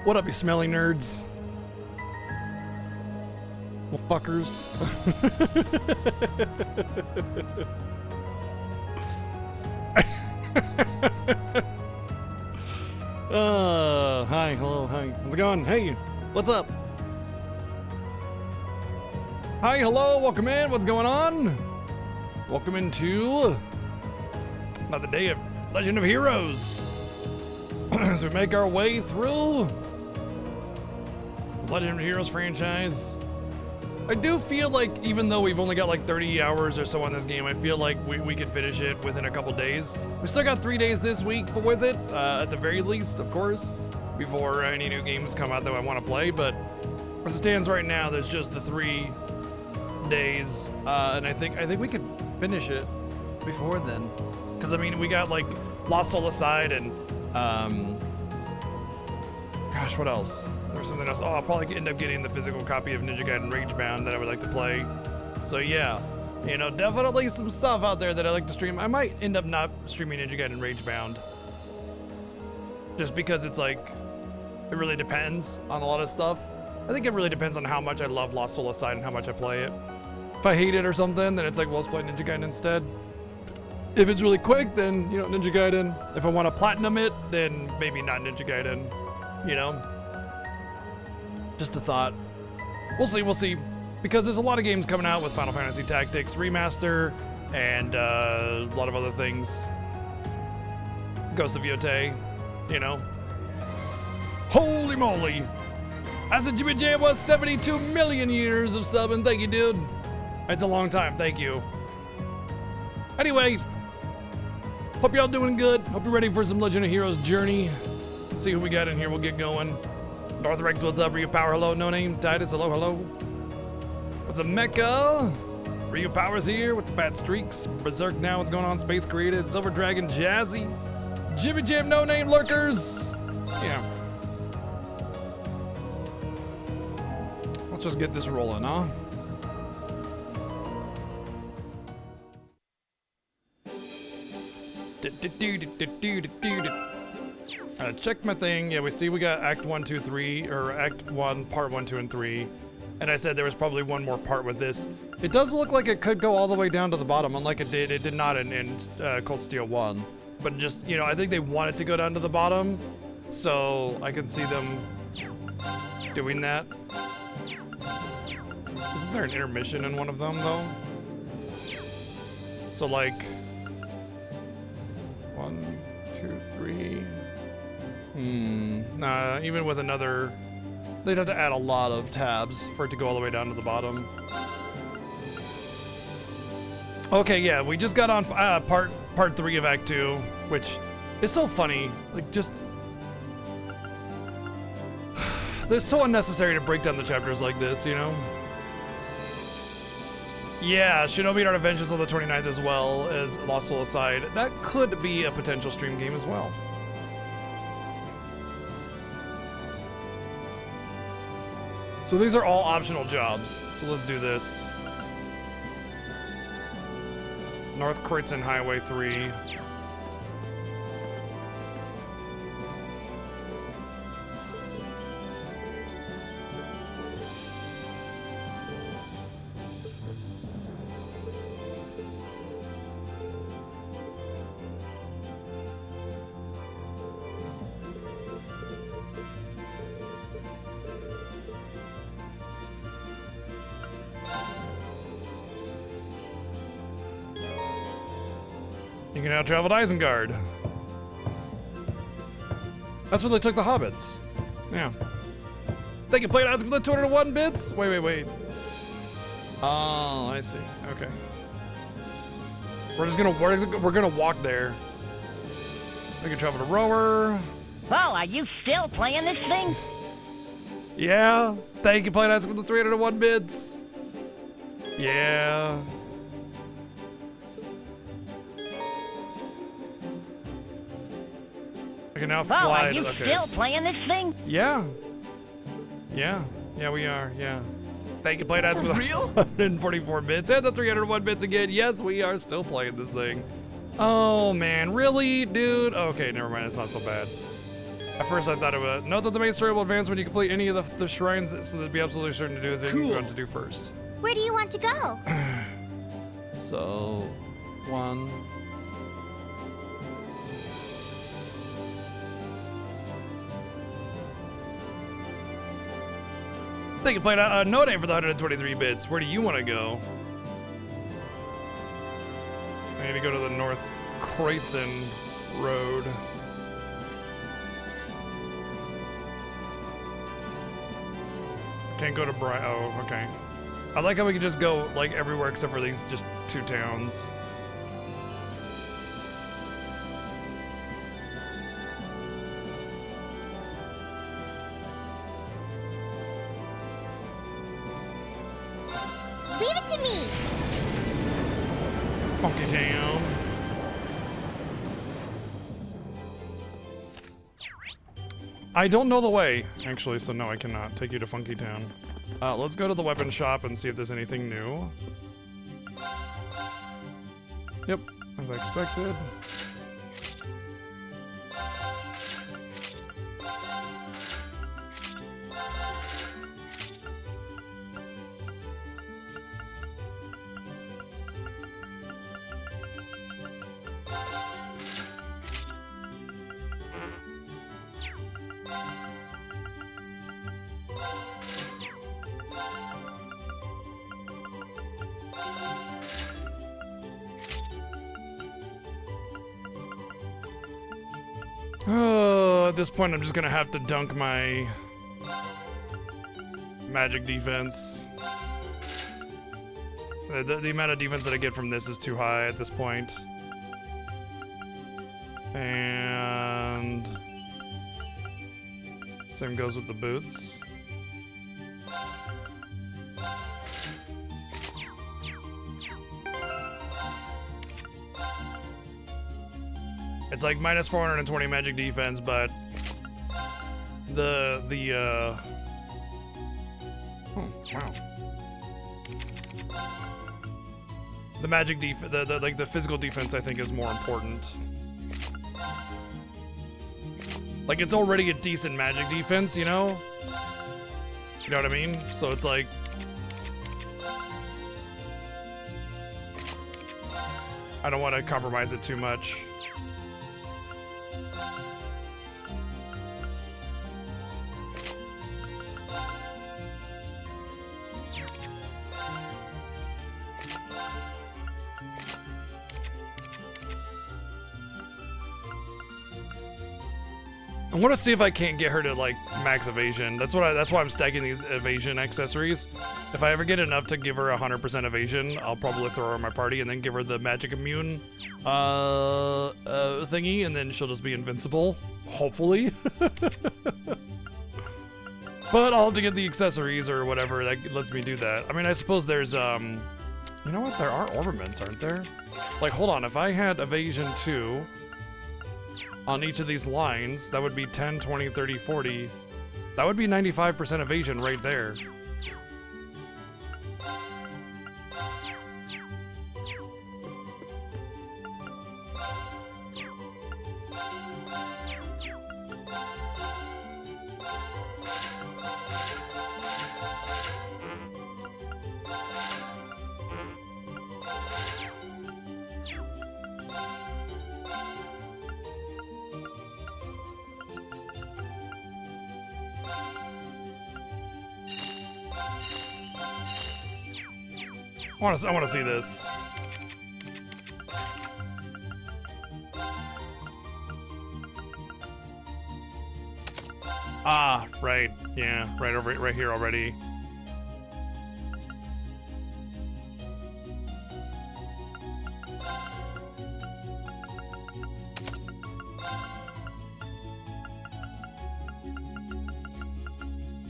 What up, you smelly nerds? Well, fuckers. Hi, hello, hi. How's it going? Hey, what's up? Hi, hello, welcome in. What's going on? Welcome into another day of Legend of Heroes. As we make our way through the Legend of Heroes franchise. I do feel like even though we've only got like 30 hours or so on this game, I feel like we could finish it within a couple days. We still got 3 days this week with it, at the very least, of course, before any new games come out that I want to play. But as it stands right now, there's just the 3 days, and I think we could finish it before then. Because I mean, we got like Lost Soul Aside and gosh, what else? There's something else. Oh, I'll probably end up getting the physical copy of Ninja Gaiden Ragebound that I would like to play. So yeah, you know, definitely some stuff out there that I like to stream. I might end up not streaming Ninja Gaiden Ragebound, just because it's like, it really depends on a lot of stuff. I think it really depends on how much I love Lost Soul Aside and how much I play it. If I hate it or something, then it's like, well, let's play Ninja Gaiden instead. If it's really quick, then, you know, Ninja Gaiden. If I want to platinum it, then maybe not Ninja Gaiden, you know? Just a thought. We'll see. Because there's a lot of games coming out with Final Fantasy Tactics Remaster and a lot of other things. Ghost of Yotei, you know? Holy moly! As a Jimmy Jam was 72 million years of subbing. Thank you, dude. It's a long time. Thank you. Anyway, hope y'all doing good. Hope you're ready for some Legend of Heroes journey. Let's see who we got in here. We'll get going. Northrex, what's up? Ryu Power, hello. No Name. Titus, hello, hello. What's up, Mecha? Ryu Power's here with the fat streaks. Berserk now, what's going on? Space Created. Silver Dragon, Jazzy. Jimmy Jam, No Name Lurkers. Yeah. Let's just get this rolling, huh? Check my thing. Yeah, we got Act 1, 2, 3, or Act 1, Part 1, 2, and 3. And I said there was probably one more part with this. It does look like it could go all the way down to the bottom, unlike it did not in Cold Steel 1. But just, you know, I think they wanted to go down to the bottom, so I can see them doing that. Isn't there an intermission in one of them, though? So, like, 1, 2, 3. Nah, even with another, they'd have to add a lot of tabs for it to go all the way down to the bottom. Okay, yeah, we just got on part 3 of Act 2, which is so funny. Like, just, it's so unnecessary to break down the chapters like this, you know? Yeah, Shinobi and Art of Vengeance on the 29th as well as Lost Soul Aside. That could be a potential stream game as well. So these are all optional jobs. So let's do this. North Kreutzer Highway 3. You can now travel to Isengard. That's where they took the hobbits. Yeah. They can play it out with the 201 bits? Wait. Oh, I see. Okay. We're gonna walk there. We can travel to Rower. Oh, are you still playing this thing? Yeah. Thank you, Playing with the 301 bits. Yeah. I can now fly. Oh, are you still playing this thing? Yeah. Yeah, we are. Yeah. Thank you, Play Dads, with 144 bits and the 301 bits again. Yes, we are still playing this thing. Oh man, really, dude? Okay, never mind. It's not so bad. At first I thought it would. Note that the main story will advance when you complete any of the shrines, so that be absolutely certain to do the thing you want to do first. Where do you want to go? So, 1. They can play a no name for the 123 bits. Where do you want to go? I need to go to the North Kreutzen Road. Can't go to Oh, okay. I like how we can just go like everywhere except for these just 2 towns. Leave it to me. Funky Town. I don't know the way, actually, so no, I cannot take you to Funky Town. Let's go to the weapon shop and see if there's anything new. Yep, as I expected. At this point, I'm just gonna have to dunk my magic defense. The amount of defense that I get from this is too high at this point. And same goes with the boots. It's like minus 420 magic defense, but oh, wow. The magic the physical defense I think is more important. Like it's already a decent magic defense, you know? You know what I mean? So it's like I don't want to compromise it too much. I want to see if I can't get her to like max evasion. That's why I'm stacking these evasion accessories. If I ever get enough to give her 100% evasion, I'll probably throw her in my party and then give her the magic immune thingy, and then she'll just be invincible, hopefully. But I'll have to get the accessories or whatever that lets me do that. I mean, I suppose there's you know what? There are ornaments, aren't there? Like, hold on. If I had evasion 2 on each of these lines, that would be 10, 20, 30, 40. That would be 95% evasion right there. I want to see this. Ah, right. Yeah, right here already.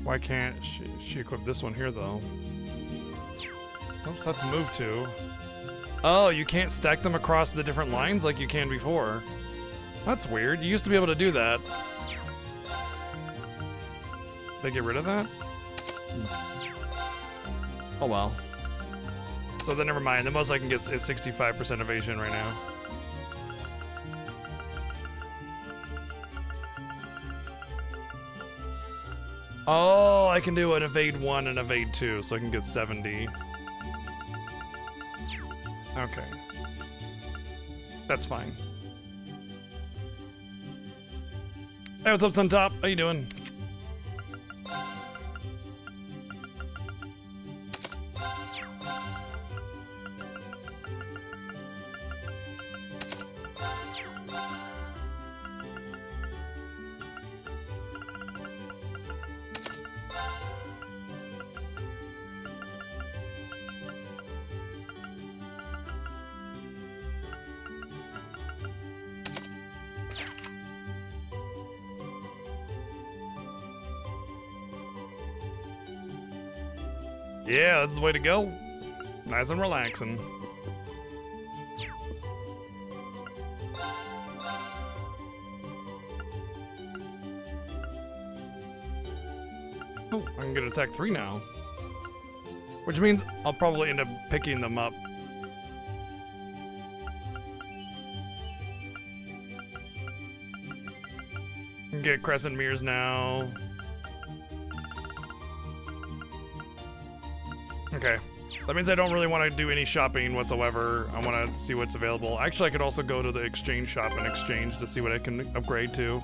Why can't she equip this one here though? Oops, that's move to. Oh, you can't stack them across the different lines like you can before. That's weird. You used to be able to do that. They get rid of that? Oh well. So then never mind. The most I can get is 65% evasion right now. Oh, I can do an evade 1 and evade 2, so I can get 70. Okay. That's fine. Hey, what's up, Suntop? How you doing? Yeah, this is the way to go. Nice and relaxing. Oh, I can get attack 3 now. Which means I'll probably end up picking them up. Can get Crescent Mirrors now. Okay. That means I don't really want to do any shopping whatsoever. I want to see what's available. Actually, I could also go to the exchange shop and exchange to see what I can upgrade to.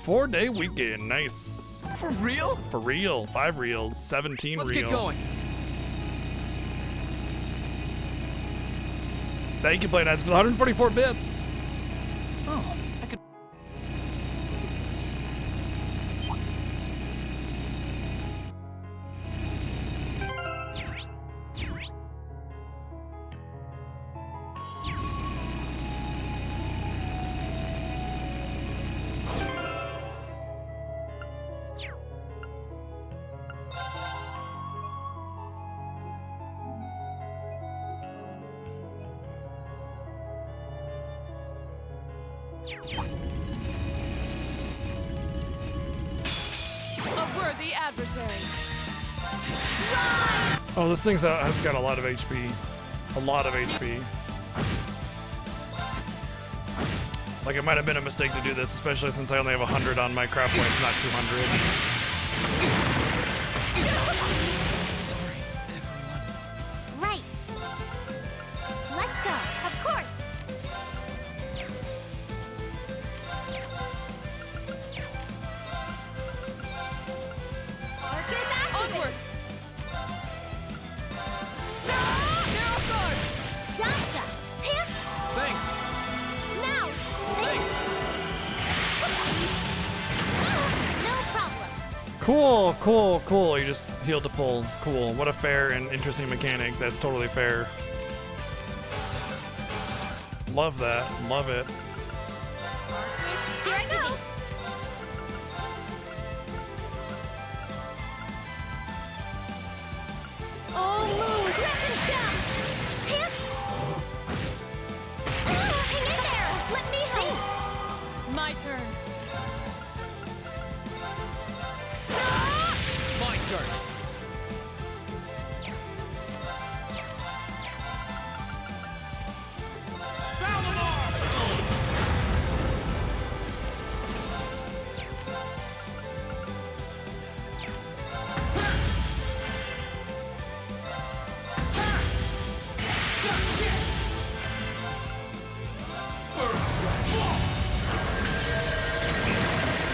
4-day weekend. Nice. For real? For real. 5 reals. 17 Let's real. get going. Thank you, Play Nice, for 144 bits. Oh, I could. A worthy adversary. Oh, this thing has got a lot of HP. A lot of HP. Like, it might have been a mistake to do this, especially since I only have 100 on my crap points, not 200. Sorry, everyone. Right. Let's go. Of course. Arcus activate. Onward. They're off guard. Gotcha. Here. Thanks. Now. Thanks. No problem. Cool, cool, cool. You just healed to full. Cool. What a fair and interesting mechanic. That's totally fair. Love that. Love it. Here I go. Oh, move. Crescent jump. Here. Hang in there. Let me help. My turn. My turn.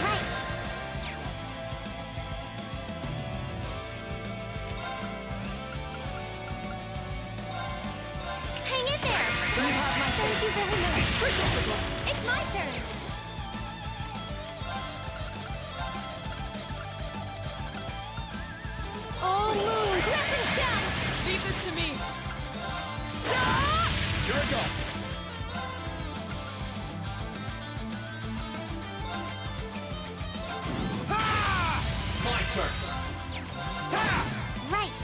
Right. Hang in there. Thank you very much. It's my turn. Oh, moon. Crescent jump. Leave this to me. Here I go. My turn. Right.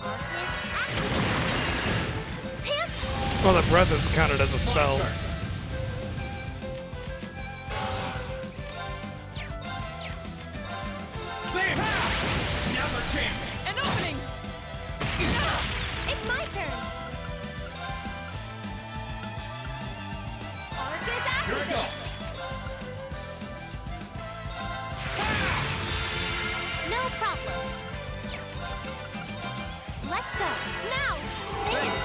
Arcus activate. Hip. Oh, that breath is counted as a spell. My turn. Bam! Now's our chance. An opening. It's my turn. Let's go. Now. Thanks.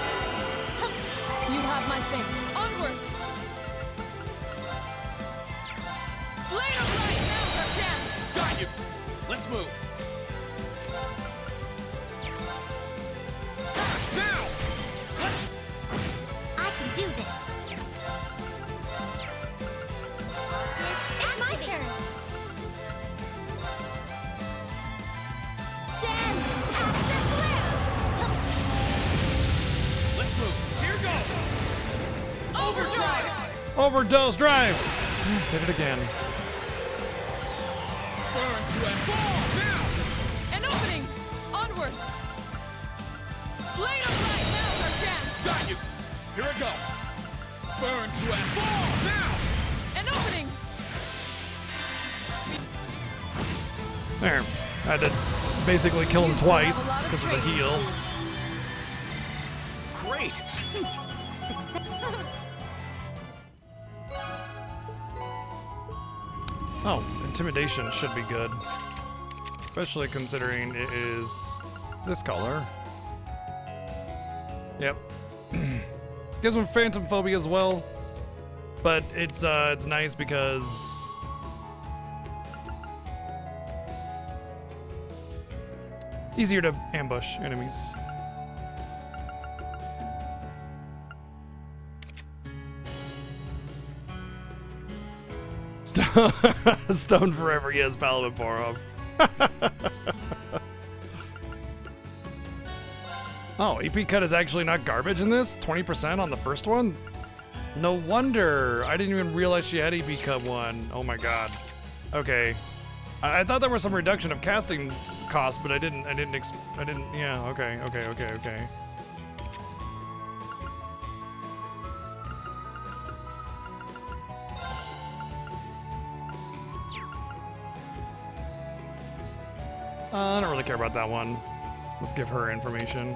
You have my things. Onward. Blade of light. Now's our chance. Got you. Let's move. Now. I can do this. It's my turn. Dance, Astro Flare. Let's move. Here goes. Overdrive. Overdose drive. Did it again. Burn to and fall. Now. An opening. Onward. Blade of light. Now's our chance. Got you. Here I go. Burn to and fall. Now. An opening. There. I had to basically kill him twice because of the heal. Great. Success. Oh, intimidation should be good. Especially considering it is this color. Yep. Gives him phantom phobia as well. But it's nice because easier to ambush enemies. Stone forever, yes, Paladin Borom. Oh, EP cut is actually not garbage in this? 20% on the first one? No wonder. I didn't even realize she had EP cut one. Oh my god. Okay. I thought there was some reduction of casting cost, but I didn't, yeah, okay. I don't really care about that one. Let's give her information.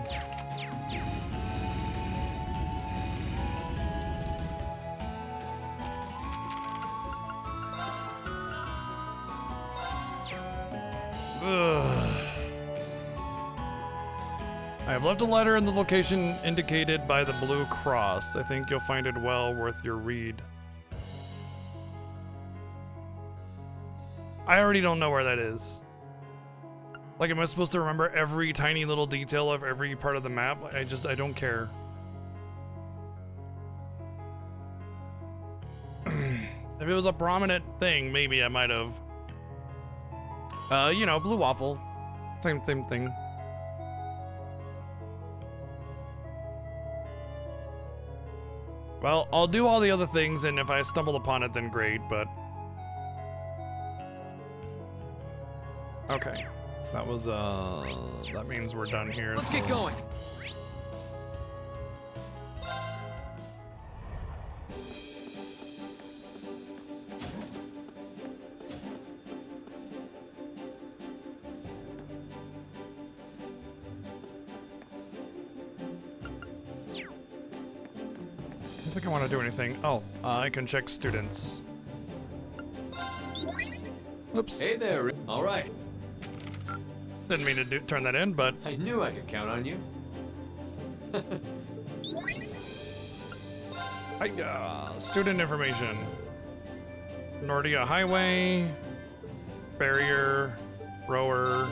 Ugh. I have left a letter in the location indicated by the blue cross. I think you'll find it well worth your read. I already don't know where that is. Like, am I supposed to remember every tiny little detail of every part of the map? I don't care. If it was a prominent thing, maybe I might have. You know, blue waffle. Same thing. Well, I'll do all the other things, and if I stumble upon it, then great, but... Okay. That was, that means we're done here. Let's get going. I don't think I want to do anything. Oh, I can check students. Oops. Hey there. All right. Didn't mean to turn that in, but I knew I could count on you. student information. Nordia Highway, Barrier, Rower,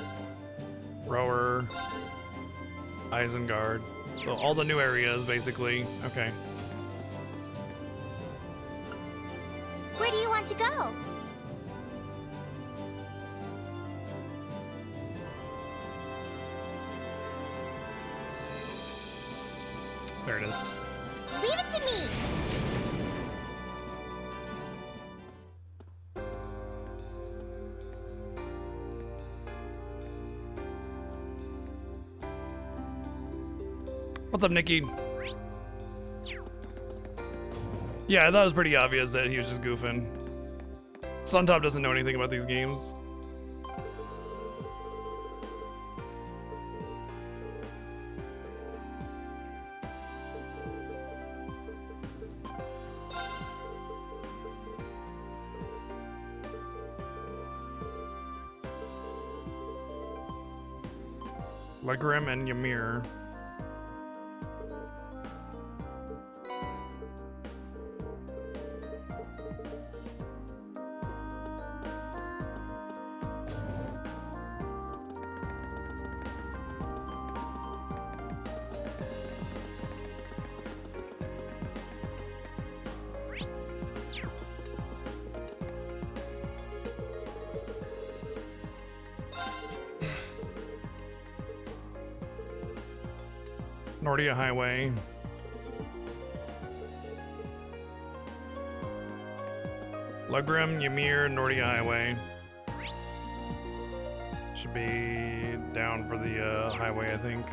Isengard. So all the new areas, basically. Okay. Where do you want to go? There it is. Leave it to me. What's up, Nikki? Yeah, I thought it was pretty obvious that he was just goofing. Suntop doesn't know anything about these games. Legrim and Ymir. Nordia Highway. Legrim, Ymir, Nordia Highway. Should be down for the highway, I think.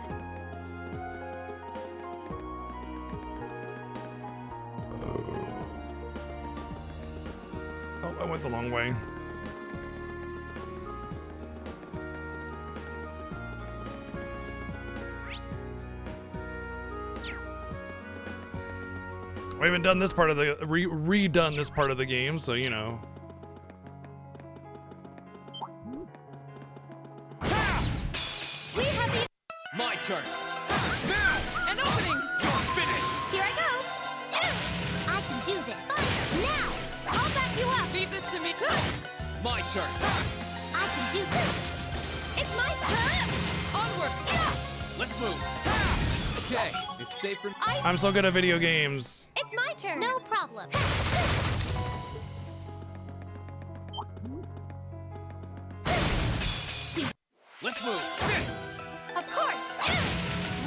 Oh, I went the long way. We haven't done this part of the redone this part of the game, so you know. We have the. My turn. Now! An opening! You're finished! Here I go. I can do this. Now, I'll back you up. Leave this to me. My turn. I can do this. It's my turn. Onwards! Let's move. Okay, it's safe for I'm so good at video games. It's my turn. No problem. Let's move. Sit. Of course.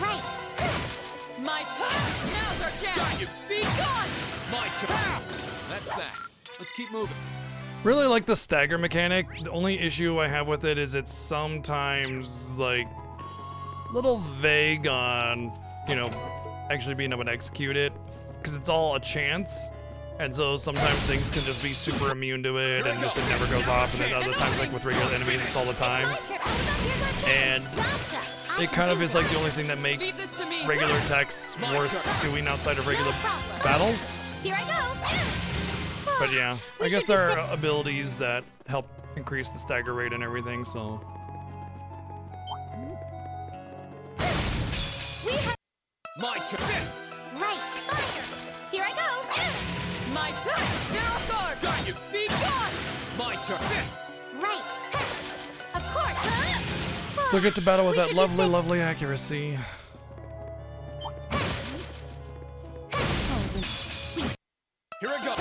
Right. My turn! Now's our chance! Got you. Be gone! My turn. That's that. Let's keep moving. Really like the stagger mechanic. The only issue I have with it is it's sometimes like a little vague on, you know, actually being able to execute it, because it's all a chance. And so sometimes things can just be super immune to it and just it never goes off, and then other times like with regular enemies it's all the time. My turn. Here's our chance. And Gotcha. I it can kind of do is like that. the only thing that Leave makes this to me. regular techs My worth turn. doing outside of regular No problem. battles. Here I go. But yeah, We I guess should be there set- are abilities that help increase the stagger rate and everything, so. We have. My turn. Sit. Right. Fire. Here I go. My turn! Get off guard! Got you. Be gone! My turn. Sit. Right. Of course. Still get to battle with We that should be lovely, safe. lovely accuracy. Here I go.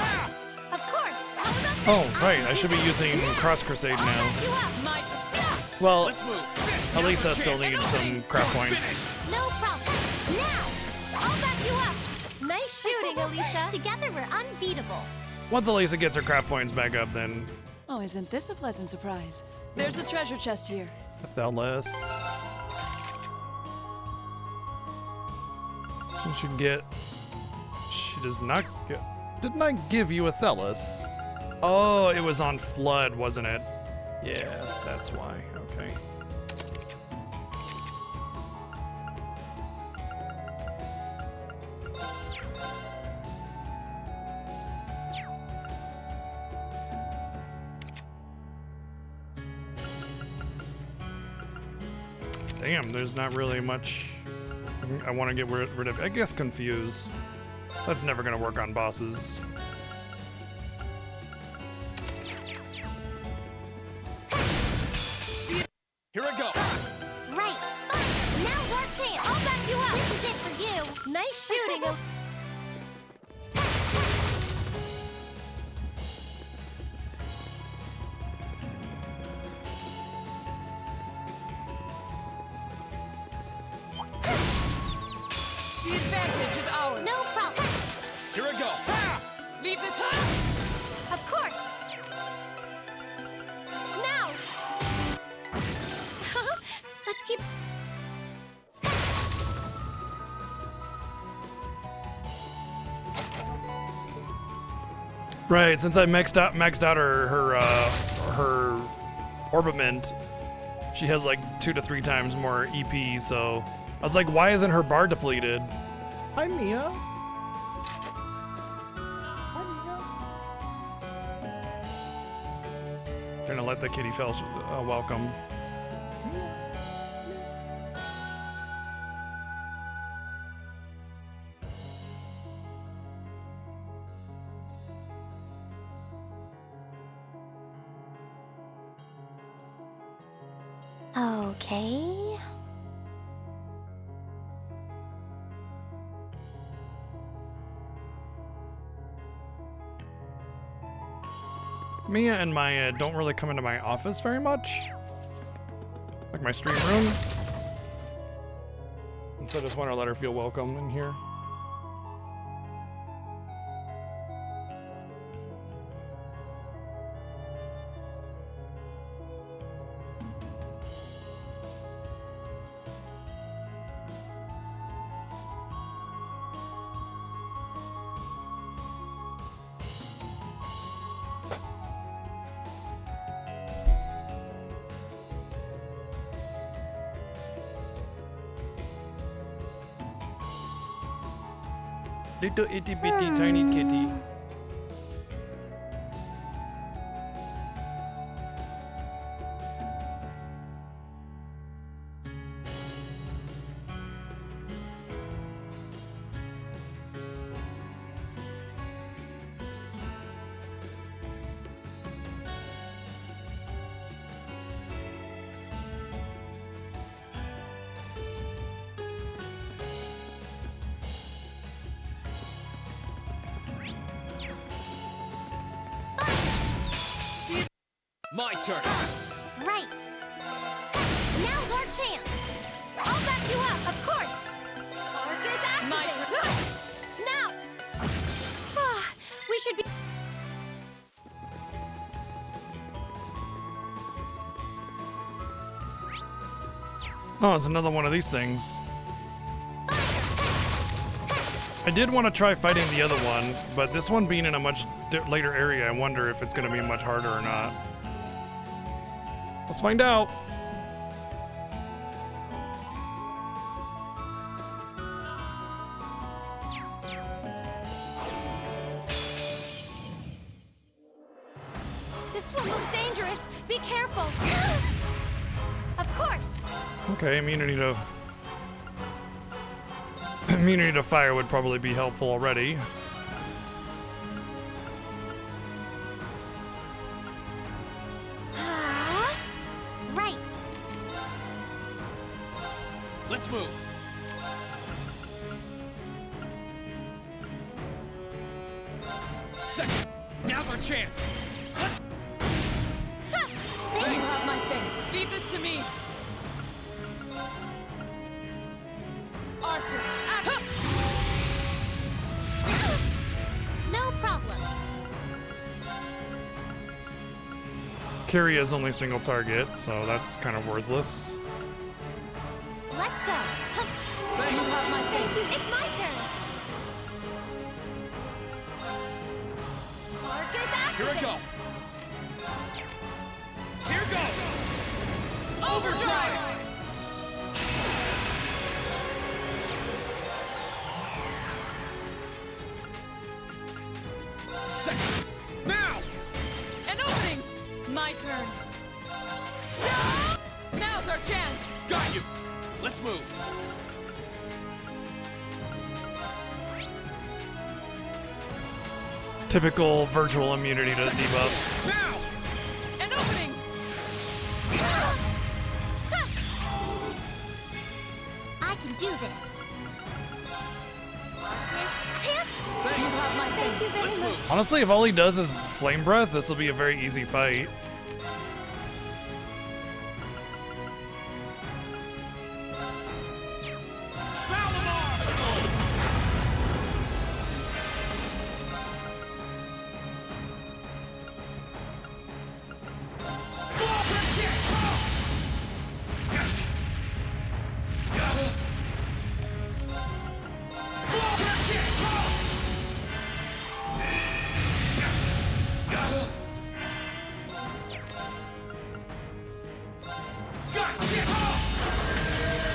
Of course. How about Oh, this? right, I should be using Cross Crusade I'll now. back you up. My turn! Well, Let's move. Sit. Elisa Now's still our chance. needs some crap points. Finished. No problem. Now, I'll back you up. Nice shooting, Elisa. Together we're unbeatable. Once Elisa gets her crap points back up, then Oh, isn't this a pleasant surprise? There's a treasure chest here. Athelas. She should get. She does not get. Didn't I give you Athelas? Oh, it was on Flood, wasn't it? Yeah, that's why. Okay. Damn, there's not really much I want to get rid of. I guess Confuse. That's never going to work on bosses. Here I go. Right. Now your chance. I'll back you up. This is it for you. Nice shooting. The advantage is ours! No problem. Here I go. Leave this. Of course. Now. Let's keep. Right, since I maxed out her Orbiment, she has like 2 to 3 times more EP, so I was like, why isn't her bar depleted? Hi, Mia. Trying to let the kitty fell welcome. Okay. Mia and Maya don't really come into my office very much. Like my stream room. And so I just want to let her feel welcome in here. Little itty bitty tiny kitty. My turn. Right. Now's our chance. I'll back you up, of course. Arc is My activated. Now. Ah, we should be. Oh, it's another one of these things. I did want to try fighting the other one, but this one being in a much later area, I wonder if it's going to be much harder or not. Let's find out. This one looks dangerous. Be careful. Of course. Okay, immunity to immunity to fire would probably be helpful already. Right. Let's move. Second. Now's our chance. You have my thanks. Leave this to me. Arcus, act. No problem. Kyria is only single target, so that's kind of worthless. Let's go. You have my thanks. It's my turn. Arc is Here I activated. go. Here goes. Overdrive. Second. Now. An opening. My turn. Now's our chance. Got you. Let's move. Typical virtual immunity to debuffs. Now. An opening. I can do this. Arcus, You have my thank you thanks. very Let's much. move. Honestly, if all he does is flame breath, this will be a very easy fight.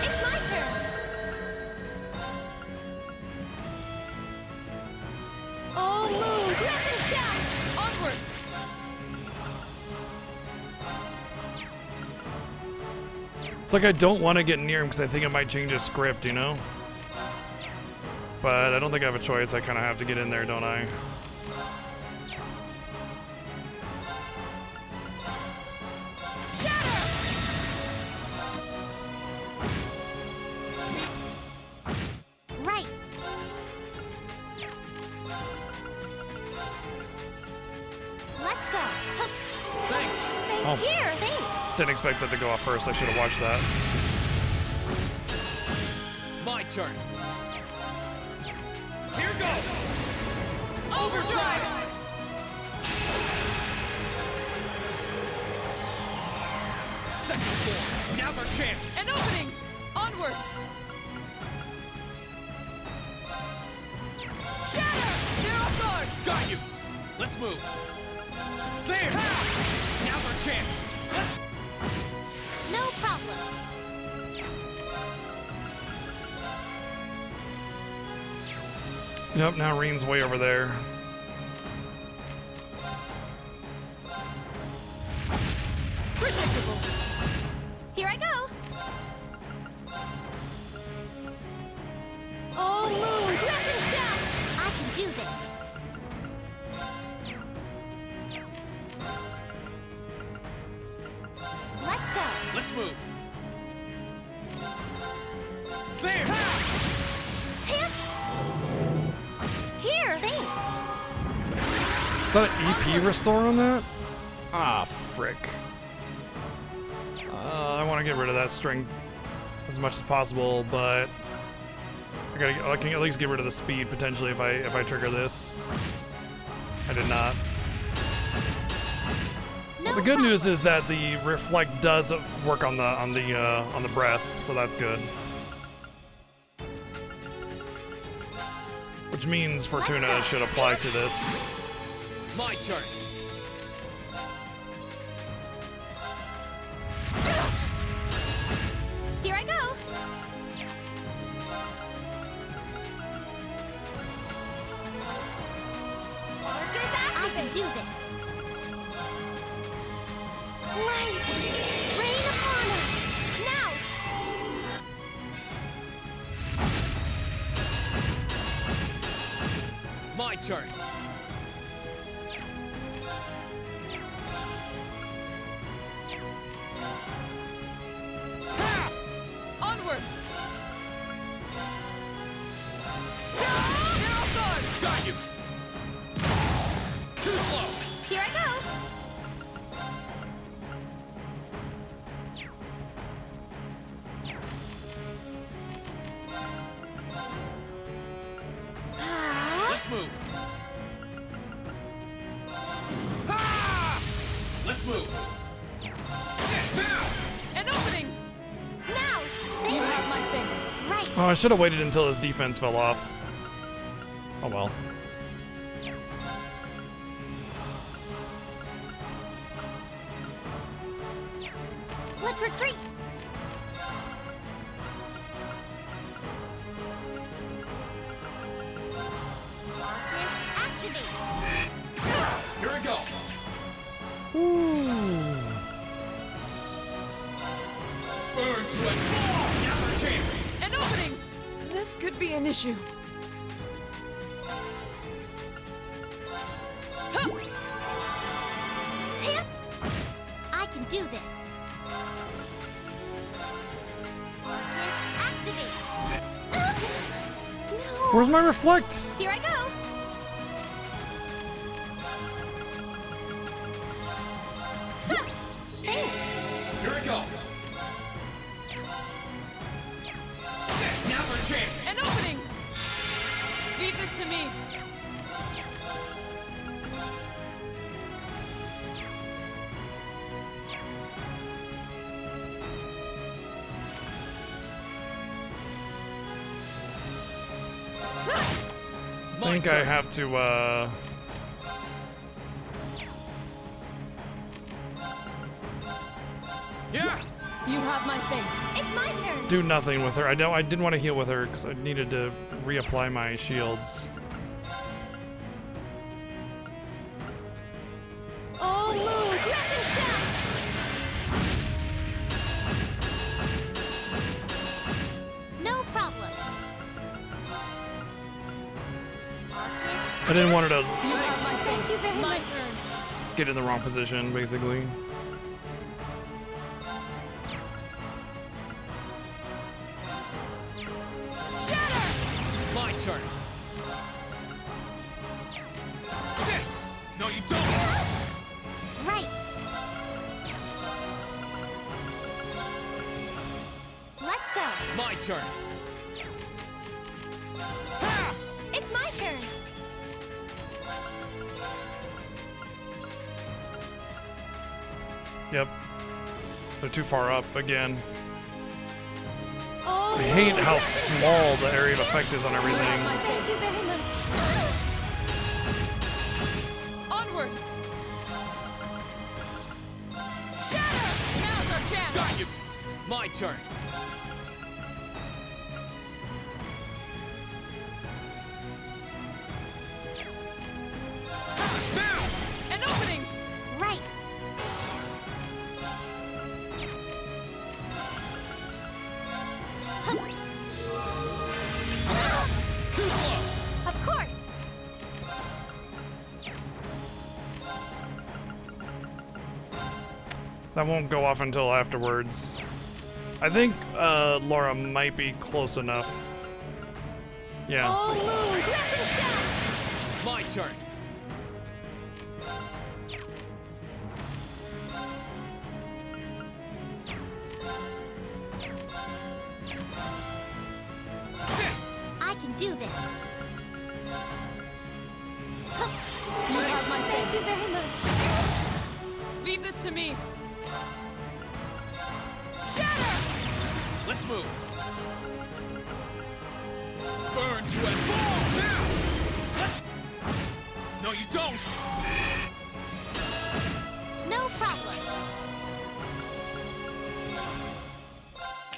It's my turn. All moves, listen down. Onward. It's like I don't want to get near him because I think it might change his script, you know? But I don't think I have a choice. I kind of have to get in there, don't I? Didn't expect that to go off first. I should have watched that. My turn. Here goes. Overdrive. Second form. Now's our chance. An opening! Onward! Shatter! They're off guard! Got you. Let's move. There. Ha! Now's our chance. Let's... No problem. Yep, now Reen's way over there. Predictable! Here I go. Oh, moon, crescent shell. I can do this. Let's go. Let's move. There. Ha! Here. Here, thanks. Is that an EP restore on that? Ah, frick. I want to get rid of that strength as much as possible, but I can at least get rid of the speed potentially if I trigger this. I did not. No The good problem. news is that the reflect does work on the breath, so that's good. Which means Fortuna should apply to this. My turn. Here I go. Markers activate. I can do this. Light, rain upon us. Now. My turn. Ha! Onward! They're off guard! Got you. Too slow. Here I go. Let's move. Ha! Let's move. Now. An opening! Now. You have my things. Right. Oh, I should have waited until his defense fell off. Oh well. Let's retreat. Marcus, activate. Here we go. Burn to it. Now's our chance. An opening! This could be an issue. Huh. Here. I can do this. Marcus, activate. No. Where's my reflect? Here I go. Huh. Thanks. Here we go. Now's our chance. An opening! Leave this to me. I think I have to Yeah. You have my things. It's my turn. do nothing with her. I didn't want to heal with her because I needed to reapply my shields. Oh, moon, crescent shell. No problem. Marcus, I didn't want her to You have my thank you things. very My much. turn. get in the wrong position, basically. Shatter! My turn. Sit. No, you don't. right. My turn. It's my turn. Yep. They're too far up again. Oh, I hate how small the area of effect is on everything. thank you very much. Onward! Shatter! Now's our chance! Got you. My turn. Now! An opening! Right. Too slow. Of course. That won't go off until afterwards. I think Laura might be close enough. Yeah. Oh, moon, crescent shot. My turn. I can do this. You have my Thank you thanks. very much. Leave this to me. Shatter! Let's move. Burn to and fall now. Let's... No, you don't. No problem.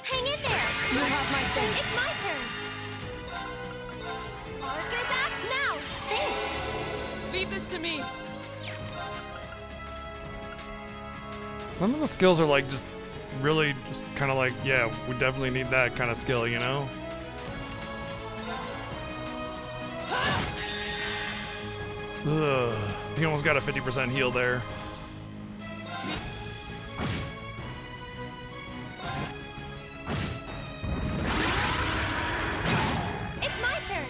Hang in there. You have my thanks. It's my turn. Arthur's act now. Thanks. Leave this to me. Some of the skills are like just really just kind of like, yeah, we definitely need that kind of skill, you know? Ugh. He almost got a 50% heal there. It's my turn.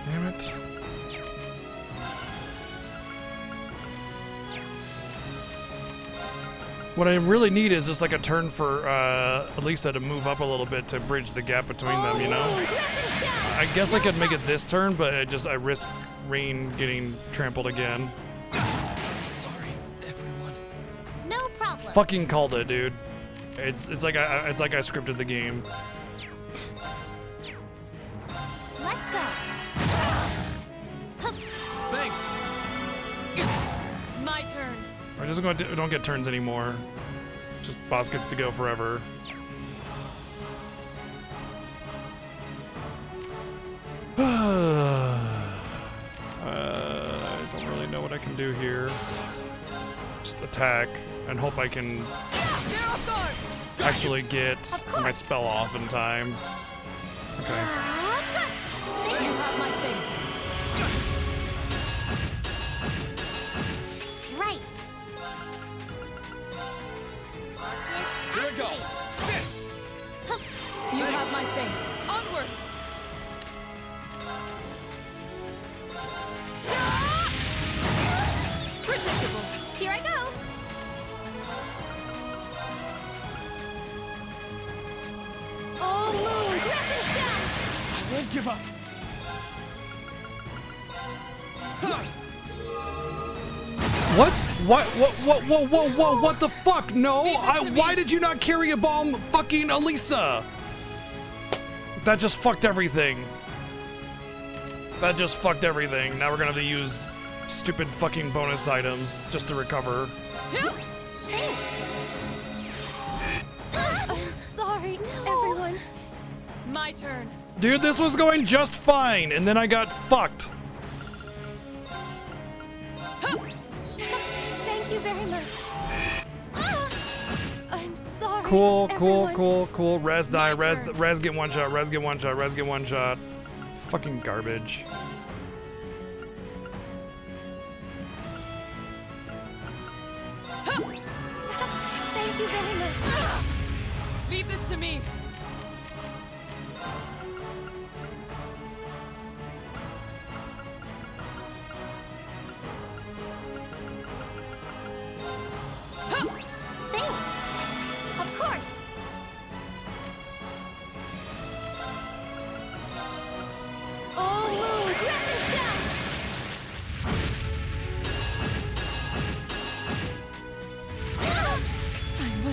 Damn it. What I really need is just like a turn for Elisa to move up a little bit to bridge the gap between them, you know? Crescent shot. I guess I could make it this turn, but I risk Rain getting trampled again. Sorry, everyone. No problem. Fucking called it, dude. It's like I scripted the game. Let's go. Thanks. My turn. I just don't get turns anymore. Just boss gets to go forever. I don't really know what I can do here. Just attack and hope I can They're off guard! actually get my course. spell off in time. Okay. You have my thanks. Right. Here we go. You have my thanks. Onward! Predictable. Here I go. Oh, moon, crescent shot. I won't give up. What? What the fuck? No, Leave this to me. why did you not carry a bomb, fucking Elisa? That just fucked everything. That just fucked everything. Now we're gonna have to use stupid fucking bonus items just to recover. I'm sorry, everyone. My turn. Dude, this was going just fine, and then I got fucked. Thank you very much. I'm sorry. Cool. everyone. Raz die, My Raz turn. get one shot, Raz get one shot, Raz get one shot. Fucking garbage. Thank you very much. Leave this to me.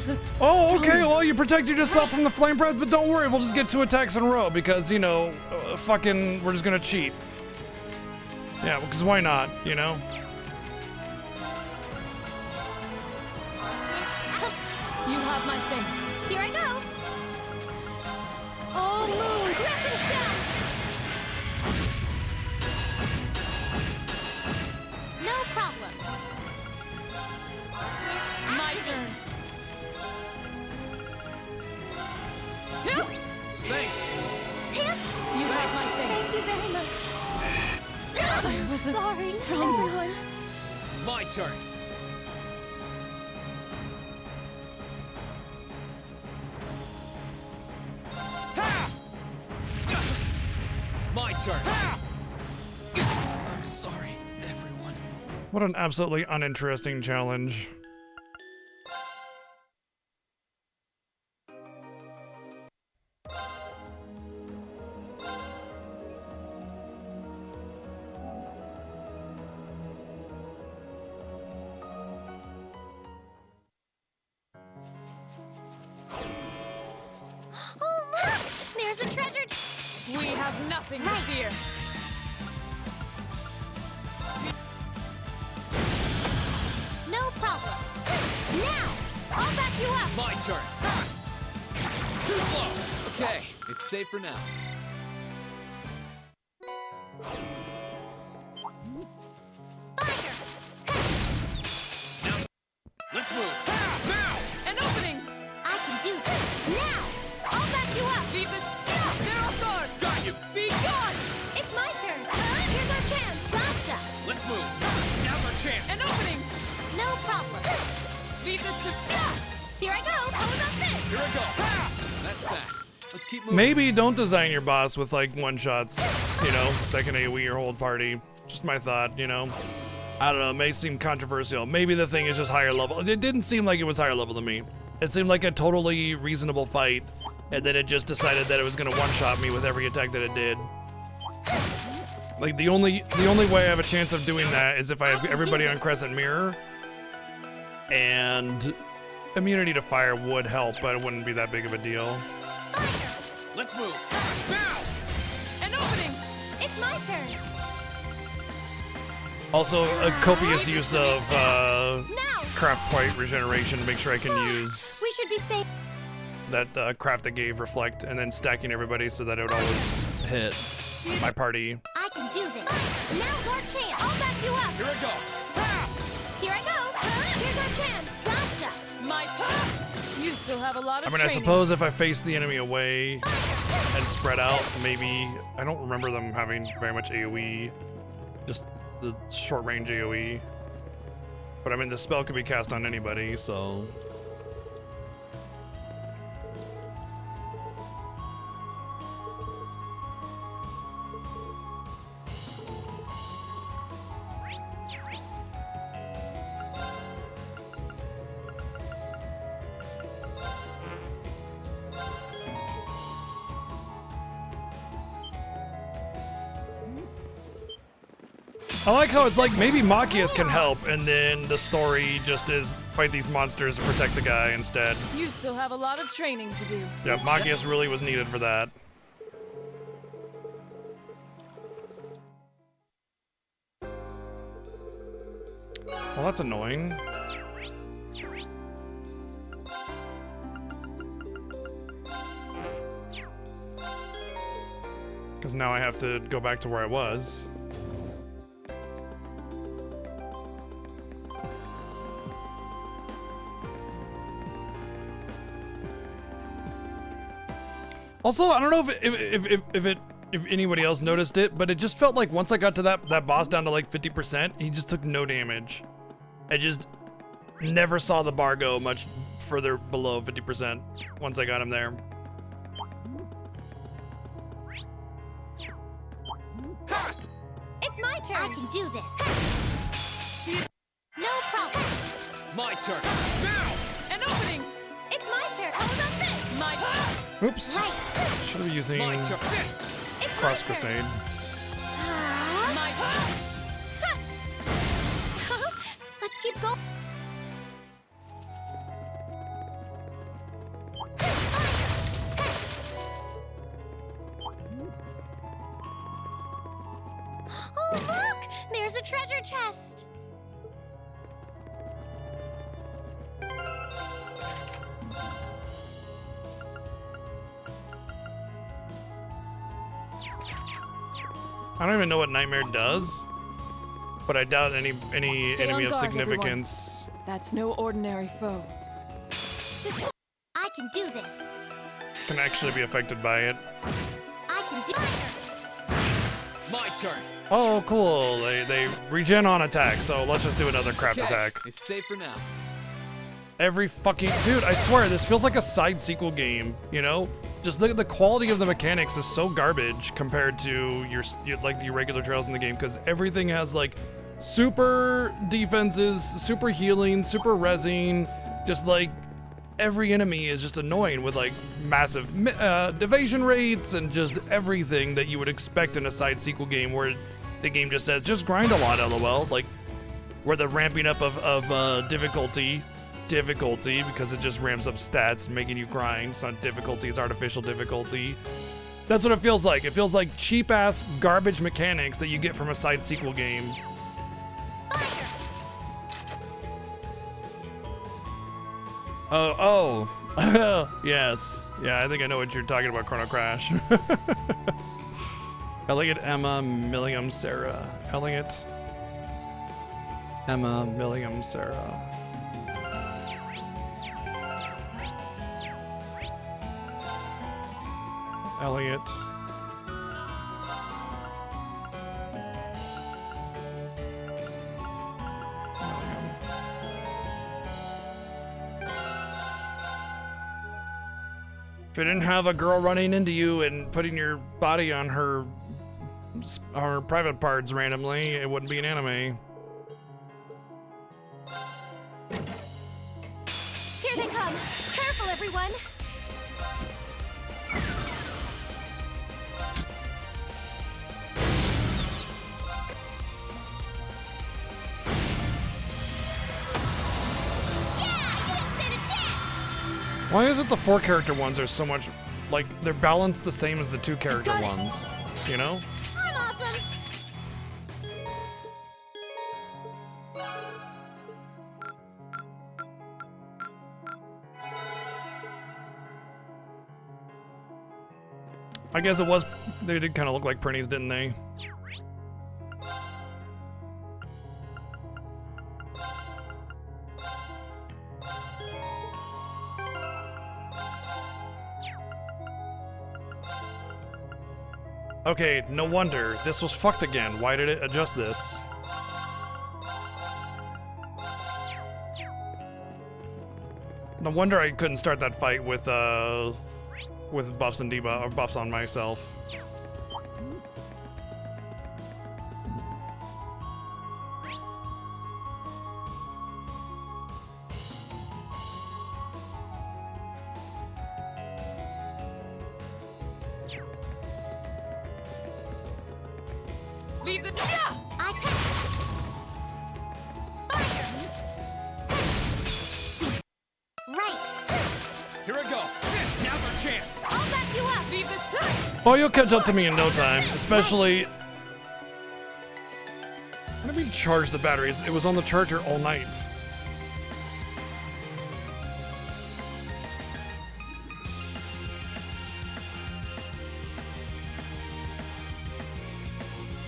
wasn't. Oh, okay. strong. Well, you protected yourself from the flame breath, but don't worry. We'll just get 2 attacks in a row because, you know, fucking, we're just gonna cheat. Yeah, because why not, you know? You have my thanks. Here I go. Oh, moon, crescent shell. No problem. My turn. Pip! Thanks. Pip. You have my thanks. Thank you very much. I wasn't Sorry, strong enough. everyone. My turn. Ha! My turn. I'm sorry, everyone. What an absolutely uninteresting challenge. Oh, look! There's a treasure. We have nothing to fear. No problem. Now, I'll back you up. My turn. Too slow. Okay, it's safe for now. Let's move. Now! An opening. I can do this. Now, I'll back you up. Vivus. They're off guard. Got you. Be gone. It's my turn. Here's our chance. Gotcha. Let's move. Now's our chance. An opening. No problem. Vivus. Here I go. How about this? Here I go. That's that. Let's keep moving. Maybe don't design your boss with like one-shots, you know, that can AoE your whole party. Just my thought, you know. I don't know, it may seem controversial. Maybe the thing is just higher level. It didn't seem like it was higher level to me. It seemed like a totally reasonable fight, and then it just decided that it was gonna one-shot me with every attack that it did. Like the only way I have a chance of doing that is if I have everybody on Crescent Mirror, and immunity to fire would help, but it wouldn't be that big of a deal. Let's move. Now! An opening. It's my turn. Also, a copious use of Now. craft point regeneration to make sure I can use We should be safe. that craft that gave reflect, and then stacking everybody so that it would always hit my party. I can do this. Now's our chance. I'll back you up. Here I go. Here I go. Here's our chance. Gotcha. My. You still have a lot I of mean, I training. suppose if I face the enemy away and spread out, maybe I don't remember them having very much AoE, just the short range AoE. But I mean, the spell could be cast on anybody, so. I like how it's like maybe Machias can help, and then the story just is fight these monsters to protect the guy instead. You still have a lot of training to do. Yeah, Machias really was needed for that. Well, that's annoying. Because now I have to go back to where I was. Also, I don't know if anybody else noticed it, but it just felt like once I got to that boss down to like 50%, he just took no damage. I just never saw the bar go much further below 50% once I got him there. It's my turn. I can do this. No problem. My turn. Now! An opening. It's my turn. How about this? My. Oops. Right. Should have been using My turn. It's Cross my turn. Crusade. My. Let's keep going. There's a treasure chest. I don't even know what Nightmare does, but I doubt any Stay enemy on of guard, significance. That's no ordinary foe. I can do this. Can actually be affected by it. I can do fire. My turn. Oh, cool. They regen on attack, so let's just do another craft attack. It's safe for now. Every fucking dude, I swear this feels like a side sequel game, you know? Just look at the quality of the mechanics is so garbage compared to your like the regular trails in the game, because everything has like super defenses, super healing, super rezzing, just like every enemy is just annoying with like massive evasion rates and just everything that you would expect in a side sequel game where the game just says just grind a lot, lol. Like where the ramping up of difficulty because it just ramps up stats, making you grind. It's not difficulty, it's artificial difficulty. That's what it feels like. It feels like cheap ass garbage mechanics that you get from a side sequel game. Oh, yes. Yeah, I think I know what you're talking about, Chrono Crash. Elliot, Emma, Milliam, Sarah. Elliot, Emma, Milliam, Sarah. Elliot. If you didn't have a girl running into you and putting your body on her private parts randomly, it wouldn't be an anime. Here they come. Careful, everyone. Why is it the 4-character ones are so much, like, they're balanced the same as the 2-character ones, you know? I'm awesome. I guess it was, they did kind of look like Prinnies, didn't they? Okay, no wonder. This was fucked again. Why did it adjust this? No wonder I couldn't start that fight with buffs and debuff or buffs on myself. Leave this. I can. Right. Here I go. Now's our chance. I'll back you up. Leave this. Oh, you'll catch up to me in no time, especially... How did we charge the battery? It was on the charger all night.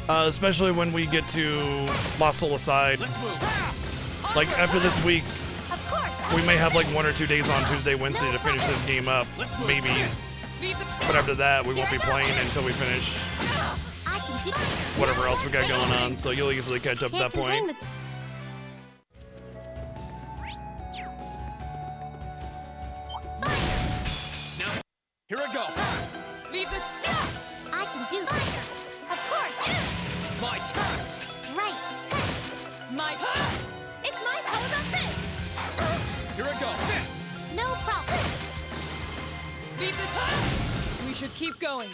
Especially when we get to Lost Soul Aside. Let's move. Like, after this week, Of course. we may have like 1 or 2 days on Tuesday, Wednesday to finish this game up. Maybe. Leave this. But after that, we won't be playing until we finish I can do whatever else we got going on, so you'll easily catch up at that Can't complain point. with- Now, here I go. Leave this. I can do fire. Of course. My turn. Right. My. It's my how about this? Here I go. No problem. Leave this. We should keep going.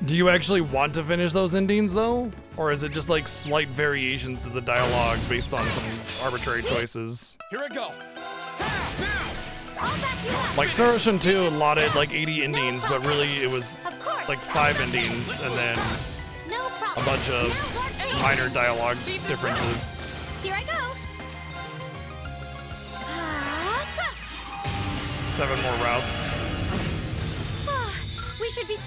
Do you actually want to finish those endings, though? Or is it just like slight variations to the dialogue based on some arbitrary choices? Here I go. Now. I'll back you up. Like Star Ocean 2 allotted like 80 endings, but really it was Of course. like 5 endings and then No problem. a bunch of Now's our chance. minor dialogue differences. Here I go. Ah, 7 more routes. ah, we should be.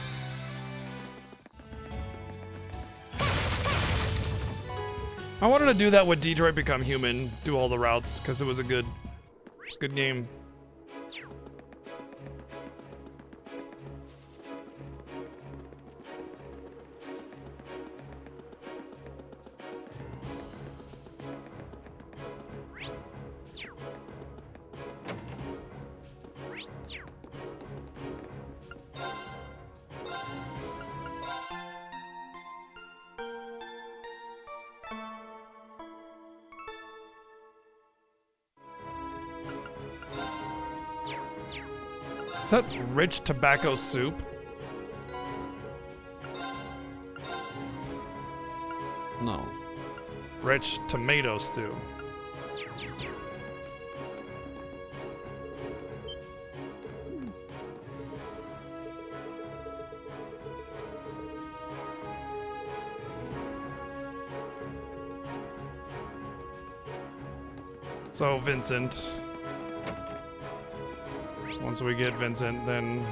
I wanted to do that with Detroit Become Human, do all the routes, because it was a good game. Is that rich tobacco soup? No. Rich tomato stew. So Vincent. Once we get Vincent, then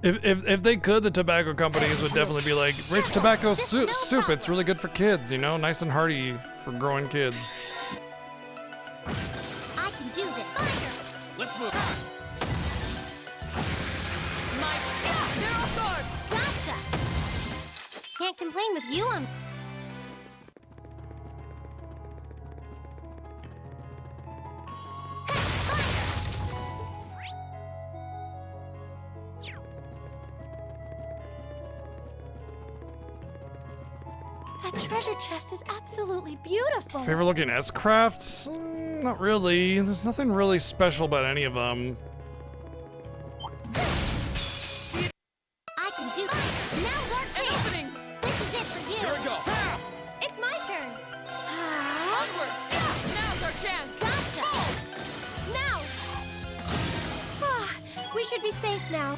If they could, the tobacco companies would definitely be like, rich tobacco soup, it's really good for kids, you know, nice and hearty for growing kids. I can do this. Fire. Let's move. My Zero Sword! Gotcha. Can't complain with you on. That treasure chest is absolutely beautiful. Favorite looking S-Crafts? Not really. There's nothing really special about any of them. I can do this. Now's our An chance. opening! This is it for you. Here we go. It's my turn. Ah, Onwards! Now's our chance! gotcha. Now. Ah, we should be safe now.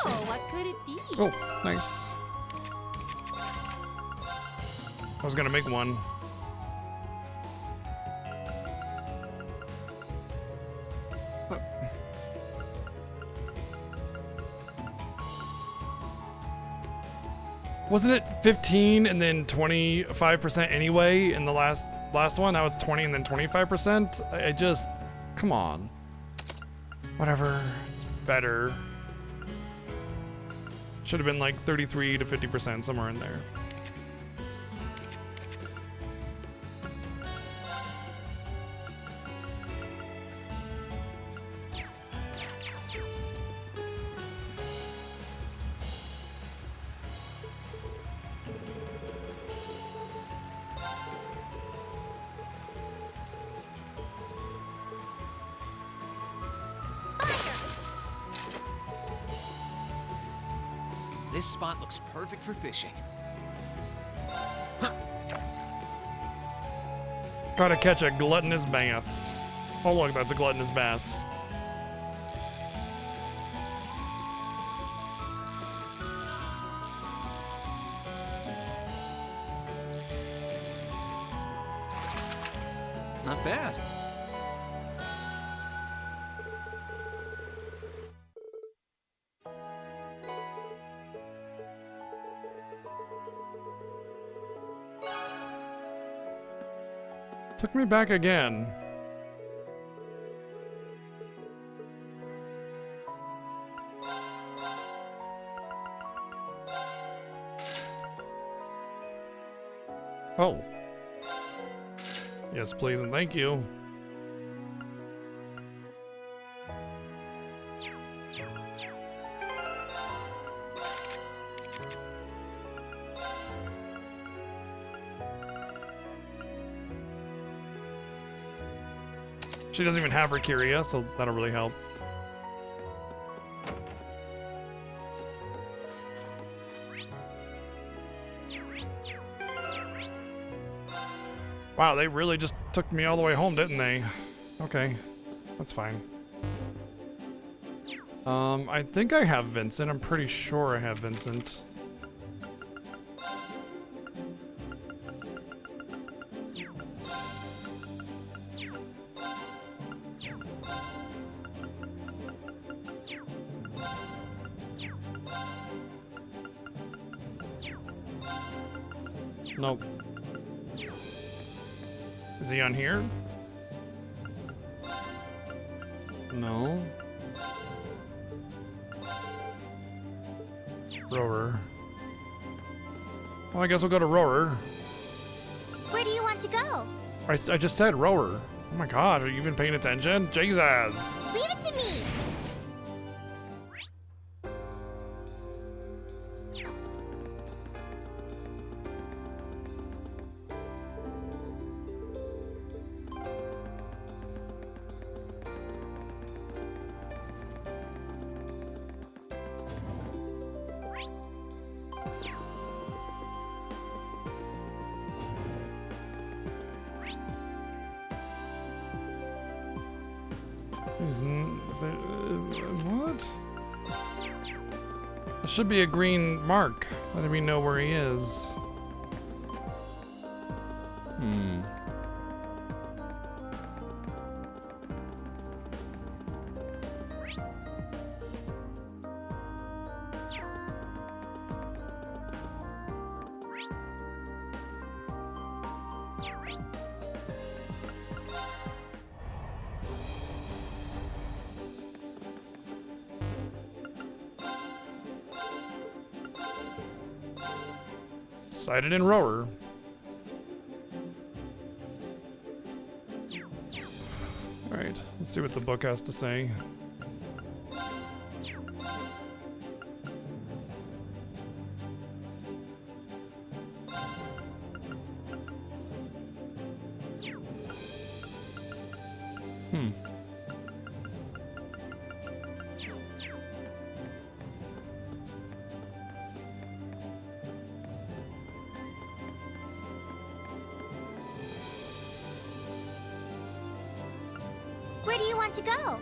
Oh, what could it be? Oh, nice. I was gonna make one. Wasn't it 15 and then 25% anyway in the last one? Now it's 20 and then 25%? I just, come on. Whatever, it's better. Should have been like 33 to 50%, somewhere in there. This spot looks perfect for fishing. Gotta catch a gluttonous bass. Oh look, that's a gluttonous bass. Not bad. Took me back again. Oh. Yes, please and thank you. She doesn't even have her Kyria, so that'll really help. Wow, they really just took me all the way home, didn't they? Okay, that's fine. I think I have Vincent. I'm pretty sure I have Vincent. Nope. Is he on here? No. Rower. Well, I guess we'll go to Rower. Where do you want to go? I just said Rower. Oh my god, are you even paying attention? Jesus! Leave it to me. What? There should be a green mark letting me know where he is. Hmm. Sighted in Rower. Alright, let's see what the book has to say. Hmm. Where do you want to go?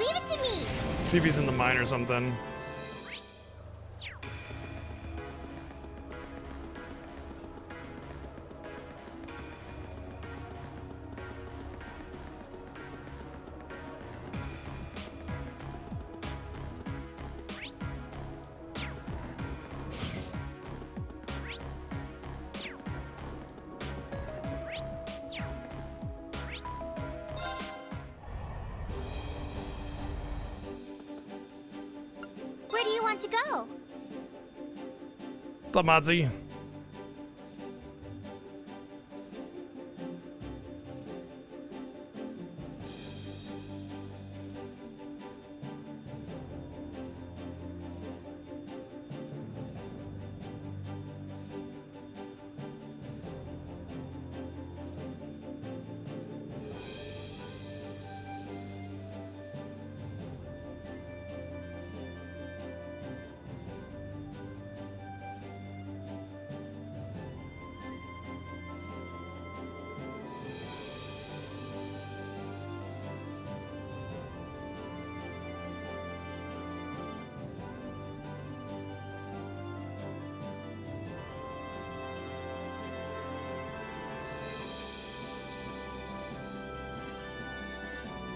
Leave it to me. See if he's in the mine or something. Where do you want to go? What's up, Mozzie?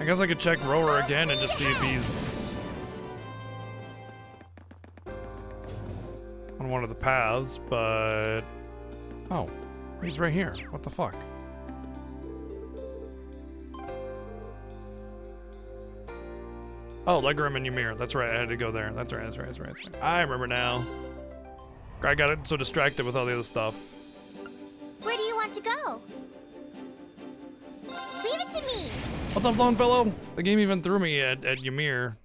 I guess I could check Rower again and just see if he's on one of the paths, but... Oh, he's right here. What the fuck? Oh, Legroom and Ymir. That's right, I had to go there. That's right. I remember now. I got so distracted with all the other stuff. Where do you want to go? Leave it to me. What's up, Longfellow? The game even threw me at Ymir.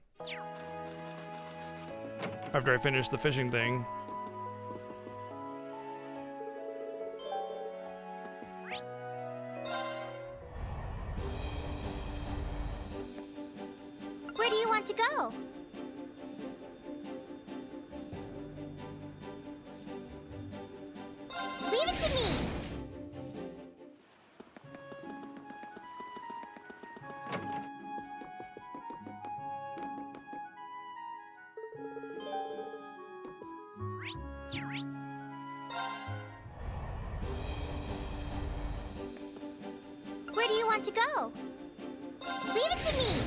After I finished the fishing thing. Where do you want to go? Leave it to me. Where do you want to go? Leave it to me.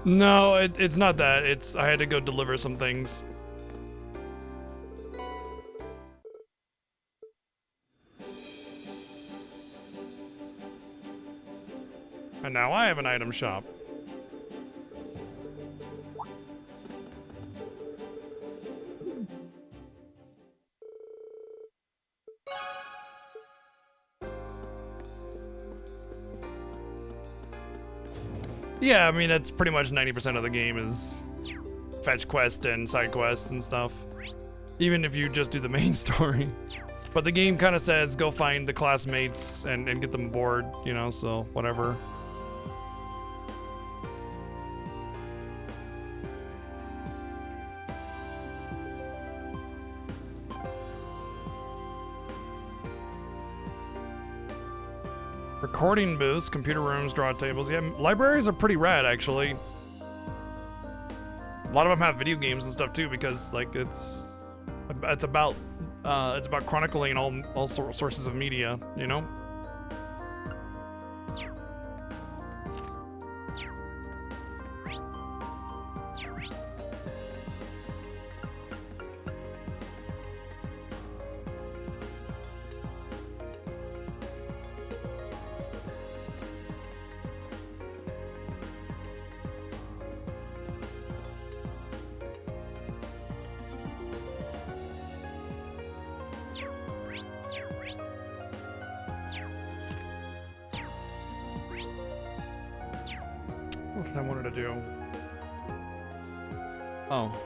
No, it's not that. It's I had to go deliver some things. And now I have an item shop. Yeah, I mean, that's pretty much 90% of the game is fetch quest and side quests and stuff. Even if you just do the main story. But the game kind of says go find the classmates and get them aboard, you know, so whatever. Recording booths, computer rooms, draw tables. Yeah, libraries are pretty rad, actually. A lot of them have video games and stuff too, because like it's about chronicling all sources of media, you know. What did I wanted to do? Oh.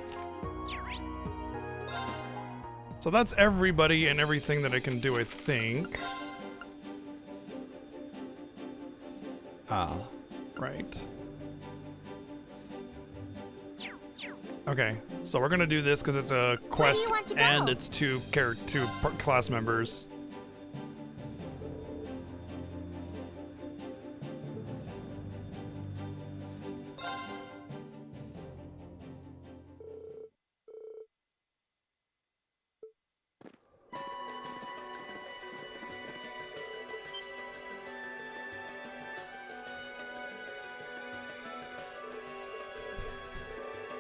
So that's everybody and everything that I can do, I think. Ah, right. Okay, so we're gonna do this because it's a quest and it's two class members.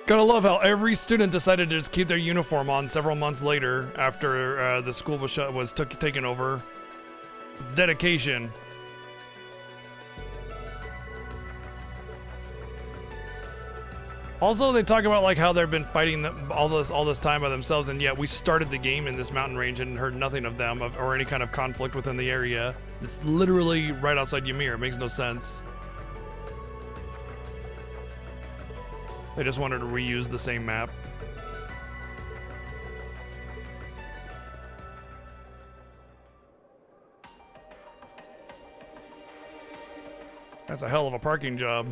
Gotta love how every student decided to just keep their uniform on several months later after the school was taken over. It's dedication. Also, they talk about like how they've been fighting all this time by themselves, and yet we started the game in this mountain range and heard nothing of them or any kind of conflict within the area. It's literally right outside Ymir. It makes no sense. They just wanted to reuse the same map. That's a hell of a parking job.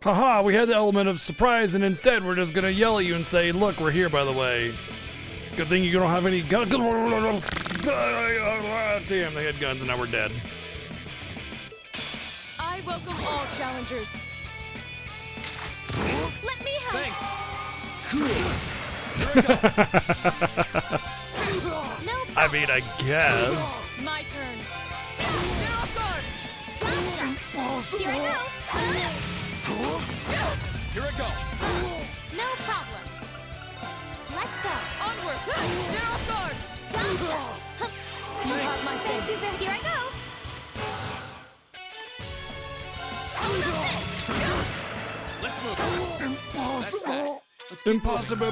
Haha, we had the element of surprise, and instead we're just gonna yell at you and say, look, we're here, by the way. Good thing you don't have any guns. Damn, they had guns and now we're dead. I welcome all challengers. Let me help. Thanks. Cool. Here I go. No I mean, I guess. My turn. They're off guard. gotcha. Here I go. Here I go. No problem. Let's go. Onward. They're off guard. Gotcha. You have my Thank you, thanks. sir. Here I go. How about this? Let's move. That's that. Let's keep Impossible.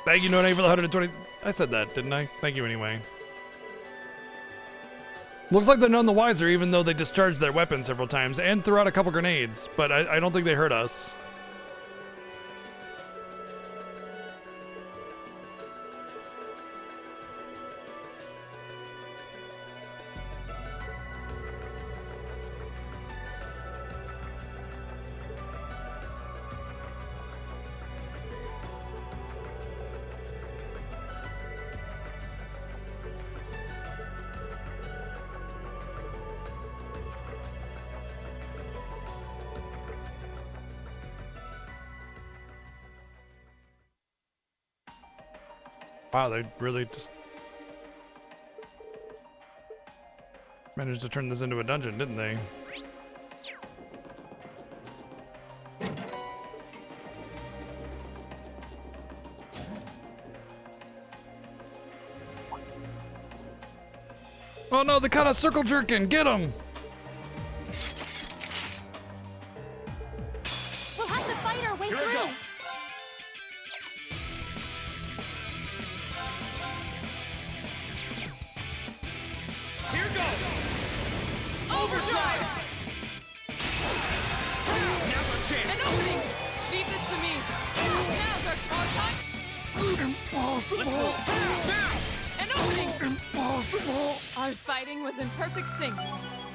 Thank you, None, for the 120. I said that, didn't I? Thank you anyway. Looks like they're none the wiser, even though they discharged their weapons several times and threw out a couple grenades, but I don't think they hurt us. Wow, they really just managed to turn this into a dungeon, didn't they? Oh no, they caught us circle jerking. Get them! We'll have to fight our way Here I through. go. Here goes. Overdrive. Now's our An chance. opening. Leave this to me. Now's our time. Let's move. Now. An opening. Impossible. Our fighting was in perfect sync.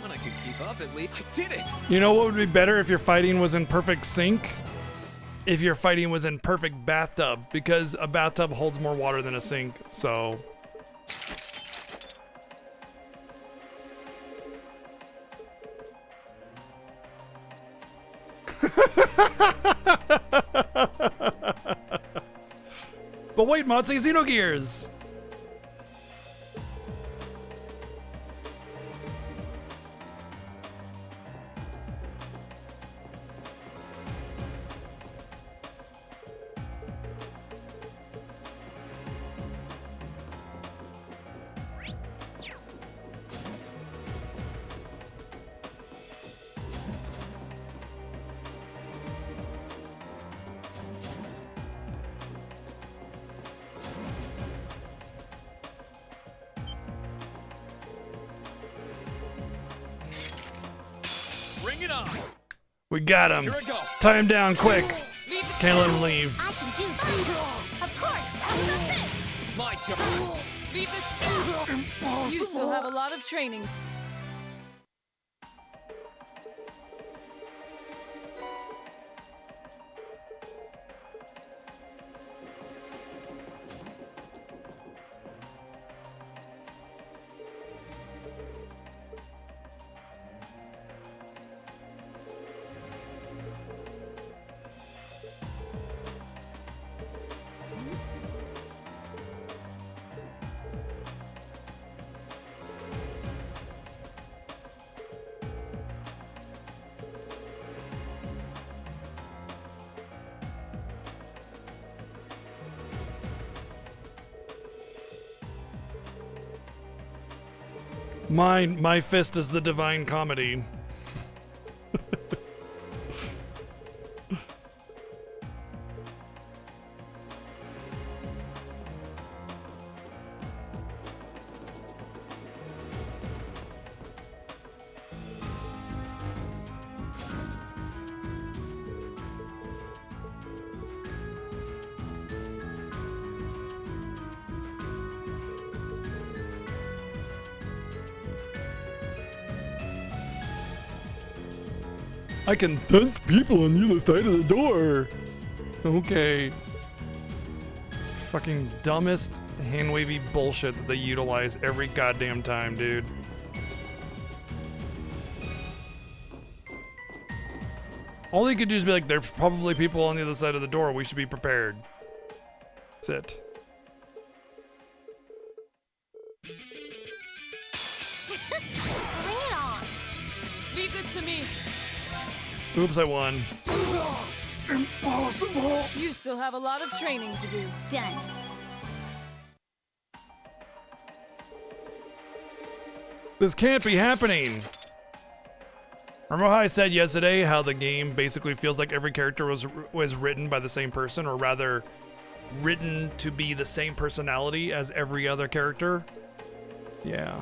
When I could keep up at least. I did it. You know what would be better if your fighting was in perfect sync? If your fighting was in perfect bathtub, because a bathtub holds more water than a sink, so. But wait, Motsi, Xenogears! Bring it on. We got him. Here I go. Tie him down quick. Leave this Can't let him leave. I can do that. Of course. How about this? My turn. Leave this. You still have a lot of training. My fist is the divine comedy. I can sense people on the other side of the door. Okay. Fucking dumbest hand wavy bullshit that they utilize every goddamn time, dude. All they could do is be like, there's probably people on the other side of the door. We should be prepared. That's it. Bring it on. Leave this to me. Oops, I won. Impossible. You still have a lot of training to do. Done. This can't be happening. Remember how I said yesterday how the game basically feels like every character was written by the same person, or rather written to be the same personality as every other character? Yeah.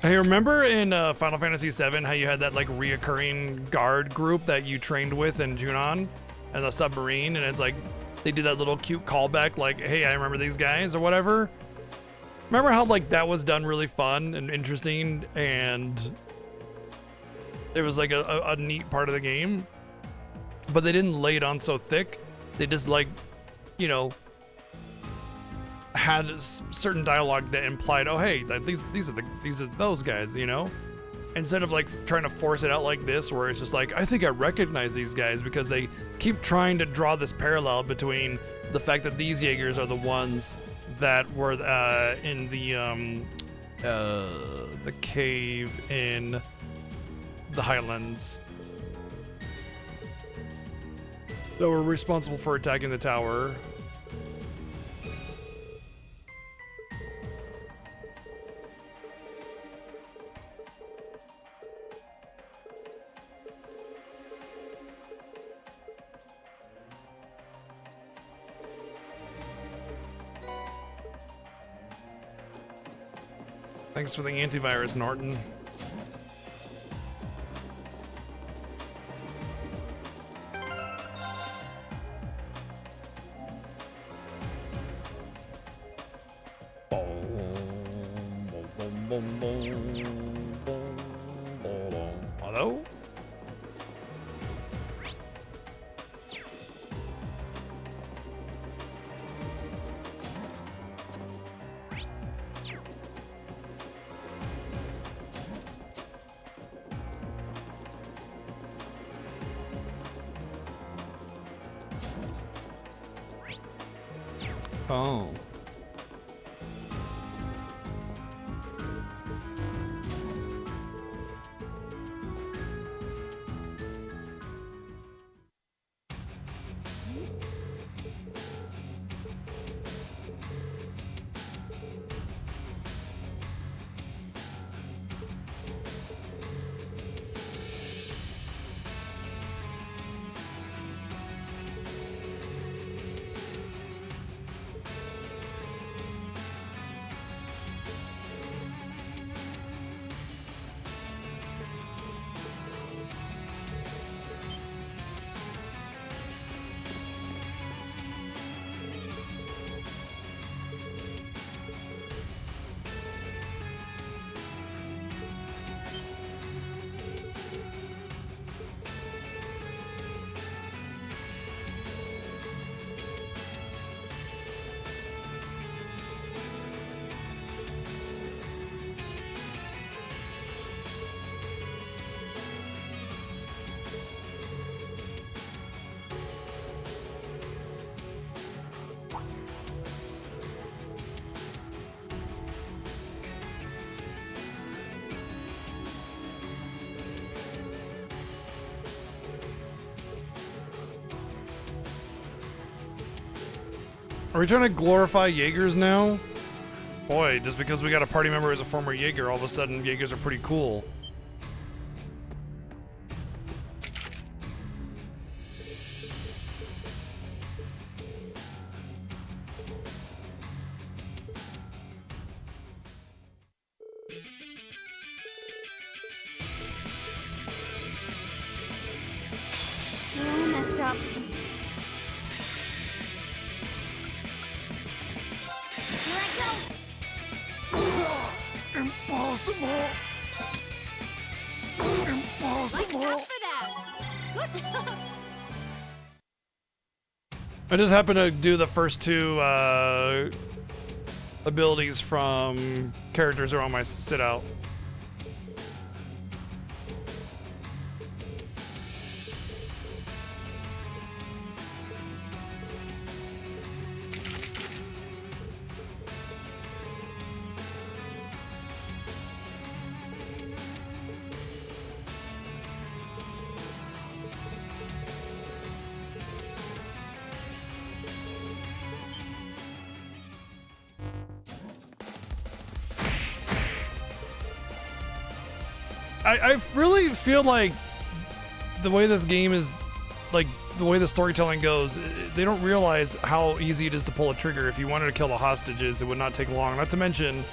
Hey, remember in Final Fantasy VII how you had that like reoccurring guard group that you trained with in Junon and the submarine, and it's like they did that little cute callback like, hey, I remember these guys or whatever? Remember how like that was done really fun and interesting, and it was like a neat part of the game, but they didn't lay it on so thick. They just like, you know, had certain dialogue that implied, oh hey, these are those guys, you know, instead of like trying to force it out like this, where it's just like, I think I recognize these guys, because they keep trying to draw this parallel between the fact that these Jaegers are the ones that were in the cave in the Highlands that were responsible for attacking the tower. Thanks for the antivirus, Norton. Hello? Oh. Are we trying to glorify Jaegers now? Boy, just because we got a party member as a former Jaeger, all of a sudden Jaegers are pretty cool. stop. Here I go. Impossible. Impossible. Watch out for that. I just happened to do the first two abilities from characters that are on my sit out. I really feel like the way this game is, like the way the storytelling goes, they don't realize how easy it is to pull a trigger. If you wanted to kill the hostages, it would not take long. Not to mention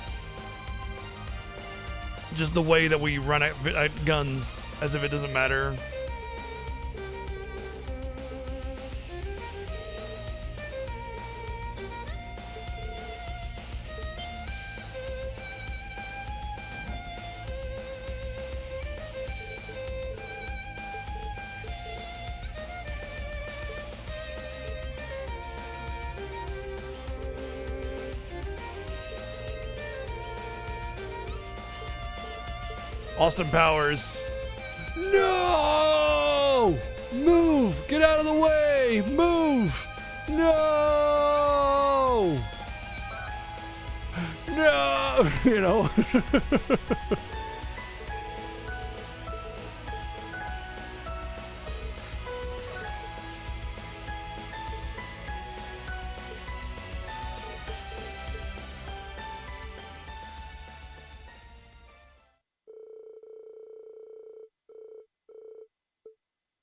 just the way that we run at guns as if it doesn't matter. Austin Powers. No! Move! Get out of the way! Move! No! No! You know?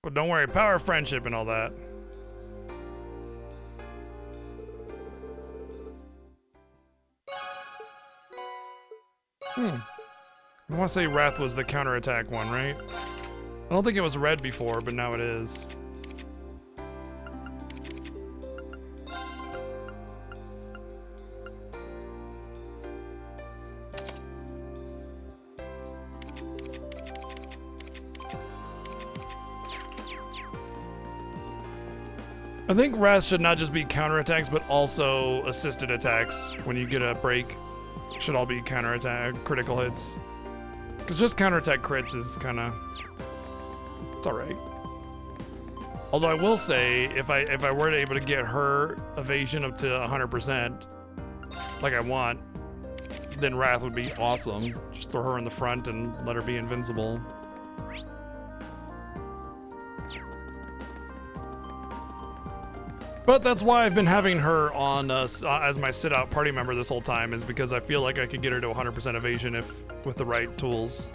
But don't worry, power, friendship, and all that. I want to say Wrath was the counterattack one, right? I don't think it was red before, but now it is. I think Wrath should not just be counterattacks, but also assisted attacks. When you get a break, should all be counterattack, critical hits. Because just counterattack crits is kind of, it's all right. Although I will say, if I were to able to get her evasion up to 100%, like I want, then Wrath would be awesome. Just throw her in the front and let her be invincible. But that's why I've been having her on as my sit-out party member this whole time, is because I feel like I could get her to 100% evasion if with the right tools.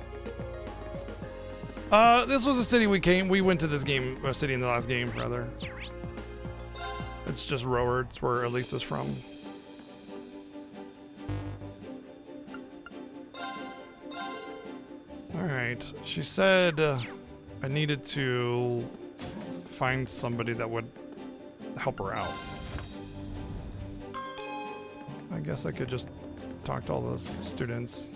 This was a city we went to this game, a city in the last game, rather. It's just Rower, it's where Elise is from. Alright, she said I needed to find somebody that would help her out. I guess I could just talk to all those students.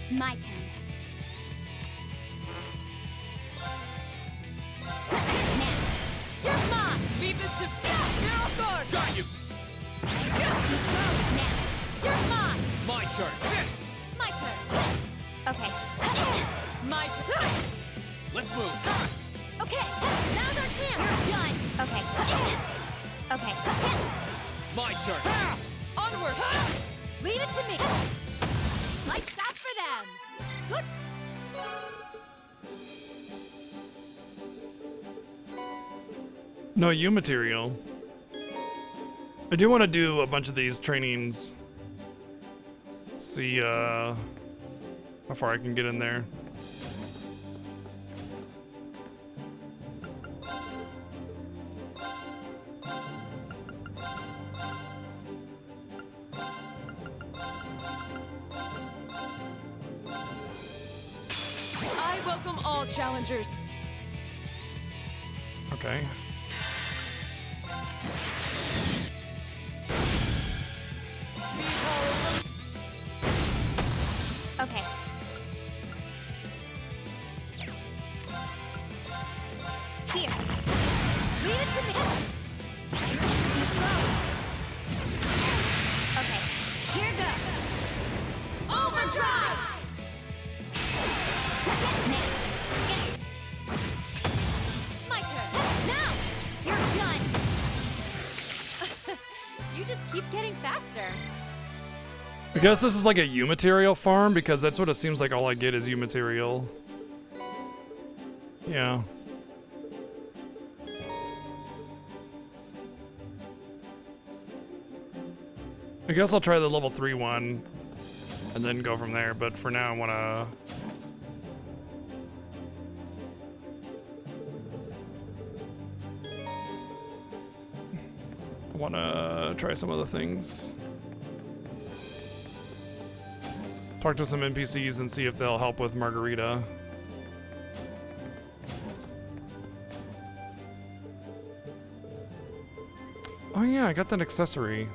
My turn. You're mine! Leave this to stop! Get off guard! Got you! Too slow. Now. You're mine! My turn! Sit! My turn. Okay. My turn! Let's move! Okay. Now's our chance. Done. Okay. Okay. My turn! Onward! Leave it to me. Lights out for them. Good. No U material. I do want to do a bunch of these trainings see how far I can get in there. I welcome all challengers. Okay. Okay. Here. Leave it to me. Too slow. Okay. Here goes. Overdrive! Now. Skate. My turn. Now! You're done. You just keep getting faster. I guess this is like a U material farm because that's what it seems like. All I get is U material. Yeah. I guess I'll try the level 3 one and then go from there, but for now I wanna try some other things. Talk to some NPCs and see if they'll help with Margarita. Oh yeah, I got that accessory.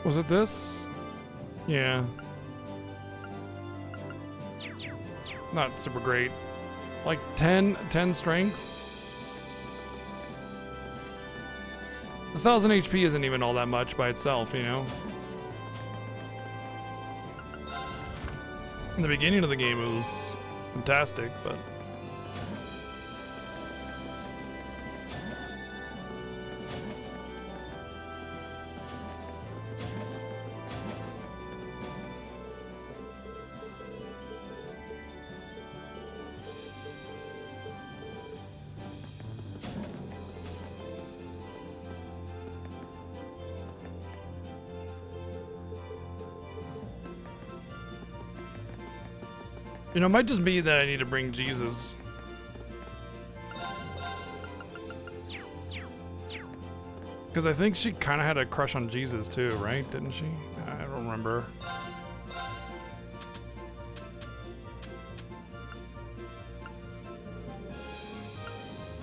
Was it this? Yeah. Not super great. Like 10 strength. 1,000 HP isn't even all that much by itself, you know? In the beginning of the game, it was fantastic, but... You know, it might just be that I need to bring Jesus. Because I think she kind of had a crush on Jesus too, right? Didn't she? I don't remember.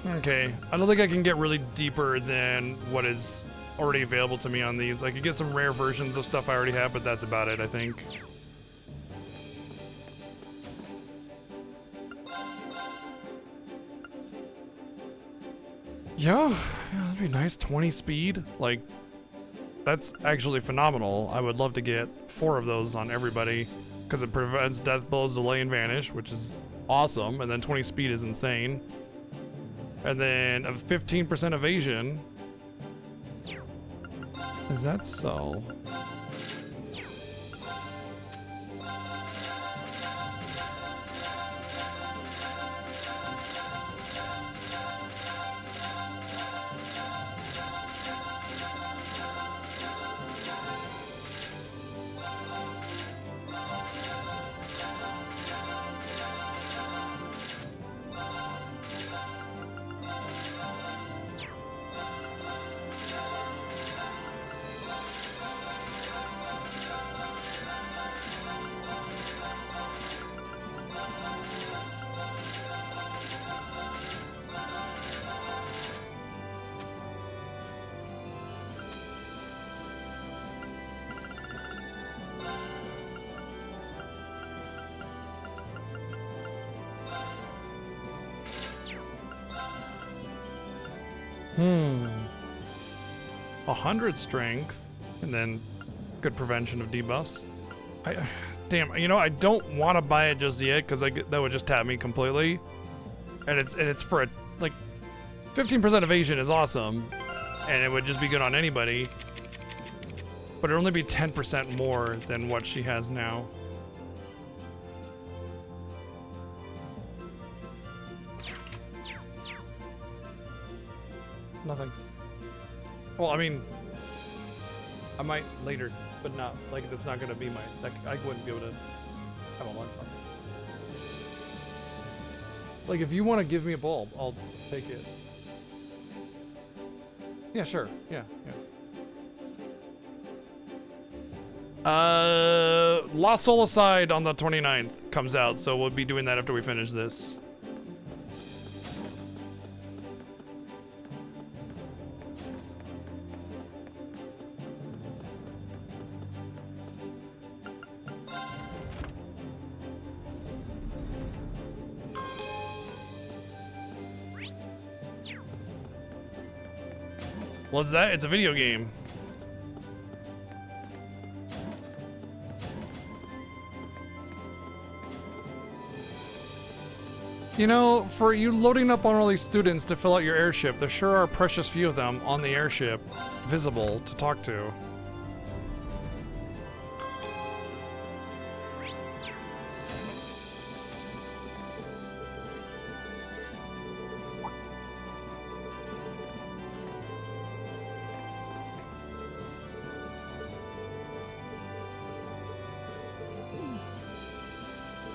Okay, I don't think I can get really deeper than what is already available to me on these. I could get some rare versions of stuff I already have, but that's about it, I think. Yeah, that'd be nice. 20 speed. Like, that's actually phenomenal. I would love to get 4 of those on everybody because it prevents death blows, delay, and vanish, which is awesome. And then 20 speed is insane. And then a 15% evasion. Is that so? Hmm. 100 strength, and then good prevention of debuffs. Damn, you know, I don't want to buy it just yet because that would just tap me completely. And it's for a, like, 15% evasion is awesome, and it would just be good on anybody. But it'd only be 10% more than what she has now. Nothing. Well, I mean, I might later, but not like that's not gonna be my. Like, I wouldn't be able to have a lunchbox. Like, if you want to give me a bulb, I'll take it. Yeah, sure. Yeah, yeah. Lost Soul Aside on the 29th comes out, so we'll be doing that after we finish this. What's that? It's a video game. You know, for you loading up on all these students to fill out your airship, there sure are a precious few of them on the airship, visible to talk to.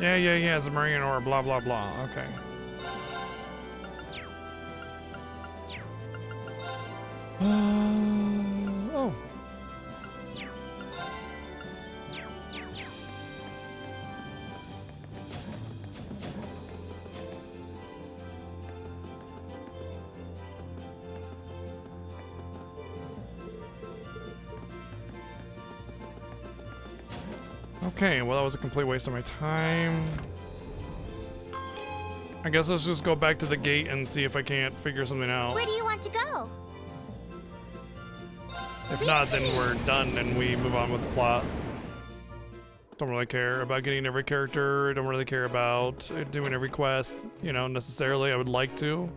Yeah, it's a marine or blah, blah, blah. Okay. Oh. Okay, well that was a complete waste of my time. I guess let's just go back to the gate and see if I can't figure something out. Where do you want to go? If not, then we're done and we move on with the plot. Don't really care about getting every character. Don't really care about doing every quest, you know, necessarily. I would like to.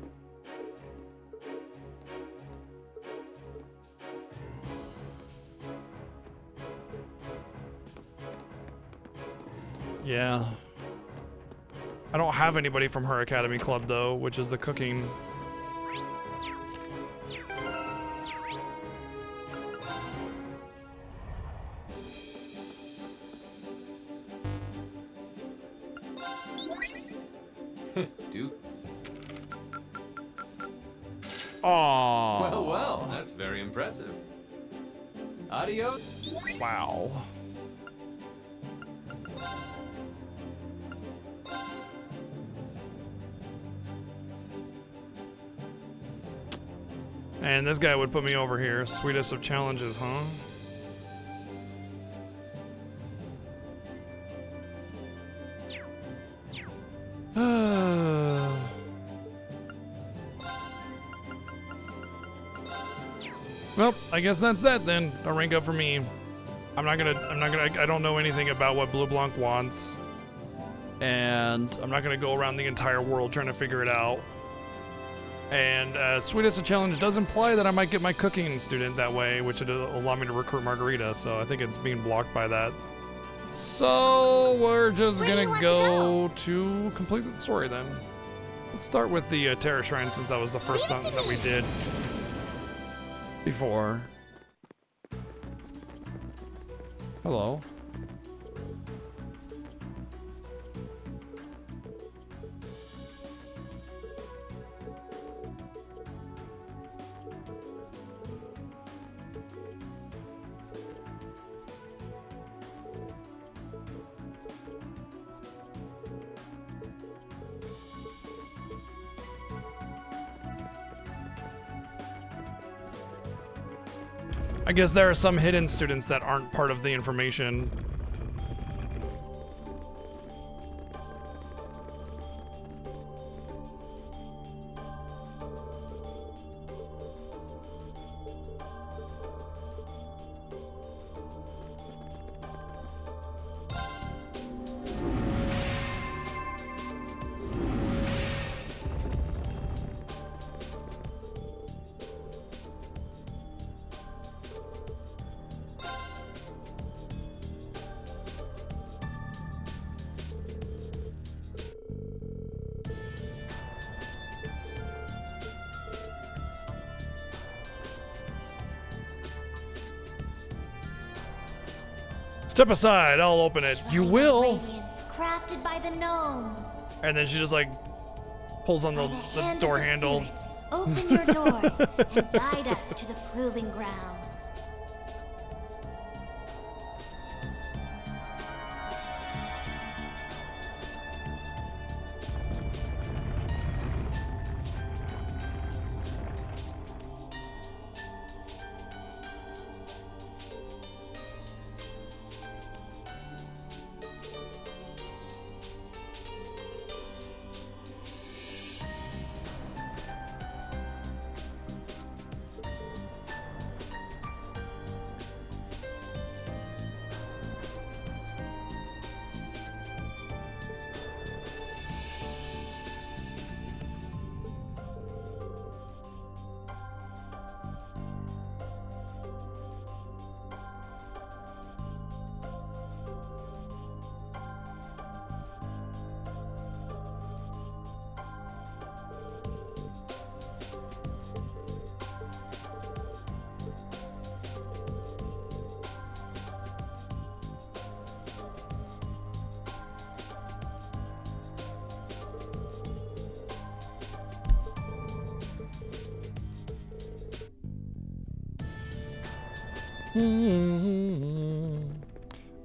Yeah. I don't have anybody from her academy club though, which is the cooking. Duke. Aww. Well, that's very impressive. Adios. Wow. And this guy would put me over here. Sweetest of challenges, huh? Well, I guess that's that then. A rank up for me. I don't know anything about what Blue Blanc wants. And I'm not gonna go around the entire world trying to figure it out. And Sweetest of Challenge does imply that I might get my cooking student that way, which would allow me to recruit Margarita, so I think it's being blocked by that. So we're just gonna go to complete the story then. Let's start with the Terror Shrine since that was the first one that we did before. Hello. I guess there are some hidden students that aren't part of the information. Step aside, I'll open it. You Shrine of will. Radiance crafted by the gnomes. And then she just like pulls on By the hand of door the handle. spirits, open your doors and guide us to the proving grounds. I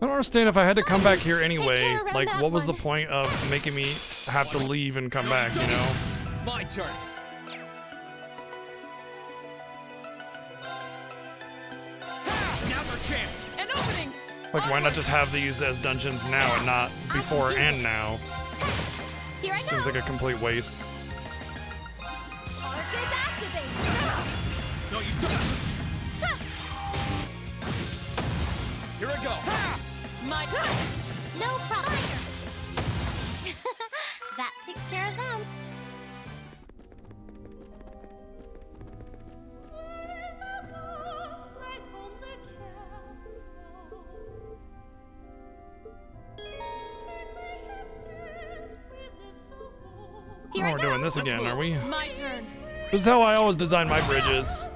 don't understand if I had to come back here anyway. care around Like, that what was the one. point of making me have to leave and come back, you know? My turn. Now's our chance. An opening. Like, why not just have these as dungeons now and not before and now? Here I go. Seems like a complete waste. Arcus activate. No, you don't. Here I go. My No problem. That takes care of them. Here Oh, I we're go. doing this again, are we? My turn. This is how I always design my bridges.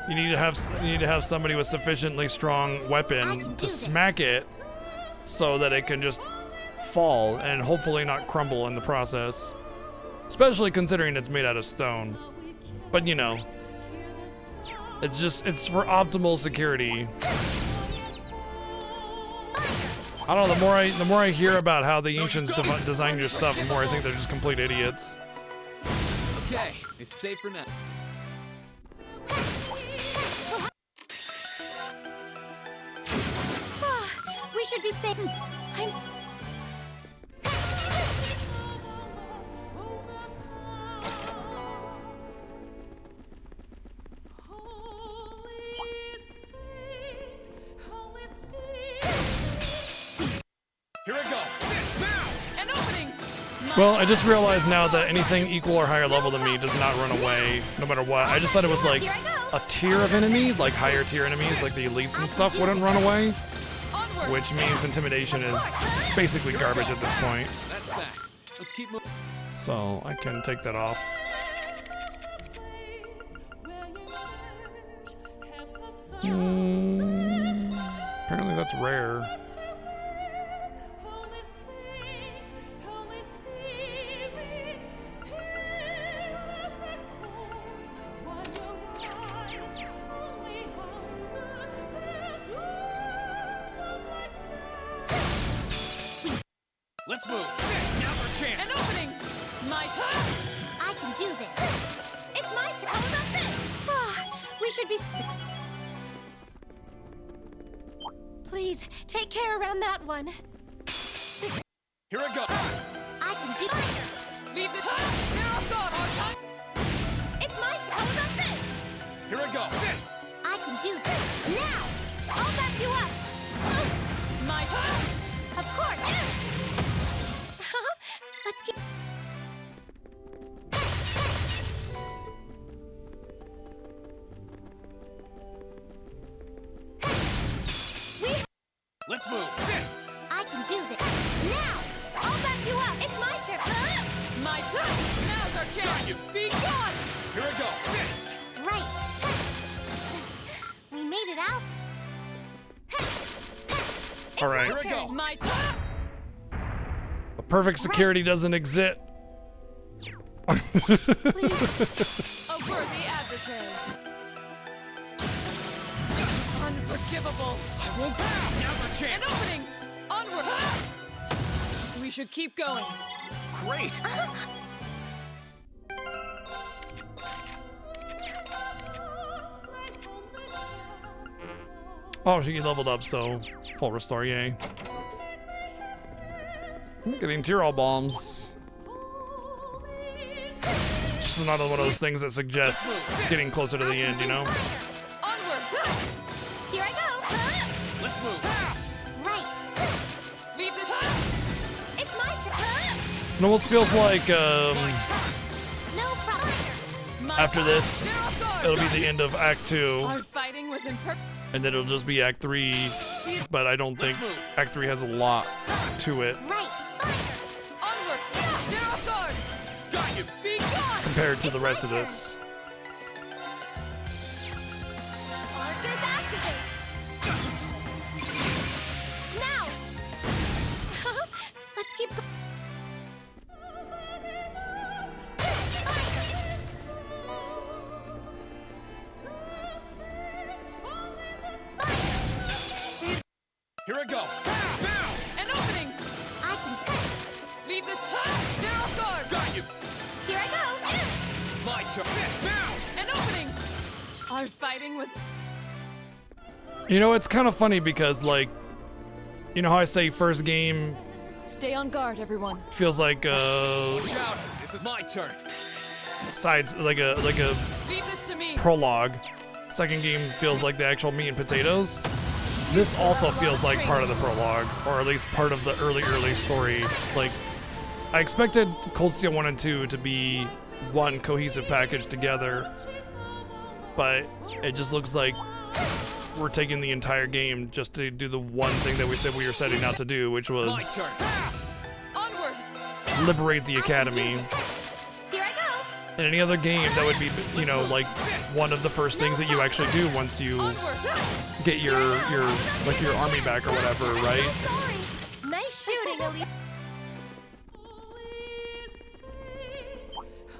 You need to have somebody with sufficiently strong I weapon can do to this. smack it so that it can just fall and hopefully not crumble in the process. Especially considering it's made out of stone. But you know, it's for optimal security. I don't know, the more I hear about how the ancients designed your stuff, the more I think they're just complete idiots. Okay, it's safe for now. We should be safe. I'm. Here I go. Sit now. An opening. Well, I just realized now that anything equal or higher level than me does not run away, no matter what. I just thought it was like a tier of enemy, like higher tier enemies, like the elites and stuff wouldn't run away, Onward. which means intimidation is basically garbage at this point. That's that. Let's keep moving. So I can take that off. Apparently that's rare. Let's move. Sit. Now's our chance. An opening. My turn. I can do this. It's my turn. How about this? We should be six. Please take care around that one. Here I go. I can do. Leave the There of God. Our time. It's my turn. How about this? Here I go. Sit. I can do this. Now, I'll back you up. My turn. Of course. Let's keep. Let's move. Sit. I can do this. Now, I'll back you up. It's my turn. My turn. Now's our chance. Be gone. Here I go. Sit. Right. We made it out. All right. Here we go. My turn. The perfect security doesn't exist. A worthy adversary. Unforgivable. I won't bow. Now's our An chance. opening. Onward. We should keep going. Great. Oh, she leveled up, so full restore, yay. I'm getting Tyrol bombs. It's just another one of those things that suggests getting closer to the end, you know? Onward. Here I go. Let's move. Right. Leave the. It's my turn. It almost feels like No problem. after this, it'll be the end of Act 2, Our fighting was imperfect. and then it'll just be Act 3, but I don't think Let's move. Act 3 has a lot to it Right. Onward. They're off guard. Got you. Be gone. compared to the rest of this. Arthur's activate. Now. Let's keep going. Here I go. Bow. An opening. I can take. Leave this. They're off guard. Got you. Here I go. My turn. Bow. An opening. Our fighting was. You know, it's kind of funny because, like, you know how I say first game Stay on guard, everyone. feels like Watch out. This is my turn. sides like a Leave this to me. prologue. Second game feels like the actual meat and potatoes. This also feels like part of the prologue, or at least part of the early story. Like, I expected Cold Steel 1 and 2 to be one cohesive package together, but it just looks like we're taking the entire game just to do the one thing that we said we were setting out to do, which My was turn. Onward. liberate the academy. Here I go. In any other game, that would be, you know, like one of the first things that you actually do once you Onward. get your like your army back or whatever, right? So sorry. Nice shooting, Elise.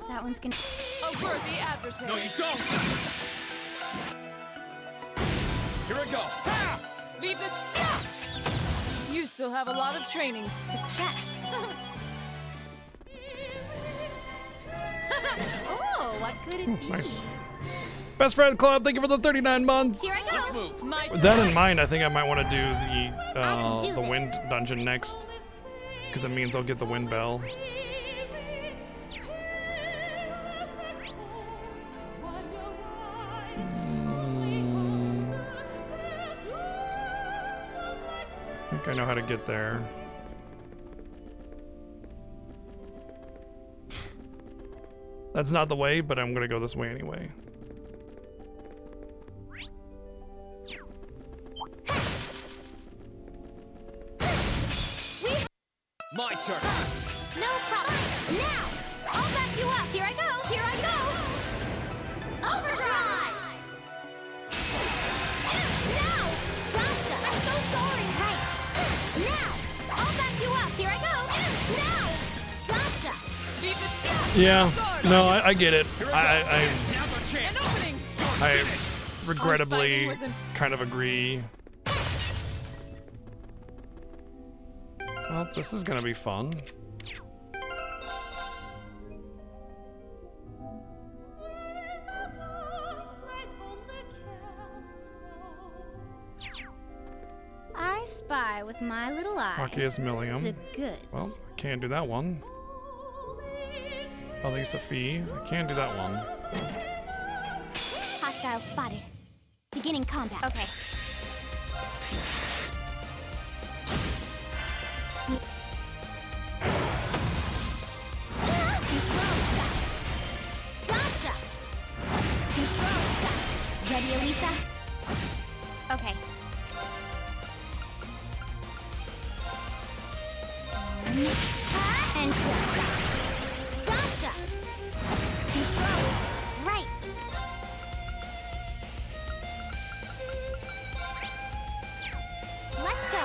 That one's gonna. A worthy adversary. No, you don't. Here I go. Bow. Leave this. You still have a lot of training to Success. Oh, what could it be? Nice. Best friend club, thank you for the 39 months. Here I go. Let's move. My With turn. that in mind, I think I might want to do can do the this. wind dungeon next, because it means I'll get the wind bell. I think I know how to get there. That's not the way, but I'm gonna go this way anyway. My turn. No problem. Now, I'll back you up. Here I go. Here I go. Overdrive. Now. Gotcha. I'm so sorry. Right. Now, I'll back you up. Here I go. Now. Gotcha. Leave this. Yeah, no, I get it. Here I go. Now's our An chance. opening. I regrettably Our fighting was in- kind of agree. Well, this is gonna be fun. I spy with my little eye Arceus the Millium. goods. Well, I can't do that one. Elisa Fee. I can't do that one. Hostile spotted. Beginning combat. Okay. Too slow. Gotcha. Too slow. Ready, Elisa? Okay. And gotcha. Too slow. Right. Let's go.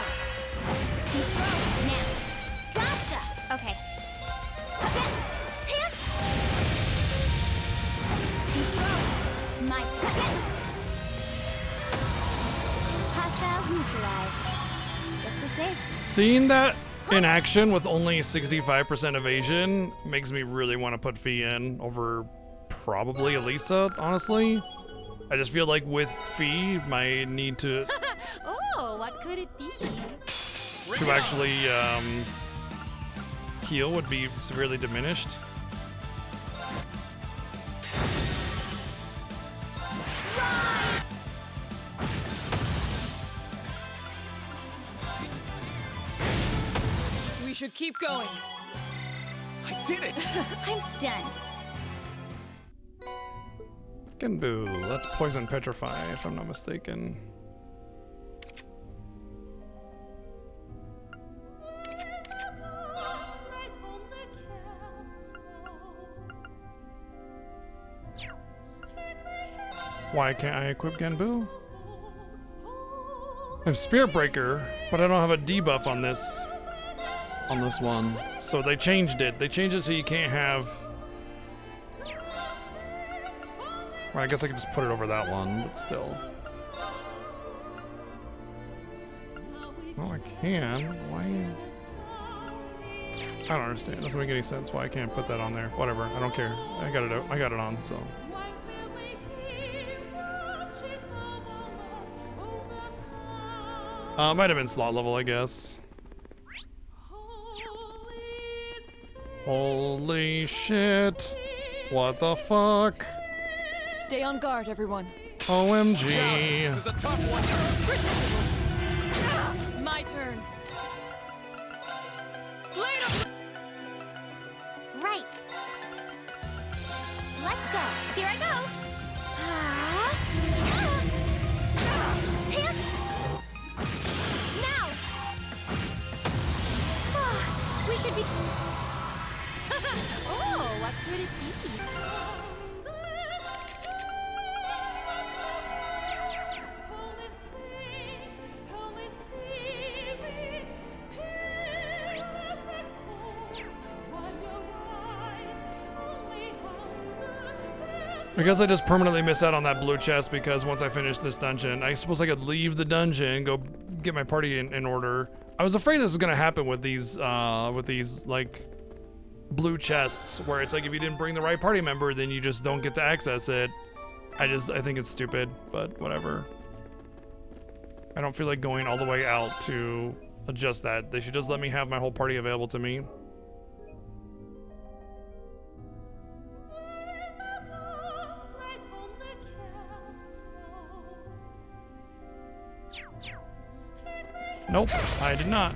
say? Seeing that in action with only 65% evasion makes me really want to put Fee in over probably Elisa, honestly. I just feel like with Fee, my need to Oh, what could it be? actually heal would be severely diminished. We should keep going. I did it! I'm stunned. Genbu, that's Poison Petrify, if I'm not mistaken. Why can't I equip Genbu? I have Spirit Breaker, but I don't have a debuff on this one. So they changed it. They changed it so you can't have. Well, I guess I could just put it over that one, but still. Oh, I can. Why? I don't understand. It doesn't make any sense why I can't put that on there. Whatever. I don't care. I got it on, so. Might have been slot level, I guess. Holy shit. What the fuck? Stay on guard, everyone. OMG. This is a tough one. My turn. Blade of... Right. Let's go. Here I go. Here. Now. We should be. Oh, what could it be? I guess I just permanently miss out on that blue chest because once I finish this dungeon, I suppose I could leave the dungeon, go get my party in order. I was afraid this was gonna happen with these like blue chests, where it's like if you didn't bring the right party member, then you just don't get to access it. I think it's stupid, but whatever. I don't feel like going all the way out to adjust that. They should just let me have my whole party available to me. Nope, I did not.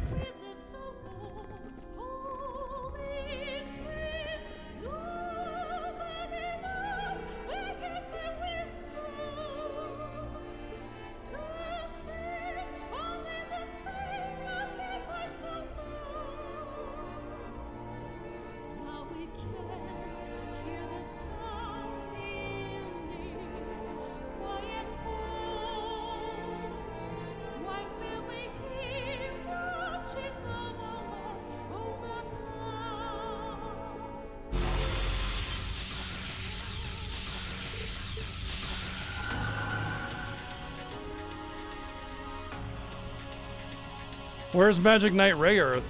Where's Magic Knight Rayearth?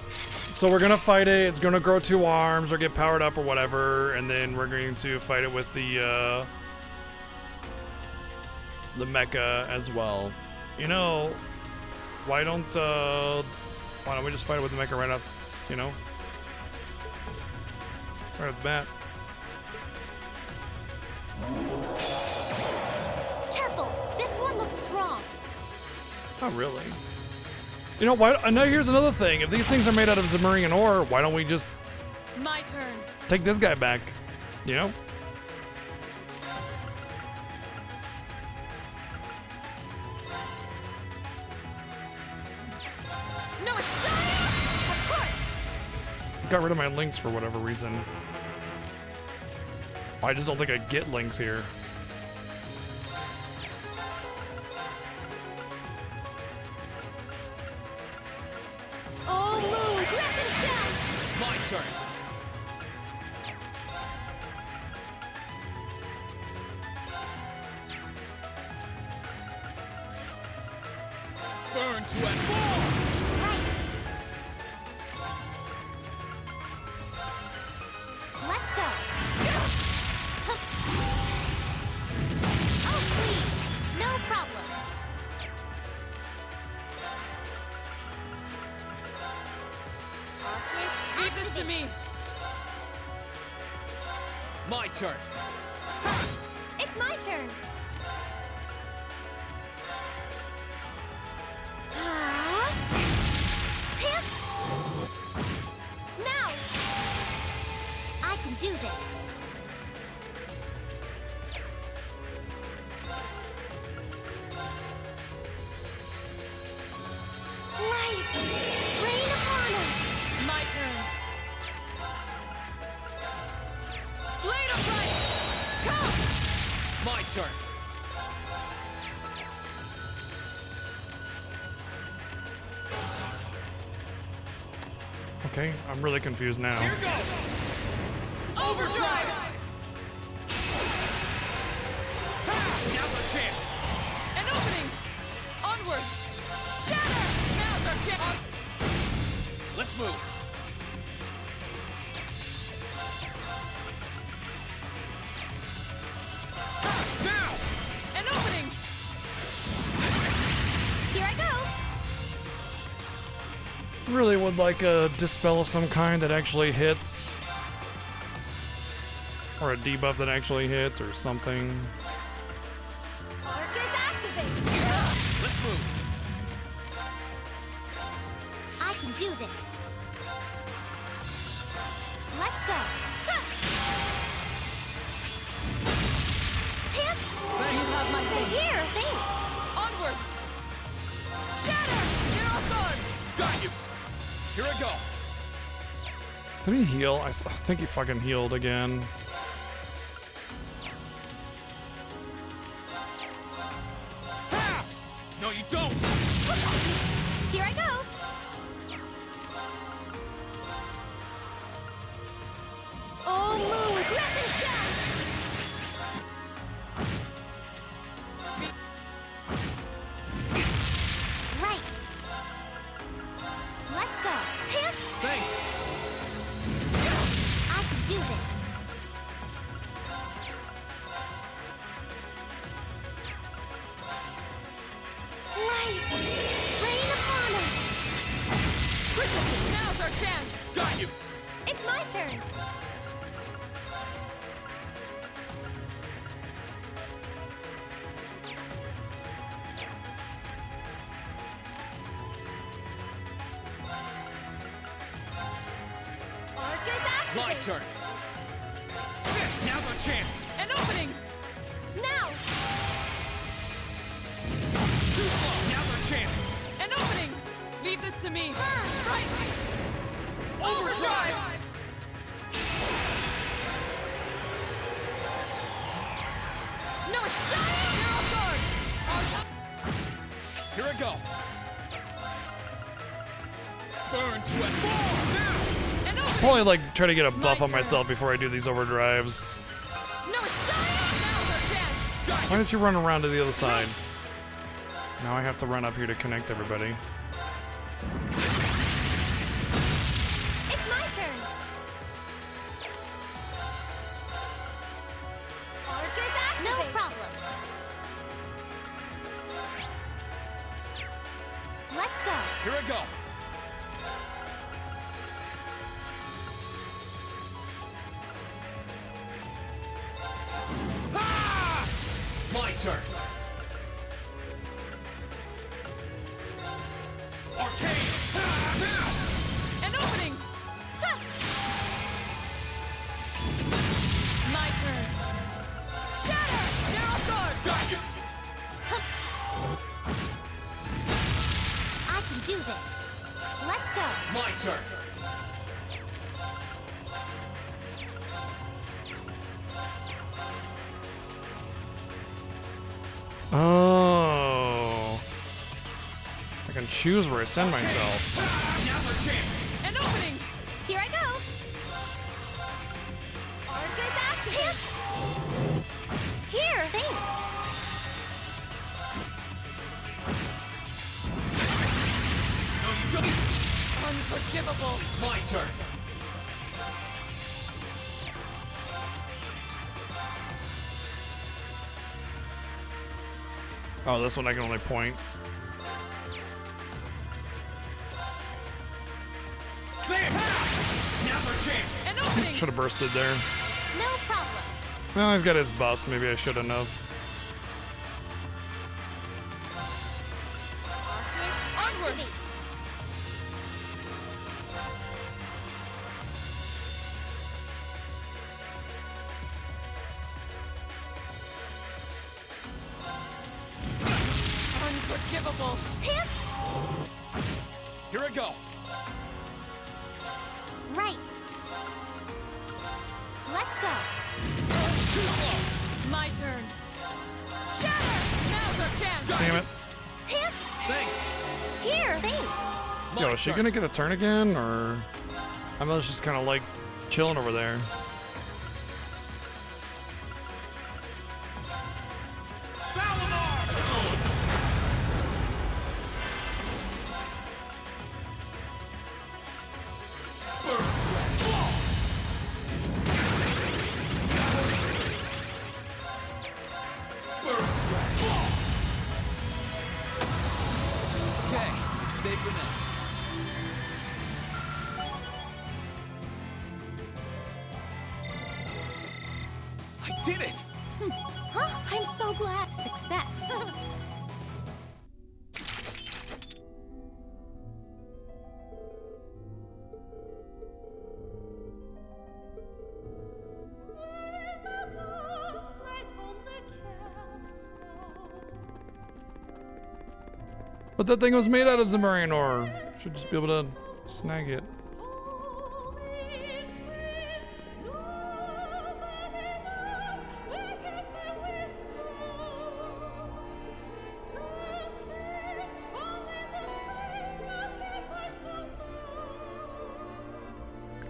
So we're gonna fight it, it's gonna grow 2 arms or get powered up or whatever, and then we're going to fight it with the mecha as well. You know, why don't we just fight it with the mecha right off, you know? Right off the bat. Not really. You know what? Now here's another thing. If these things are made out of Zemurian ore, why don't we just My turn. take this guy back? You know? No, it's of course. Got rid of my links for whatever reason. I just don't think I get links here. My turn. to F4! Right. Let's go. Oh, please. No problem. Arcus, Leave this to activate. me. My turn. It's my turn. Hip. Now. I can do this. Light, rain upon us. My turn. Blade of light! Come! My turn. Okay, I'm really confused now. Here goes! Overdrive! Now's our chance! An opening! Onward! Shatter! Now's our chance! Let's move. Now! An opening! Here I go. Really would like a dispel of some kind that actually hits. Or a debuff that actually hits or something. Arcus, activate. Let's move. I can do this. Let's go. Huh. Hip. You have my They're thanks. here. Thanks. Onward! Shatter! Zero sword! Got you. Here I go. Did he heal? I think he fucking healed again. No, you don't. Here I go. Oh, moon, crescent shell. Right. Let's go. Hip. Thanks. I can do this. Light, rain upon us. Now's our chance! Got you. It's my turn. Arcus, activate. My turn. Now's our chance. An opening! Now. Too slow. Now's our chance. An opening! Leave this to me. Ah. Right! Overdrive. No, it's giant! Zero sword! Here I go. Burn to F4 now. An opening! Probably like try to get a buff on turn. myself before I do these overdrives. No, it's giant! Now's our chance! Why don't you run around to the other side? Now I have to run up here to connect everybody. It's my turn. Arcus, activate. No problem. Let's go. Here I go. Ah! My turn. Arcane. Now. An opening! Huh. My turn! Shatter! Zero sword! Got you. I can do this. Let's go. My turn. Oh. I can choose where I send myself. Now's our chance. An opening! Here I go. Arcus, activate. Here, thanks. Unforgivable. My turn. Oh, this one I can only point. There! Now's our chance. An opening. Should have bursted there. No problem. Well, he's got his buffs. Maybe I shouldn't have. Arcus Onward. activate. Unforgivable. Pip. Here I go. Right. Let's go. Too slow. My turn. Shatter. Now's our chance. Damn it. Pip. Thanks. Here. Thanks. My Yo, is she turn. gonna get a turn again, or I'm just kind of like chilling over there? Okay, it's safe for now. I did it! Huh? I'm so glad. Success. But that thing was made out of Zemurian ore. Should just be able to snag it.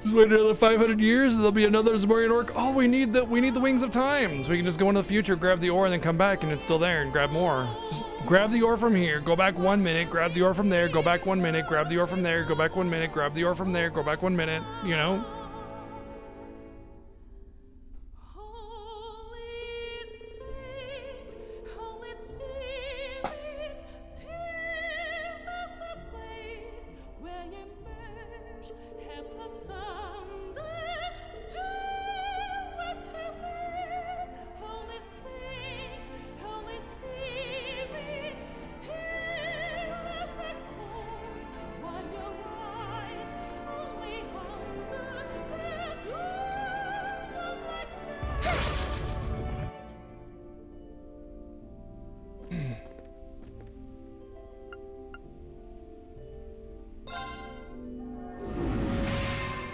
Just wait another 500 years, and there'll be another Zemurian ore. Oh, we need the wings of time, so we can just go into the future, grab the ore, and then come back, and it's still there, and grab more. Just grab the ore from here, go back 1 minute, grab the ore from there, go back 1 minute, grab the ore from there, go back 1 minute, grab the ore from there, go back 1 minute. You know.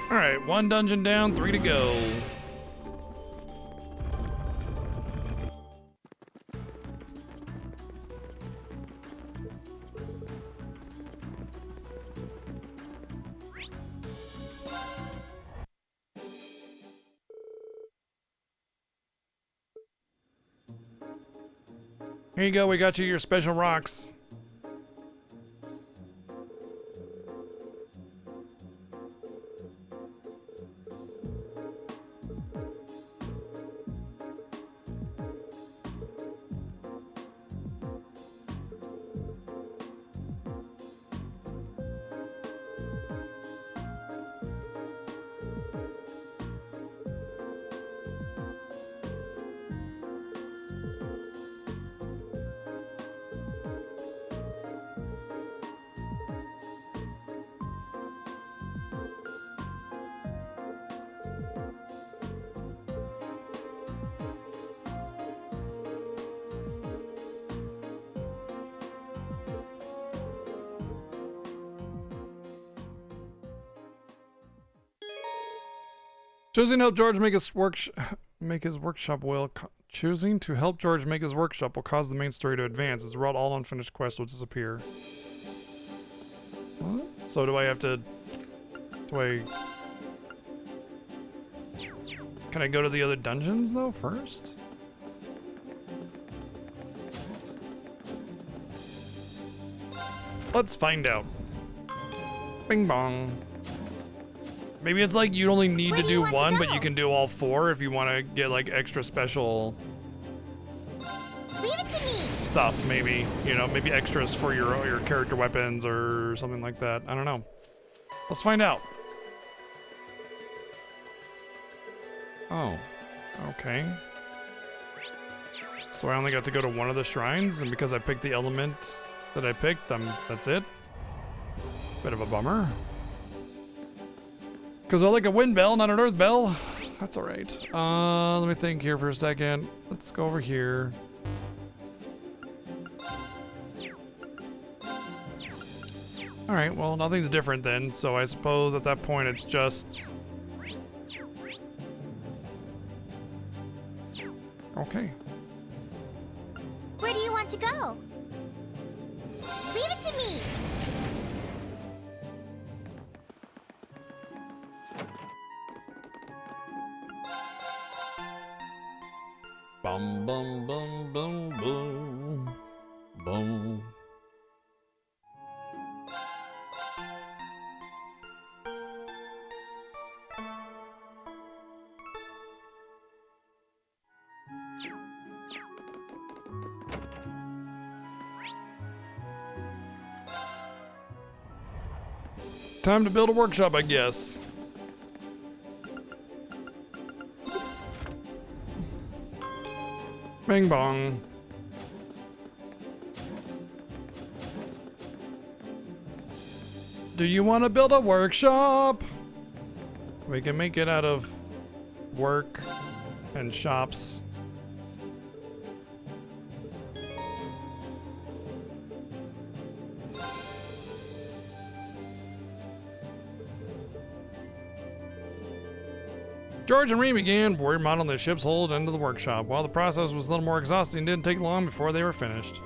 All right, 1 dungeon down, 3 to go. Here you go, we got you your special rocks. Choosing to help George make his workshop will choosing to help George make his workshop will cause the main story to advance. As a result, all unfinished quests will disappear. What? So do I have to? Can I go to the other dungeons though first? Let's find out. Bing bong. Maybe it's like you only need Where to do you do want to one, but go? you can do all 4 if you want to get like extra special Leave it to me. stuff. Maybe, you know, maybe extras for your character weapons or something like that. I don't know. Let's find out. Oh, okay. So I only got to go to one of the shrines, and because I picked the element that I picked, that's it. Bit of a bummer. Because I like a wind bell, not an earth bell. That's all right. Let me think here for a second. Let's go over here. All right, well, nothing's different then. So I suppose at that point it's just... Okay. Where do you want to go? Leave it to me. Bum bum bum bum boom. Boom. Time to build a workshop, I guess. Bing bong. Do you want to build a workshop? We can make it out of work and shops. George and Ree began remodeling the ship's hold into the workshop. While the process was a little more exhausting, it didn't take long before they were finished.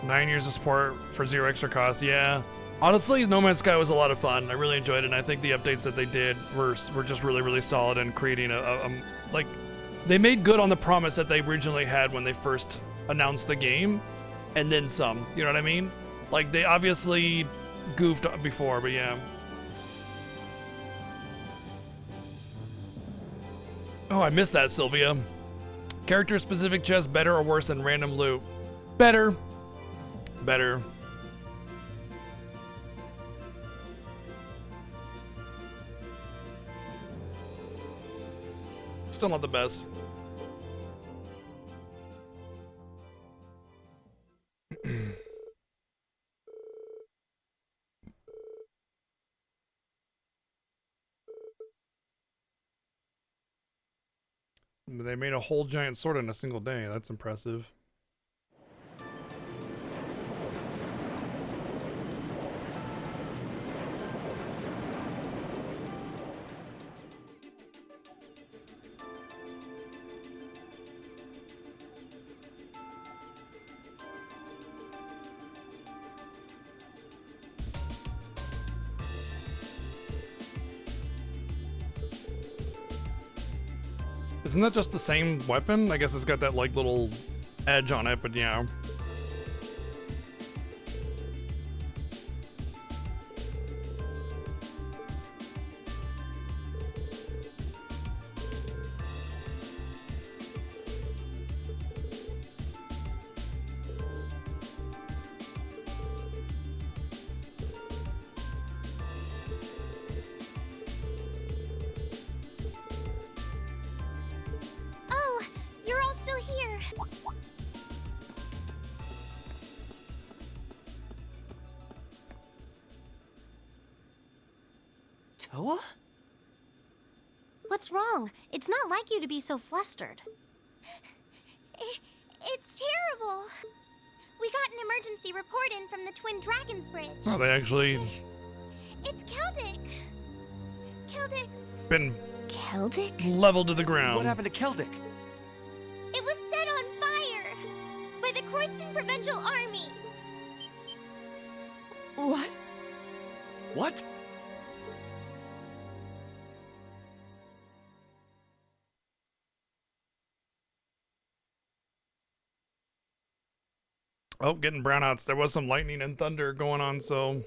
Nine years of support for 0 extra cost. Yeah. Honestly, No Man's Sky was a lot of fun. I really enjoyed it, and I think the updates that they did were just really, really solid in creating like, they made good on the promise that they originally had when they first announced the game, and then some. You know what I mean? Like, they obviously goofed before, but yeah. Oh, I missed that, Sylvia. Character-specific chests better or worse than random loot? Better. Better. Still not the best. They made a whole giant sword in a single day. That's impressive. Isn't that just the same weapon? I guess it's got that like little edge on it, but yeah. Oh, you're all still here. Toa? What's wrong? It's not like you to be so flustered. It's terrible. We got an emergency report in from the Twin Dragons Bridge. Oh, they actually It's Celtic. Celtic's. been Celtic? leveled to the ground. What happened to Keldic? It was by the Kreutzen Provincial Army. What? What? Oh, getting brownouts. There was some lightning and thunder going on, so.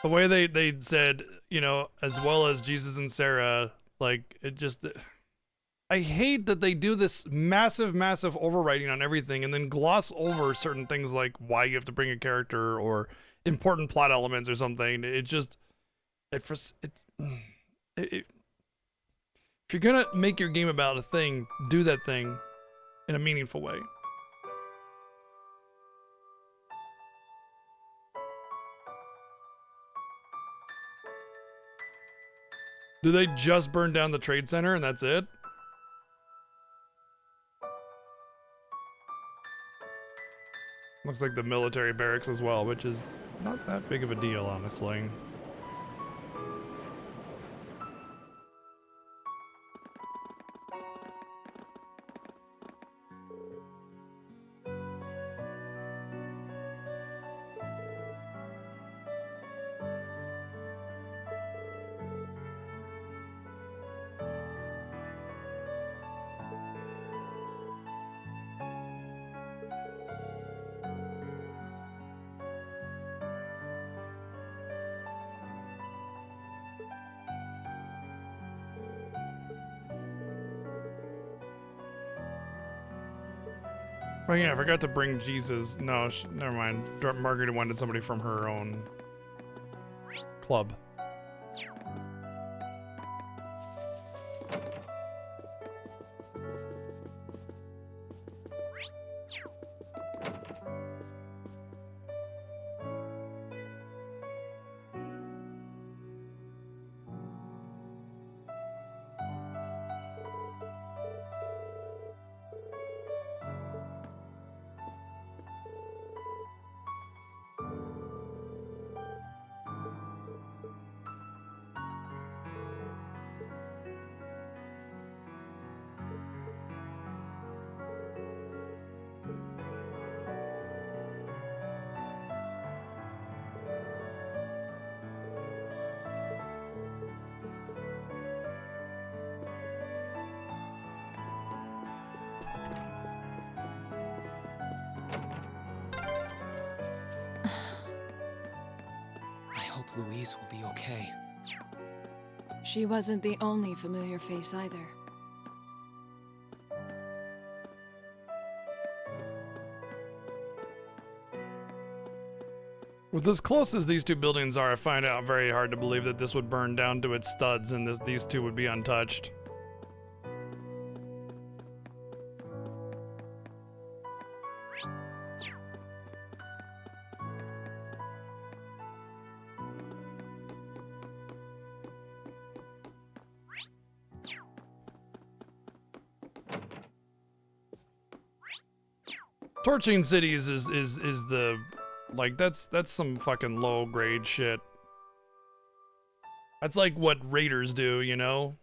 The way they said, you know, as well as Jesus and Sarah, like, it just. I hate that they do this massive overwriting on everything and then gloss over certain things like why you have to bring a character or important plot elements or something. It just. If you're gonna make your game about a thing, do that thing in a meaningful way. Do they just burn down the trade center and that's it? Looks like the military barracks as well, which is not that big of a deal, honestly. Oh yeah, I forgot to bring Jesus. No, never mind. Margarita wanted somebody from her own club. Louise will be okay. She wasn't the only familiar face either. With as close as these two buildings are, I find it very hard to believe that this would burn down to its studs and these two would be untouched. Torching cities is the, like, that's some fucking low grade shit. That's like what raiders do, you know?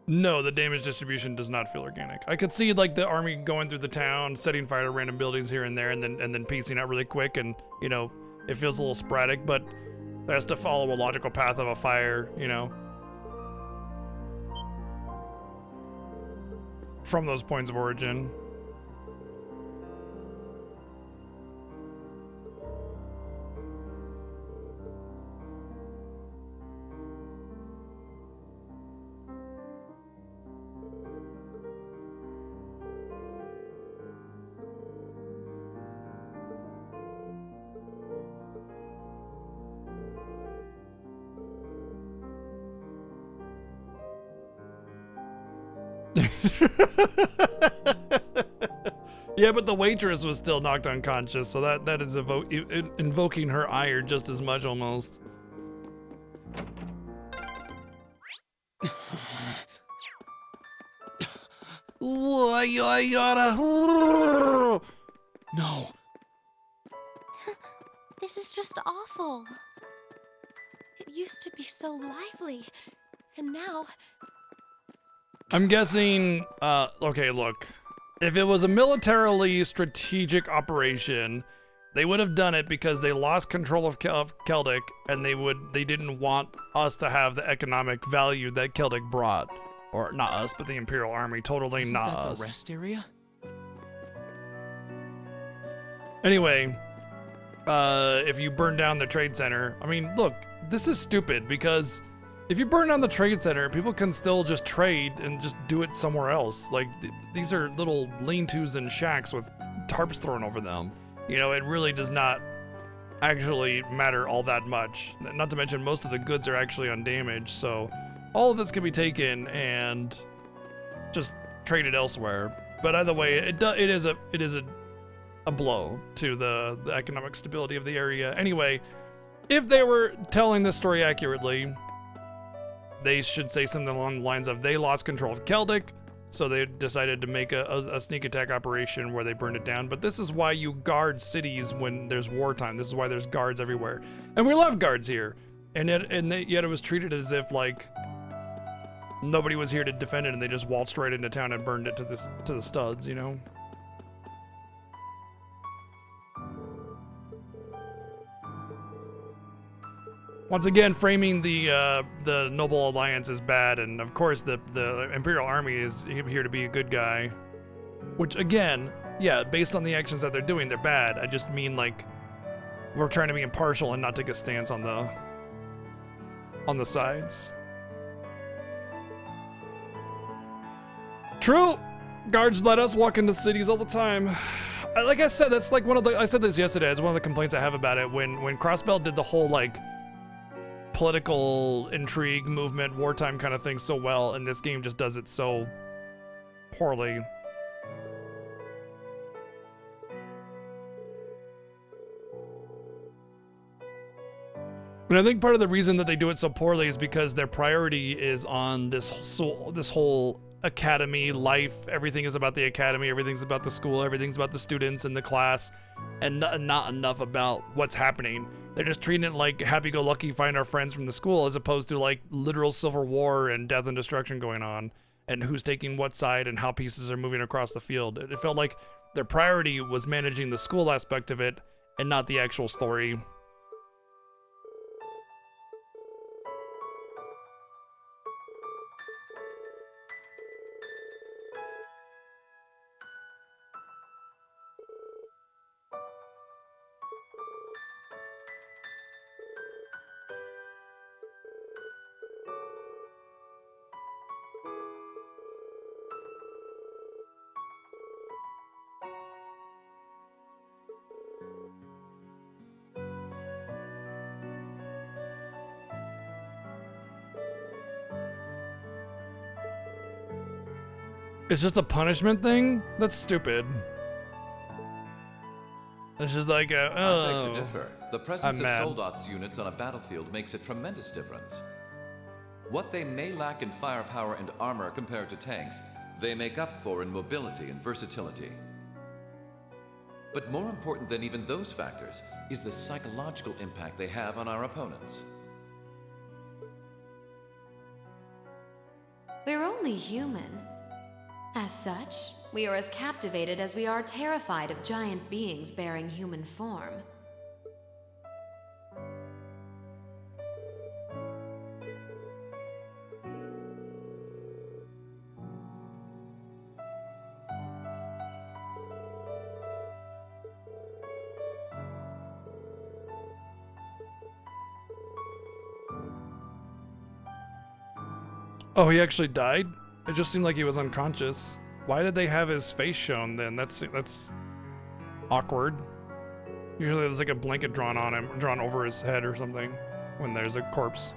No, the damage distribution does not feel organic. I could see like the army going through the town, setting fire to random buildings here and there, and then piecing out really quick, and you know, it feels a little sporadic, but it has to follow a logical path of a fire, you know? From those points of origin. Yeah, but the waitress was still knocked unconscious, so that is invoking her ire just as much almost. No. This is just awful. It used to be so lively, and now... I'm guessing, okay, look. If it was a militarily strategic operation, they would have done it because they lost control of Celtic, and they didn't want us to have the economic value that Celtic brought. Or not us, but the Imperial Army. Totally Isn't not that us. the rest area? Anyway, if you burn down the trade center, I mean, look, this is stupid because if you burn down the trade center, people can still just trade and just do it somewhere else. Like, these are little lean-tos and shacks with tarps thrown over them. You know, it really does not actually matter all that much. Not to mention, most of the goods are actually undamaged, so all of this can be taken and just traded elsewhere. But either way, it is a blow to the economic stability of the area. Anyway, if they were telling this story accurately, they should say something along the lines of they lost control of Celtic, so they decided to make a sneak attack operation where they burned it down. But this is why you guard cities when there's wartime. This is why there's guards everywhere. And we love guards here. And yet it was treated as if, like, nobody was here to defend it and they just waltzed right into town and burned it to the studs, you know? Once again, framing the Noble Alliance as bad, and of course the Imperial Army is here to be a good guy. Which, again, yeah, based on the actions that they're doing, they're bad. I just mean, like, we're trying to be impartial and not take a stance on the sides. True, guards let us walk into cities all the time. Like I said, that's like I said this yesterday. It's one of the complaints I have about it. When Crossbell did the whole, like, political intrigue movement wartime kind of thing so well, and this game just does it so poorly. And I think part of the reason that they do it so poorly is because their priority is on this whole academy life. Everything is about the academy, everything's about the school, everything's about the students and the class, and not enough about what's happening. They're just treating it like happy-go-lucky find our friends from the school, as opposed to, like, literal civil war and death and destruction going on, and who's taking what side and how pieces are moving across the field. It felt like their priority was managing the school aspect of it and not the actual story. It's just a punishment thing? That's stupid. It's just like I beg oh, to differ. The presence I'm of mad. Soldats units on a battlefield makes a tremendous difference. What they may lack in firepower and armor compared to tanks, they make up for in mobility and versatility. But more important than even those factors is the psychological impact they have on our opponents. We're only human. As such, we are as captivated as we are terrified of giant beings bearing human form. Oh, he actually died? It just seemed like he was unconscious. Why did they have his face shown then? That's awkward. Usually there's like a blanket drawn on him, drawn over his head or something when there's a corpse.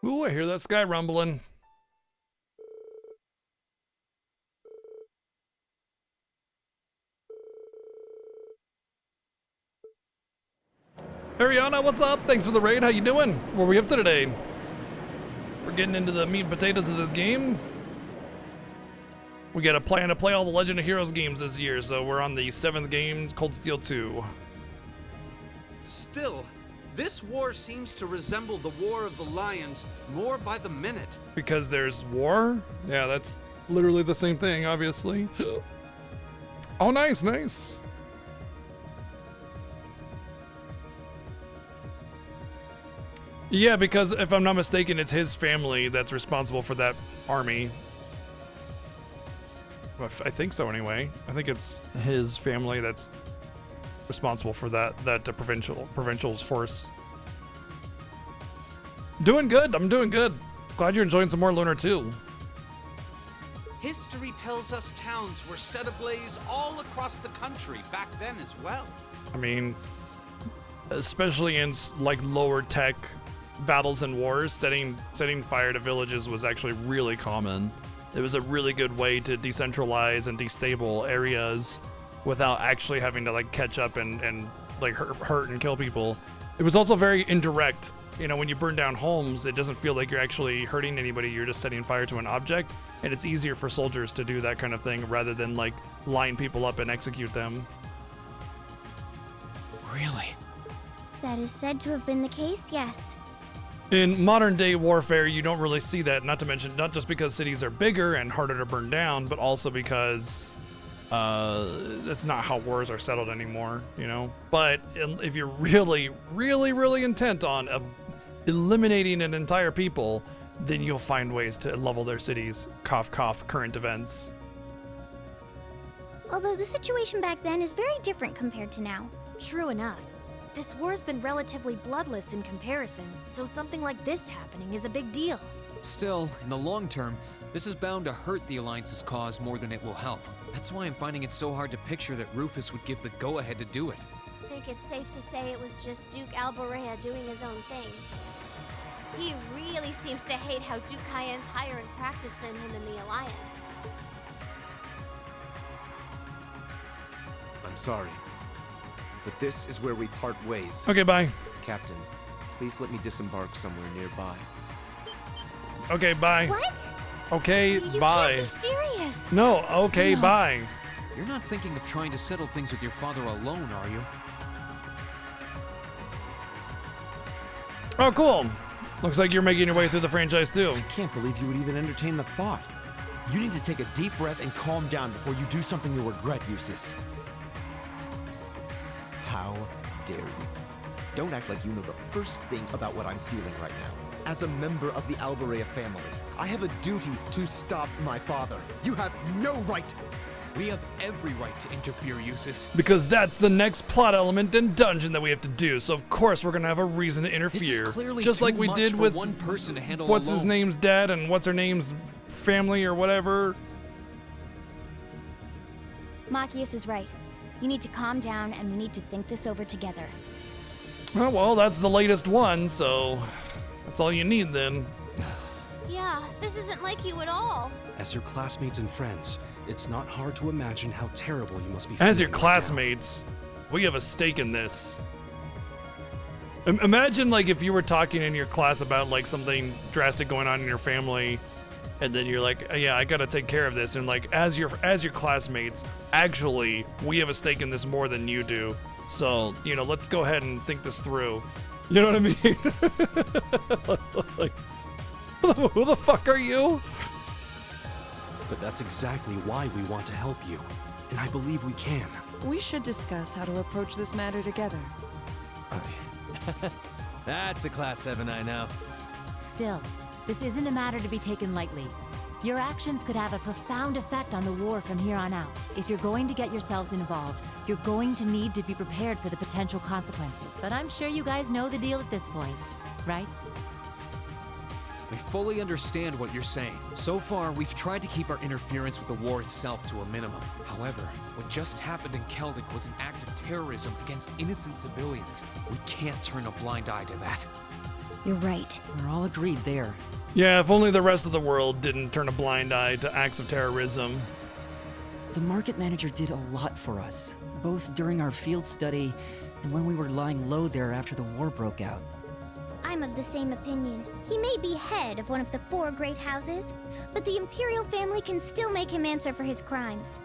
Ooh, I hear that sky rumbling. Ariana, what's up? Thanks for the raid. How you doing? What are we up to today? We're getting into the meat and potatoes of this game. We got a plan to play all the Legend of Heroes games this year, so we're on the 7th game, Cold Steel 2. Still, this war seems to resemble the War of the Lions more by the minute. Because there's war? Yeah, that's literally the same thing, obviously. Oh, nice, nice. Yeah, because if I'm not mistaken, it's his family that's responsible for that army. I think so anyway. I think it's his family that's responsible for that provincial's force. Doing good. I'm doing good. Glad you're enjoying some more Lunar 2. History tells us towns were set ablaze all across the country back then as well. I mean, especially in like lower tech battles and wars, setting fire to villages was actually really common. It was a really good way to decentralize and destable areas without actually having to like catch up and like hurt and kill people. It was also very indirect. You know, when you burn down homes, it doesn't feel like you're actually hurting anybody. You're just setting fire to an object, and it's easier for soldiers to do that kind of thing rather than like line people up and execute them. Really? That is said to have been the case, yes. In modern day warfare, you don't really see that, not to mention, not just because cities are bigger and harder to burn down, but also because that's not how wars are settled anymore, you know? But if you're really, really, really intent on eliminating an entire people, then you'll find ways to level their cities. Cough, cough, current events. Although the situation back then is very different compared to now. True enough. This war's been relatively bloodless in comparison, so something like this happening is a big deal. Still, in the long term, this is bound to hurt the Alliance's cause more than it will help. That's why I'm finding it so hard to picture that Rufus would give the go-ahead to do it. I think it's safe to say it was just Duke Alborea doing his own thing. He really seems to hate how Duke Cayenne's higher in practice than him in the Alliance. I'm sorry, but this is where we part ways. Okay, bye. Captain, please let me disembark somewhere nearby. Okay, bye. What? Okay, bye. You can't be serious. No, okay, Not. bye. You're not thinking of trying to settle things with your father alone, are you? Oh, cool. Looks like you're making your way through the franchise too. I can't believe you would even entertain the thought. You need to take a deep breath and calm down before you do something you'll regret, Eustace. How dare you? Don't act like you know the first thing about what I'm feeling right now. As a member of the Alborea family, I have a duty to stop my father. You have no right. We have every right to interfere, Eustace. Because that's the next plot element and dungeon that we have to do. So of course we're gonna have a reason to interfere. This is clearly just like too we much did for with one person to handle what's his alone. name's dad and what's her name's family or whatever. Machias is right. You need to calm down and we need to think this over together. Oh, well, that's the latest one, so that's all you need then. Yeah, this isn't like you at all. As your classmates and friends, it's not hard to imagine how terrible you must be As your feeling right classmates, we have a stake in this. Imagine like if you were talking in your class about like something drastic going on in your family, and then you're like, yeah, I gotta take care of this, and like as your classmates, actually, we have a stake in this more than you do. So, you know, let's go ahead and think this through. You know what I mean? Like, who the fuck are you? But that's exactly why we want to help you. And I believe we can. We should discuss how to approach this matter together. That's a Class 7 I know. Still, this isn't a matter to be taken lightly. Your actions could have a profound effect on the war from here on out. If you're going to get yourselves involved, you're going to need to be prepared for the potential consequences. But I'm sure you guys know the deal at this point, right? I fully understand what you're saying. So far, we've tried to keep our interference with the war itself to a minimum. However, what just happened in Keldic was an act of terrorism against innocent civilians. We can't turn a blind eye to that. You're right. We're all agreed there. Yeah, if only the rest of the world didn't turn a blind eye to acts of terrorism. The market manager did a lot for us, both during our field study and when we were lying low there after the war broke out. I'm of the same opinion. He may be head of one of the 4 great houses, but the Imperial family can still make him answer for his crimes.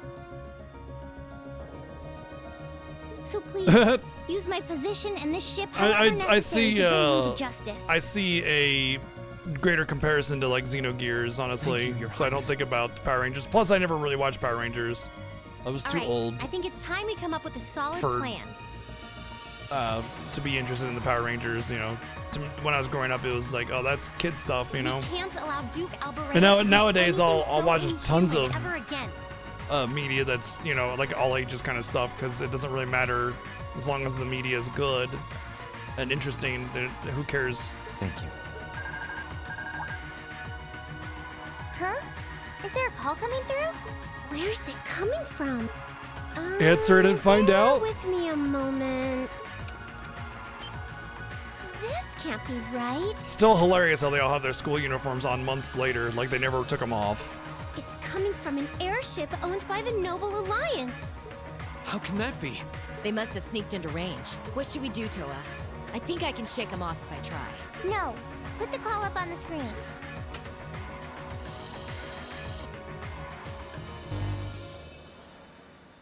So please, use my position and this ship however necessary to bring him to justice. I see a greater comparison to like Xenogears, honestly. So I don't think about Power Rangers. Plus, I never really watched Power Rangers. I was too old I think it's time we come up with a solid For- plan. to be interested in the Power Rangers. You know, when I was growing up, it was like, oh, that's kid stuff. You know. We can't allow Duke Alberea And now, to do nowadays, I'll anything watch so tons inhuman of ever again. Media that's, you know, like all ages kind of stuff, because it doesn't really matter as long as the media is good and interesting. Who cares? Thank you. Huh? Is there a call coming through? Where's it coming from? Answer it and find bear out. with me a moment. This can't be right. Still hilarious how they all have their school uniforms on months later, like they never took them off. It's coming from an airship owned by the Noble Alliance. How can that be? They must have sneaked into range. What should we do, Toa? I think I can shake them off if I try. No, put the call up on the screen.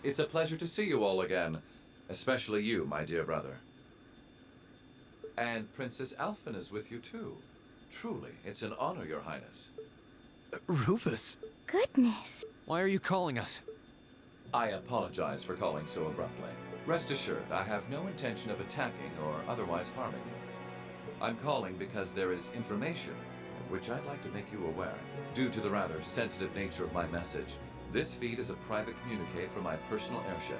It's a pleasure to see you all again, especially you, my dear brother. And Princess Alphen is with you too. Truly, it's an honor, Your Highness. Rufus. Goodness. Why are you calling us? I apologize for calling so abruptly. Rest assured, I have no intention of attacking or otherwise harming you. I'm calling because there is information of which I'd like to make you aware. Due to the rather sensitive nature of my message, this feed is a private communique from my personal airship.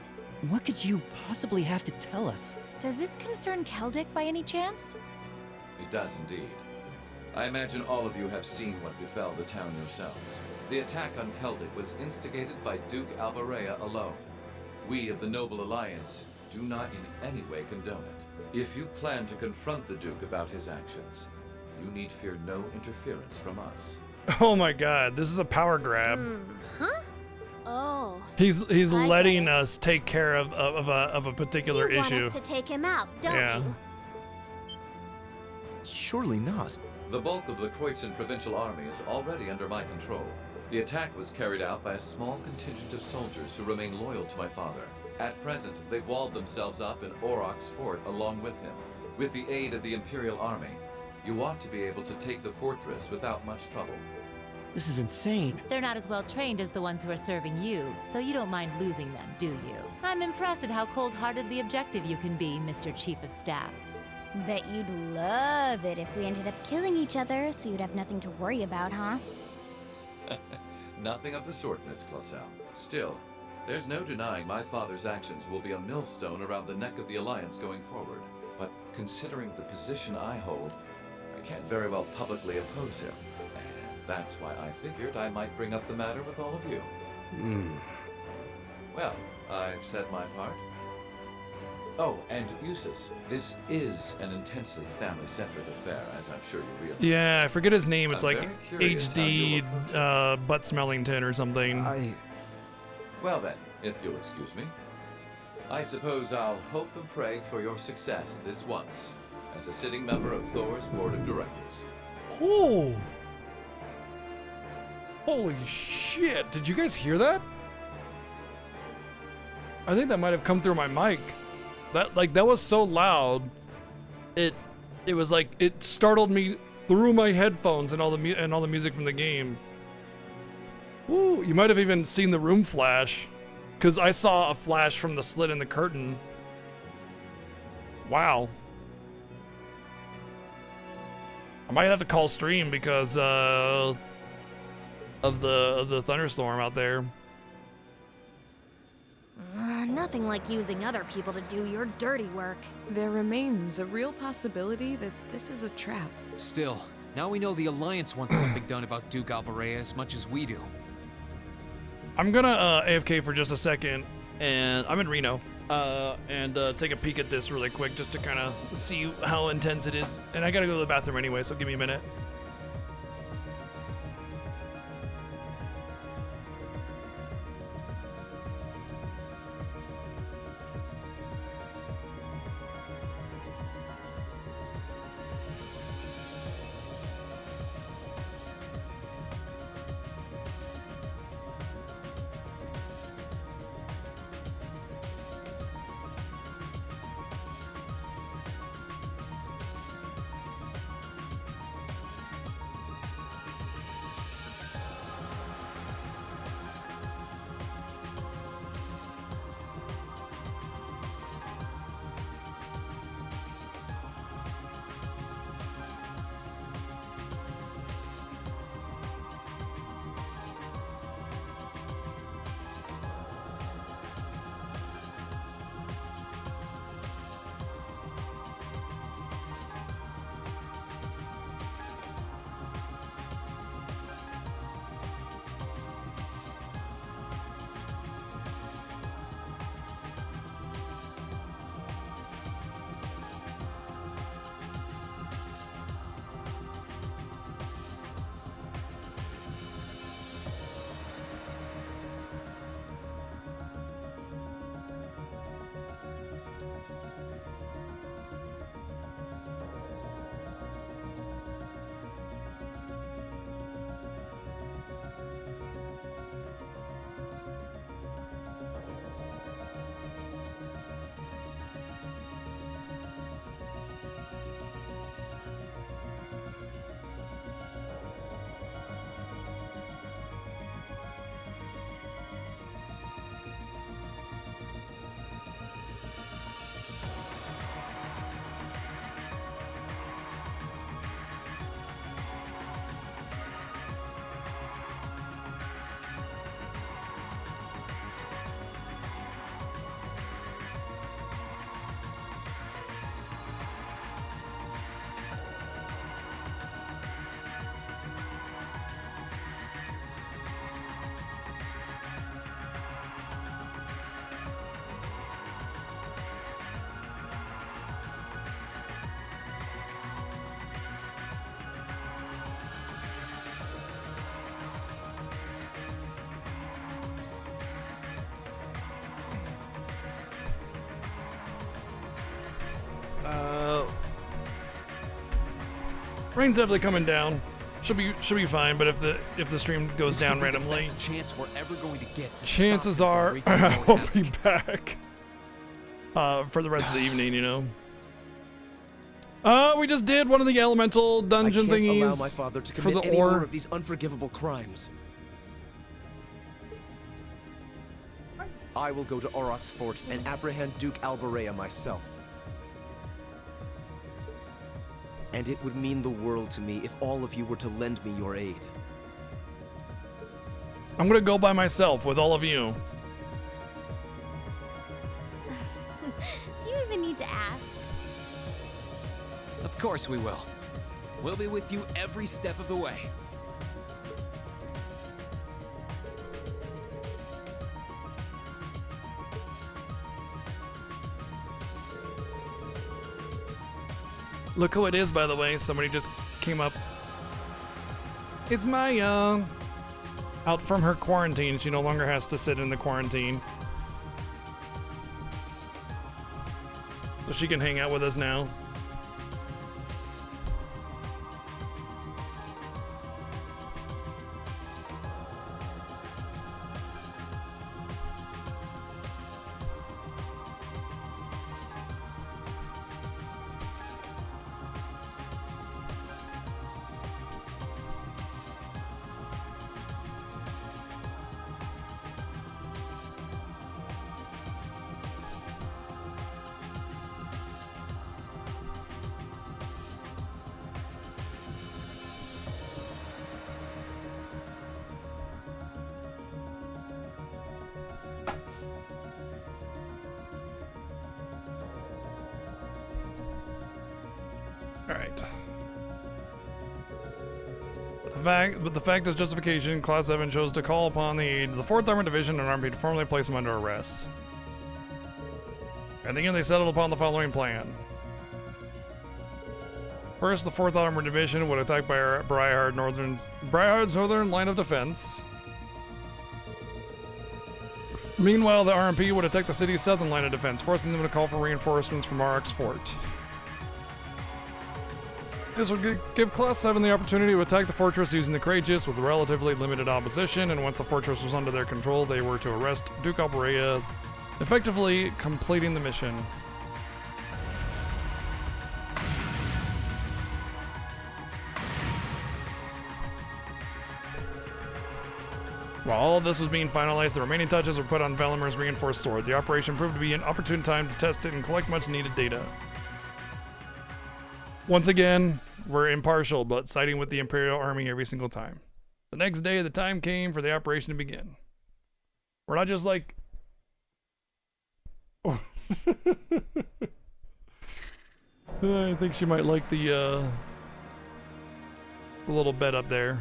What could you possibly have to tell us? Does this concern Keldic by any chance? It does indeed. I imagine all of you have seen what befell the town yourselves. The attack on Keldic was instigated by Duke Alberea alone. We of the Noble Alliance do not in any way condone it. If you plan to confront the Duke about his actions, you need fear no interference from us. Oh my God, this is a power grab. Huh? Oh. He's I letting get it. us take care of a particular You issue. want us to take him out, don't Yeah. you? Surely not. The bulk of the Kreutzen Provincial Army is already under my control. The attack was carried out by a small contingent of soldiers who remain loyal to my father. At present, they've walled themselves up in Aurochs Fort along with him. With the aid of the Imperial Army, you ought to be able to take the fortress without much trouble. This is insane. They're not as well trained as the ones who are serving you, so you don't mind losing them, do you? I'm impressed at how cold-heartedly objective you can be, Mr. Chief of Staff. Bet you'd love it if we ended up killing each other, so you'd have nothing to worry about, huh? Nothing of the sort, Miss Clausel. Still, there's no denying my father's actions will be a millstone around the neck of the Alliance going forward. But considering the position I hold, I can't very well publicly oppose him. And that's why I figured I might bring up the matter with all of you. Well, I've said my part. Oh, and Eustace, this is an intensely family-centric affair, as I'm sure you realize. Yeah, I forget his name. It's I'm like very curious how you'll HD Butt Smellington or something. Well then, if you'll excuse me, I suppose I'll hope and pray for your success this once, as a sitting member of Thor's Board of Directors. Oh! Holy shit! Did you guys hear that? I think that might have come through my mic. That was so loud. It was like it startled me through my headphones and all the music from the game. Ooh, you might have even seen the room flash, because I saw a flash from the slit in the curtain. Wow. I might have to call stream because of the thunderstorm out there. Nothing like using other people to do your dirty work. There remains a real possibility that this is a trap. Still, now we know the Alliance wants something done about Duke Alberea as much as we do. I'm gonna AFK for just a second. and I'm in Reno, and take a peek at this really quick just to kind of see how intense it is. And I gotta go to the bathroom anyway, so give me a minute. Rain's definitely coming down. Should be fine, but if the stream goes down randomly, the best chance we're ever going to get to chances are I won't be back for the rest of the evening, you know. We just did one of the elemental dungeon I can't thingies allow my father to for the commit any ore. more of these unforgivable crimes. I will go to Aurochs Fort and apprehend Duke Alberea myself. And it would mean the world to me if all of you were to lend me your aid. I'm gonna go by myself with all of you. Do you even need to ask? Of course we will. We'll be with you every step of the way. Look who it is, by the way. Somebody just came up. It's Maya. Out from her quarantine. She no longer has to sit in the quarantine. So she can hang out with us now. But the fact is justification. Class 7 chose to call upon the aid of the 4th Armored Division and Army to formally place him under arrest. And again, they settled upon the following plan. First, the 4th Armored Division would attack by Briarhard's northern line of defense. Meanwhile, the RMP would attack the city's southern line of defense, forcing them to call for reinforcements from Aurochs Fort. This would give Class 7 the opportunity to attack the fortress using the Courageous with relatively limited opposition, and once the fortress was under their control, they were to arrest Duke Alborea, effectively completing the mission. While all of this was being finalized, the remaining touches were put on Valimir's reinforced sword. The operation proved to be an opportune time to test it and collect much needed data. Once again, we're impartial, but siding with the Imperial Army every single time. The next day, the time came for the operation to begin. We're not just like... Oh. I think she might like the little bed up there.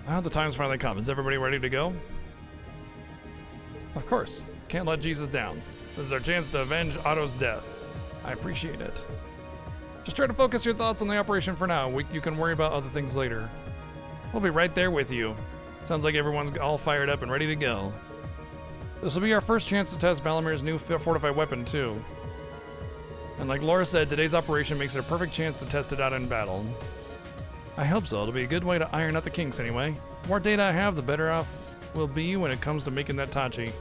Now the time's finally come. Is everybody ready to go? Of course. Can't let Jesus down. This is our chance to avenge Otto's death. I appreciate it. Just try to focus your thoughts on the operation for now. You can worry about other things later. We'll be right there with you. Sounds like everyone's all fired up and ready to go. This will be our first chance to test Valimir's new fortified weapon, too. And like Laura said, today's operation makes it a perfect chance to test it out in battle. I hope so. It'll be a good way to iron out the kinks anyway. The more data I have, the better off we'll be when it comes to making that Tachi.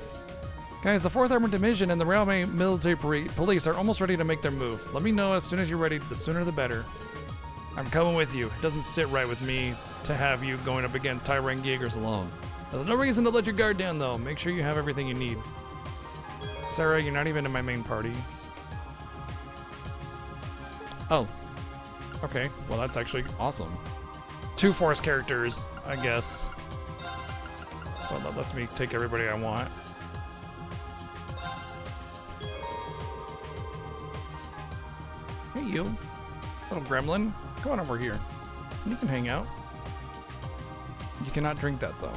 Guys, the 4th Armored Division and the Realme Military Police are almost ready to make their move. Let me know as soon as you're ready. The sooner the better. I'm coming with you. It doesn't sit right with me to have you going up against Tyrant Jaegers alone. There's no reason to let your guard down, though. Make sure you have everything you need. Sarah, you're not even in my main party. Oh. Okay, well that's actually awesome. 2 Force characters, I guess. So that lets me take everybody I want. Hey you, little gremlin. Come on over here. You can hang out. You cannot drink that though.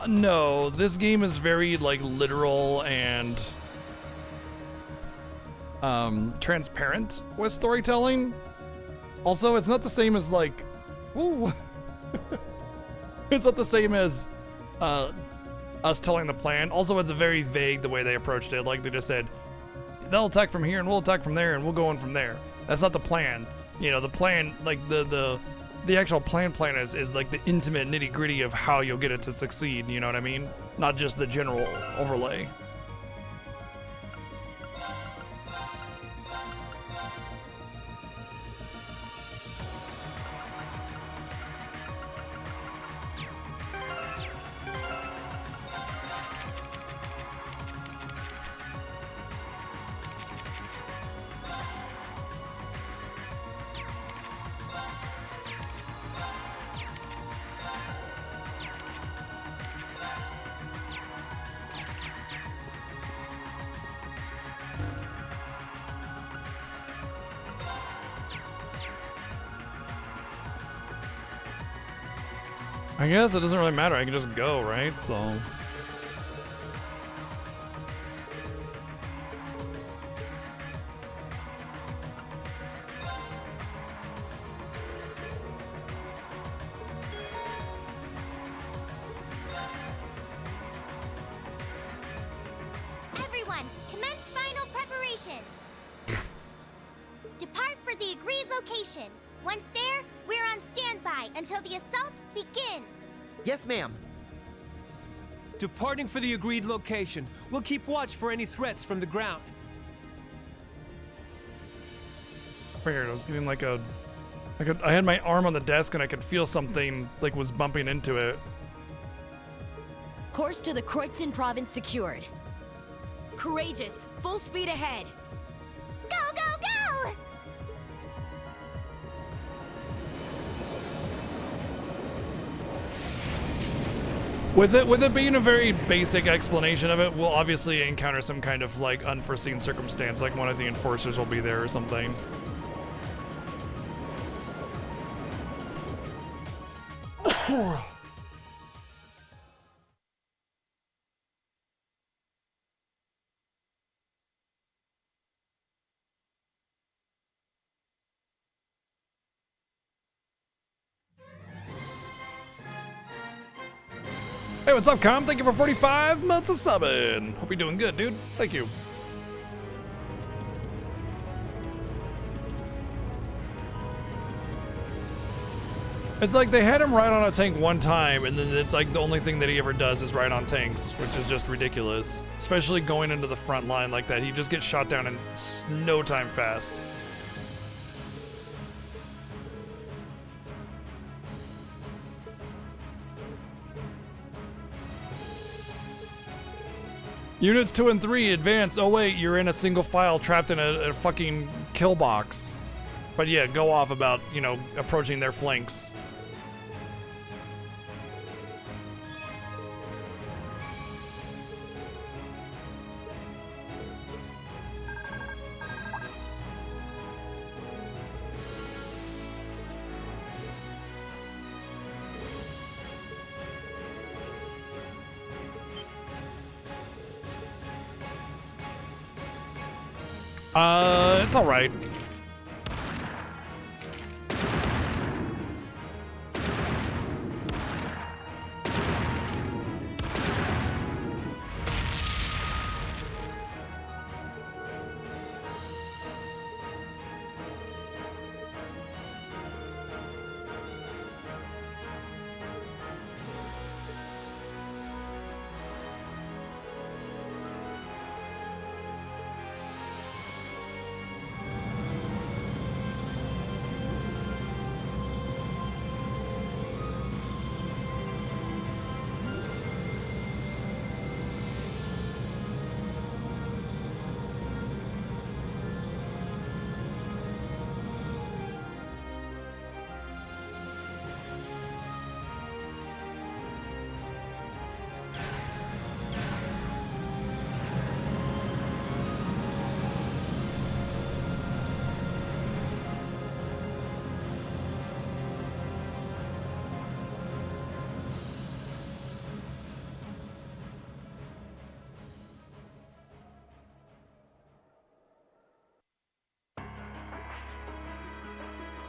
No, this game is very, like, literal and, transparent with storytelling. Also, it's not the same as, like, woo. It's not the same as, us telling the plan. Also, it's very vague the way they approached it. Like, they just said, they'll attack from here and we'll attack from there and we'll go in from there. That's not the plan. You know, the plan, like, the actual plan is like the intimate nitty gritty of how you'll get it to succeed, you know what I mean? Not just the general overlay. I guess it doesn't really matter. I can just go, right? So. Everyone, commence final preparations. Depart for the agreed location. Once there, we're on standby until the assault begins. Yes, ma'am. Departing for the agreed location. We'll keep watch for any threats from the ground. Weird, I was getting like I had my arm on the desk and I could feel something like was bumping into it. Course to the Kreutzen province secured. Courageous, full speed ahead. Go, go, go! With it being a very basic explanation of it, we'll obviously encounter some kind of like unforeseen circumstance, like one of the enforcers will be there or something. Hey, what's up, Com? Thank you for 45 months of subbing. Hope you're doing good, dude. Thank you. It's like they had him ride on a tank one time, and then it's like the only thing that he ever does is ride on tanks, which is just ridiculous. Especially going into the front line like that. He just gets shot down in no time fast. Units 2 and 3 advance. Oh wait, you're in a single file trapped in a fucking kill box. But yeah, go off about, you know, approaching their flanks. It's all right.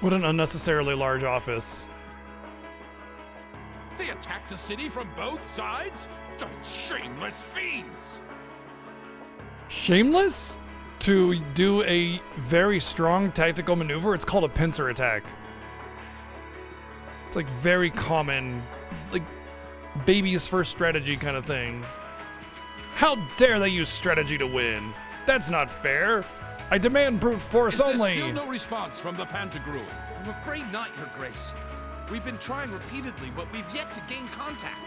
What an unnecessarily large office. They attacked the city from both sides? Those shameless fiends! Shameless? To do a very strong tactical maneuver? It's called a pincer attack. It's like very common, like baby's first strategy kind of thing. How dare they use strategy to win? That's not fair. I demand brute force only. Is there still no response from the Pantagruel? I'm afraid not, Your Grace. We've been trying repeatedly, but we've yet to gain contact.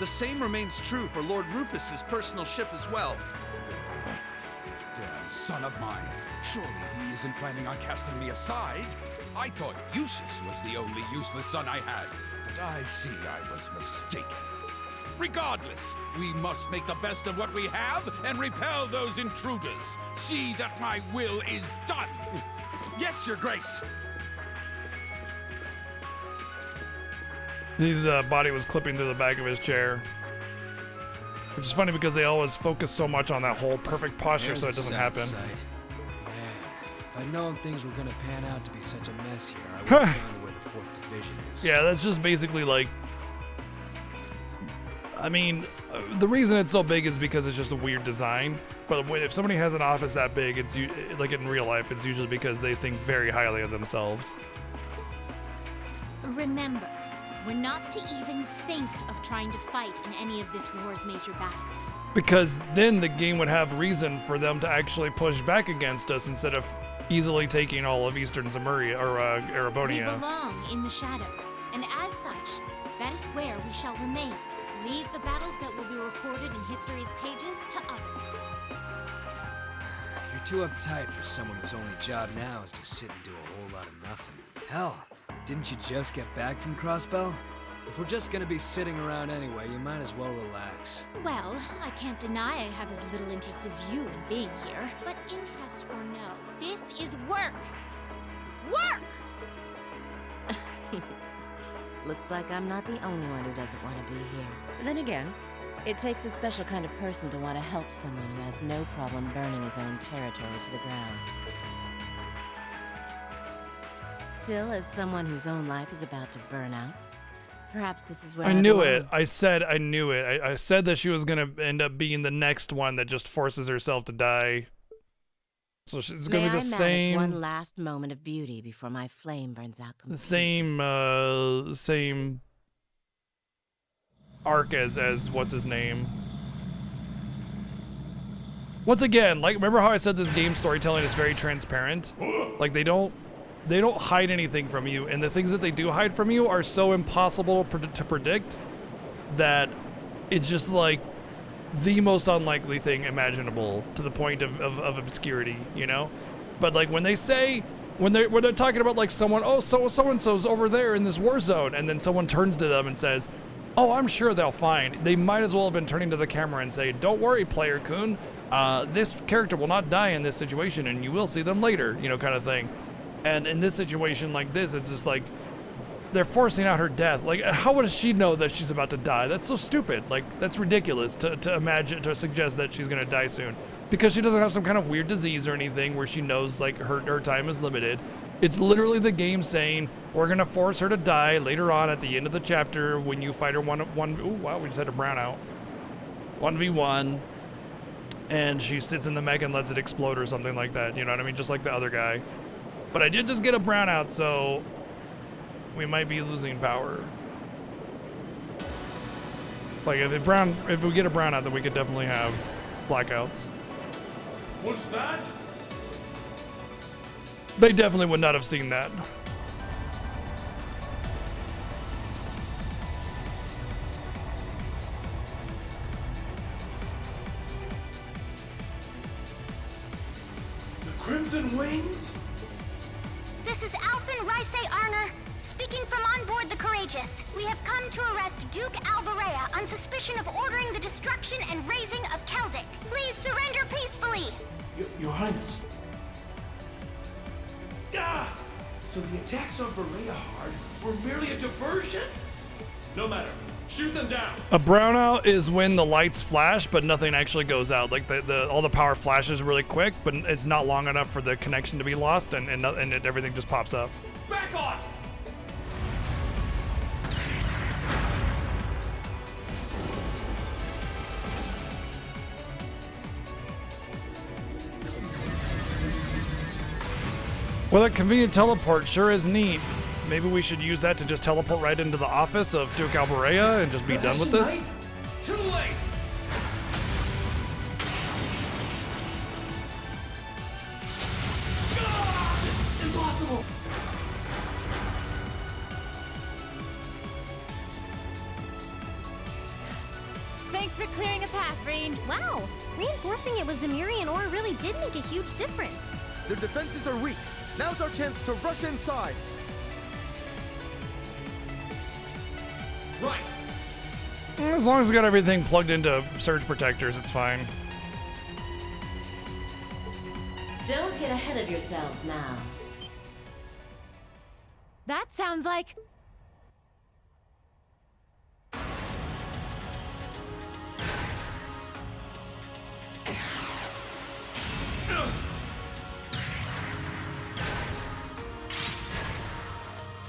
The same remains true for Lord Rufus's personal ship as well. Damn son of mine. Surely he isn't planning on casting me aside. I thought Eustace was the only useless son I had, but I see I was mistaken. Regardless, we must make the best of what we have and repel those intruders. See that my will is done. Yes, Your Grace. His body was clipping to the back of his chair. Which is funny because they always focus so much on that whole perfect posture so it doesn't happen. Man, if I'd known things were gonna pan out to be such a mess here, I would have gone to where the 4th Division is. Yeah, that's just basically like... I mean, the reason it's so big is because it's just a weird design. But if somebody has an office that big, it's like in real life, it's usually because they think very highly of themselves. Remember, we're not to even think of trying to fight in any of this war's major battles. Because then the game would have reason for them to actually push back against us instead of easily taking all of Eastern Zemuria or Erebonia. We belong in the shadows, and as such, that is where we shall remain. Leave the battles that will be recorded in history's pages to others. You're too uptight for someone whose only job now is to sit and do a whole lot of nothing. Hell, didn't you just get back from Crossbell? If we're just gonna be sitting around anyway, you might as well relax. Well, I can't deny I have as little interest as you in being here. But interest or no, this is work! Work! Looks like I'm not the only one who doesn't want to be here. Then again, it takes a special kind of person to want to help someone who has no problem burning his own territory to the ground. Still, as someone whose own life is about to burn out, perhaps this is where I knew it. I said I knew it. I said that she was going to end up being the next one that just forces herself to die. So she's going to be the same. One last moment of beauty before my flame burns out completely. The same arc as what's his name. Once again, like, remember how I said this game storytelling is very transparent? Like, they don't hide anything from you, and the things that they do hide from you are so impossible to predict that it's just like the most unlikely thing imaginable, to the point of obscurity, you know? But like when they're talking about like someone, oh, so-and-so's over there in this war zone, and then someone turns to them and says, oh, I'm sure they'll find. They might as well have been turning to the camera and say, don't worry, player Kun, this character will not die in this situation, and you will see them later, you know, kind of thing. And in this situation like this, it's just like they're forcing out her death. Like, how would she know that she's about to die? That's so stupid. Like, that's ridiculous to suggest that she's gonna die soon, because she doesn't have some kind of weird disease or anything where she knows like her time is limited. It's literally the game saying we're gonna force her to die later on at the end of the chapter when you fight her one. Oh wow, we just had a brownout. 1v1, and she sits in the mech and lets it explode or something like that. You know what I mean? Just like the other guy. But I did just get a brownout, so we might be losing power. Like if we get a brownout, then we could definitely have blackouts. What's that? They definitely would not have seen that. The Crimson Wings? This is Alphen Raisei Arner, speaking from on board the Courageous. We have come to arrest Duke Alberea on suspicion of ordering the destruction and razing of Keldic. Please surrender peacefully. Your Highness. Ah! So the attacks on Berea-Hard were merely a diversion? No matter. Shoot them down. A brownout is when the lights flash, but nothing actually goes out. Like all the power flashes really quick, but it's not long enough for the connection to be lost, and everything just pops up. Back off! Well, that convenient teleport sure is neat. Maybe we should use that to just teleport right into the office of Duke Alberea and just be done with this. Too late! Impossible! Thanks for clearing a path, Reen. Wow, reinforcing it with Zemurian ore really did make a huge difference. Their defenses are weak. Now's our chance to rush inside. Right. As long as we got everything plugged into surge protectors, it's fine. Don't get ahead of yourselves now. That sounds like...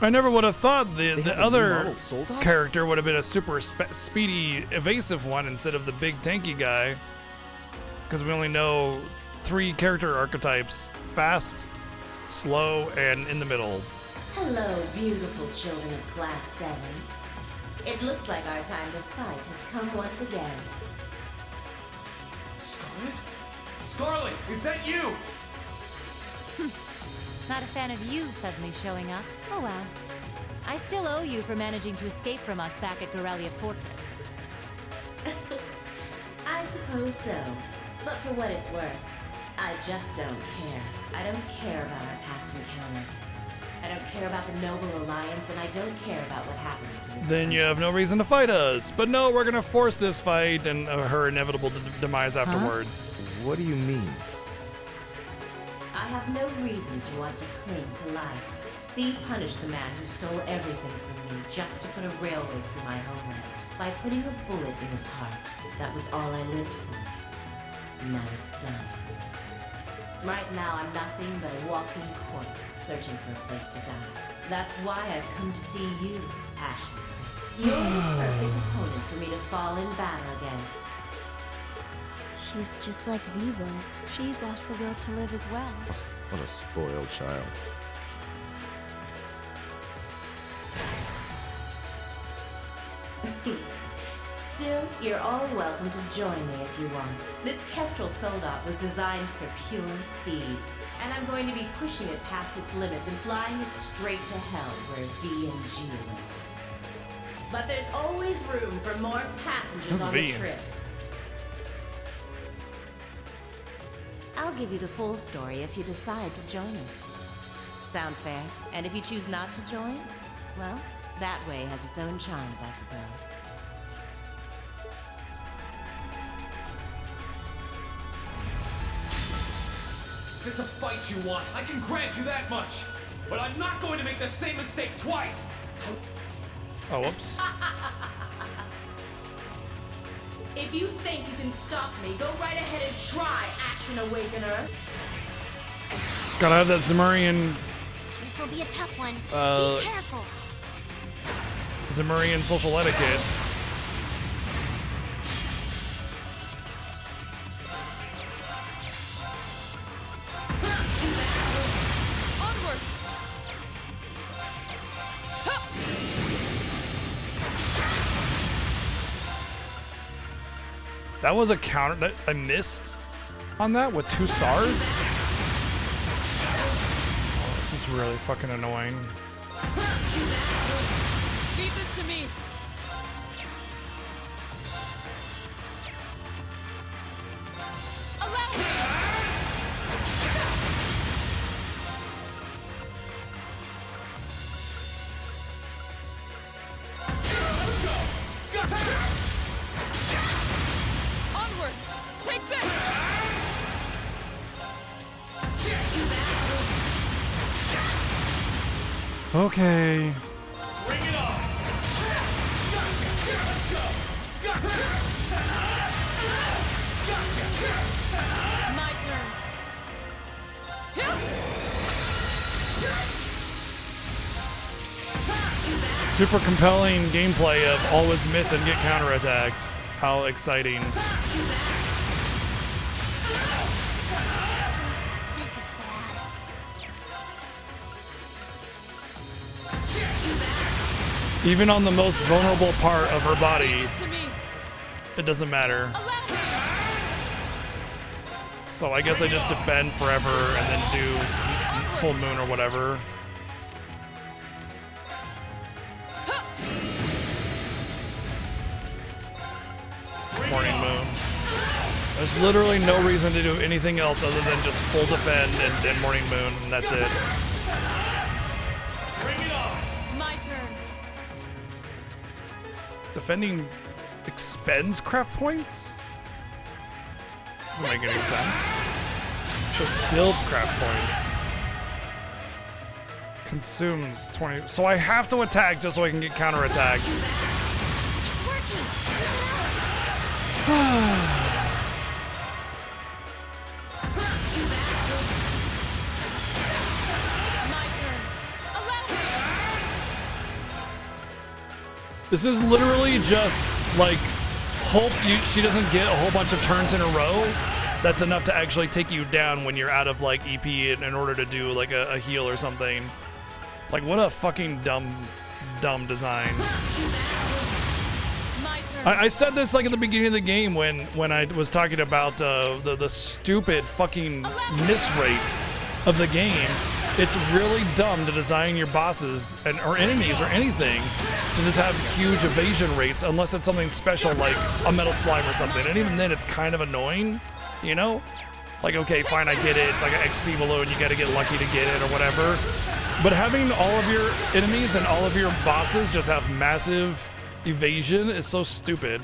I never would have thought the other character would have been a super speedy, evasive one instead of the big tanky guy. Because we only know 3 character archetypes: fast, slow, and in the middle. Hello, beautiful children of Class 7. It looks like our time to fight has come once again. Scarlet? Scarlet, is that you? Not a fan of you suddenly showing up. Oh well. I still owe you for managing to escape from us back at Gorelia Fortress. I suppose so. But for what it's worth, I just don't care. I don't care about our past encounters. I don't care about the Noble Alliance, and I don't care about what happens to this Then you have no reason to fight us. But no, we're gonna force this fight and her inevitable demise afterwards. What do you mean? I have no reason to want to cling to life. See, punish the man who stole everything from me just to put a railway through my homeland by putting a bullet in his heart. That was all I lived for. Now it's done. Right now, I'm nothing but a walking corpse searching for a place to die. That's why I've come to see you, Ashen Prince. You're the perfect opponent for me to fall in battle against. She's just like V was. She's lost the will to live as well. What a spoiled child. Still, you're all welcome to join me if you want. This Kestrel Soldat was designed for pure speed, and I'm going to be pushing it past its limits and flying it straight to hell where V and G live. But there's always room for more passengers on the trip. I'll give you the full story if you decide to join us. Sound fair? And if you choose not to join, well, that way has its own charms, I suppose. If it's a fight you want, I can grant you that much. But I'm not going to make the same mistake twice. Oh, whoops. If you think you can stop me, go right ahead and try, Ashen Awakener. Gotta have that Zemurian. This'll be a tough one. Be careful. Zemurian social etiquette. Onward. That was a counter that I missed on that with 2 stars. Oh, this is really fucking annoying. Feed this to me. Allow me. Let's go. Onward. Take this. Okay. Bring it on. Let's go. My turn. Super compelling gameplay of always miss and get counterattacked. How exciting. This is bad. Even on the most vulnerable part of her body, it doesn't matter. So I guess I just defend forever and then do full moon or whatever. Morning moon. There's literally no reason to do anything else other than just full defend and morning moon, and that's it. My turn. Defending expends craft points? Doesn't make any sense. Should build craft points. Consumes 20. So I have to attack just so I can get counterattacked. This is literally just like hope she doesn't get a whole bunch of turns in a row. That's enough to actually take you down when you're out of like EP in order to do like a heal or something. Like what a fucking dumb design. I said this like at the beginning of the game when I was talking about the stupid fucking miss rate of the game. It's really dumb to design your bosses or enemies or anything to just have huge evasion rates unless it's something special like a metal slime or something. And even then it's kind of annoying, you know? Like, okay, fine, I get it. It's like an XP balloon. You gotta get lucky to get it or whatever. But having all of your enemies and all of your bosses just have massive evasion is so stupid.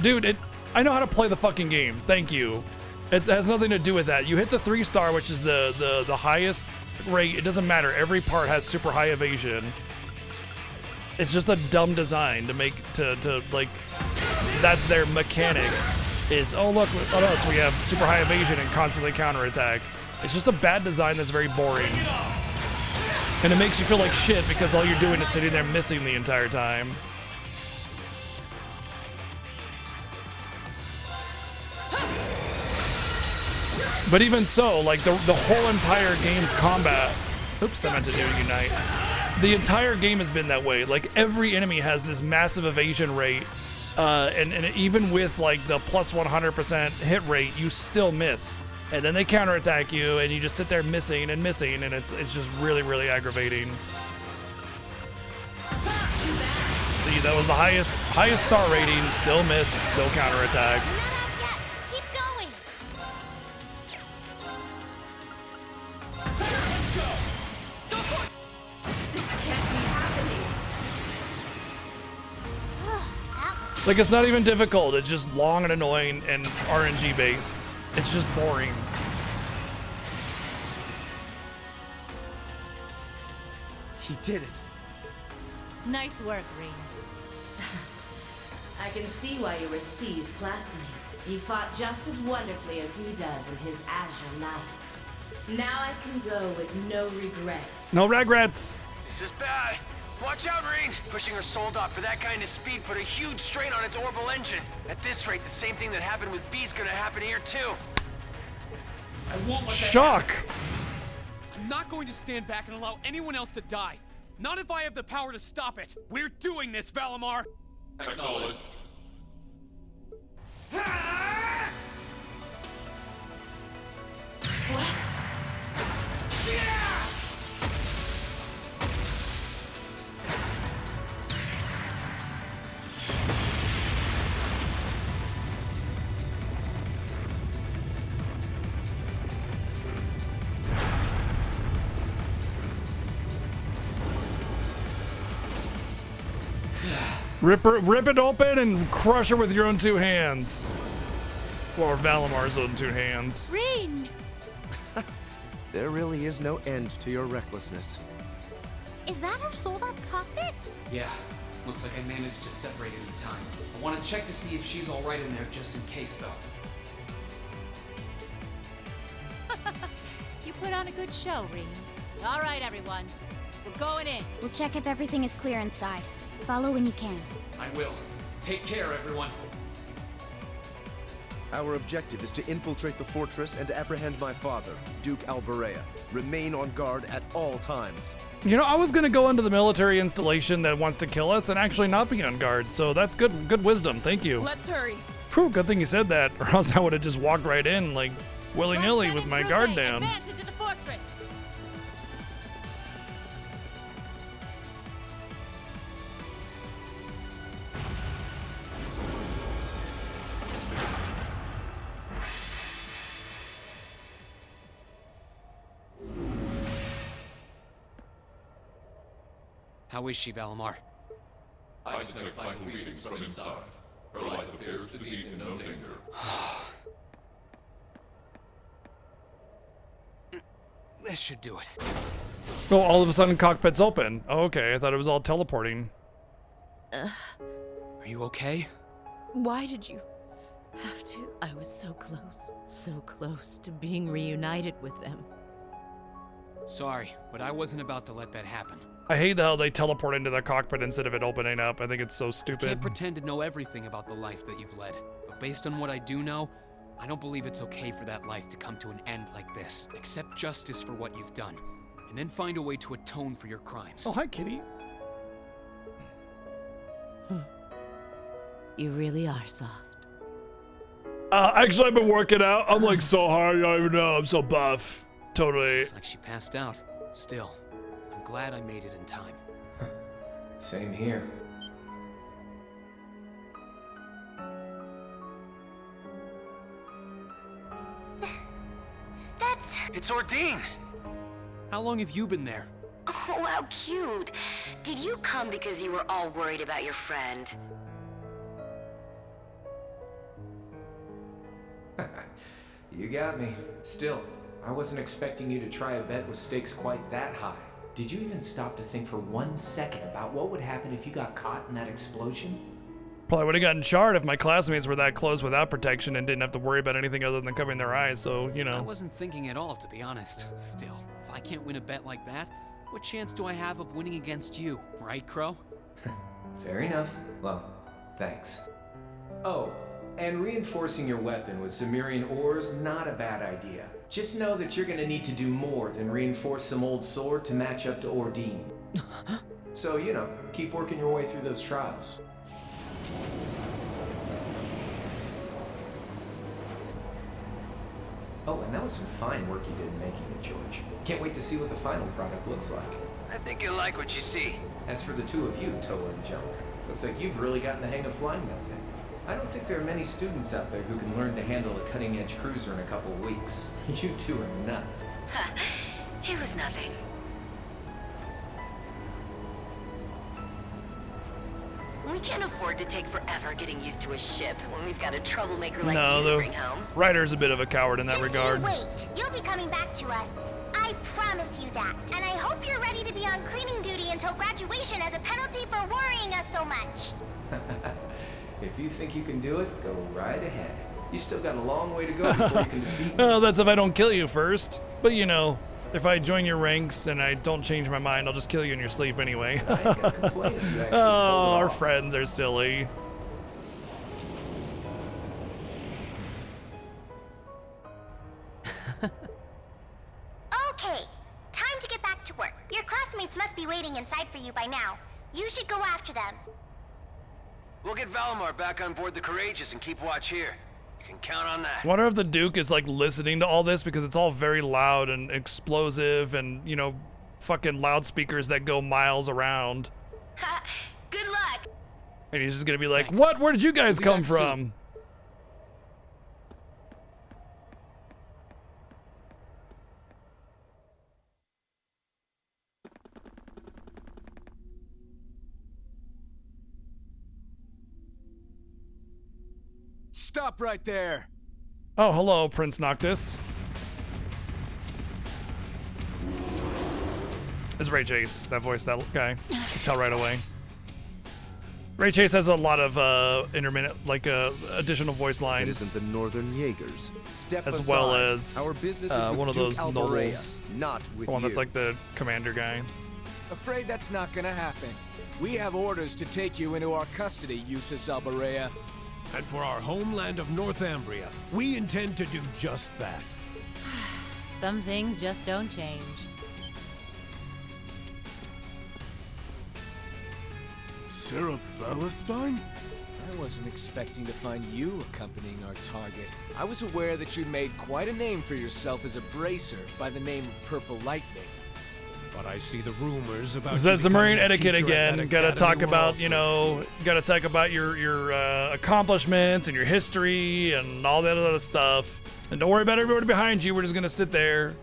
Dude, I know how to play the fucking game. Thank you. It has nothing to do with that. You hit the 3-star, which is the highest rate. It doesn't matter. Every part has super high evasion. It's just a dumb design to make to like that's their mechanic. Is, oh look at us, we have super high evasion and constantly counterattack. It's just a bad design that's very boring. And it makes you feel like shit because all you're doing is sitting there missing the entire time. But even so, like the whole entire game's combat, oops, I meant to do Unite. The entire game has been that way. Like every enemy has this massive evasion rate. And even with like the plus 100% hit rate, you still miss. And then they counterattack you, and you just sit there missing, and it's just really, really aggravating. See, that was the highest star rating, still missed, still counterattacked. Keep going. Like, it's not even difficult, it's just long and annoying and RNG based. It's just boring. He did it. Nice work, Rean. I can see why you were C's classmate. He fought just as wonderfully as he does in his Azure Knight. Now I can go with no regrets. No regrets. This is bad. Watch out, Rean! Pushing her soul dot for that kind of speed put a huge strain on its orbital engine. At this rate, the same thing that happened with B's gonna happen here too. I won't let that Shock. happen. I'm not going to stand back and allow anyone else to die. Not if I have the power to stop it. We're doing this, Valimar. Acknowledged. Rip it open and crush her with your own 2 hands. Or Valamar's own 2 hands. Rean! There really is no end to your recklessness. Is that our Soldot's cockpit? Yeah, looks like I managed to separate it in time. I want to check to see if she's all right in there just in case, though. You put on a good show, Rean. All right, everyone. We're going in. We'll check if everything is clear inside. Follow when you can. I will. Take care, everyone. Our objective is to infiltrate the fortress and apprehend my father, Duke Alberea. Remain on guard at all times. You know, I was gonna go into the military installation that wants to kill us and actually not be on guard, so that's good wisdom, thank you. Let's hurry. Whew, good thing you said that, or else I would have just walked right in, like, willy-nilly with my guard down. Advance into the fortress. How is she, Valimar? I detect vital readings from inside. Her life appears to be in no danger. This should do it. Oh, all of a sudden cockpit's open. Oh, okay, I thought it was all teleporting. Are you okay? Why did you have to? I was so close to being reunited with them. Sorry, but I wasn't about to let that happen. I hate how they teleport into the cockpit instead of it opening up. I think it's so I stupid. can't pretend to know everything about the life that you've led, but based on what I do know, I don't believe it's okay for that life to come to an end like this. Accept justice for what you've done, and then find a way to atone for your crimes. Oh, hi, Kitty. You really are soft. Actually, I've been working out. I'm like so hard, you don't even know. I'm so buff. Totally. It's like she passed out. Still, I'm glad I made it in time. Same here. It's Ordine! How long have you been there? Oh, how cute. Did you come because you were all worried about your friend? You got me. Still, I wasn't expecting you to try a bet with stakes quite that high. Did you even stop to think for 1 second about what would happen if you got caught in that explosion? Probably would have gotten charred if my classmates were that close without protection and didn't have to worry about anything other than covering their eyes, so, you know. I wasn't thinking at all, to be honest. Still, if I can't win a bet like that, what chance do I have of winning against you, right, Crow? Fair enough. Well, thanks. Oh, and reinforcing your weapon with Zemirian ores, not a bad idea. Just know that you're gonna need to do more than reinforce some old sword to match up to Ordine. So, you know, keep working your way through those trials. Oh, and that was some fine work you did in making it, George. Can't wait to see what the final product looks like. I think you'll like what you see. As for the two of you, Toa and Jellica, looks like you've really gotten the hang of flying that thing. I don't think there are many students out there who can learn to handle a cutting-edge cruiser in a couple of weeks. You two are nuts. It was nothing. We can't afford to take forever getting used to a ship when we've got a troublemaker like No, you to the bring home. writer's a bit of a coward in that regard. Wait, you'll be coming back to us. I promise you that. And I hope you're ready to be on cleaning duty until graduation as a penalty for worrying us so much. If you think you can do it, go right ahead. You still got a long way to go before you can defeat me. Oh, that's if I don't kill you first. But you know, if I join your ranks and I don't change my mind, I'll just kill you in your sleep anyway. I ain't gonna complain if you actually pull it Oh, our off. friends are silly. Okay, time to get back to work. Your classmates must be waiting inside for you by now. You should go after them. We'll get Valimar back on board the Courageous and keep watch here. You can count on that. Wonder if the Duke is like listening to all this because it's all very loud and explosive and, you know, fucking loudspeakers that go miles around. Good luck. And he's just gonna be like, Thanks. what? Where did you guys We'll be come back soon." from? Stop right there. Oh, hello, Prince Noctis. It's Ray Chase, that voice, that guy. You can tell right away. Ray Chase has a lot of intermittent, like additional voice It lines, isn't the Northern Jaegers. Step as aside. well as Our business is with one of Duke those Alvarea, nobles. not with The one you. that's like the commander guy. Afraid that's not gonna happen. We have orders to take you into our custody, Eustace Alvarea. And for our homeland of Northumbria, we intend to do just that. Some things just don't change. Sarah Valentine? I wasn't expecting to find you accompanying our target. I was aware that you'd made quite a name for yourself as a bracer by the name of Purple Lightning. But I see the rumors about So you that's the marine becoming a etiquette teacher at again. that Gotta academy talk were about, also you know, gotta talk about your accomplishments and your history and all that other stuff. And don't worry about everybody behind you. We're just gonna sit there.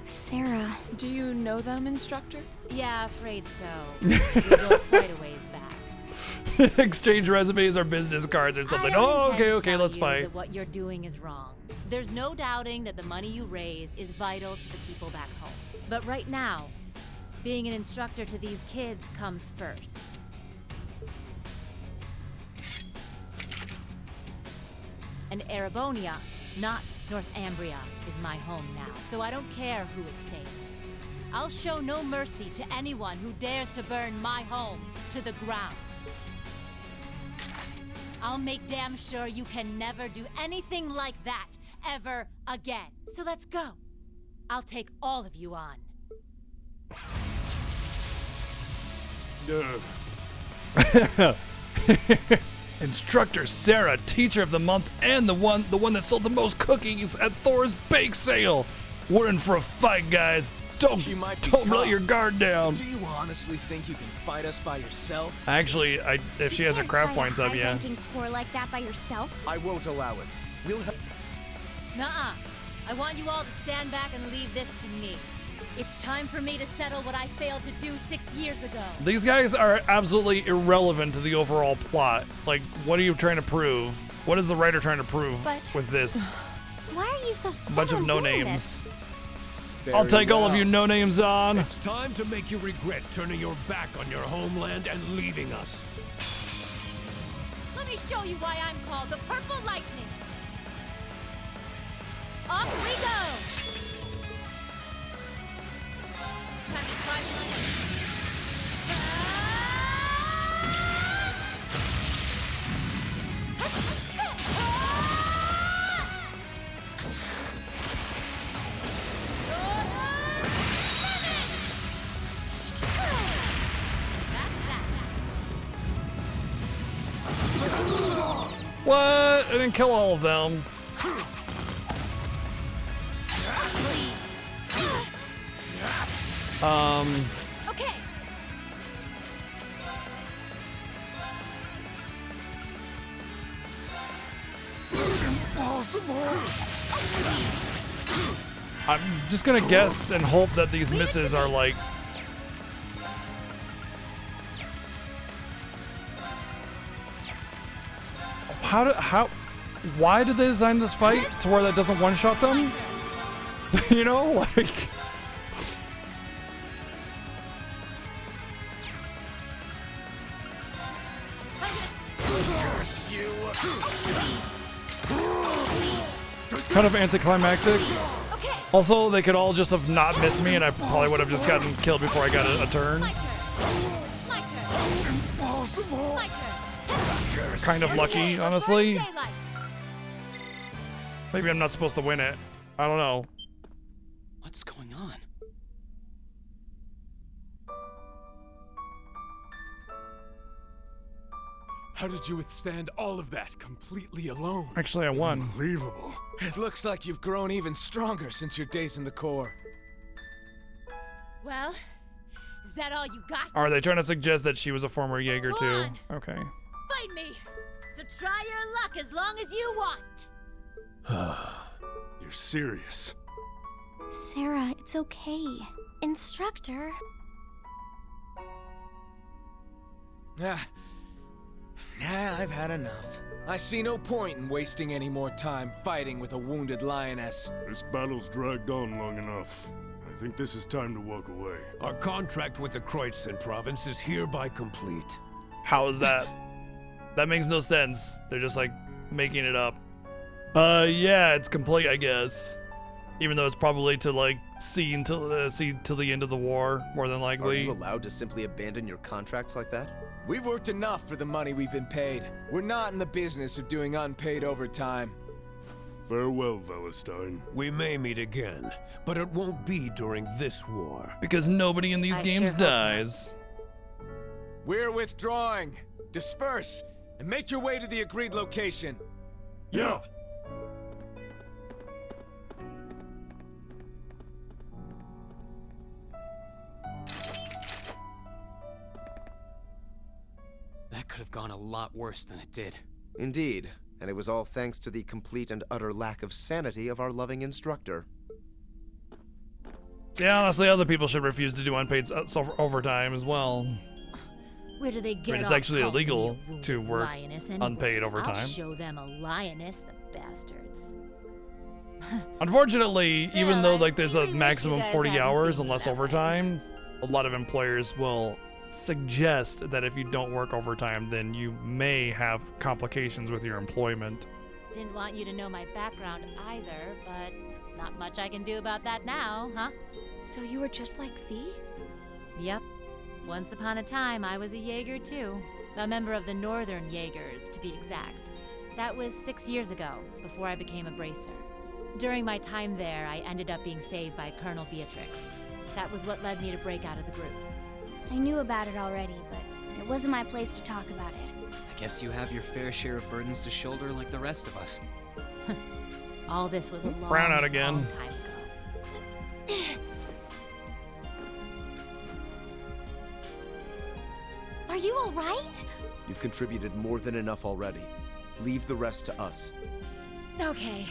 Sarah. Do you know them, instructor? Yeah, afraid so. We go quite a ways back. Exchange resumes or business cards or something. I don't Oh, intend to okay, tell let's you fight. that what you're doing is wrong. There's no doubting that the money you raise is vital to the people back home. But right now, being an instructor to these kids comes first. And Erebonia, not Northumbria, is my home now, so I don't care who it saves. I'll show no mercy to anyone who dares to burn my home to the ground. I'll make damn sure you can never do anything like that ever again. So let's go. I'll take all of you on. Instructor Sarah, teacher of the month, and the one that sold the most cookies at Thor's bake sale. We're in for a fight, guys. Don't let your guard down. Do you honestly think you can fight us by yourself? Actually, if she has her craft points up, yeah. Ranking corps like that by yourself? I won't allow it. We'll have. Nuh-uh. I want you all to stand back and leave this to me. It's time for me to settle what I failed to do 6 years ago. These guys are absolutely irrelevant to the overall plot. Like, what are you trying to prove? What is the writer trying to prove with this? Why are you so set A bunch of on no doing names. this? I'll take all of you no names on. It's time to make you regret turning your back on your homeland and leaving us. Let me show you why I'm called the Purple Lightning. Off we go! Time to try me on. What? I didn't kill all of them. Okay. I'm just gonna guess and hope that these misses are like. Why did they design this fight to where that doesn't one-shot them? You know, like. Curse you! Kind of anticlimactic. Also, they could all just have not missed me, and I probably would have just gotten killed before I got a turn. Impossible! Kind of lucky, honestly. Maybe I'm not supposed to win it. I don't know. What's going on? How did you withstand all of that completely alone? Actually, I won. Unbelievable. It looks like you've grown even stronger since your days in the Corps. Well, is that all you got? Are they trying to suggest that she was a former Jaeger Go too? on. Okay. Fight me. So try your luck as long as you want. You're serious. Sarah, it's okay. Instructor. Nah, I've had enough. I see no point in wasting any more time fighting with a wounded lioness. This battle's dragged on long enough. I think this is time to walk away. Our contract with the Kreutzen province is hereby complete. How is that? That makes no sense. They're just like making it up. Yeah, it's complete, I guess. Even though it's probably to like see till the end of the war, more than likely. Are you allowed to simply abandon your contracts like that? We've worked enough for the money we've been paid. We're not in the business of doing unpaid overtime. Farewell, Valentine. We may meet again, but it won't be during this war. Because nobody in these games dies. We're withdrawing. Disperse and make your way to the agreed location. Yeah. That could have gone a lot worse than it did. Indeed, and it was all thanks to the complete and utter lack of sanity of our loving instructor. Yeah, honestly, other people should refuse to do unpaid overtime as well. Where do they get I mean, it's off actually calling illegal me a wounded to work lioness anyway? unpaid I'll overtime. show them a lioness, the bastards. Unfortunately, even though like there's a wish you maximum guys 40 hadn't hours seen and me less that way. overtime, a lot of employers will suggest that if you don't work overtime, then you may have complications with your employment. Didn't want you to know my background either, but not much I can do about that now, huh? So you were just like V? Yep. Once upon a time, I was a Jaeger too. A member of the Northern Jaegers, to be exact. That was 6 years ago, before I became a bracer. During my time there, I ended up being saved by Colonel Beatrix. That was what led me to break out of the group. I knew about it already, but it wasn't my place to talk about it. I guess you have your fair share of burdens to shoulder like the rest of us. All this was a long, Brown out again. long time ago. Are you all right? You've contributed more than enough already. Leave the rest to us. Okay.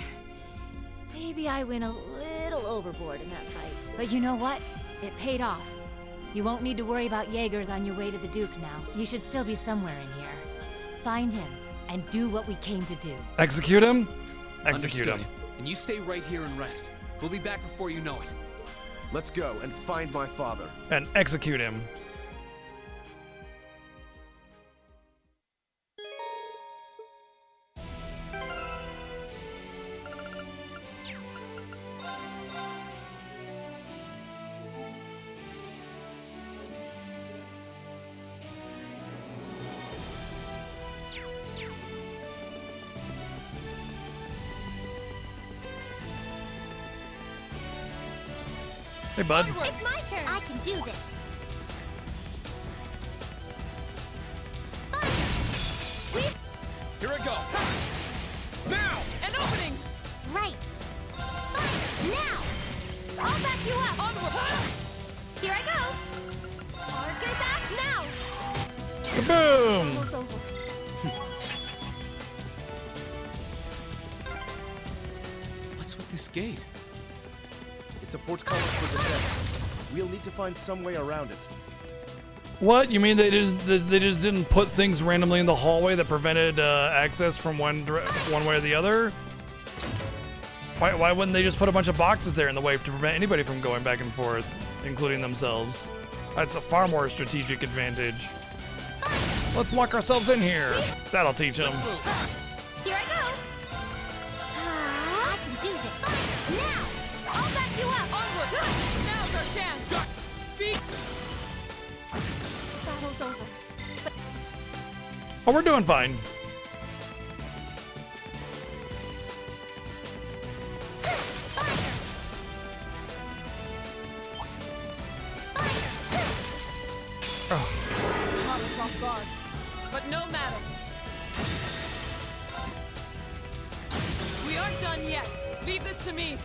Maybe I went a little overboard in that fight. But you know what? It paid off. You won't need to worry about Jaegers on your way to the Duke now. You should still be somewhere in here. Find him, and do what we came to do. Execute him? Execute Understood. him. And you stay right here and rest. We'll be back before you know it. Let's go and find my father. And execute him. Hey, bud. It's my turn. I can do this. Here I go. Now! An opening! Right. Now! I'll back you up. Onward! Here I go. Argus act now. Kaboom! Almost over. What's with this gate? It's a portcullis for defense. We'll need to find some way around it. What? You mean they just didn't put things randomly in the hallway that prevented access from one way or the other? Why wouldn't they just put a bunch of boxes there in the way to prevent anybody from going back and forth, including themselves? That's a far more strategic advantage. Let's lock ourselves in here. That'll teach them. Here I go. I can do this. Now! I'll back you up. Onward! Now's our chance! Feet! Battle's over. Oh, we're doing fine. Caught us off guard. But no matter. We aren't done yet. Leave this to me.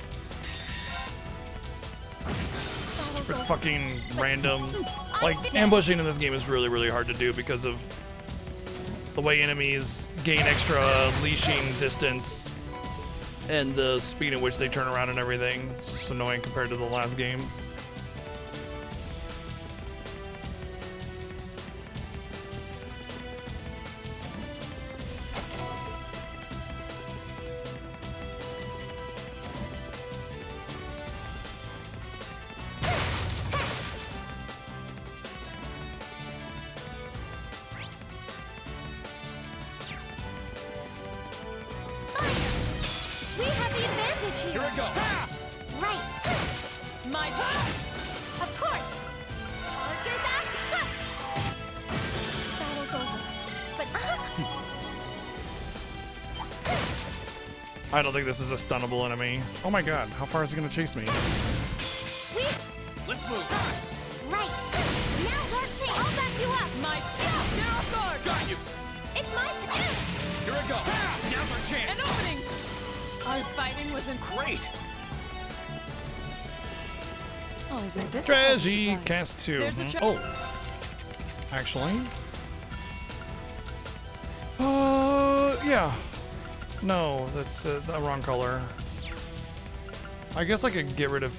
Stupid fucking random. Like, ambushing in this game is really, really hard to do because of the way enemies gain extra leashing distance and the speed at which they turn around and everything. It's just annoying compared to the last game. We have the advantage here. Here I go. Right. My Of course. Argus act. Battle's over. But I don't think this is a stunnable enemy. Oh my god, how far is he gonna chase me? Let's move. right. Now's our chance. I'll back you up. My get off guard! Got you. It's my turn. Here I go. Now's our chance. An opening! Our fighting was Great. Oh, isn't this Strategy cast 2. There's a Oh. Actually. Yeah. No, that's the wrong color. I guess I could get rid of.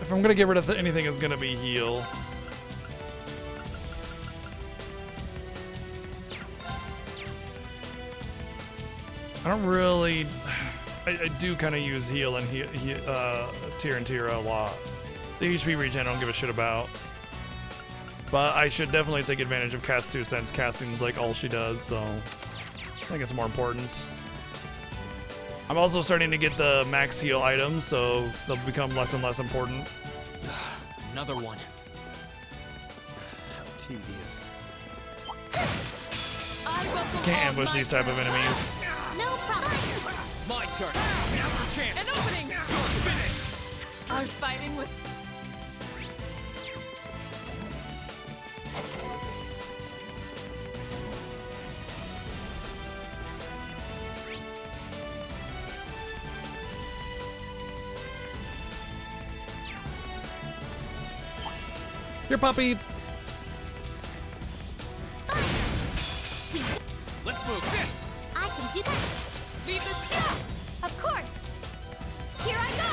If I'm gonna get rid of anything, it's gonna be heal. I don't really. I do kind of use heal and Tear and Tira a lot. The HP regen I don't give a shit about. But I should definitely take advantage of Cast 2 since casting is like all she does, so I think it's more important. I'm also starting to get the max heal items, so they'll become less and less important. Another one. How tedious. Can't ambush these type of enemies. No problem. My turn. Now's our chance. An opening! Finished. Our fighting was Your puppy. Let's move. Sit. I can do that. Leave the ship! Of course. Here I go.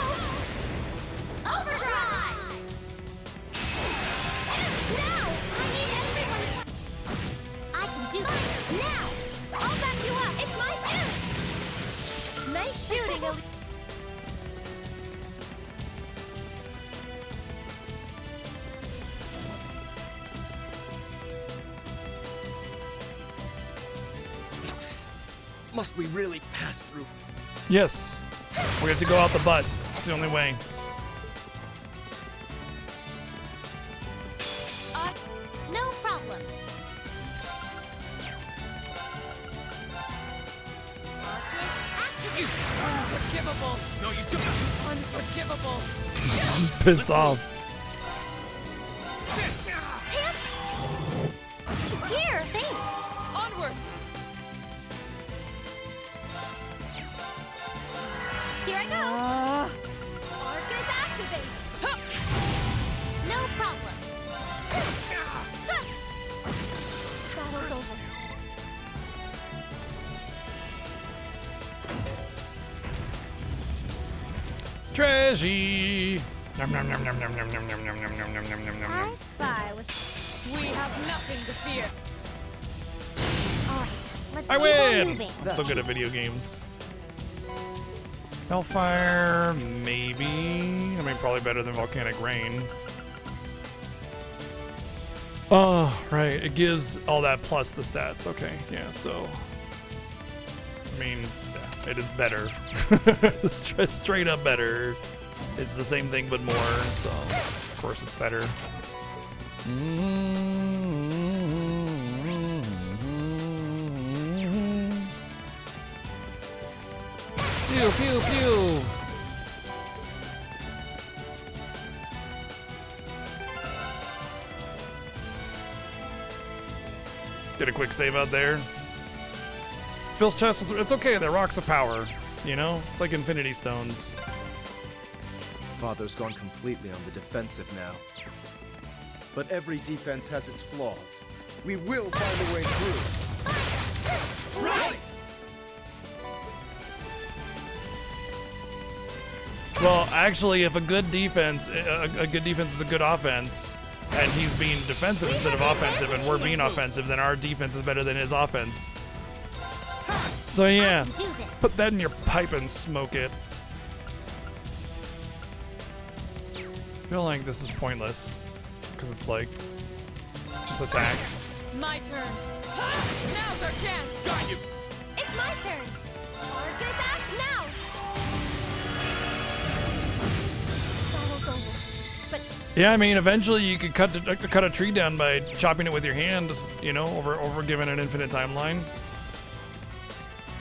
Overdrive! Now! I need everyone's help. I can do this. Now! I'll back you up. It's my turn. Nice shooting, Elise. Must we really pass through? Yes. We have to go out the butt. It's the only way. No problem. Unforgivable. No, you don't. Unforgivable. She's pissed off. Here, thanks. Onward. Here I go. Arcus activate. No problem. Battle's over. Treasure. Nom nom nom nom nom nom nom nom nom nom nom nom nom nom nom. I spy with. We have nothing to fear. All right, let's I keep on win! moving. I'm so good at video games. Hellfire, maybe. I mean, probably better than Volcanic Rain. Oh, right. It gives all that plus the stats. Okay, yeah, so. I mean, yeah, it is better. Straight up better. It's the same thing but more, so of course it's better. Pew, pew, pew. Get a quick save out there. Phil's chest was, it's okay, they're rocks of power. You know? It's like Infinity Stones. Father's gone completely on the defensive now. But every defense has its flaws. We will find a way through. Right! Well, actually, if a good defense is a good offense, and he's being defensive instead of offensive, and we're being offensive, then our defense is better than his offense. So yeah, put that in your pipe and smoke it. I feel like this is pointless, because it's like, just attack. My turn. Now's our chance. Got you. It's my turn. Arcus act now. Battle's over. But Yeah, I mean, eventually you could cut a tree down by chopping it with your hand, you know, over given an infinite timeline.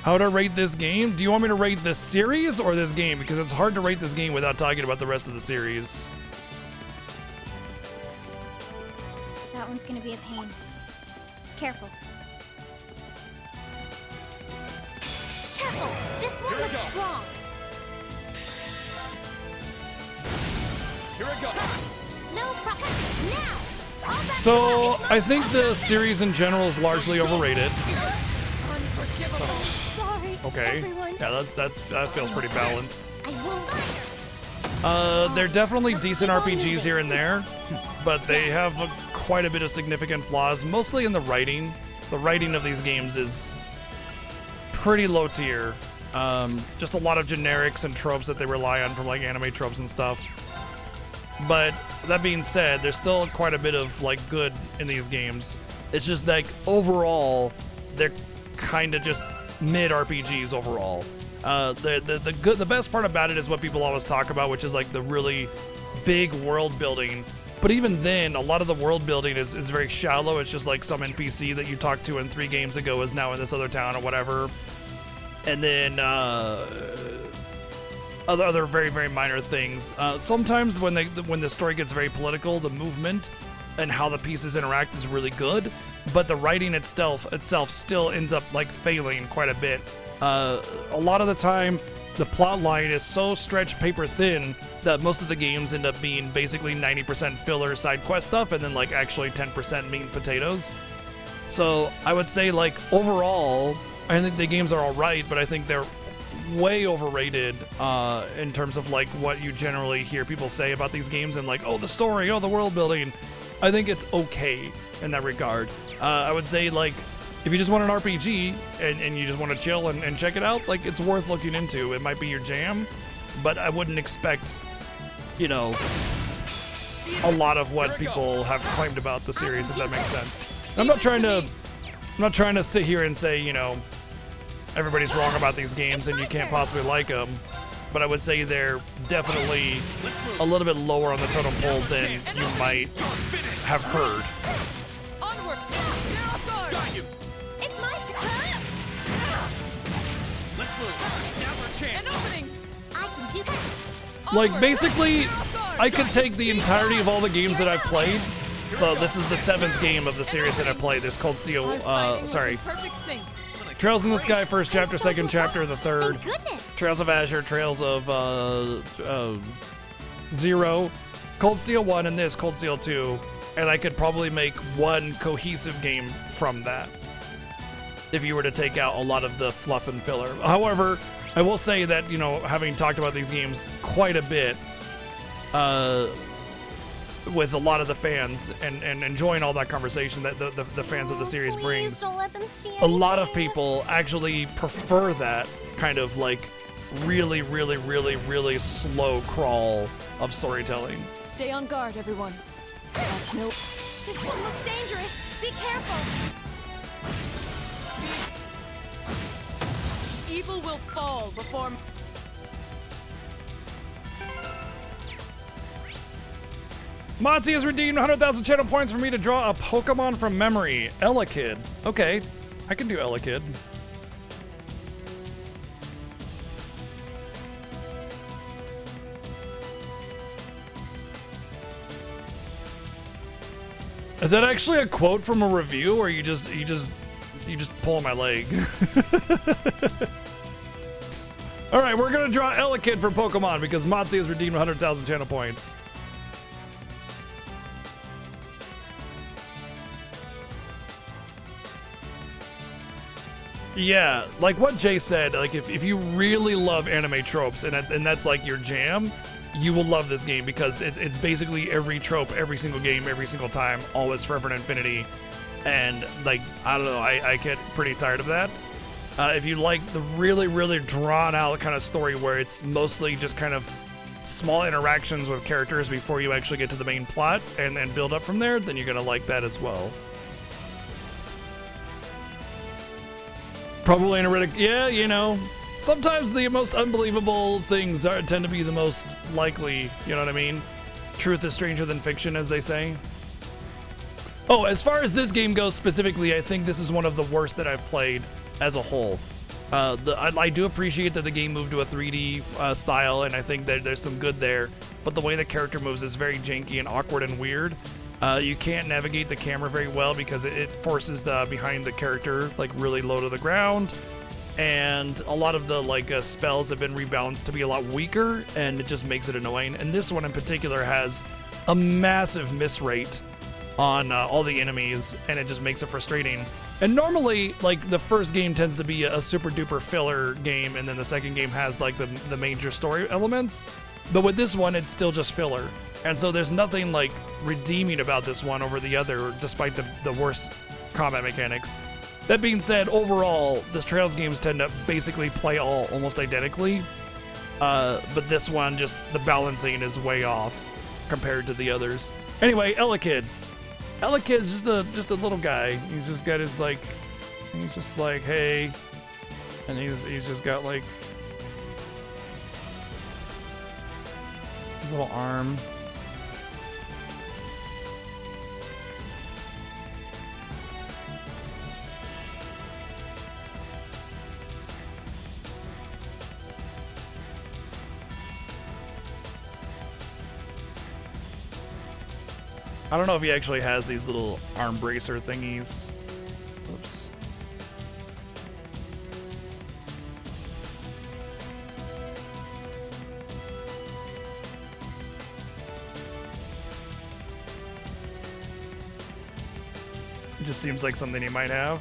How to rate this game? Do you want me to rate this series or this game? Because it's hard to rate this game without talking about the rest of the series. that one's gonna be a pain. Careful. Careful. This one looks strong. Here I go. No problem. Now. All back So I think the series in general is largely overrated. Sorry. Okay. Everyone. Yeah, that feels pretty balanced. I won't. They're definitely decent RPGs here and there, but they have quite a bit of significant flaws, mostly in the writing. The writing of these games is pretty low tier. Just a lot of generics and tropes that they rely on from like anime tropes and stuff. But that being said, there's still quite a bit of like good in these games. It's just like overall, they're kind of just mid RPGs overall. The best part about it is what people always talk about, which is like the really big world building. But even then, a lot of the world building is very shallow. It's just like some NPC that you talked to in 3 games ago is now in this other town or whatever. And then other very, very minor things. Sometimes when the story gets very political, the movement and how the pieces interact is really good, but the writing itself still ends up like failing quite a bit. A lot of the time, the plot line is so stretched paper thin that most of the games end up being basically 90% filler side quest stuff and then like actually 10% meat and potatoes. So I would say like overall, I think the games are all right, but I think they're way overrated in terms of like what you generally hear people say about these games and like, oh, the story, oh, the world building. I think it's okay in that regard. I would say like, if you just want an RPG and you just want to chill and check it out, like it's worth looking into. It might be your jam, but I wouldn't expect, you know, a lot of what people have claimed about the series, if that makes sense. I'm not trying to sit here and say, you know, everybody's wrong about these games and you can't possibly like them, but I would say they're definitely a little bit lower on the totem pole than you might have heard. Onward! They're off guard! Got you! It's my turn! Let's move! Now's our chance! An opening! I can do that! Like, basically, I could take the entirety of all the games that I've played. So this is the 7th game of the series that I played. There's Cold Steel, Perfect sync. Trails in the Sky, first chapter, second chapter, the third. Goodness! Trails of Azure, Trails of Zero, Cold Steel 1, and this, Cold Steel 2. And I could probably make one cohesive game from that if you were to take out a lot of the fluff and filler. However, I will say that, you know, having talked about these games quite a bit with a lot of the fans and enjoying all that conversation that the fans of the series brings, Don't let them see a lot of people actually prefer that kind of like really, really, really, really slow crawl of storytelling. Stay on guard, everyone. That's nope. This one looks dangerous. Be careful. Evil will fall before. Monty has redeemed 100,000 channel points for me to draw a Pokemon from memory. Elekid. Okay, I can do Elekid. Is that actually a quote from a review, or you just pull my leg? All right, we're gonna draw Elekid for Pokemon because Monty has redeemed 100,000 channel points. Yeah, like what Jay said, like if you really love anime tropes and that's like your jam, you will love this game because it's basically every trope, every single game, every single time, always forever and infinity. And like, I don't know, I get pretty tired of that. If you like the really, really drawn out kind of story where it's mostly just kind of small interactions with characters before you actually get to the main plot and then build up from there, then you're gonna like that as well. Probably analytic. Yeah, you know, sometimes the most unbelievable things tend to be the most likely. You know what I mean? Truth is stranger than fiction, as they say. Oh, as far as this game goes specifically, I think this is one of the worst that I've played as a whole. I do appreciate that the game moved to a 3D style, and I think that there's some good there. But the way the character moves is very janky and awkward and weird. You can't navigate the camera very well because it forces behind the character like really low to the ground, and a lot of the like spells have been rebalanced to be a lot weaker, and it just makes it annoying. And this one in particular has a massive miss rate on all the enemies, and it just makes it frustrating. And normally, like the first game tends to be a super duper filler game, and then the second game has like the major story elements. But with this one, it's still just filler. And so there's nothing like redeeming about this one over the other, despite the worst combat mechanics. That being said, overall, the Trails games tend to basically play all almost identically. But this one, just the balancing is way off compared to the others. Anyway, Elekid. Elekid's just a little guy. He's just got his like, he's just like, hey, and he's just got like his little arm. I don't know if he actually has these little arm bracer thingies. Oops. It just seems like something he might have.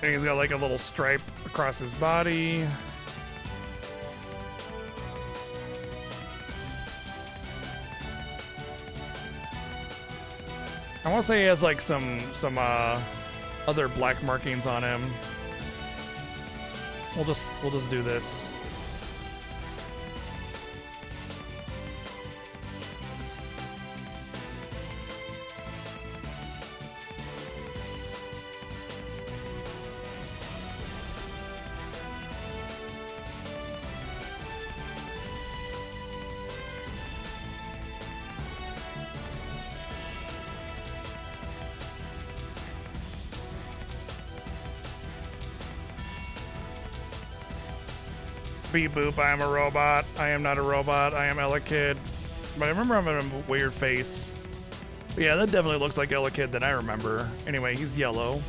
And he's got like a little stripe across his body. I want to say he has like some other black markings on him. We'll just do this. Beep boop, I am a robot. I am not a robot. I am Elekid. But I remember I'm in a weird face. But yeah, that definitely looks like Elekid that I remember. Anyway, he's yellow.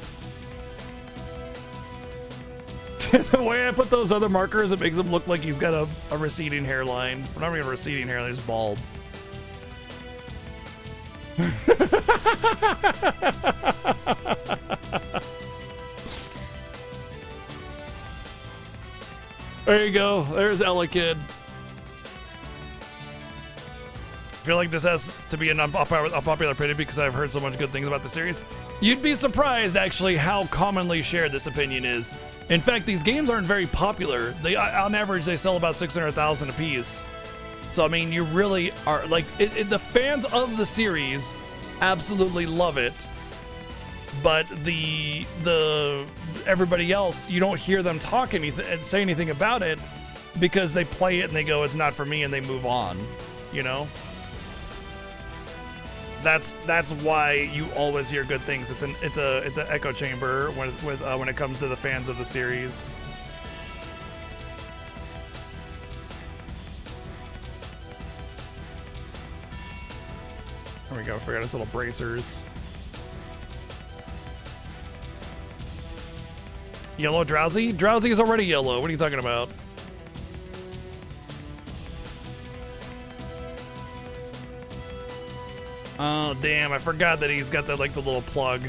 The way I put those other markers, it makes him look like he's got a receding hairline. Well, not even a receding hairline, he's bald. There you go. There's Elekid. I feel like this has to be an unpopular opinion because I've heard so much good things about the series. You'd be surprised, actually, how commonly shared this opinion is. In fact, these games aren't very popular. They, on average, they sell about 600,000 apiece. So, I mean, you really are, like, the fans of the series absolutely love it. But the everybody else, you don't hear them talk anything and say anything about it because they play it and they go, it's not for me, and they move on, you know? That's why you always hear good things. It's an echo chamber when it comes to the fans of the series. There we go. Forgot his little bracers. Yellow Drowsy? Drowsy is already yellow. What are you talking about? Oh, damn. I forgot that he's got the little plug.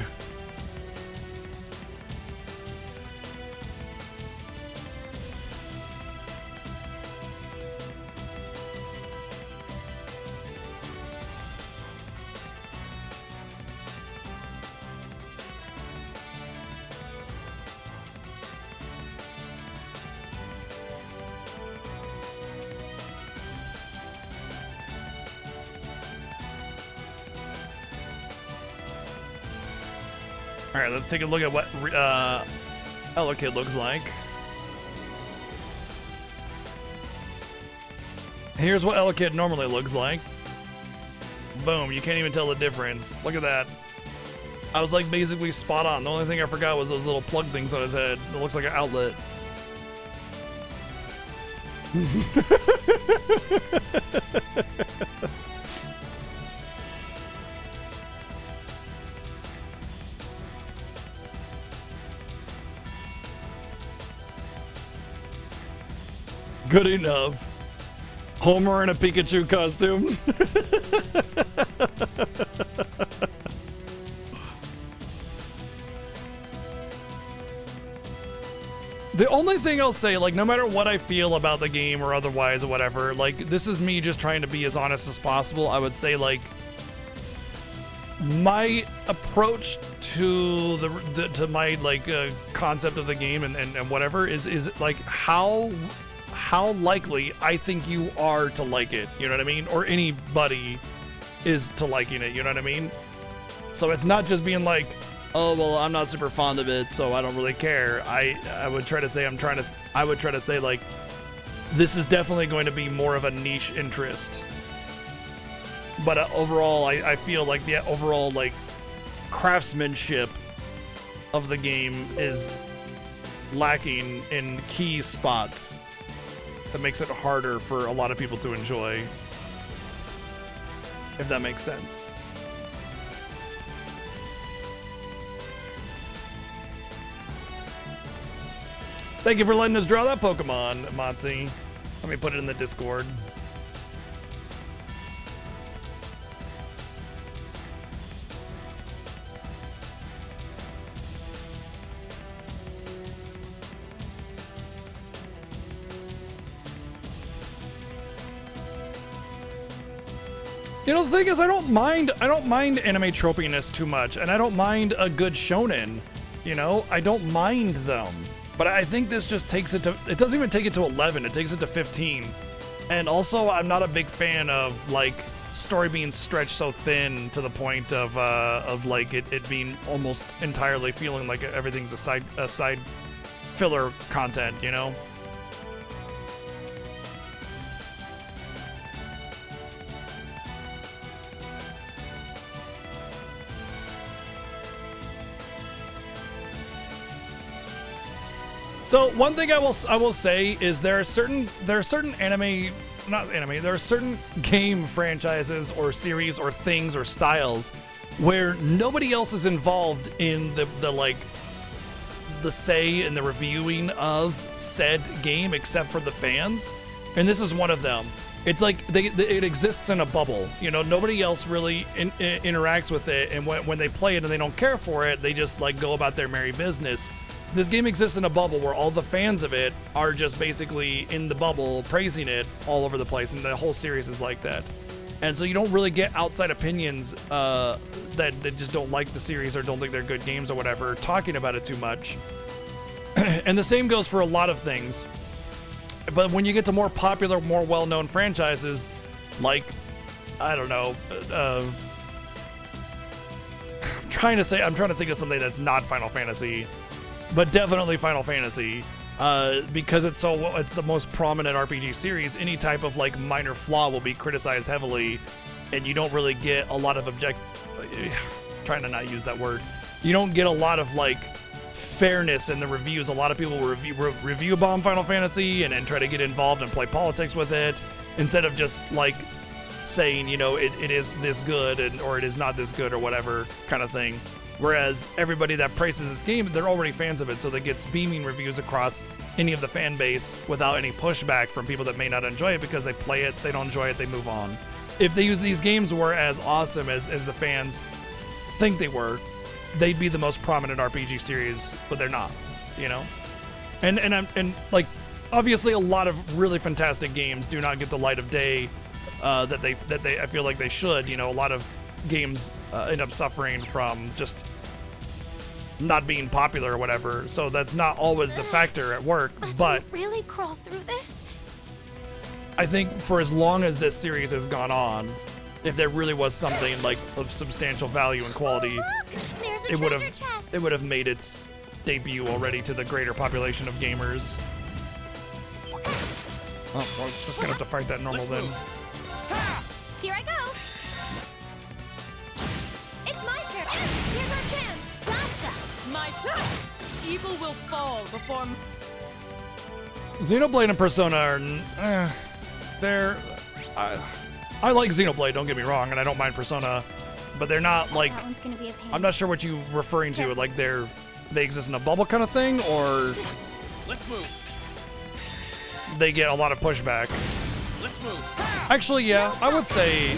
All right, let's take a look at what Elekid looks like. Here's what Elekid normally looks like. Boom, you can't even tell the difference. Look at that. I was like basically spot on. The only thing I forgot was those little plug things on his head. It looks like an outlet. Good enough. Homer in a Pikachu costume. The only thing I'll say, like, no matter what I feel about the game or otherwise or whatever, like, this is me just trying to be as honest as possible. I would say, like, my approach to to my concept of the game and whatever is like how likely I think you are to like it, you know what I mean? Or anybody is to liking it, you know what I mean? So it's not just being like, oh, well, I'm not super fond of it, so I don't really care. I would try to say I would try to say, like, this is definitely going to be more of a niche interest. But overall, I feel like the overall, like, craftsmanship of the game is lacking in key spots. That makes it harder for a lot of people to enjoy, if that makes sense. Thank you for letting us draw that Pokemon, Motzi. Let me put it in the Discord. You know, the thing is, I don't mind anime tropiness too much, and I don't mind a good shonen. You know, I don't mind them. But I think this just takes it to, it doesn't even take it to 11, it takes it to 15. And also, I'm not a big fan of, like, story being stretched so thin to the point of like, it being almost entirely feeling like everything's a side filler content, you know? So one thing I will say is there are certain game franchises or series or things or styles where nobody else is involved in the say and the reviewing of said game except for the fans, and this is one of them. It's like it exists in a bubble. You know, nobody else really interacts with it, and when they play it and they don't care for it, they just like go about their merry business. This game exists in a bubble where all the fans of it are just basically in the bubble praising it all over the place, and the whole series is like that. And so you don't really get outside opinions that just don't like the series or don't think they're good games or whatever talking about it too much. And the same goes for a lot of things. But when you get to more popular, more well-known franchises, like, I don't know, I'm trying to think of something that's not Final Fantasy. But definitely Final Fantasy, because it's the most prominent RPG series. Any type of like minor flaw will be criticized heavily, and you don't really get a lot of trying to not use that word. You don't get a lot of like fairness in the reviews. A lot of people will review bomb Final Fantasy and try to get involved and play politics with it, instead of just like saying, you know, it is this good or it is not this good or whatever kind of thing. Whereas everybody that praises this game, they're already fans of it, so that gets beaming reviews across any of the fan base without any pushback from people that may not enjoy it because they play it, they don't enjoy it, they move on. If these games were as awesome as the fans think they were, they'd be the most prominent RPG series, but they're not, you know? And like, obviously a lot of really fantastic games do not get the light of day that they I feel like they should. You know, a lot of games end up suffering from just not being popular or whatever, so that's not always the factor at work. But really crawl through this? I think for as long as this series has gone on, if there really was something like of substantial value and quality, it would have made its debut already to the greater population of gamers. Well, we're just gonna have to fight that normal then. Here I go. It's my turn. Here's our chance. Gotcha. My turn. Evil will fall before. Xenoblade and Persona are, they're. I like Xenoblade, don't get me wrong, and I don't mind Persona, but they're not like. That one's gonna be a pain. I'm not sure what you're referring to. Like they exist in a bubble kind of thing, or. Let's move. They get a lot of pushback. Let's move. Actually, yeah, I would say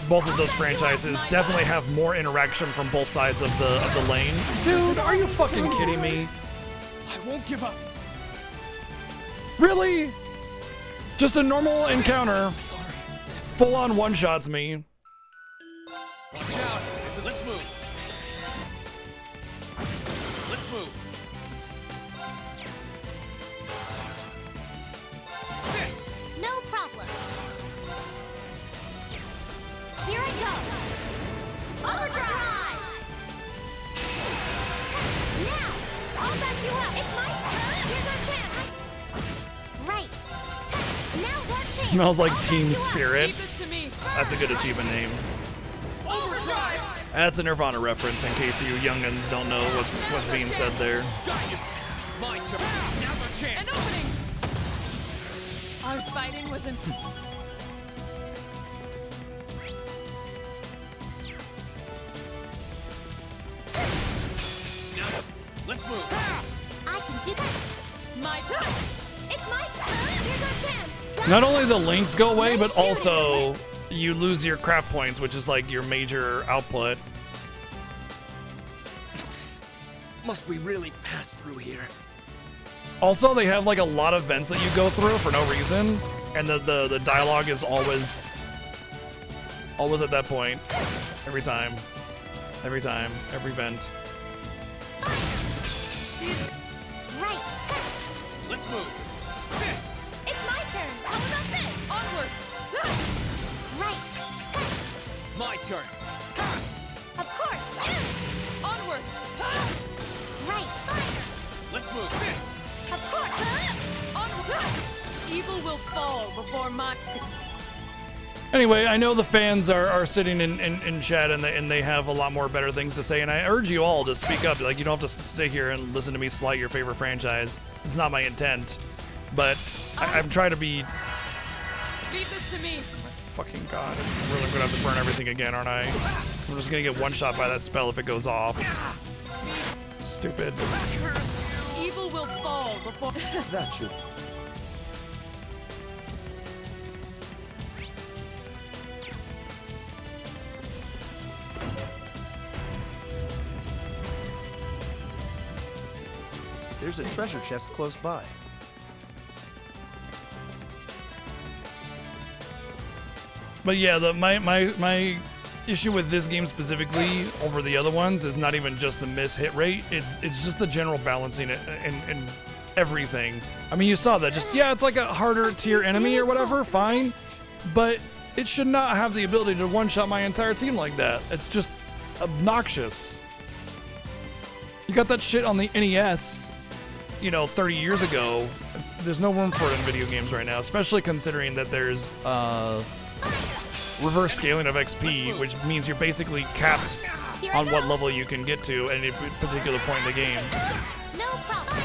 both of those franchises definitely have more interaction from both sides of the lane. Dude, are you fucking kidding me? I won't give up. Really? Just a normal encounter. Full on one-shots me. Watch out. I said let's move. Let's move. No problem. Here I go. Overdrive! Now, I'll back you up. It's my turn. Here's our chance. Right. Now one chance. Smells like Team Spirit. Leave this to me. That's a good achievement name. Overdrive! That's a Nirvana reference in case you youngins don't know what's being said there. Got you. My turn. Now's our chance. An opening. Our fighting was in. Let's move. I can do that. My It's my turn. Here's our chance. Not only the links go away, but also you lose your craft points, which is like your major output. Must we really pass through here? Also, they have like a lot of vents that you go through for no reason, and the dialogue is always at that point. Every time, every vent. Right. Let's move. It's my turn. How about this? Onward. Right. My turn. Of course. Onward. Right. Let's move. Of course. Onward. Evil will fall before my... Anyway, I know the fans are sitting in chat and they have a lot more better things to say, and I urge you all to speak up. Like, you don't have to sit here and listen to me slight your favorite franchise. It's not my intent, but I'm trying to be... Leave this to me. Fucking God, I'm really gonna have to burn everything again, aren't I? So I'm just gonna get one shot by that spell if it goes off. Stupid. Evil will fall before... That should... There's a treasure chest close by. But yeah, my issue with this game specifically over the other ones is not even just the miss hit rate. It's just the general balancing and everything. I mean, you saw that. Just yeah, it's like a harder tier enemy or whatever. Fine, but it should not have the ability to one-shot my entire team like that. It's just obnoxious. You got that shit on the NES. You know, 30 years ago. There's no room for it in video games right now, especially considering that there's reverse scaling of XP, which means you're basically capped on what level you can get to at any particular point in the game. No problem.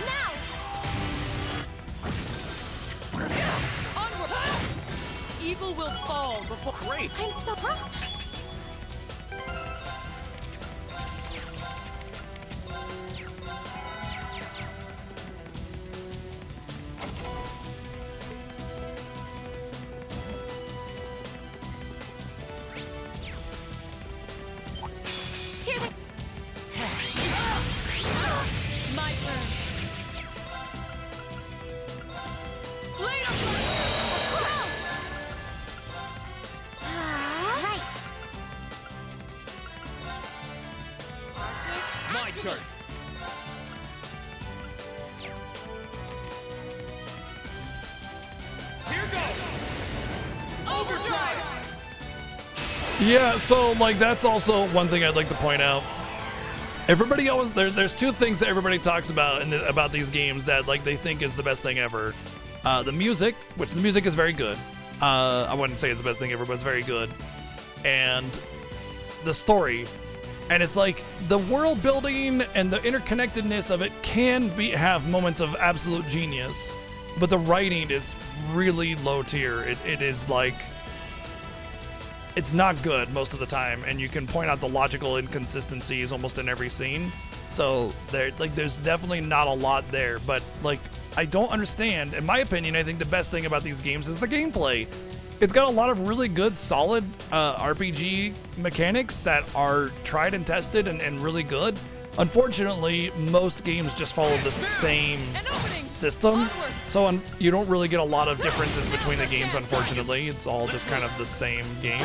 Now. Onward. Evil will fall before... Great. I'm so... My turn. Later. Right. My turn. Here goes. Overdrive. Yeah, so like that's also one thing I'd like to point out. Everybody always there's two things that everybody talks about about these games that like they think is the best thing ever. The music, which the music is very good. I wouldn't say it's the best thing ever, but it's very good. And the story. And it's like the world building and the interconnectedness of it can have moments of absolute genius, but the writing is really low tier. It is like it's not good most of the time, and you can point out the logical inconsistencies almost in every scene. So there's definitely not a lot there, but like I don't understand. In my opinion, I think the best thing about these games is the gameplay. It's got a lot of really good, solid RPG mechanics that are tried and tested and really good. Unfortunately, most games just follow the same system, so you don't really get a lot of differences between the games, unfortunately. It's all just kind of the same game.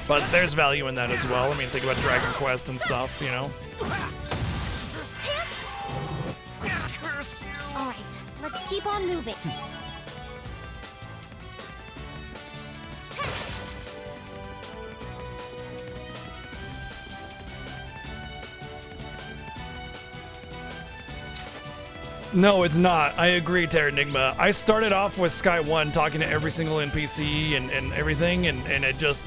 But there's value in that as well. I mean, think about Dragon Quest and stuff, you know? All right, let's keep on moving. No, it's not. I agree, Terranigma. I started off with Sky 1 talking to every single NPC and everything, and it just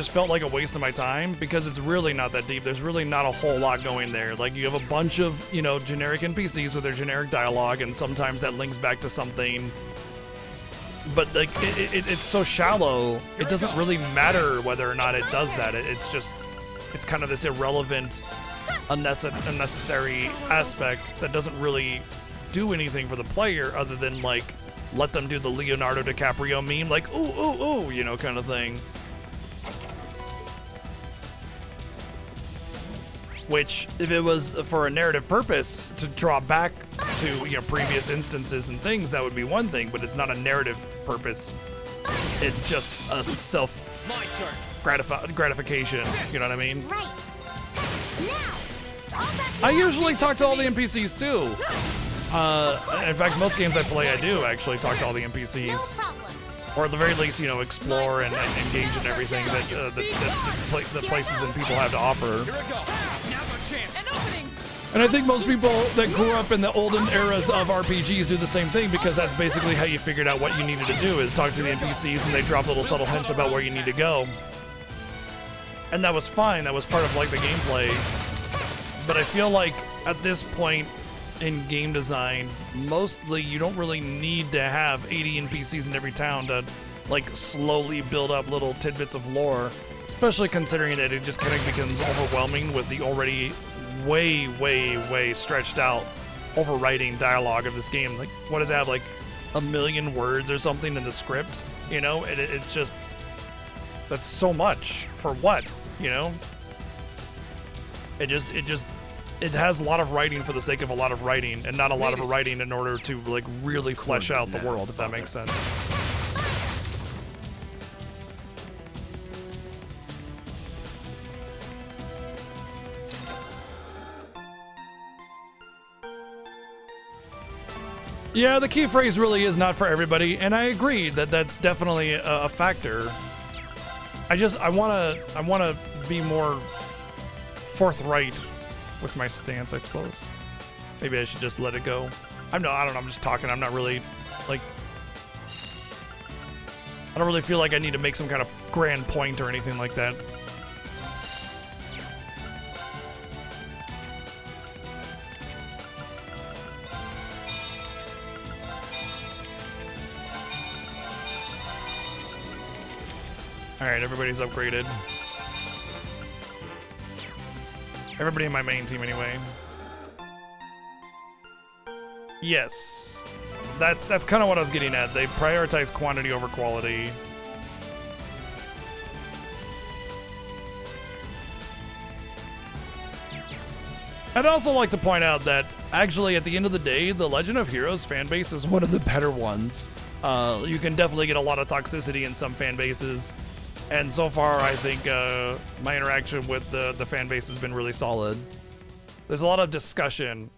felt like a waste of my time because it's really not that deep. There's really not a whole lot going there. Like, you have a bunch of, you know, generic NPCs with their generic dialogue, and sometimes that links back to something. But, like, it's so shallow, it doesn't really matter whether or not it does that. It's kind of this irrelevant, unnecessary aspect that doesn't really do anything for the player other than like let them do the Leonardo DiCaprio meme, like ooh ooh ooh, you know, kind of thing. Which, if it was for a narrative purpose to draw back to, you know, previous instances and things, that would be one thing. But it's not a narrative purpose. It's just a self gratification. You know what I mean? Right. I usually talk to all the NPCs too. In fact, most games I play, I do actually talk to all the NPCs, or at the very least, you know, explore and engage in everything that the places and people have to offer. And I think most people that grew up in the olden eras of RPGs do the same thing, because that's basically how you figured out what you needed to do, is talk to the NPCs and they drop little subtle hints about where you need to go. And that was fine, that was part of like the gameplay. But I feel like at this point in game design, mostly you don't really need to have 80 NPCs in every town to like slowly build up little tidbits of lore, especially considering that it just kind of becomes overwhelming with the already way stretched out overwriting dialogue of this game. Like, what does it have, like 1 million words or something in the script? You know, it's just, that's so much for what, you know? It has a lot of writing for the sake of a lot of writing, and not a lot of writing in order to like really flesh out the world, if that makes sense. Yeah, the key phrase really is not for everybody, and I agree that that's definitely a factor. I wanna be more forthright with my stance, I suppose. Maybe I should just let it go. I don't know, I'm just talking. I'm not really, like, I don't really feel like I need to make some kind of grand point or anything like that. Alright, everybody's upgraded. Everybody in my main team, anyway. Yes. That's kind of what I was getting at. They prioritize quantity over quality. I'd also like to point out that, actually, at the end of the day, the Legend of Heroes fanbase is one of the better ones. You can definitely get a lot of toxicity in some fan bases. And so far, I think my interaction with the fan base has been really solid. There's a lot of discussion,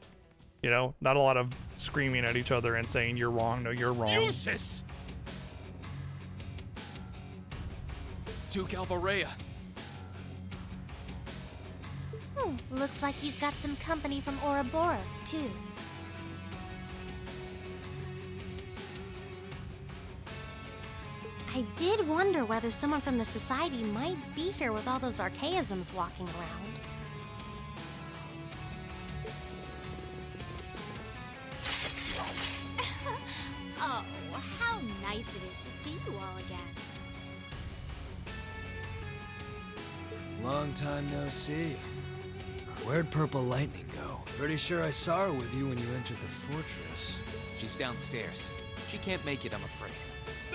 you know, not a lot of screaming at each other and saying, you're wrong, no, you're wrong. Useless! Duke Alborea. Looks like he's got some company from Ouroboros, too. I did wonder whether someone from the Society might be here with all those archaisms walking around. Oh, how nice it is to see you all again. Long time no see. Where'd Purple Lightning go? Pretty sure I saw her with you when you entered the fortress. She's downstairs. She can't make it, I'm afraid.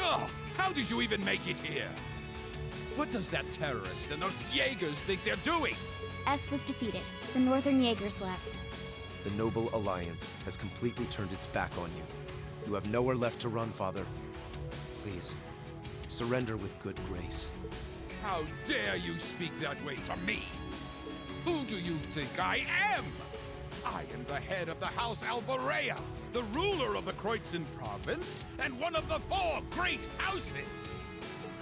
Oh, how did you even make it here? What does that terrorist and those Jaegers think they're doing? S was defeated. The Northern Jaegers left. The Noble Alliance has completely turned its back on you. You have nowhere left to run, Father. Please, surrender with good grace. How dare you speak that way to me? Who do you think I am? I am the head of the House Alborea, the ruler of the Kreutzen province, and one of the 4 great houses!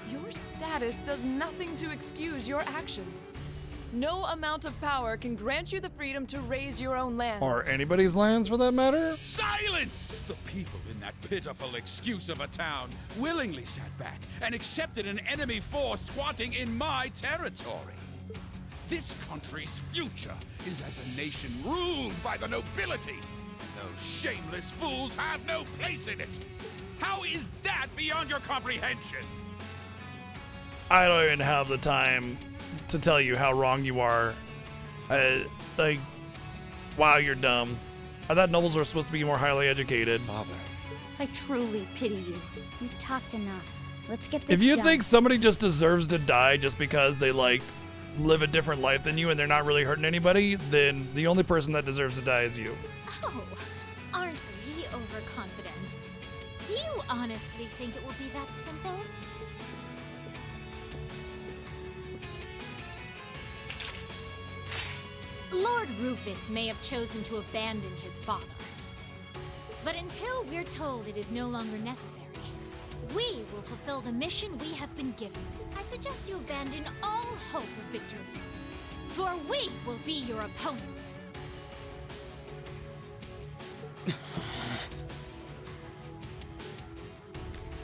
Your status does nothing to excuse your actions. No amount of power can grant you the freedom to raise your own lands. Or anybody's lands, for that matter? Silence! The people in that pitiful excuse of a town willingly sat back and accepted an enemy force squatting in my territory. This country's future is as a nation ruled by the nobility. Those shameless fools have no place in it. How is that beyond your comprehension? I don't even have the time to tell you how wrong you are. Like, wow, you're dumb. I thought nobles were supposed to be more highly educated. Father. I truly pity you. You've talked enough. Let's get this If you done. think somebody just deserves to die just because they like live a different life than you and they're not really hurting anybody, then the only person that deserves to die is you. Oh, aren't we overconfident? Do you honestly think it will be that simple? Lord Rufus may have chosen to abandon his father. But until we're told it is no longer necessary, we will fulfill the mission we have been given. I suggest you abandon all hope of victory, for we will be your opponents.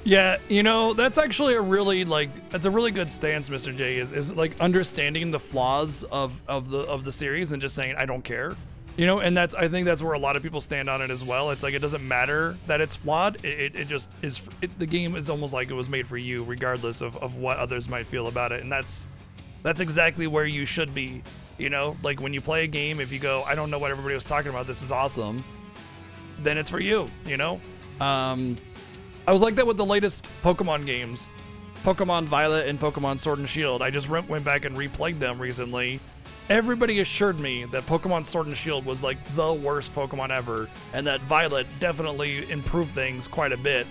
Yeah, you know, that's actually a really that's a really good stance, Mr. J, is like understanding the flaws of the series and just saying I don't care. You know, and I think that's where a lot of people stand on it as well. It's like it doesn't matter that it's flawed. It just is. The game is almost like it was made for you, regardless of what others might feel about it. And that's exactly where you should be. You know, like when you play a game, if you go, I don't know what everybody was talking about, this is awesome, then it's for you. You know, I was like that with the latest Pokemon games, Pokemon Violet and Pokemon Sword and Shield. I just went back and replayed them recently. Everybody assured me that Pokemon Sword and Shield was like the worst Pokemon ever, and that Violet definitely improved things quite a bit.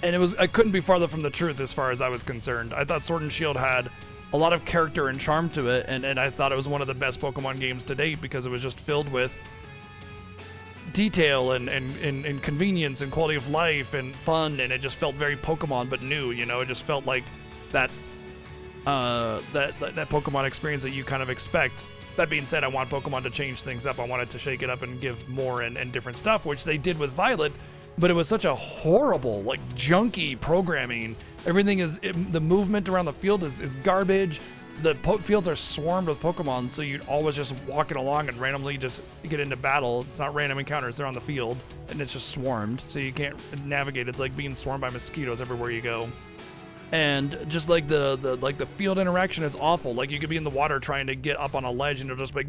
And I couldn't be farther from the truth as far as I was concerned. I thought Sword and Shield had a lot of character and charm to it, and I thought it was one of the best Pokemon games to date because it was just filled with detail and convenience and quality of life and fun, and it just felt very Pokemon but new. You know, it just felt like that Pokemon experience that you kind of expect. That being said, I want Pokemon to change things up. I wanted to shake it up and give more and different stuff, which they did with Violet, but it was such a horrible, like, junky programming. Everything the movement around the field is garbage. The fields are swarmed with Pokemon, so you'd always just walking along and randomly just get into battle. It's not random encounters, they're on the field, and it's just swarmed, so you can't navigate. It's like being swarmed by mosquitoes everywhere you go. And just like the field interaction is awful. Like you could be in the water trying to get up on a ledge and it'll just like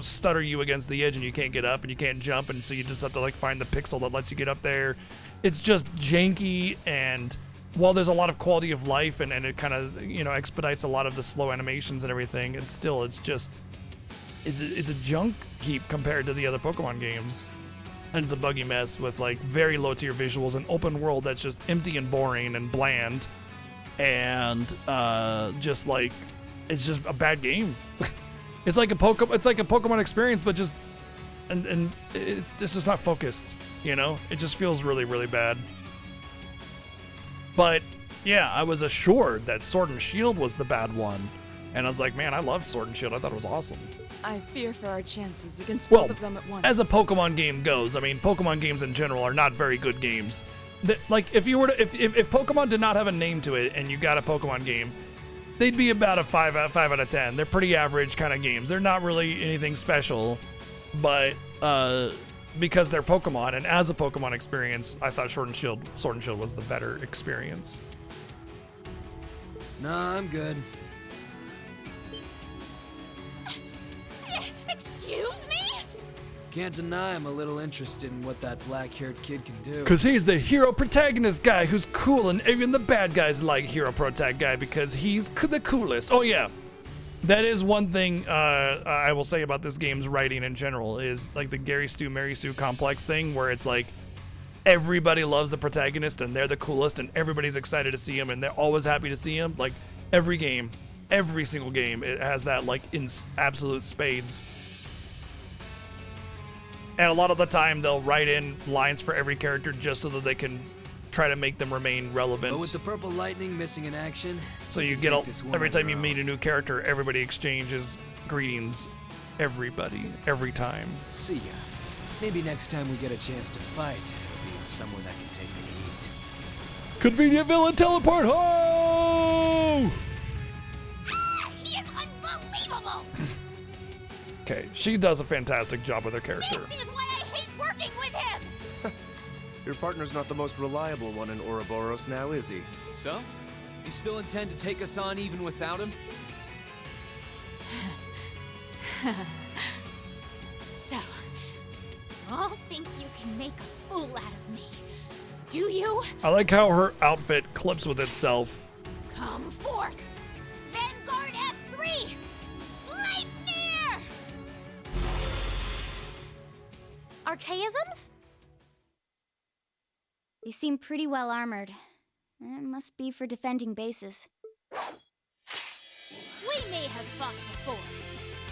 stutter you against the edge and you can't get up and you can't jump, and so you just have to like find the pixel that lets you get up there. It's just janky, and while there's a lot of quality of life and it kind of, you know, expedites a lot of the slow animations and everything, it's a junk heap compared to the other Pokemon games. And it's a buggy mess with like very low tier visuals, an open world that's just empty and boring and bland. And just like it's just a bad game. It's like a Pokemon experience, but just and it's just not focused, you know? It just feels really, really bad. But yeah, I was assured that Sword and Shield was the bad one. And I was like, man, I loved Sword and Shield. I thought it was awesome. I fear for our chances against both of them at once. As a Pokemon game goes, I mean, Pokemon games in general are not very good games. Like if Pokemon did not have a name to it and you got a Pokemon game, they'd be about a 5 out of 10. They're pretty average kind of games. They're not really anything special, but because they're Pokemon, and as a Pokemon experience, I thought Sword and Shield was the better experience. Nah, I'm good. Excuse me? Can't deny I'm a little interested in what that black-haired kid can do. Because he's the hero protagonist guy who's cool, and even the bad guys like hero protag guy because he's the coolest. Oh yeah, that is one thing I will say about this game's writing in general is like the Gary Stu, Mary Sue complex thing where it's like everybody loves the protagonist and they're the coolest and everybody's excited to see him and they're always happy to see him. Like every single game, it has that like in absolute spades. And a lot of the time, they'll write in lines for every character just so that they can try to make them remain relevant. But with the purple lightning missing in action, so you get every time you meet a new character, everybody exchanges greetings. Everybody, every time. See ya. Maybe next time we get a chance to fight, it'll be somewhere that can take the heat. Convenient villain teleport! Ho! He is unbelievable! Okay, she does a fantastic job with her character. This is why I hate working with him! Your partner's not the most reliable one in Ouroboros now, is he? So? You still intend to take us on even without him? So, all think you can make a fool out of me. Do you? I like how her outfit clips with itself. Come forth! Vanguard F3! Sleipnir! Archaisms? They seem pretty well armored. It must be for defending bases. We may have fought before,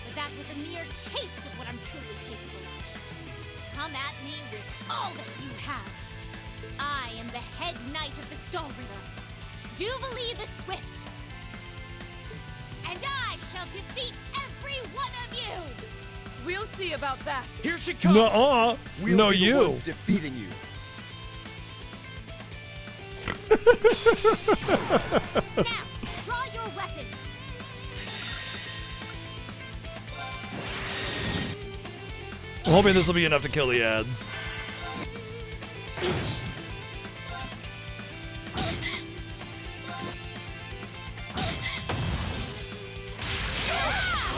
but that was a mere taste of what I'm truly capable of. Come at me with all that you have. I am the head knight of the Stall River, Duvalie the Swift. And I shall defeat every one of you! We'll see about that. Here she comes! Nuh-uh. We'll No, be the you. ones defeating you. Now, draw your weapons! I'm hoping this will be enough to kill the ads.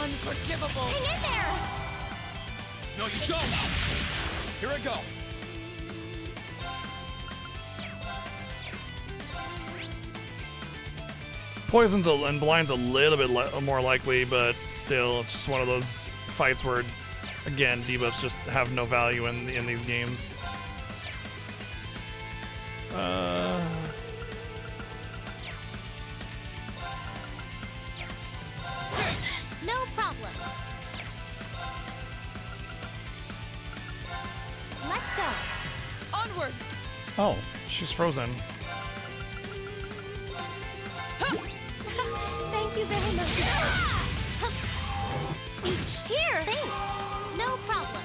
Unforgivable. Hang in there! No, you don't! Here I go. Poison's and blind's a little bit more likely, but still, it's just one of those fights where, again, debuffs just have no value in these games. No problem. Let's go. Onward. Oh, she's frozen. Thank you very much. Here. Thanks. No problem.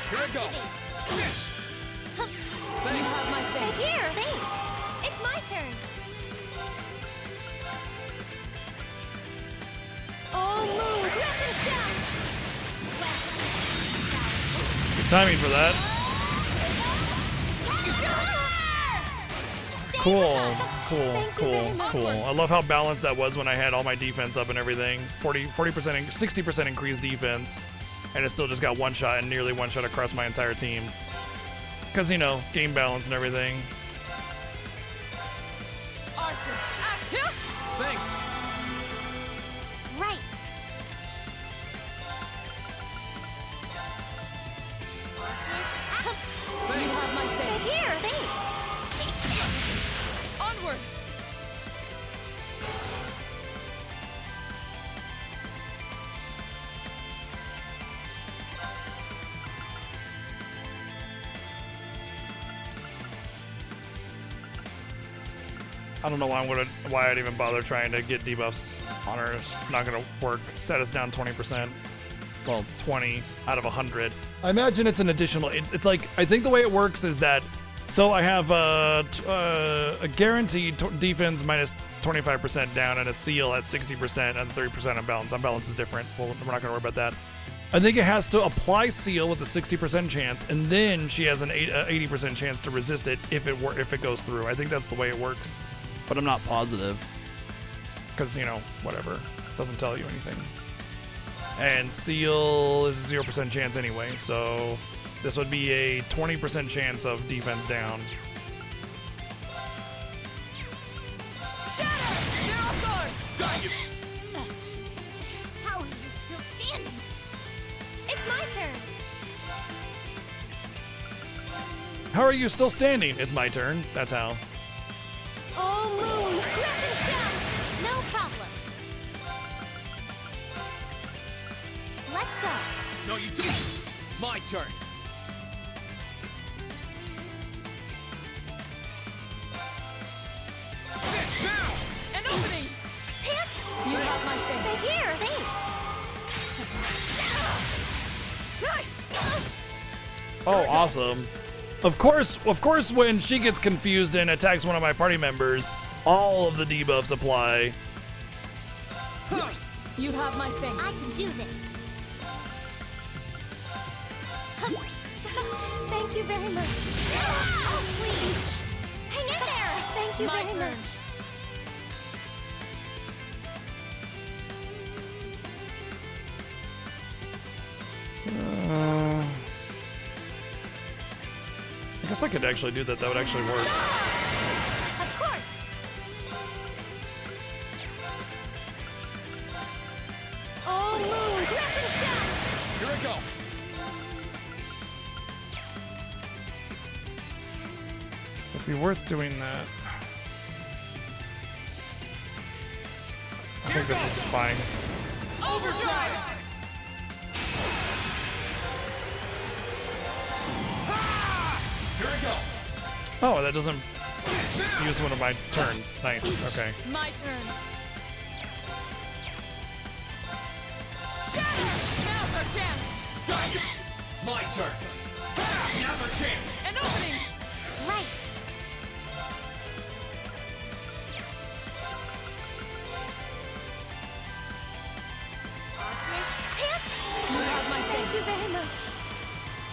Here I go. Thanks. Here. Thanks. It's my turn. Oh, move. Crescent shot. Good timing for that. Cool. I love how balanced that was when I had all my defense up and everything. 40%, 60% increased defense, and it still just got one shot and nearly one shot across my entire team. Because, you know, game balance and everything. Thanks. Right. You have my thanks. Here. Thanks. Onward. I don't know why I'd even bother trying to get debuffs on her. It's not gonna work. Status down 20%. Well, 20 out of 100. I imagine it's an additional. It's like, I think the way it works is that, so I have a guaranteed defense minus 25% down and a seal at 60% and 30% on balance. On balance is different. Well, we're not gonna worry about that. I think it has to apply seal with a 60% chance, and then she has an 80% chance to resist it if it goes through. I think that's the way it works, but I'm not positive because, you know, whatever, doesn't tell you anything. And seal is a 0% chance anyway, so this would be a 20% chance of defense down. Got you. How are you still standing? It's my turn. How are you still standing? It's my turn. That's how. Oh, moon. Crescent shot. No problem. Let's go. No, you don't. My turn. Now! An opening! Pip! You have my thanks. Here, thanks. Oh, awesome. Of course, when she gets confused and attacks one of my party members, all of the debuffs apply. You have my thanks. I can do this. Thank you very much. Oh, please. Hang in there. Thank you My very turn. much. I guess I could actually do that. That would actually work. Of course. Oh, moon, crescent shot. Here I go. It'd be worth doing that. I think this is fine. Overdrive. Here I go. Oh, that doesn't use one of my turns. Nice. Okay. My turn. Shatter! Now's our chance. My turn. Now's our chance. An opening. Right. You have my thank you very much.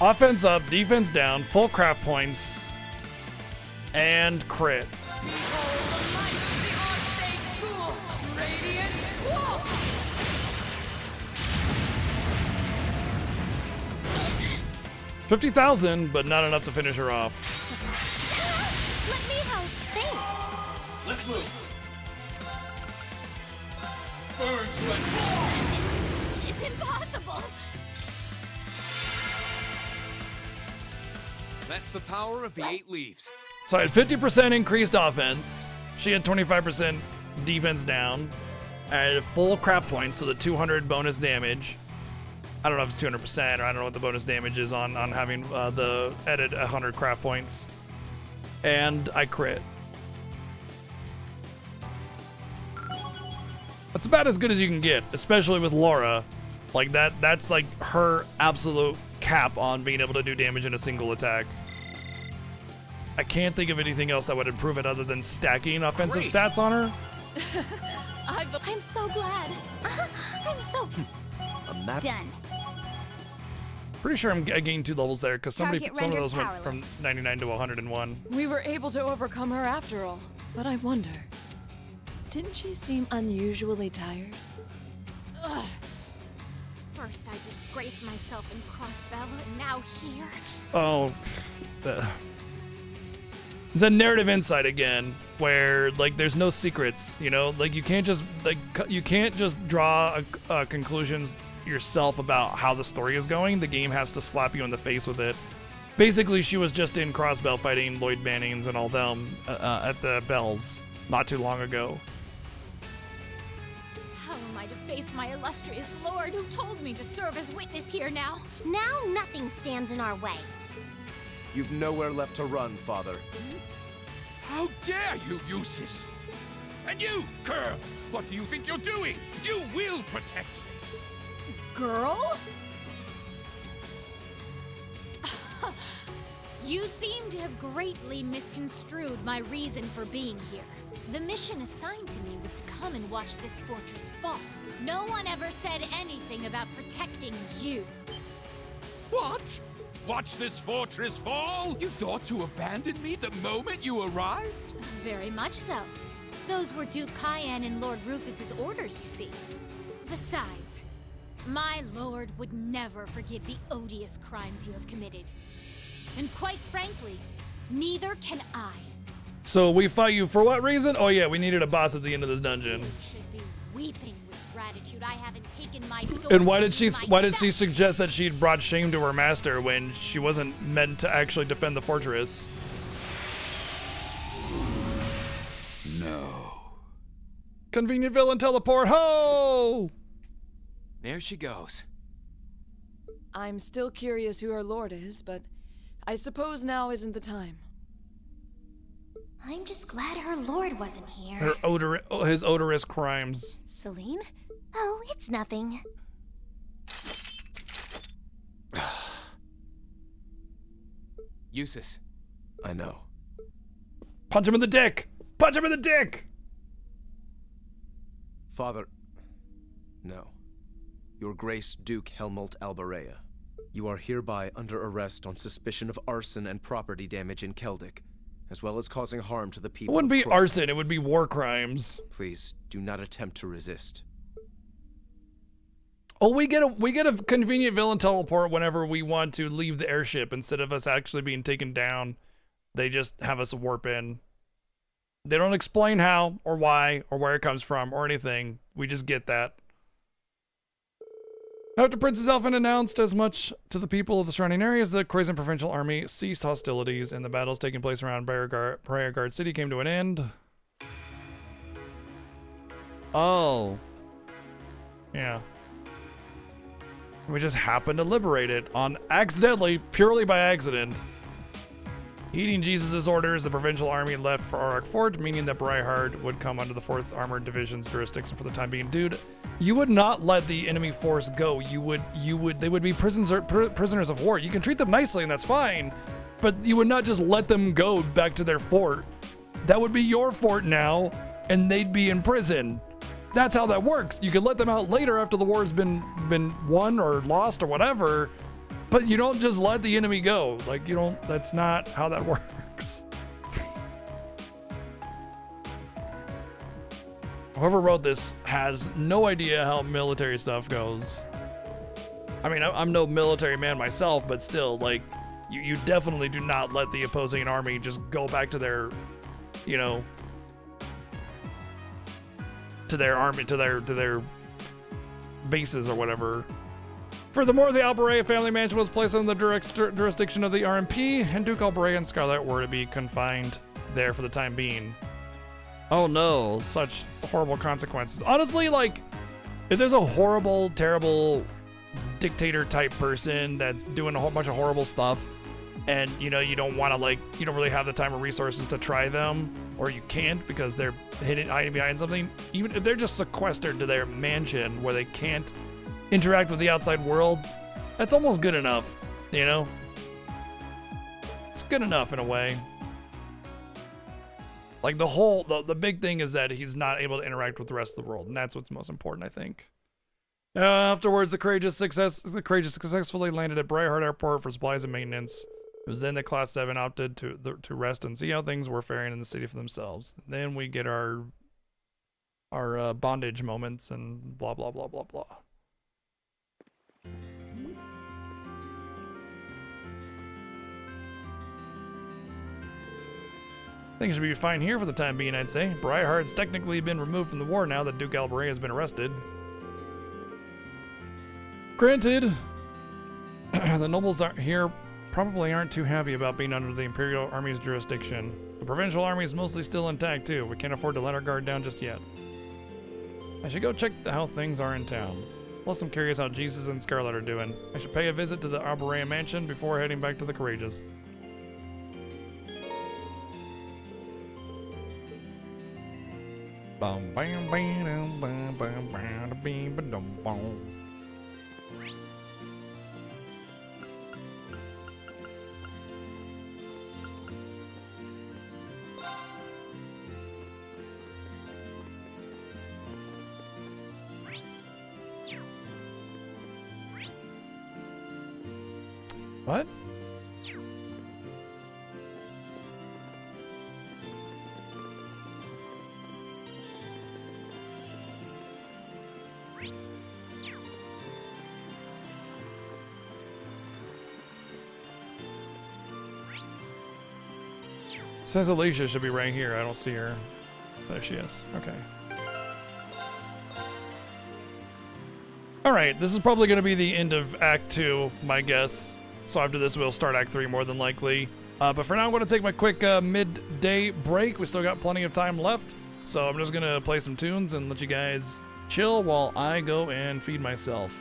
Offense up, defense down, full craft points, and crit. Behold the might of the Archfade School. Radiant Walk. $50,000, but not enough to finish her off. Let me help. Thanks. Let's move. Burn to it. It's impossible. That's the power of the 8 leaves. So I had 50% increased offense. She had 25% defense down. I had full craft points, so the 200 bonus damage. I don't know if it's 200%, or I don't know what the bonus damage is on having the edit 100 craft points. And I crit. That's about as good as you can get, especially with Laura. Like that's like her absolute cap on being able to do damage in a single attack. I can't think of anything else that would improve it other than stacking offensive stats on her. I'm so glad. I'm so done. Pretty sure I gained 2 levels there because some of Target those rendered went from powerless. 99 to 101. We were able to overcome her after all. But I wonder, didn't she seem unusually tired? Ugh. First I disgrace myself in Crossbell, and now here. Oh, it's a narrative insight again, where like there's no secrets, you know, like you can't just draw conclusions yourself about how the story is going. The game has to slap you in the face with it. Basically, she was just in Crossbell fighting Lloyd Bannings and all them at the Bells not too long ago. How am I to face my illustrious lord who told me to serve as witness here now? Now nothing stands in our way. You've nowhere left to run, Father. How dare you, Eustace! And you, girl! What do you think you're doing? You will protect me! Girl? You seem to have greatly misconstrued my reason for being here. The mission assigned to me was to come and watch this fortress fall. No one ever said anything about protecting you. What? Watch this fortress fall? You thought to abandon me the moment you arrived? Very much so. Those were Duke Cayenne and Lord Rufus's orders, you see. Besides, my lord would never forgive the odious crimes you have committed. And quite frankly, neither can I. So we fight you for what reason? Oh yeah, we needed a boss at the end of this dungeon. You should be weeping with gratitude I haven't taken my sword. And why to did she myself. suggest that she'd brought shame to her master when she wasn't meant to actually defend the fortress? No. Convenient villain teleport. Ho! There she goes. I'm still curious who her lord is, but I suppose now isn't the time. I'm just glad her lord wasn't here. His odorous crimes. Celine? Oh, it's nothing. Eustace. I know. Punch him in the dick! Punch him in the dick! Father. No. Your Grace Duke Helmut Albarea. You are hereby under arrest on suspicion of arson and property damage in Keldic, as well as causing harm to the It people. wouldn't of be Crossbell. arson, it would be war crimes. Please do not attempt to resist. Oh, we get a convenient villain teleport whenever we want to leave the airship instead of us actually being taken down. They just have us warp in. They don't explain how or why or where it comes from or anything. We just get that. After Princess Elfin announced as much to the people of the surrounding areas, the Crazen Provincial Army ceased hostilities and the battles taking place around Briarguard City came to an end. Oh. Yeah. We just happened to liberate it on accidentally, purely by accident. Heeding Jesus' orders, the Provincial Army left for Auroch Fort, meaning that Briarhard would come under the 4th Armored Division's jurisdiction for the time being. Dude, you would not let the enemy force go. They would be prisoners of war. You can treat them nicely and that's fine, but you would not just let them go back to their fort. That would be your fort now, and they'd be in prison. That's how that works. You can let them out later after the war's been won or lost or whatever, but you don't just let the enemy go. Like, you don't, that's not how that works. Whoever wrote this has no idea how military stuff goes. I mean, I'm no military man myself, but still, like, you definitely do not let the opposing army just go back to their, you know, to their army, to their bases or whatever. Furthermore, the Alborea family mansion was placed under the jurisdiction of the RMP, and Duke Alborea and Scarlet were to be confined there for the time being. Oh no, such horrible consequences. Honestly, like, if there's a horrible, terrible dictator type person that's doing a whole bunch of horrible stuff, and you know, you don't want to, like, you don't really have the time or resources to try them, or you can't because they're hiding behind something, even if they're just sequestered to their mansion where they can't interact with the outside world, that's almost good enough, you know? It's good enough in a way. Like, the big thing is that he's not able to interact with the rest of the world, and that's what's most important, I think. Afterwards, the Courageous successfully landed at Briarheart Airport for supplies and maintenance. It was then that Class 7 opted to rest and see how things were faring in the city for themselves. Then we get our bondage moments and blah, blah, blah, blah, blah. Things should be fine here for the time being, I'd say. Briarheart's technically been removed from the war now that Duke Alborea has been arrested. Granted, the nobles here probably aren't too happy about being under the Imperial Army's jurisdiction. The Provincial Army is mostly still intact too. We can't afford to let our guard down just yet. I should go check how things are in town. Plus, I'm curious how Jesus and Scarlet are doing. I should pay a visit to the Alborea mansion before heading back to the Courageous. Bum bam bam bam bam bam bam bam bam. What? Says Alicia should be right here. I don't see her. There she is. Okay. Alright, this is probably going to be the end of Act 2, my guess. So after this, we'll start Act 3 more than likely. But for now, I'm going to take my quick midday break. We still got plenty of time left. So I'm just going to play some tunes and let you guys chill while I go and feed myself.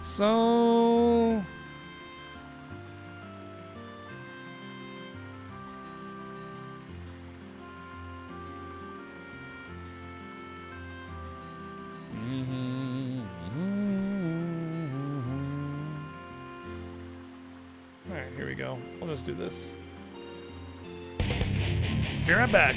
So... Alright, here we go. We'll just do this. Be right back.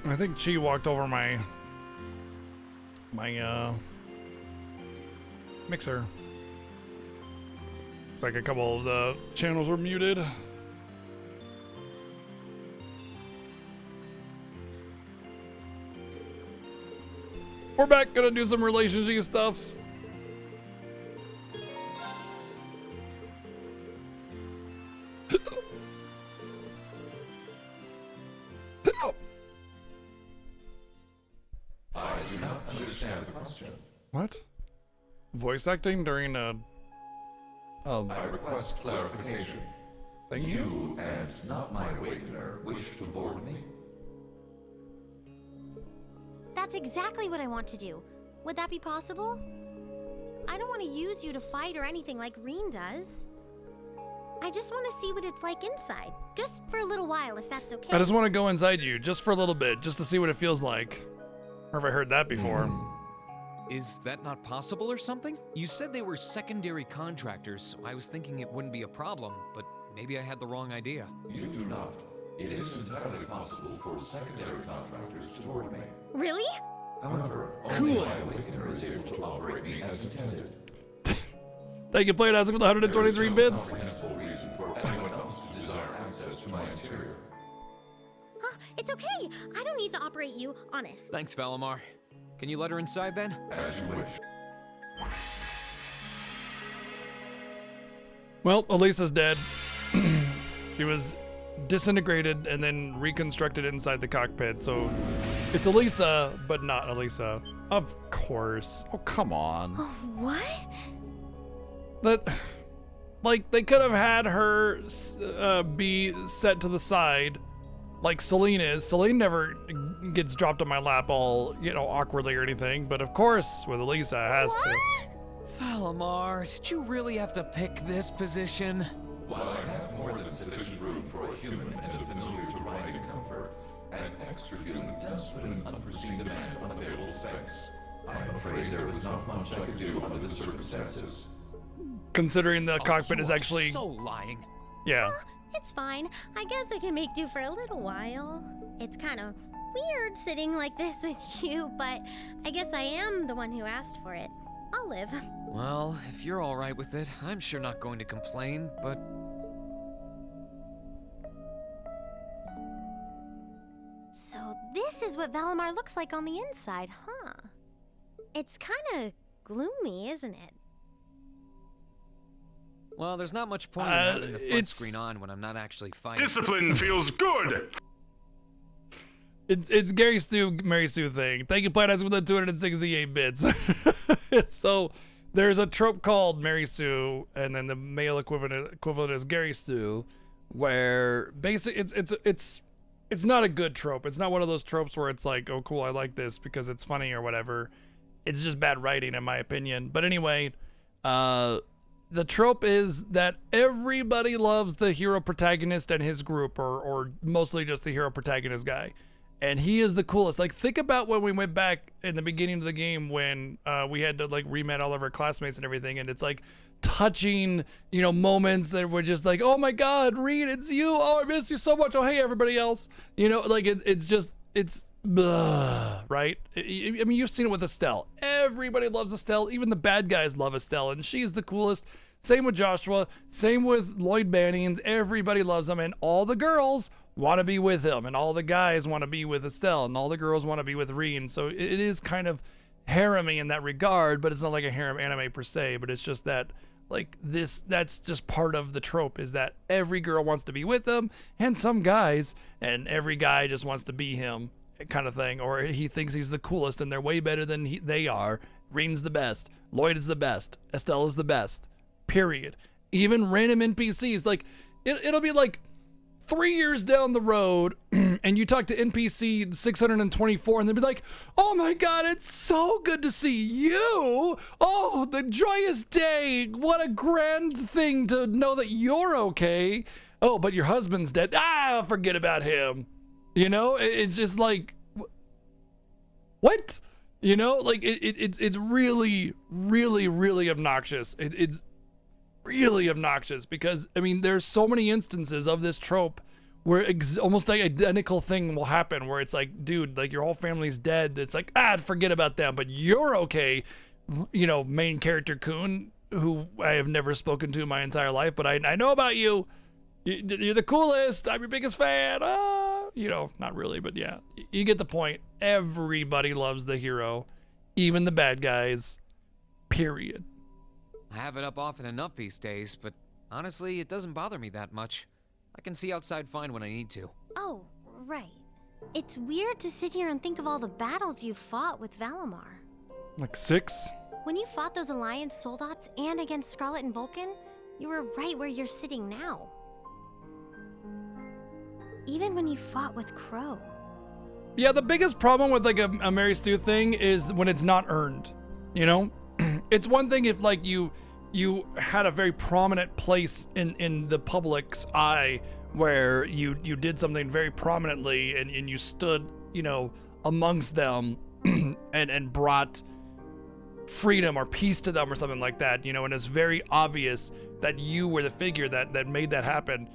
I think Chi walked over my mixer. Looks like a couple of the channels were muted. We're back, gonna do some relationship stuff. I do not understand the question. What? Voice acting during a... I request clarification. Thank You and not my awakener wish to board me? That's exactly what I want to do. Would that be possible? I don't want to use you to fight or anything like Reen does. I just want to see what it's like inside. Just for a little while, if that's okay. I just want to go inside you, just for a little bit, just to see what it feels like. Or if I heard that before. Is that not possible or something? You said they were secondary contractors, so I was thinking it wouldn't be a problem, but maybe I had the wrong idea. You do not. It is entirely possible for secondary contractors to board me. Really? However, only my awakener is able to operate me as intended. They can play it as with 123 bits. There is no comprehensible reason for anyone else to desire access to my interior. Huh, it's okay. I don't need to operate you, honest. Thanks, Valimar. Can you let her inside then? As you wish. Well, Elisa's dead. She was disintegrated and then reconstructed inside the cockpit, so it's Elisa, but not Elisa. Of course. Oh, come on. Oh, what? That, like, they could have had her be set to the side, like Celine is. Celine never gets dropped on my lap all, you know, awkwardly or anything, but of course, with Elisa, it has to. Valimar, did you really have to pick this position? While I have more than sufficient room for a human and a familiar to ride in comfort, An extra human does put an unforeseen demand on available space. I'm afraid there was not much I could do under the circumstances. Considering the cockpit is actually so lying. Yeah. It's fine. I guess I can make do for a little while. It's kind of weird sitting like this with you, but I guess I am the one who asked for it. I'll live. Well, if you're alright with it, I'm sure not going to complain, but... So this is what Valimar looks like on the inside, huh? It's kind of gloomy, isn't it? Well, there's not much point in having the front screen on when I'm not actually fighting. Discipline feels good! It's Gary Stu, Mary Sue thing. Thank you, Planet with the 268 bits. So there's a trope called Mary Sue, and then the male equivalent is Gary Stu, where basically it's not a good trope. It's not one of those tropes where it's like, oh cool, I like this because it's funny or whatever. It's just bad writing in my opinion. But anyway, the trope is that everybody loves the hero protagonist and his group, or mostly just the hero protagonist guy. And he is the coolest. Like, think about when we went back in the beginning of the game when we had to like re-met all of our classmates and everything, and it's like touching, you know, moments that were just like, oh my God, Reed, it's you. Oh, I missed you so much. Oh, hey, everybody else. You know, like it's blah, right? I mean, you've seen it with Estelle. Everybody loves Estelle. Even the bad guys love Estelle, and she's the coolest. Same with Joshua. Same with Lloyd Bannings. Everybody loves him, and all the girls want to be with him, and all the guys want to be with Estelle, and all the girls want to be with Reen. So it is kind of harem-y in that regard, but it's not like a harem anime per se, but it's just that, like, that's just part of the trope, is that every girl wants to be with him, and some guys, and every guy just wants to be him, kind of thing, or he thinks he's the coolest, and they're way better than they are. Reen's the best. Lloyd is the best. Estelle is the best. Period. Even random NPCs, like, it'll be like 3 years down the road and you talk to NPC 624 and they'll be like, oh my God, it's so good to see you. Oh, the joyous day. What a grand thing to know that you're okay. Oh, but your husband's dead. Ah, forget about him. You know, it's just like, what? You know, like it's really, really, really obnoxious. It's really obnoxious because, I mean, there's so many instances of this trope where almost like identical thing will happen where it's like, dude, like your whole family's dead. It's like, forget about them, but you're okay. You know, main character Kun, who I have never spoken to in my entire life, but I know about you. You're the coolest. I'm your biggest fan. You know, not really, but yeah, you get the point. Everybody loves the hero, even the bad guys, period. I have it up often enough these days, but honestly, it doesn't bother me that much. I can see outside fine when I need to. Oh, right. It's weird to sit here and think of all the battles you fought with Valimar. Like 6? When you fought those Alliance Soldats and against Scarlet and Vulcan, you were right where you're sitting now. Even when you fought with Crow. Yeah, the biggest problem with like a Mary Stu thing is when it's not earned, you know? It's one thing if like you had a very prominent place in the public's eye where you did something very prominently and you stood, you know, amongst them and brought freedom or peace to them or something like that, you know, and it's very obvious that you were the figure that made that happen.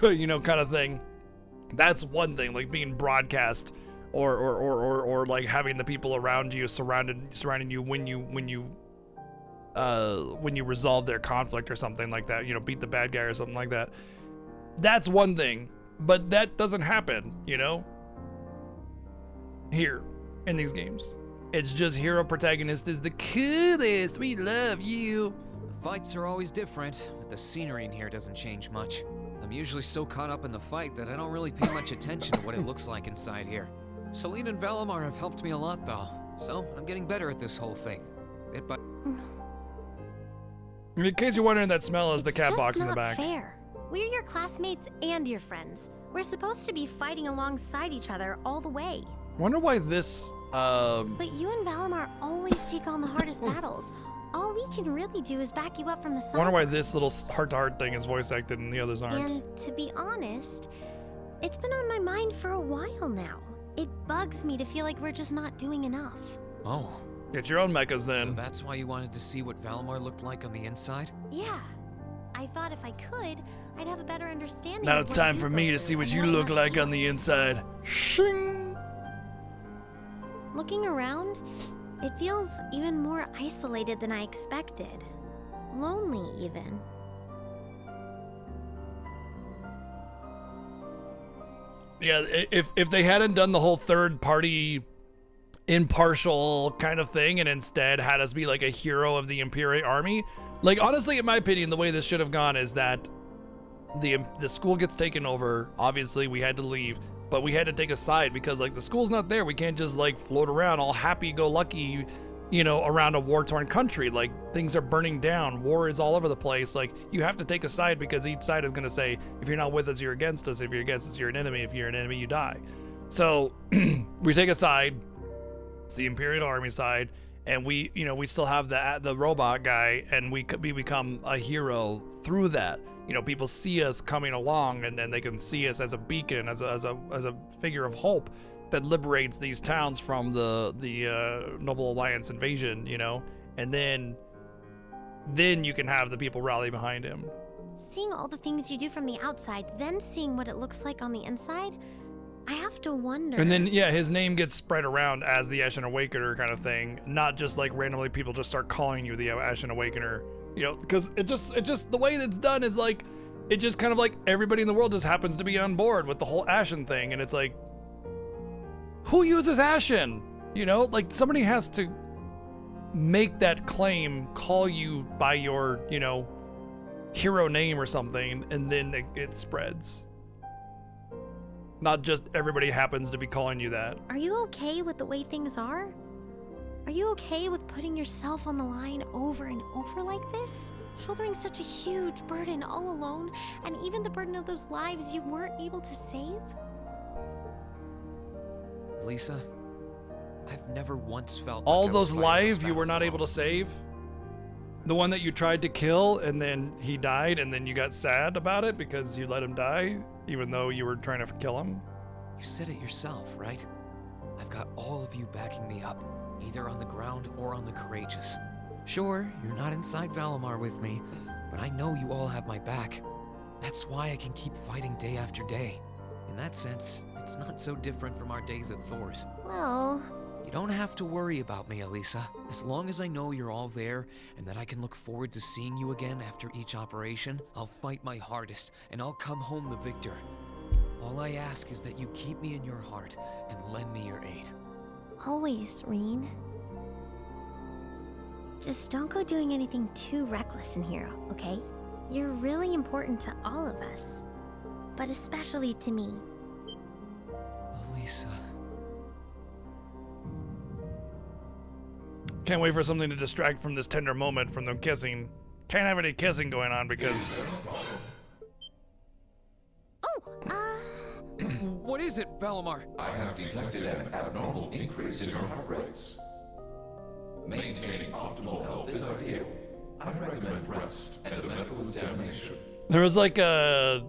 You know, kind of thing. That's one thing, like being broadcast or like having the people around you surrounding you when you resolve their conflict or something like that, you know, beat the bad guy or something like that. That's one thing, but that doesn't happen, you know, here in these games. It's just hero protagonist is the coolest. We love you. The fights are always different, but the scenery in here doesn't change much. I'm usually so caught up in the fight that I don't really pay much attention to what it looks like inside here. Selene and Valimar have helped me a lot, though, so I'm getting better at this whole thing. Bit by... In case you're wondering, that smell is the cat box in the back. It's just not fair. We're your classmates and your friends. We're supposed to be fighting alongside each other all the way. Wonder why this, But you and Valimar always take on the hardest battles. All we can really do is back you up from the side. Wonder why this little heart-to-heart thing is voice acted and the others aren't. And to be honest, It's been on my mind for a while now. It bugs me to feel like we're just not doing enough. Oh. Get your own mechas then. So that's why you wanted to see what Valimar looked like on the inside? Yeah. I thought if I could, I'd have a better understanding. Now of it's what time you for go me to through see what and you it look must like be. on the inside. Shing! Looking around, it feels even more isolated than I expected. Lonely, even. Yeah, if they hadn't done the whole third party impartial kind of thing and instead had us be like a hero of the Imperial Army, like honestly, in my opinion, the way this should have gone is that the school gets taken over. Obviously, we had to leave, but we had to take a side because like the school's not there. We can't just like float around all happy-go-lucky, you know, around a war-torn country. Like things are burning down, war is all over the place. Like you have to take a side because each side is going to say, if you're not with us, you're against us. If you're against us, you're an enemy. If you're an enemy, you die. So we take a side. It's the Imperial Army side, and we, you know, we still have the robot guy, and we become a hero through that. You know, people see us coming along, and then they can see us as a beacon, as a figure of hope that liberates these towns from the Noble Alliance invasion. You know, and then you can have the people rally behind him. Seeing all the things you do from the outside, then seeing what it looks like on the inside, I have to wonder. And then, yeah, his name gets spread around as the Ashen Awakener kind of thing, not just like randomly people just start calling you the Ashen Awakener, you know, because it just the way that's done is like, it just kind of like everybody in the world just happens to be on board with the whole Ashen thing, and it's like, who uses Ashen? You know, like somebody has to make that claim, call you by your, you know, hero name or something, and then it spreads. Not just everybody happens to be calling you that. Are you okay with the way things are? Are you okay with putting yourself on the line over and over like this? Shouldering such a huge burden all alone, and even the burden of those lives you weren't able to save? Lisa, I've never once felt all like I was those fighting lives you were not able to save? The one that you tried to kill and then he died and then you got sad about it because you let him die even though you were trying to kill him? You said it yourself, right? I've got all of you backing me up, either on the ground or on the Courageous. Sure, you're not inside Valimar with me, but I know you all have my back. That's why I can keep fighting day after day. In that sense, it's not so different from our days at Thor's. Well... You don't have to worry about me, Elisa. As long as I know you're all there and that I can look forward to seeing you again after each operation, I'll fight my hardest and I'll come home the victor. All I ask is that you keep me in your heart and lend me your aid. Always, Reen. Just don't go doing anything too reckless in here, okay? You're really important to all of us, but especially to me. Elisa... Can't wait for something to distract from this tender moment from them kissing. Can't have any kissing going on because... What is it, Valimar? I have detected an abnormal increase in your heart rates. Maintaining optimal health is ideal. I recommend rest and a medical examination. There was like I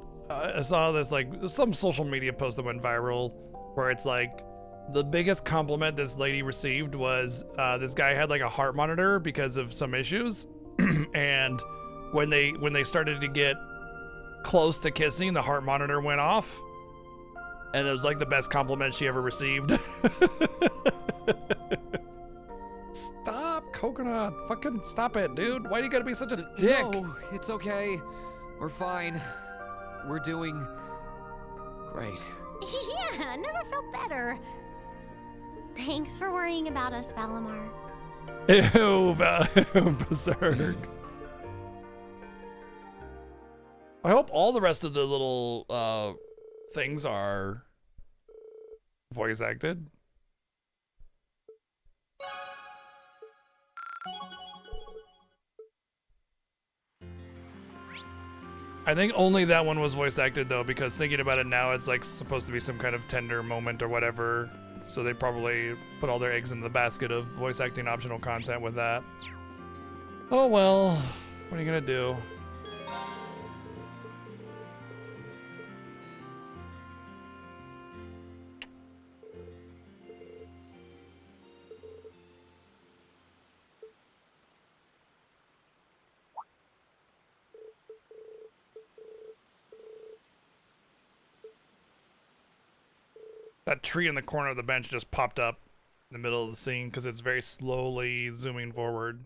saw this like some social media post that went viral where it's like, the biggest compliment this lady received was this guy had like a heart monitor because of some issues, and when they started to get close to kissing, the heart monitor went off, and it was like the best compliment she ever received. Stop, Coconut! Fucking stop it, dude! Why do you gotta be such a dick? No, it's okay. We're fine. We're doing great. Yeah, never felt better. Thanks for worrying about us, Valimar. Ew, Berserk. I hope all the rest of the little things are voice acted. I think only that one was voice acted though, because thinking about it now, it's like supposed to be some kind of tender moment or whatever. So they probably put all their eggs in the basket of voice acting optional content with that. Oh well, what are you gonna do? That tree in the corner of the bench just popped up in the middle of the scene because it's very slowly zooming forward.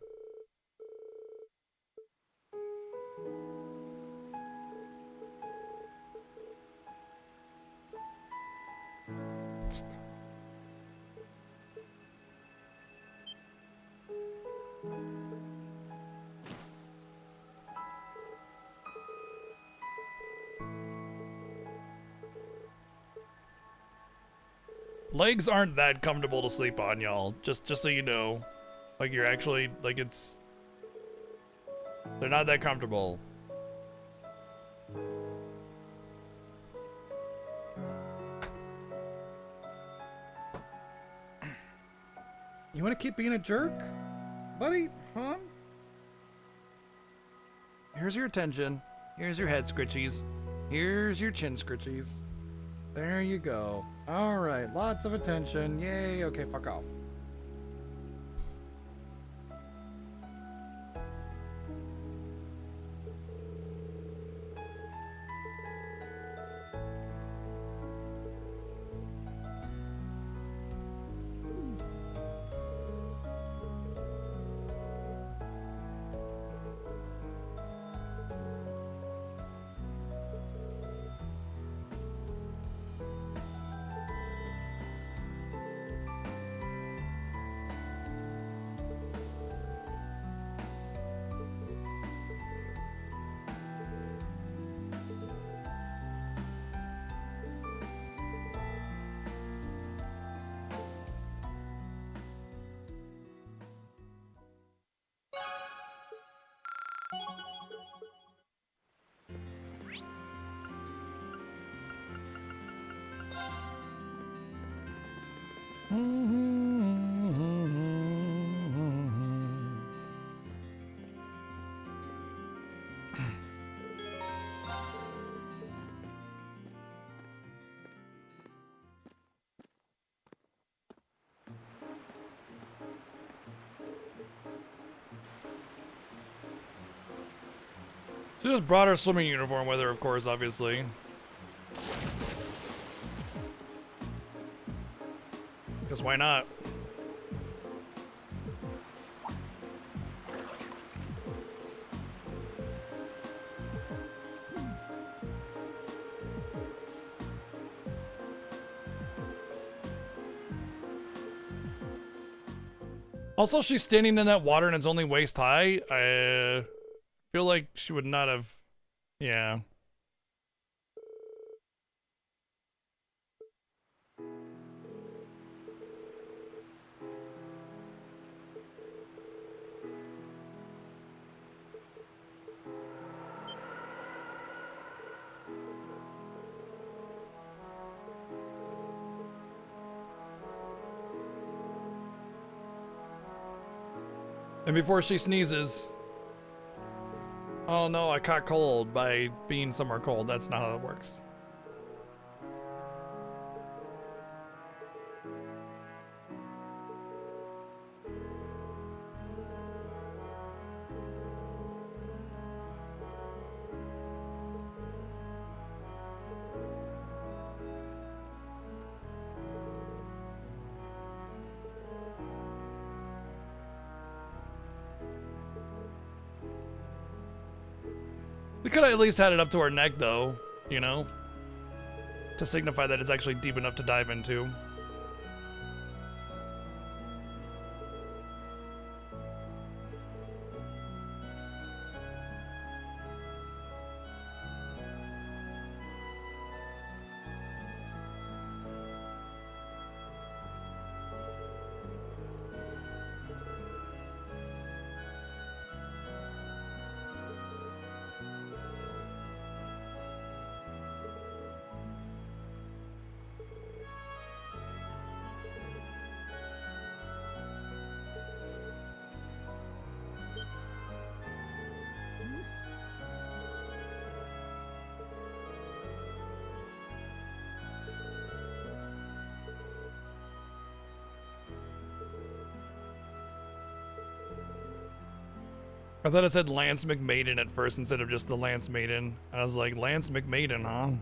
Legs aren't that comfortable to sleep on, y'all. Just so you know. Like, you're actually, like, it's... They're not that comfortable. You want to keep being a jerk? Buddy? Huh? Here's your attention. Here's your head scritchies. Here's your chin scritchies. There you go. Alright, lots of attention. Yay, okay, fuck off. She just brought her swimming uniform with her, of course, obviously. Because why not? Also, she's standing in that water and it's only waist high. I feel like she would not have... Yeah. And before she sneezes... Oh no, I caught cold by being somewhere cold. That's not how that works. We could have at least had it up to her neck, though, you know? To signify that it's actually deep enough to dive into. I thought it said Lance McMaiden at first instead of just the Lance Maiden. I was like, Lance McMaiden, huh?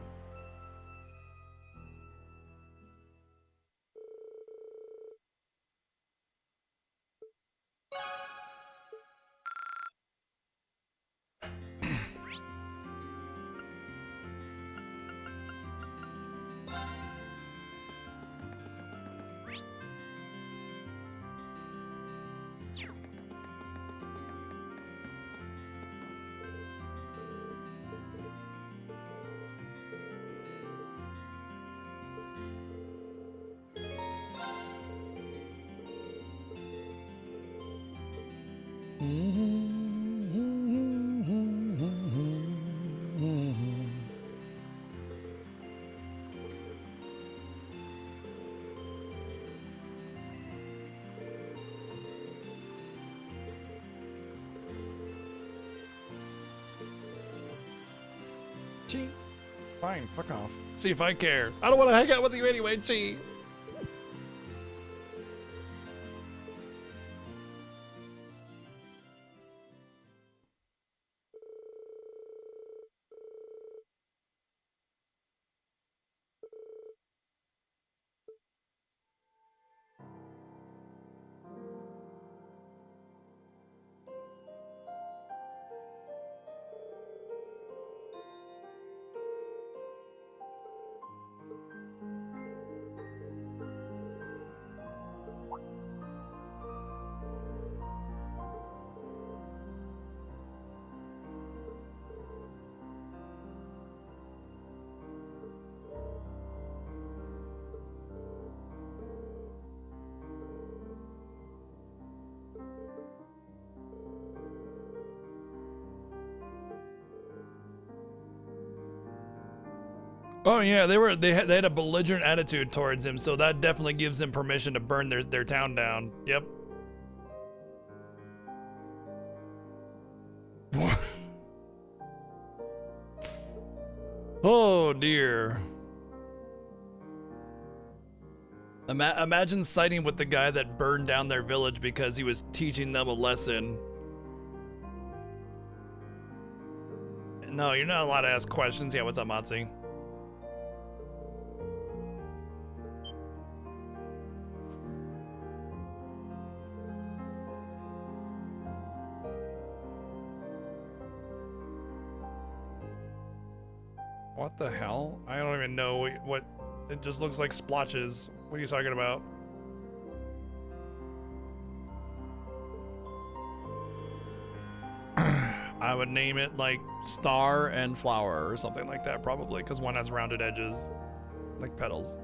Chi. Fine, fuck off. See if I care. I don't want to hang out with you anyway, Chi. Oh yeah, they had a belligerent attitude towards him, so that definitely gives them permission to burn their town down. Yep. Oh dear. Imagine siding with the guy that burned down their village because he was teaching them a lesson. No, you're not allowed to ask questions. Yeah, what's up, Matzi? What the hell? I don't even know what it just looks like splotches. What are you talking about? I would name it like Star and Flower or something like that, probably, because one has rounded edges, like petals.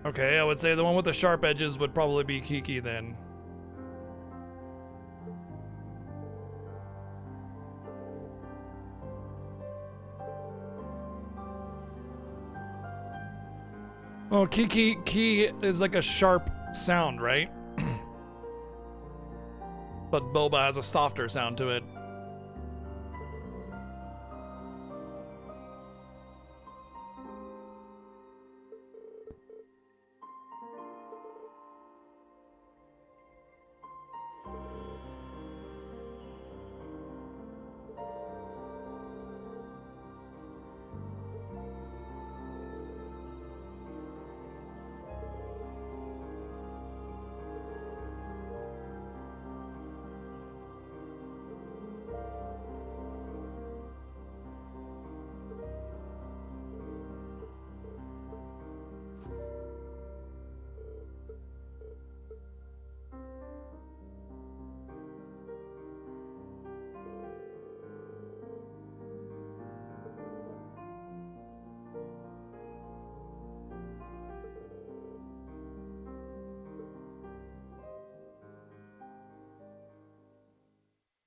Okay, I would say the one with the sharp edges would probably be Kiki then. Oh, Key is like a sharp sound, right? But Boba has a softer sound to it.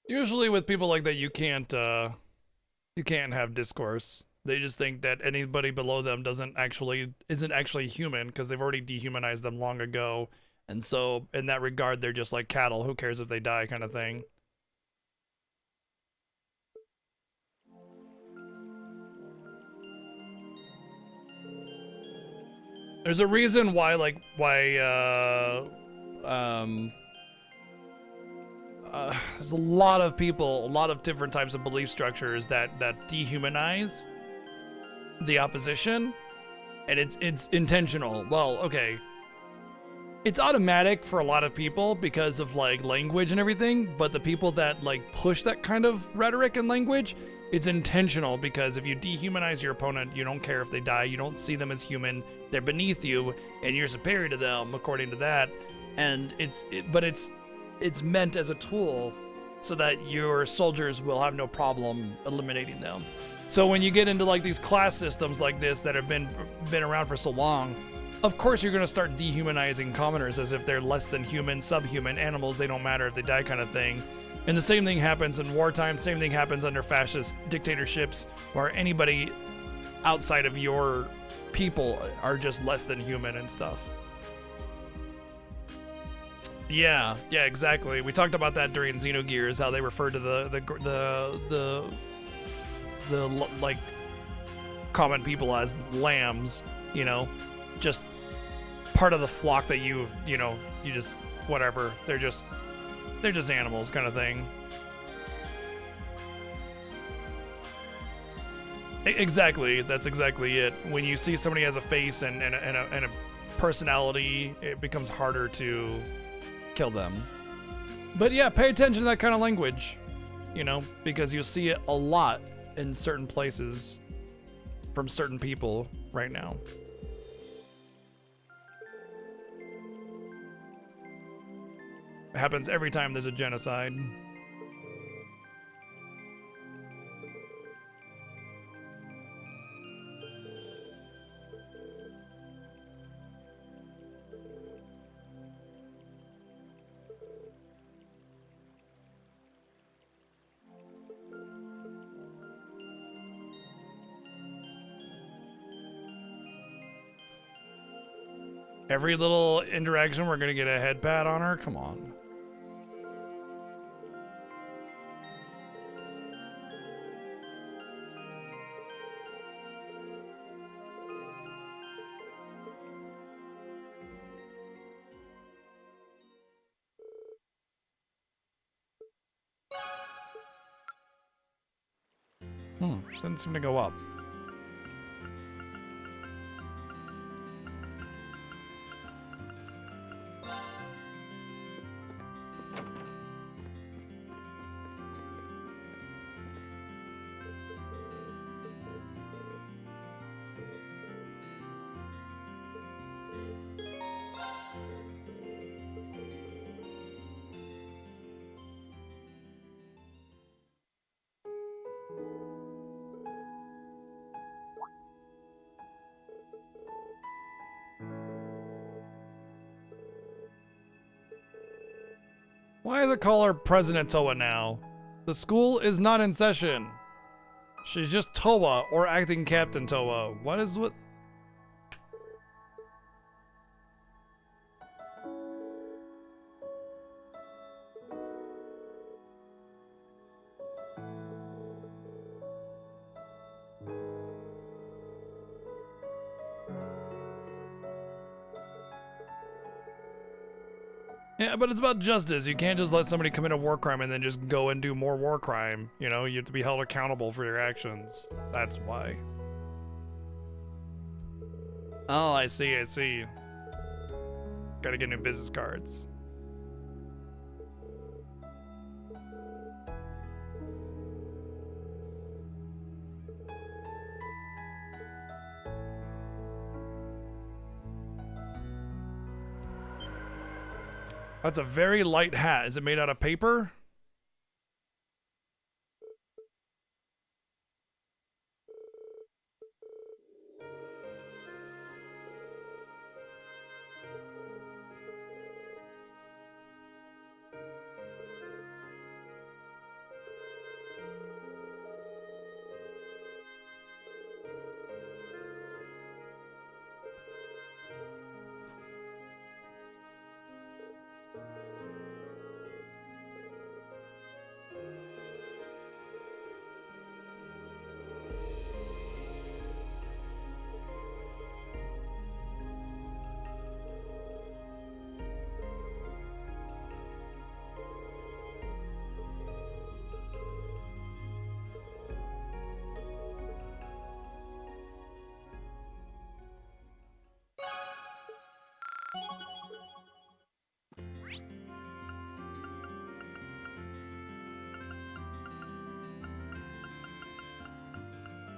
Usually with people like that, you can't have discourse. They just think that anybody below them isn't actually human because they've already dehumanized them long ago. And so in that regard, they're just like cattle. Who cares if they die kind of thing. There's a reason why there's a lot of people, a lot of different types of belief structures that dehumanize the opposition, and it's intentional. Well, okay, it's automatic for a lot of people because of like language and everything, but the people that like push that kind of rhetoric and language, it's intentional because if you dehumanize your opponent, you don't care if they die, you don't see them as human, they're beneath you, and you're superior to them according to that, and it's meant as a tool so that your soldiers will have no problem eliminating them. So when you get into like these class systems like this that have been around for so long, of course you're going to start dehumanizing commoners as if they're less than human, subhuman animals. They don't matter if they die kind of thing. And the same thing happens in wartime. Same thing happens under fascist dictatorships where anybody outside of your people are just less than human and stuff. Yeah, exactly. We talked about that during Xenogears, how they referred to the like common people as lambs, you know, just part of the flock that you just whatever. They're just animals kind of thing. Exactly. That's exactly it. When you see somebody has a face and a personality, it becomes harder to kill them. But yeah, pay attention to that kind of language, you know, because you'll see it a lot in certain places from certain people right now. It happens every time there's a genocide. Every little interaction, we're gonna get a head pat on her? Come on. Doesn't seem to go up. Why does it call her President Towa now? The school is not in session. She's just Towa or acting Captain Towa. What is what? Yeah, but it's about justice. You can't just let somebody commit a war crime and then just go and do more war crime. You know, you have to be held accountable for your actions. That's why. Oh, I see. Gotta get new business cards. That's a very light hat. Is it made out of paper?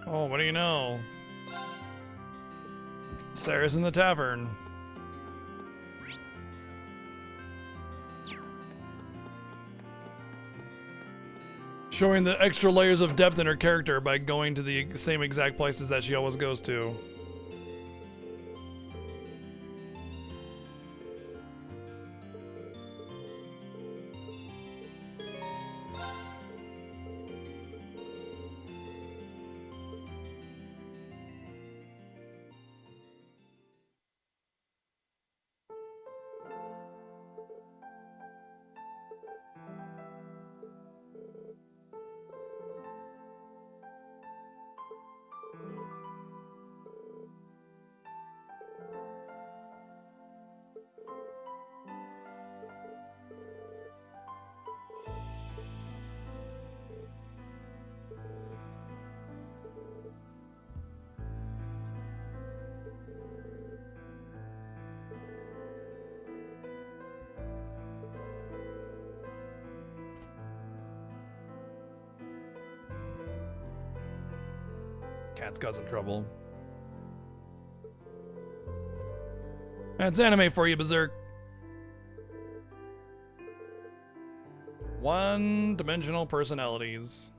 Oh, what do you know? Sarah's in the tavern. Showing the extra layers of depth in her character by going to the same exact places that she always goes to. Cat's causing trouble. That's anime for you, Berserk. One-dimensional personalities.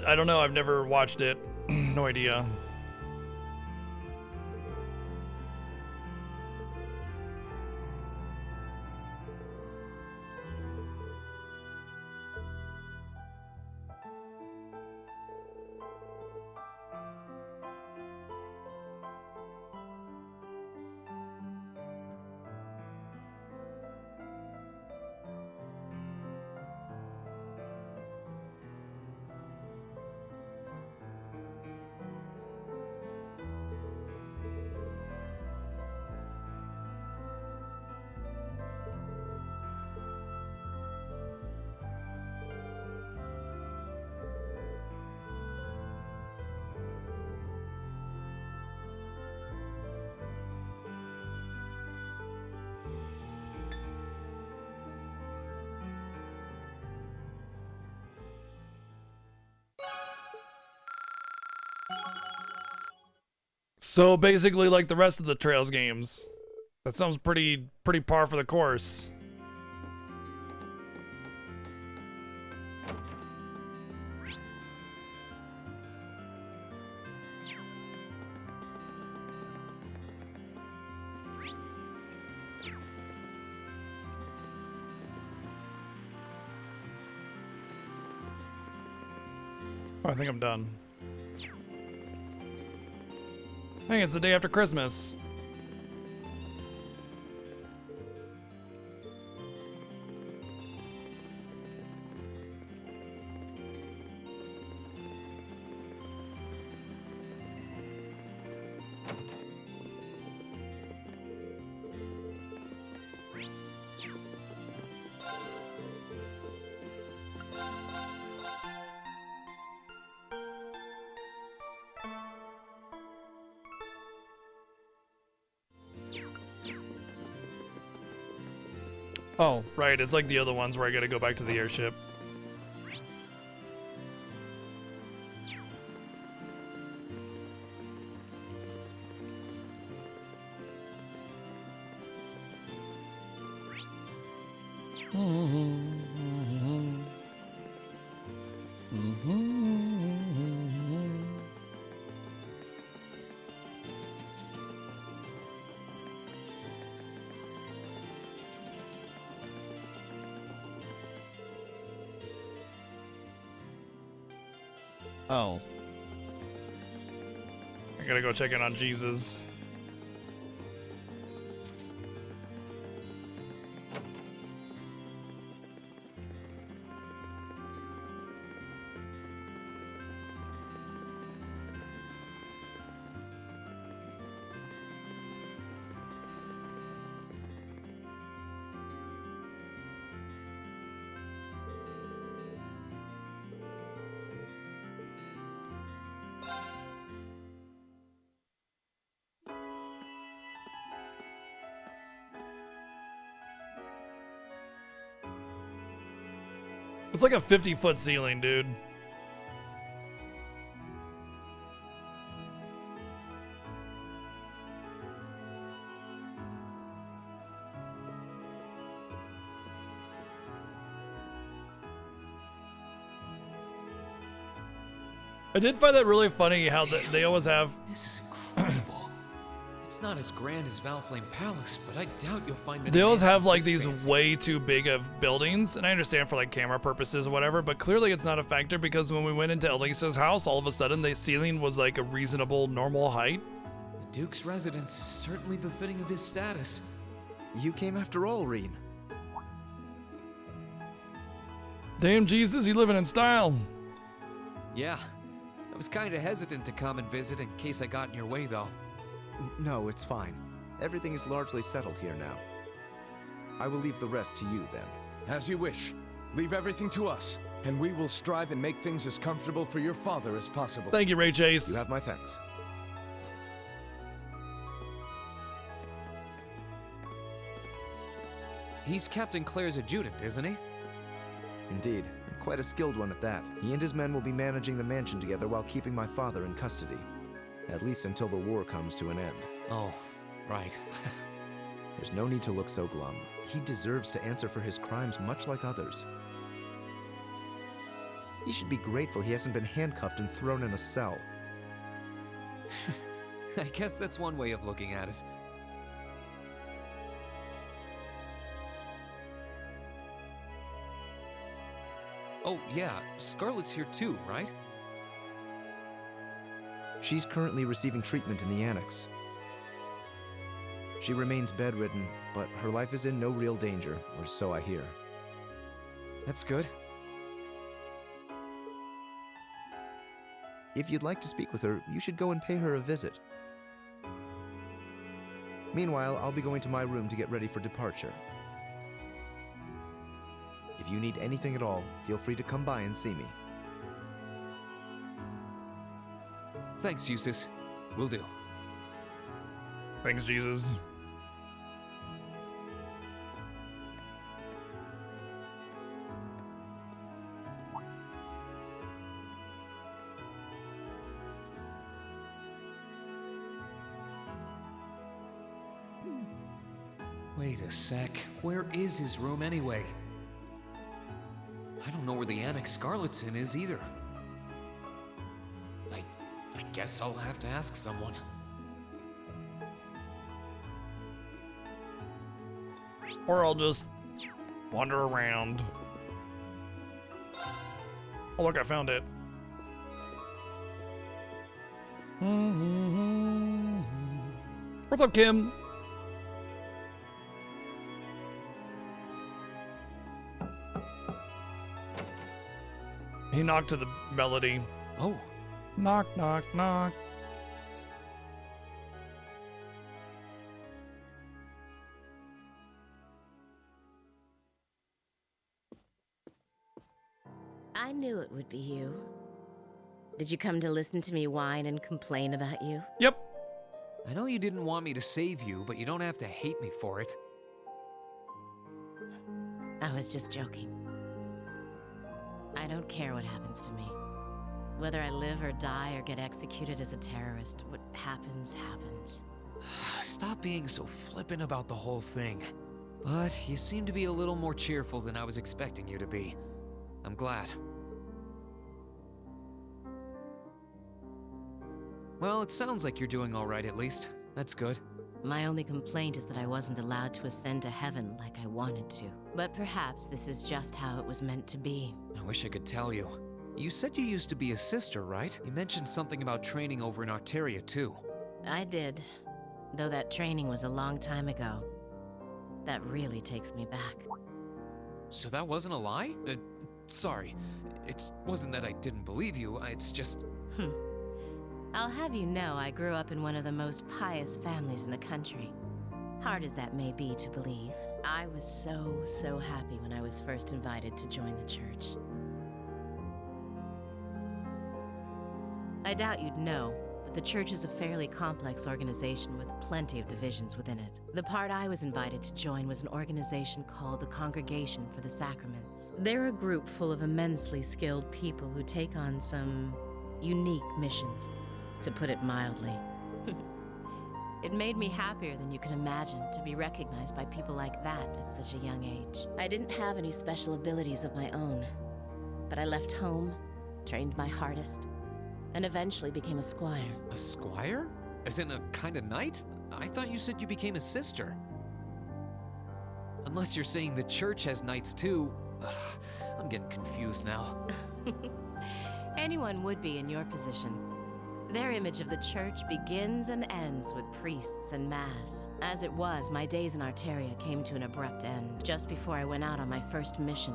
I don't know. I've never watched it. No idea. So basically like the rest of the Trails games. That sounds pretty par for the course. Oh, I think I'm done. Hey, it's the day after Christmas. Oh, right, it's like the other ones where I gotta go back to the airship. Oh. I gotta go check in on Jesus. It's like a 50-foot ceiling, dude. I did find that really funny how they always have. This is incredible. It's not as grand as Valflame Palace, but I doubt you'll find many. They always mansions have like this these fancy. way too big of buildings, and I understand for like camera purposes or whatever, but clearly it's not a factor because when we went into Elisa's house, all of a sudden the ceiling was like a reasonable, normal height. The Duke's residence is certainly befitting of his status. You came after all, Reen. Damn, Jesus, you living in style. Yeah. I was kinda hesitant to come and visit in case I got in your way, though. No, it's fine. Everything is largely settled here now. I will leave the rest to you, then. As you wish. Leave everything to us, and we will strive and make things as comfortable for your father as possible. Thank you, Ray Chase. You have my thanks. He's Captain Claire's adjutant, isn't he? Indeed, and quite a skilled one at that. He and his men will be managing the mansion together while keeping my father in custody. At least until the war comes to an end. Oh, right. There's no need to look so glum. He deserves to answer for his crimes much like others. He should be grateful he hasn't been handcuffed and thrown in a cell. I guess that's one way of looking at it. Oh, yeah, Scarlet's here too, right? She's currently receiving treatment in the annex. She remains bedridden, but her life is in no real danger, or so I hear. That's good. If you'd like to speak with her, you should go and pay her a visit. Meanwhile, I'll be going to my room to get ready for departure. If you need anything at all, feel free to come by and see me. Thanks, Eustace. Will do. Thanks, Jesus. Wait a sec. Where is his room anyway? I don't know where the Annex Scarlet's in is either. I guess I'll have to ask someone. Or I'll just wander around. Oh, look, I found it. What's up, Kim? He knocked to the melody. Oh. Knock, knock, knock. I knew it would be you. Did you come to listen to me whine and complain about you? Yep. I know you didn't want me to save you, but you don't have to hate me for it. I was just joking. I don't care what happens to me. Whether I live or die or get executed as a terrorist, what happens, happens. Stop being so flippant about the whole thing. But you seem to be a little more cheerful than I was expecting you to be. I'm glad. Well, it sounds like you're doing all right at least. That's good. My only complaint is that I wasn't allowed to ascend to heaven like I wanted to. But perhaps this is just how it was meant to be. I wish I could tell you. You said you used to be a sister, right? You mentioned something about training over in Arteria, too. I did. Though that training was a long time ago. That really takes me back. So that wasn't a lie? Sorry. It wasn't that I didn't believe you, it's just... I'll have you know I grew up in one of the most pious families in the country. Hard as that may be to believe, I was so happy when I was first invited to join the church. I doubt you'd know, but the church is a fairly complex organization with plenty of divisions within it. The part I was invited to join was an organization called the Congregation for the Sacraments. They're a group full of immensely skilled people who take on some unique missions, to put it mildly. It made me happier than you can imagine to be recognized by people like that at such a young age. I didn't have any special abilities of my own, but I left home, trained my hardest, and eventually became a squire. A squire? As in a kind of knight? I thought you said you became a sister. Unless you're saying the church has knights too. Ugh, I'm getting confused now. Anyone would be in your position. Their image of the church begins and ends with priests and mass. As it was, my days in Arteria came to an abrupt end, just before I went out on my first mission.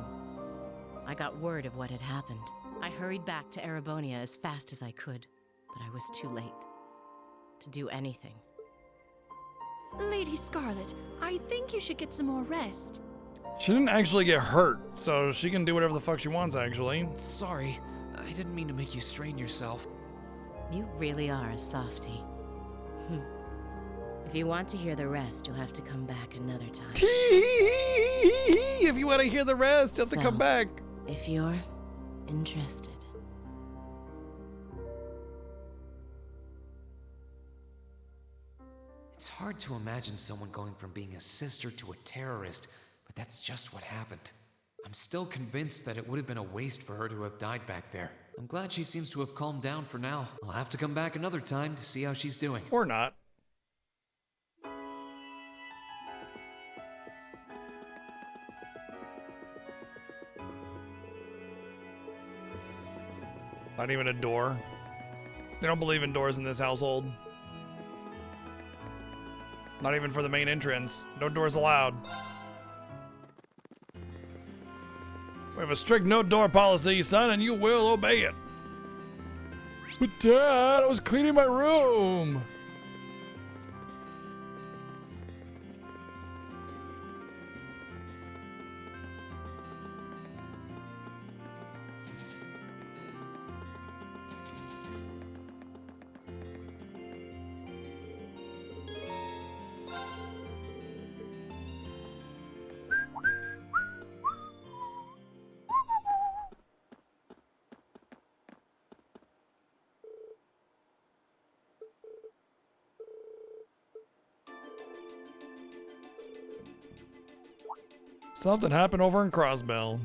I got word of what had happened. I hurried back to Erebonia as fast as I could, but I was too late to do anything. Lady Scarlet, I think you should get some more rest. She didn't actually get hurt, so she can do whatever the fuck she wants, actually. Sorry, I didn't mean to make you strain yourself. You really are a softie. If you want to hear the rest, you'll have to come back another time. If you want to hear the rest, you'll have to come back. If you're interested. It's hard to imagine someone going from being a sister to a terrorist, but that's just what happened. I'm still convinced that it would have been a waste for her to have died back there. I'm glad she seems to have calmed down for now. I'll have to come back another time to see how she's doing. Or not. Not even a door. They don't believe in doors in this household. Not even for the main entrance. No doors allowed. We have a strict no door policy, son, and you will obey it. But Dad, I was cleaning my room. Something happened over in Crossbell.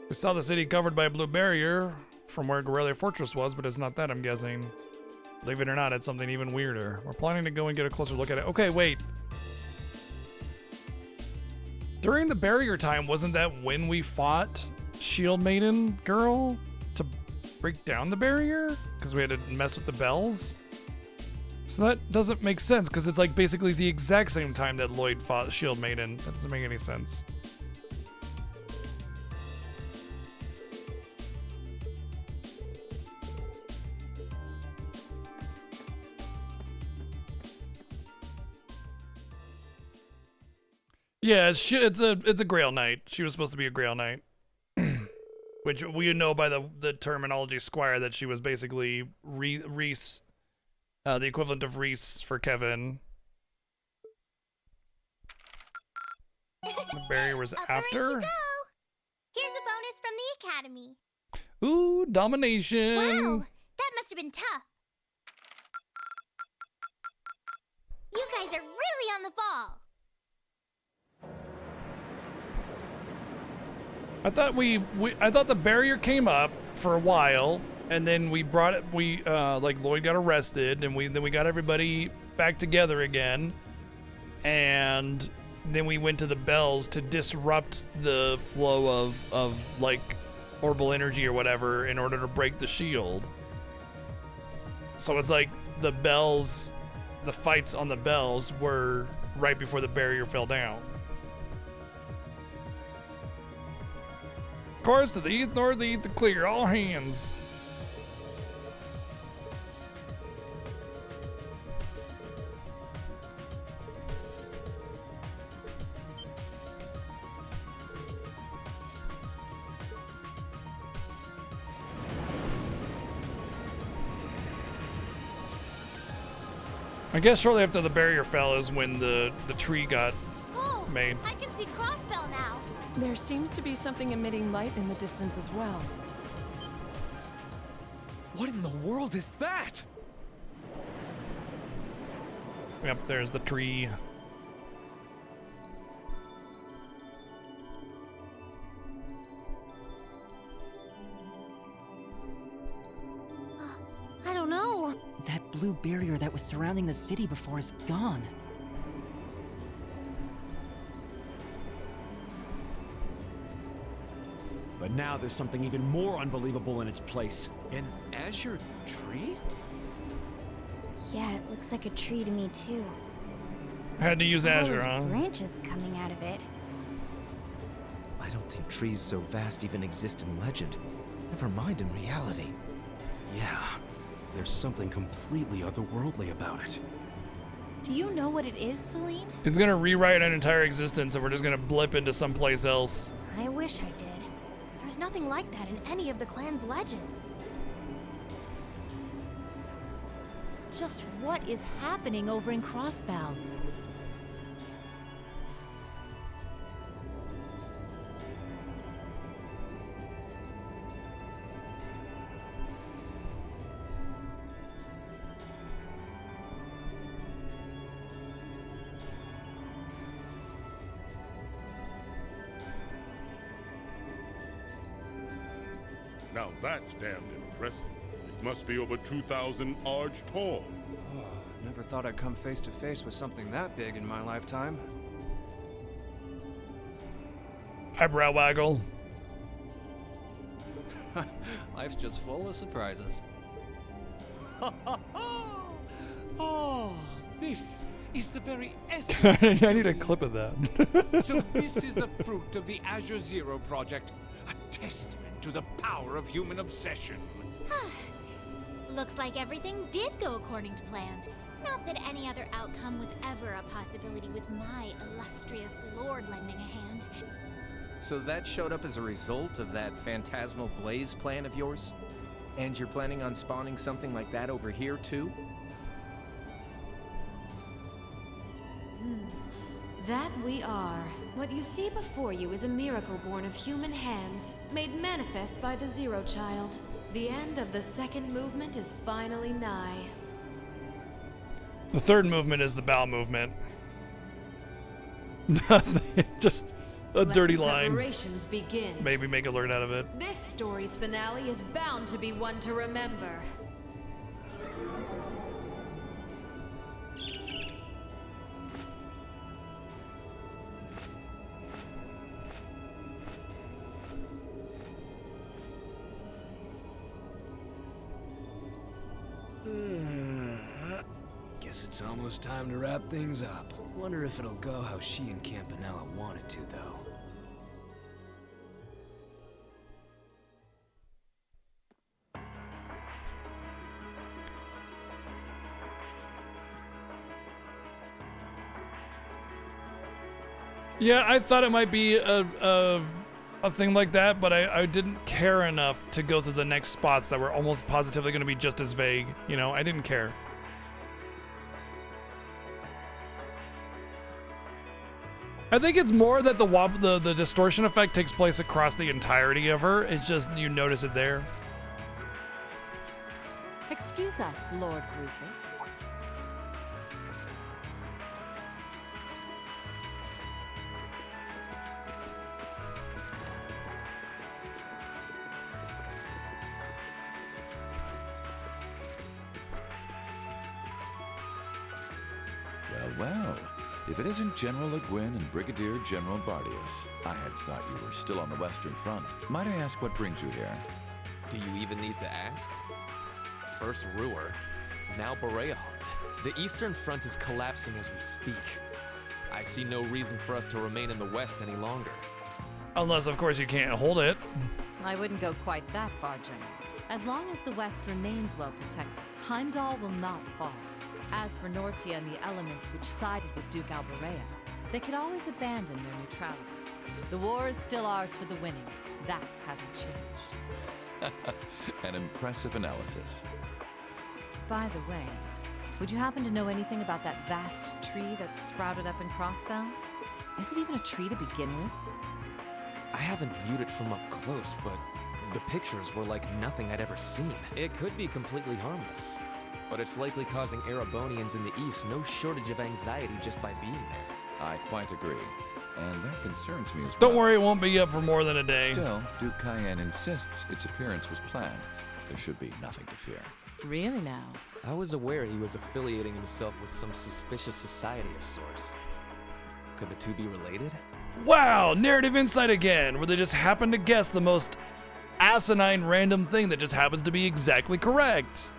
We saw the city covered by a blue barrier from where Guerrilla Fortress was, but it's not that, I'm guessing. Believe it or not, it's something even weirder. We're planning to go and get a closer look at it. Okay, wait. During the barrier time, wasn't that when we fought Shield Maiden Girl to break down the barrier? Because we had to mess with the bells? So that doesn't make sense, because it's like basically the exact same time that Lloyd fought Shield Maiden. That doesn't make any sense. Yeah, it's a Grail Knight. She was supposed to be a Grail Knight. Which we know by the terminology Squire that she was basically Reese. The equivalent of Reese for Kevin. The barrier was after. Here's a bonus from the academy. Ooh, domination. Wow, that must have been tough. You guys are really on the ball. I thought the barrier came up for a while. And then we brought it. Like Lloyd got arrested, and then we got everybody back together again, and then we went to the bells to disrupt the flow of like orbital energy or whatever in order to break the shield. So it's like the bells, the fights on the bells were right before the barrier fell down. Course to the east, northeast, to clear all hands. I guess shortly after the barrier fell is when the tree got made. I can see Crossbell now. There seems to be something emitting light in the distance as well. What in the world is that? Yep, there's the tree. I don't know. That blue barrier that was surrounding the city before is gone. But now there's something even more unbelievable in its place. An azure tree? Yeah, it looks like a tree to me too. Had to use All Azure, those huh? branches coming out of it. I don't think trees so vast even exist in legend. Never mind in reality. Yeah, there's something completely otherworldly about it. Do you know what it is, Celine? It's gonna rewrite an entire existence, and we're just gonna blip into someplace else. I wish I did. There's nothing like that in any of the clan's legends. Just what is happening over in Crossbow? Now that's damned impressive. It must be over 2,000 arch tall. Oh, never thought I'd come face to face with something that big in my lifetime. Eyebrow waggle. Life's just full of surprises. Oh, this is the very essence. I need a clip of that. So this is the fruit of the Azure Zero project, a testament to the power of human obsession. Looks like everything did go according to plan. Not that any other outcome was ever a possibility with my illustrious lord lending a hand. So that showed up as a result of that phantasmal blaze plan of yours? And you're planning on spawning something like that over here too? That we are. What you see before you is a miracle born of human hands, made manifest by the Zero Child. The end of the second movement is finally nigh. The third movement is the bowel movement. Nothing, just a dirty line. Preparations begin. Maybe make a learn out of it. This story's finale is bound to be one to remember. Guess it's almost time to wrap things up. Wonder if it'll go how she and Campanella wanted to, though. Yeah, I thought it might be a thing like that, but I didn't care enough to go through the next spots that were almost positively going to be just as vague. You know, I didn't care. I think it's more that the distortion effect takes place across the entirety of her. It's just you notice it there. Excuse us, Lord Rufus. Well, if it isn't General Le Guin and Brigadier General Bardius, I had thought you were still on the Western Front. Might I ask what brings you here? Do you even need to ask? First Ruhr, now Bereahard. The Eastern Front is collapsing as we speak. I see no reason for us to remain in the West any longer. Unless, of course, you can't hold it. I wouldn't go quite that far, General. As long as the West remains well protected, Heimdall will not fall. As for Nortia and the elements which sided with Duke Alberea, they could always abandon their neutrality. The war is still ours for the winning. That hasn't changed. An impressive analysis. By the way, would you happen to know anything about that vast tree that's sprouted up in Crossbow? Is it even a tree to begin with? I haven't viewed it from up close, but the pictures were like nothing I'd ever seen. It could be completely harmless, but it's likely causing Erebonians in the East no shortage of anxiety just by being there. I quite agree. And that concerns me as well. Don't worry, it won't be up for more than a day. Still, Duke Cayenne insists its appearance was planned. There should be nothing to fear. Really now? I was aware he was affiliating himself with some suspicious society of sorts. Could the two be related? Wow, narrative insight again, where they just happen to guess the most asinine random thing that just happens to be exactly correct.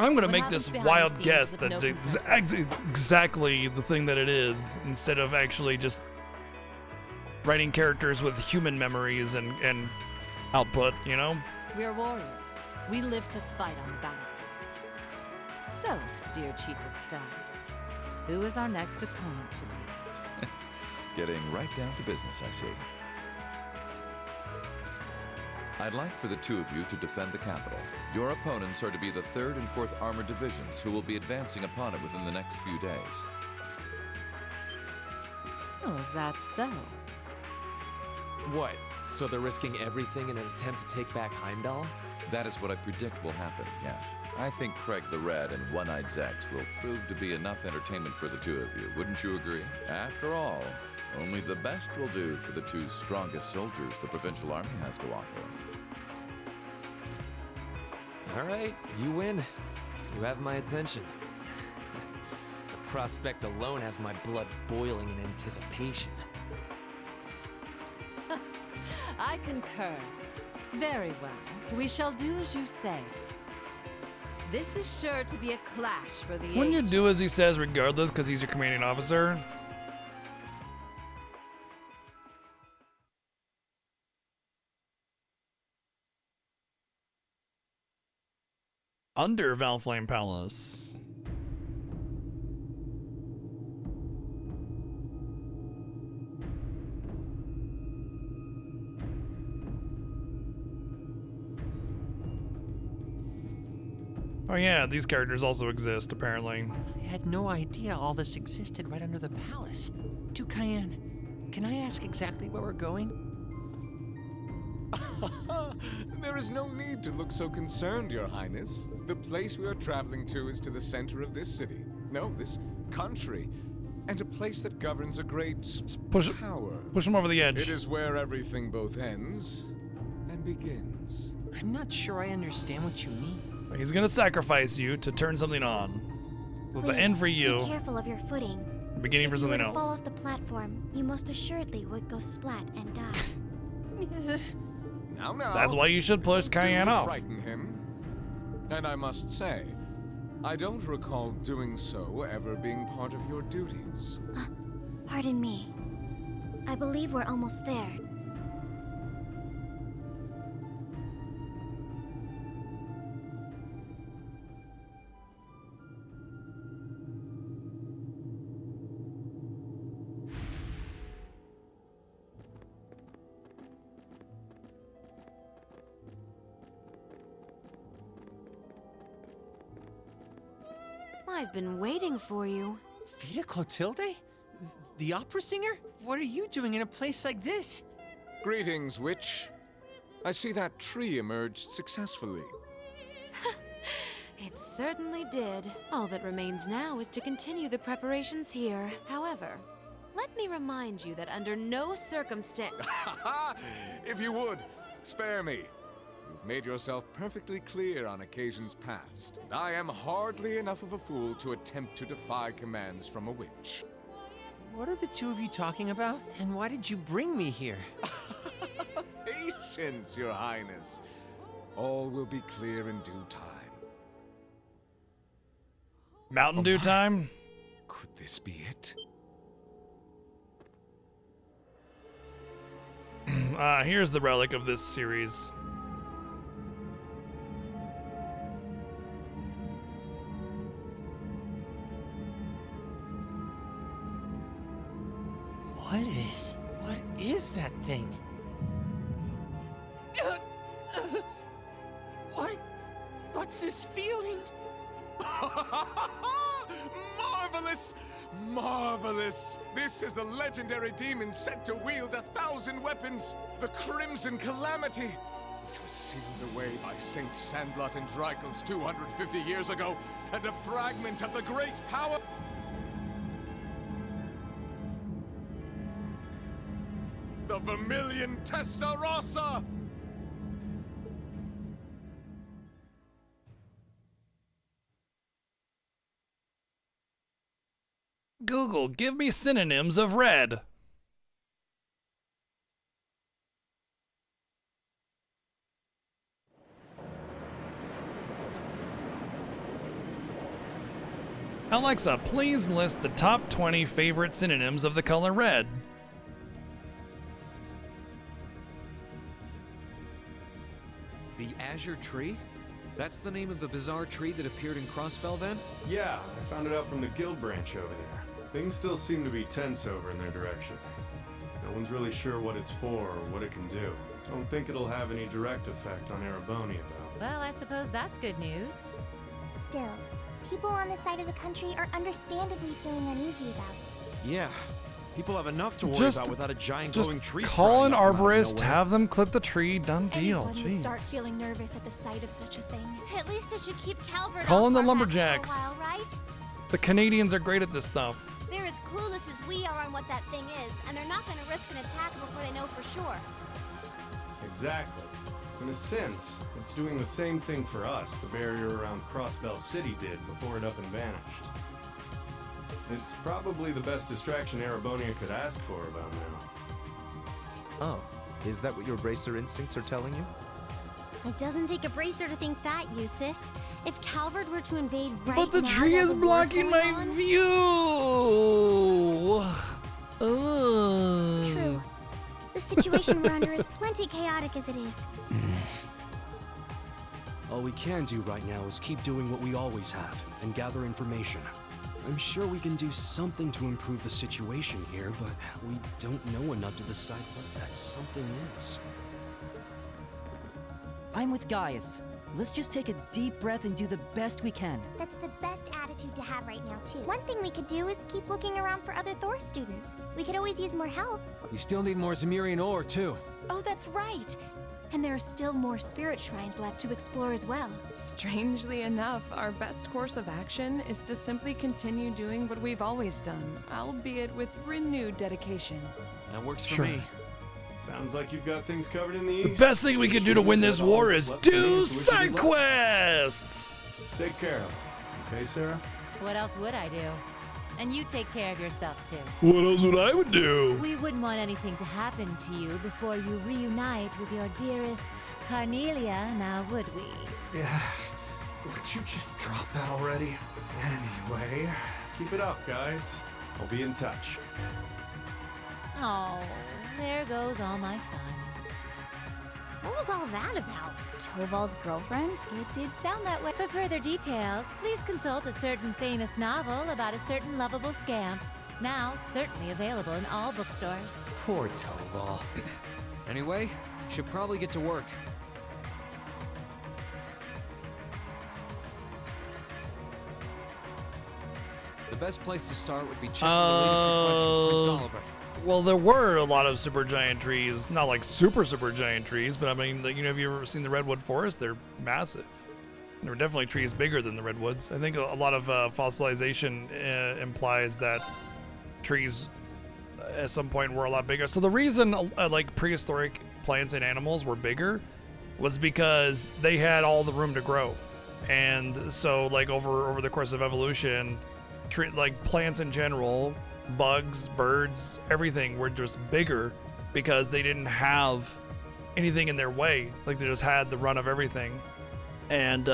I'm gonna What make happens this behind wild the scenes guess with that no it's consent? exactly the thing that it is, instead of actually just writing characters with human memories and output, you know? We are warriors. We live to fight on the battlefield. So, dear Chief of Staff, who is our next opponent to be? Getting right down to business, I see. I'd like for the two of you to defend the capital. Your opponents are to be the 3rd and 4th Armored Divisions, who will be advancing upon it within the next few days. Oh, is that so? What? So they're risking everything in an attempt to take back Heimdall? That is what I predict will happen, yes. I think Craig the Red and One-Eyed Zex will prove to be enough entertainment for the two of you. Wouldn't you agree? After all, only the best will do for the two strongest soldiers the Provincial Army has to offer. All right, you win. You have my attention. The prospect alone has my blood boiling in anticipation. I concur. Very well. We shall do as you say. This is sure to be a clash for the Wouldn't you ages. do as he says regardless because he's your commanding officer? Under Valflame Palace. Oh yeah, these characters also exist, apparently. I had no idea all this existed right under the palace. Duke Cayenne, can I ask exactly where we're going? There is no need to look so concerned, Your Highness. The place we are traveling to is to the center of this city. No, this country. And a place that governs a great power. Push him over the edge. It is where everything both ends and begins. I'm not sure I understand what you mean. He's gonna sacrifice you to turn something on. Well, the end for you. Be careful of your footing. Beginning for something If you were to fall else. off the platform, you most assuredly would go splat and die. Now. That's why you should push Cayenne Do off. frighten him. And I must say, I don't recall doing so ever being part of your duties. Pardon me. I believe we're almost there. I've been waiting for you. Vita Clotilde? The opera singer? What are you doing in a place like this? Greetings, witch. I see that tree emerged successfully. It certainly did. All that remains now is to continue the preparations here. However, let me remind you that under no circumstance... If you would, spare me. You've made yourself perfectly clear on occasions past, and I am hardly enough of a fool to attempt to defy commands from a witch. What are the two of you talking about? And why did you bring me here? Patience, Your Highness. All will be clear in due time. Mountain Dew time? Could this be it? Here's the relic of this series. What is that thing? What's this feeling? Marvelous! Marvelous! This is the legendary demon said to wield 1,000 weapons, the Crimson Calamity, which was sealed away by Saint Sandlot and Drycles 250 years ago, and a fragment of the great power... the Vermilion Testarossa! Google, give me synonyms of red. Alexa, please list the top 20 favorite synonyms of the color red. The Azure Tree? That's the name of the bizarre tree that appeared in Crossbell then? Yeah, I found it out from the guild branch over there. Things still seem to be tense over in their direction. No one's really sure what it's for or what it can do. Don't think it'll have any direct effect on Erebonia, though. Well, I suppose that's good news. Still, people on this side of the country are understandably feeling uneasy about it. Yeah. People have enough to worry Just- about without a giant Just glowing tree. call an sprouting up from out of arborist, nowhere. have them clip the tree, done deal. Anyone would start Jeez. feeling nervous at the sight of such a thing. At least it should keep Calvert Call in off the our backs lumberjacks. for a while, right? The Canadians are great at this stuff. They're as clueless as we are on what that thing is, and they're not going to risk an attack before they know for sure. Exactly. In a sense, it's doing the same thing for us the barrier around Crossbell City did before it up and vanished. It's probably the best distraction Erebonia could ask for about now. Oh, is that what your bracer instincts are telling you? It doesn't take a bracer to think that, Eustace. If Calvert were to invade right But the now tree while is the war's blocking going my on- view. Ugh. True. The situation we're under is plenty chaotic as it is. All we can do right now is keep doing what we always have and gather information. I'm sure we can do something to improve the situation here, but we don't know enough to decide what that something is. I'm with Gaius. Let's just take a deep breath and do the best we can. That's the best attitude to have right now, too. One thing we could do is keep looking around for other Thor students. We could always use more help. We still need more Zemirian ore, too. Oh, that's right. And there are still more spirit shrines left to explore as well. Strangely enough, our best course of action is to simply continue doing what we've always done, albeit with renewed dedication. That works for Sure. me. Sounds like you've got things covered in the The east. best thing we can do to win this war is do so we can side be lucky. quests. Take care of them. Okay, Sarah? What else would I do? And you take care of yourself too. What else would I would do? We wouldn't want anything to happen to you before you reunite with your dearest Carnelia, now would we? Yeah. Would you just drop that already? Anyway, keep it up, guys. I'll be in touch. Oh, there goes all my fun. What was all that about? Toval's girlfriend? It did sound that way. For further details, please consult a certain famous novel about a certain lovable scamp, now certainly available in all bookstores. Poor Toval. Anyway, should probably get to work. The best place to start would be checking the latest request from Prince Oliver. Well, there were a lot of super giant trees, not like super giant trees, but I mean, like, you know, have you ever seen the redwood forest? They're massive. There were definitely trees bigger than the redwoods. I think a lot of fossilization implies that trees at some point were a lot bigger. So the reason like prehistoric plants and animals were bigger was because they had all the room to grow, and so like over the course of evolution, like plants in general, bugs, birds, everything were just bigger because they didn't have anything in their way. Like they just had the run of everything. And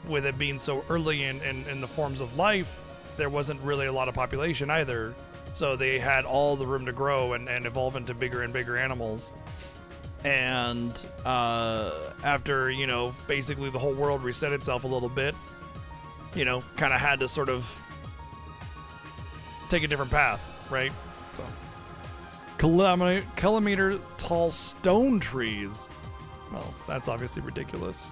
with it being so early in the forms of life, there wasn't really a lot of population either. So they had all the room to grow and evolve into bigger and bigger animals. And after, you know, basically the whole world reset itself a little bit, you know, kind of had to sort of take a different path, right? So, kilometer tall stone trees. Well, that's obviously ridiculous.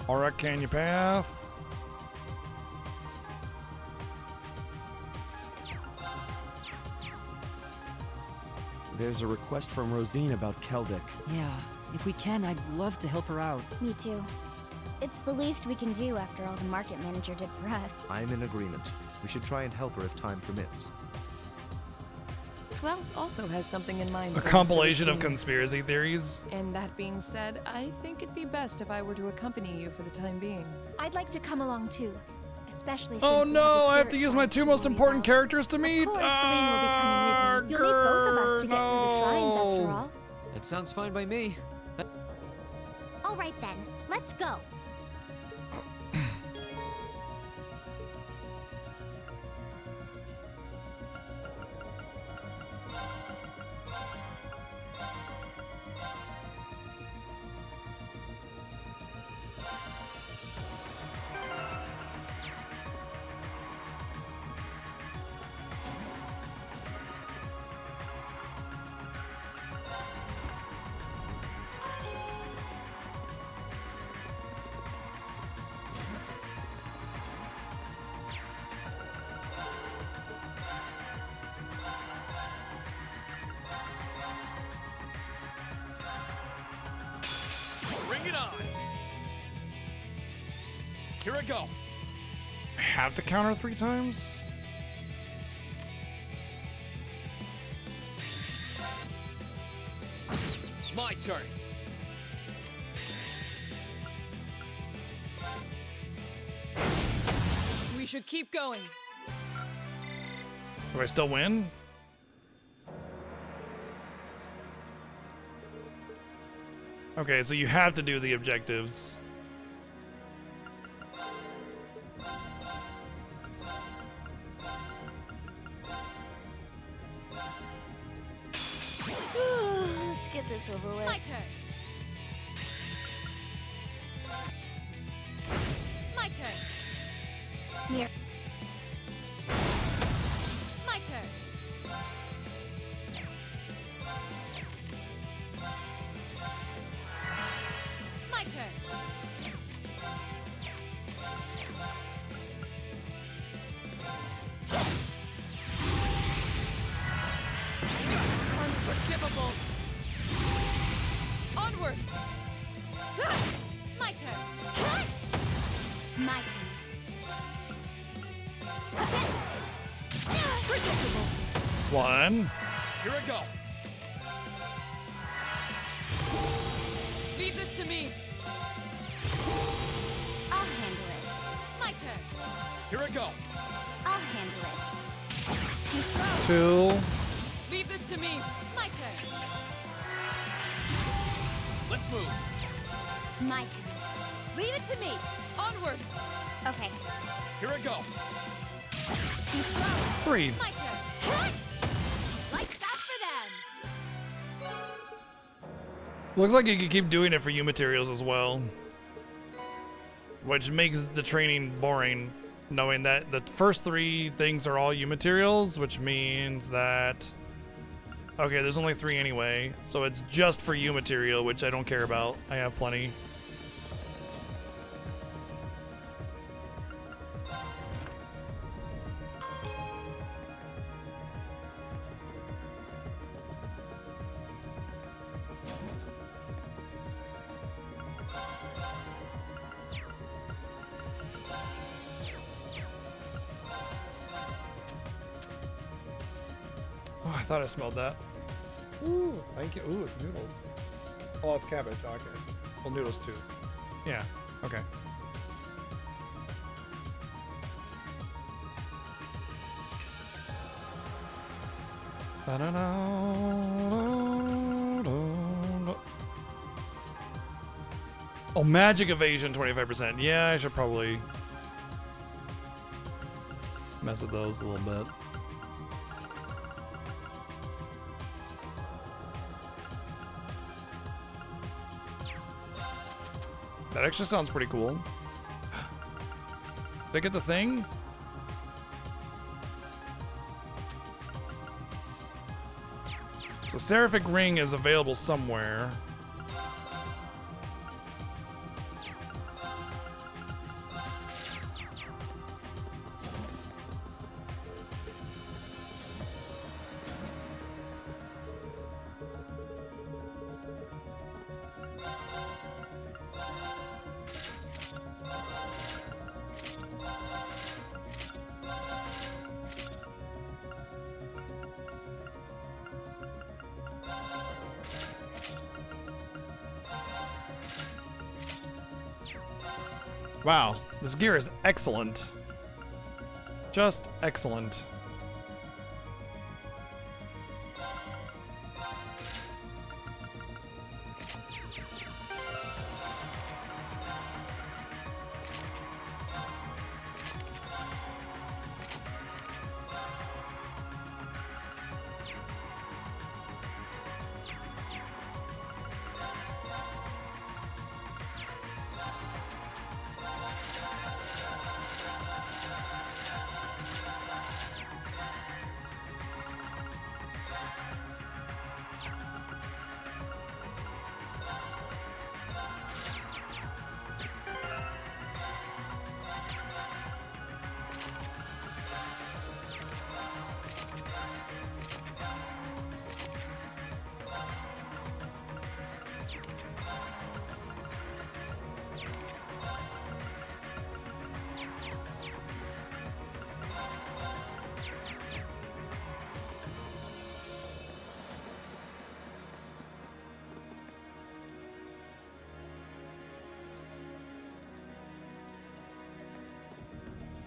Alright, Canyon Path. There's a request from Rosine about Keldic. Yeah, if we can, I'd love to help her out. Me too. It's the least we can do after all the market manager did for us. I'm in agreement. We should try and help her if time permits. Klaus also has something in mind. A for us, compilation it of would seem. conspiracy theories. And that being said, I think it'd be best if I were to accompany you for the time being. I'd like to come along too. especially since Oh we no, have the I have to spirit use my shrines two to most worry important about. characters to meet. Of course, Celine will be coming with me. You'll need both of us to get through the shrines, after all. That sounds fine by me. All right then, let's go. Bring it on! Here I go. I have to counter 3 times? My turn. We should keep going. Do I still win? Okay, so you have to do the objectives. Let's get this over with. My turn. My turn. Here. My turn. My turn. Unforgivable. Onward. My turn. My turn. Predictable. 1. Here I go. Leave this to me. I'll handle it. My turn. Here I go. I'll handle it. Too slow. 2. Leave this to me. My turn. Let's move. My turn. Leave it to me. Onward. Okay. Here I go. Too slow. 3. My turn. Like that for them. Looks like you can keep doing it for U materials as well. Which makes the training boring, knowing that the first 3 things are all U materials, which means that... Okay, there's only 3 anyway, so it's just for U material, which I don't care about. I have plenty. Oh, I thought I smelled that. Ooh, thank you. Ooh, it's noodles. Oh, it's cabbage. Oh, okay. Well, noodles too. Yeah. Okay. Oh, magic evasion 25%. Yeah, I should probably mess with those a little bit. That actually sounds pretty cool. Did I get the thing? So Seraphic Ring is available somewhere. Wow, this gear is excellent. Just excellent.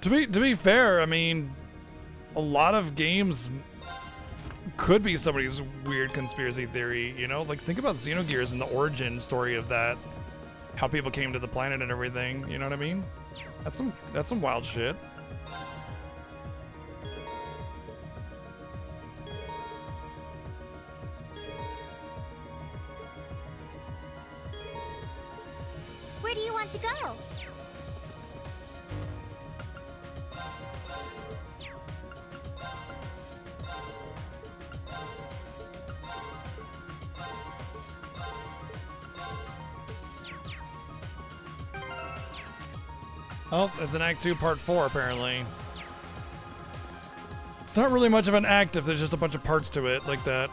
To be fair, I mean, a lot of games could be somebody's weird conspiracy theory, you know? Like, think about Xenogears and the origin story of that. How people came to the planet and everything, you know what I mean? That's some wild shit. Where do you want to go? Oh, it's an Act 2 Part 4, apparently. It's not really much of an act if there's just a bunch of parts to it like that.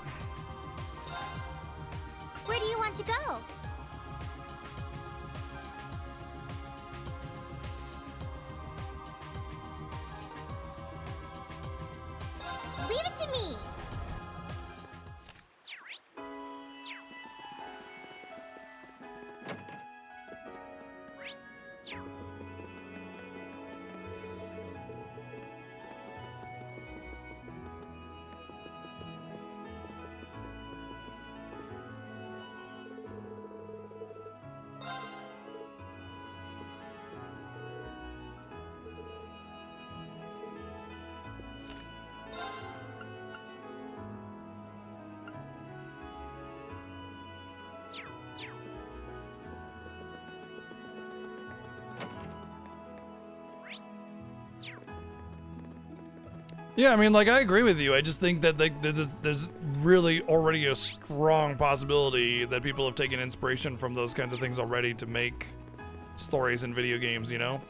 Where do you want to go? Leave it to me! Yeah, I mean, like, I agree with you. I just think that, like, there's really already a strong possibility that people have taken inspiration from those kinds of things already to make stories in video games, you know?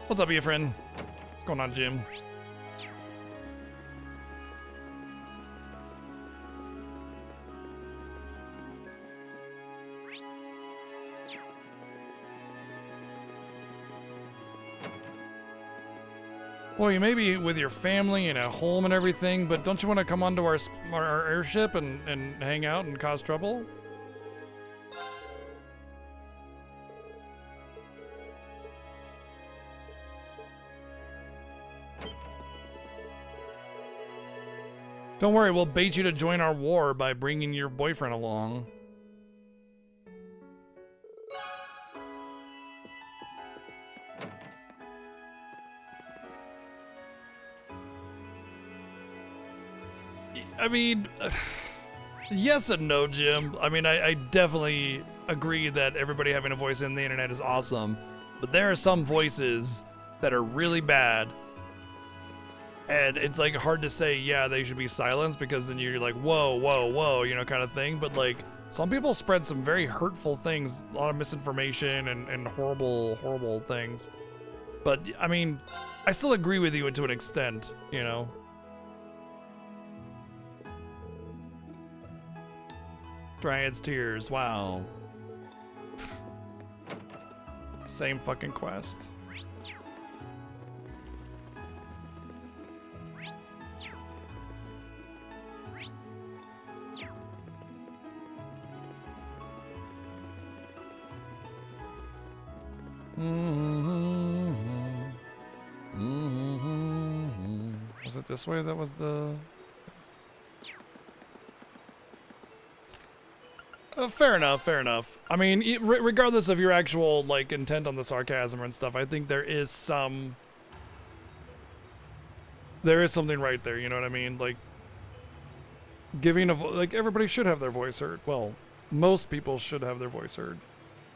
What's up, your friend? What's going on, Jim? Well, you may be with your family and at home and everything, but don't you want to come onto our airship and hang out and cause trouble? Don't worry, we'll bait you to join our war by bringing your boyfriend along. I mean, yes and no, Jim. I mean, I definitely agree that everybody having a voice in the internet is awesome, but there are some voices that are really bad. And it's like hard to say, yeah, they should be silenced, because then you're like, whoa, whoa, whoa, you know, kind of thing. But like, some people spread some very hurtful things, a lot of misinformation and horrible, horrible things. But I mean, I still agree with you to an extent, you know. Dryad's Tears. Wow. Same fucking quest. Was it this way that was the... fair enough, fair enough. I mean, regardless of your actual, like, intent on the sarcasm and stuff, I think there is something right there, you know what I mean? Like, giving like, everybody should have their voice heard. Well, most people should have their voice heard.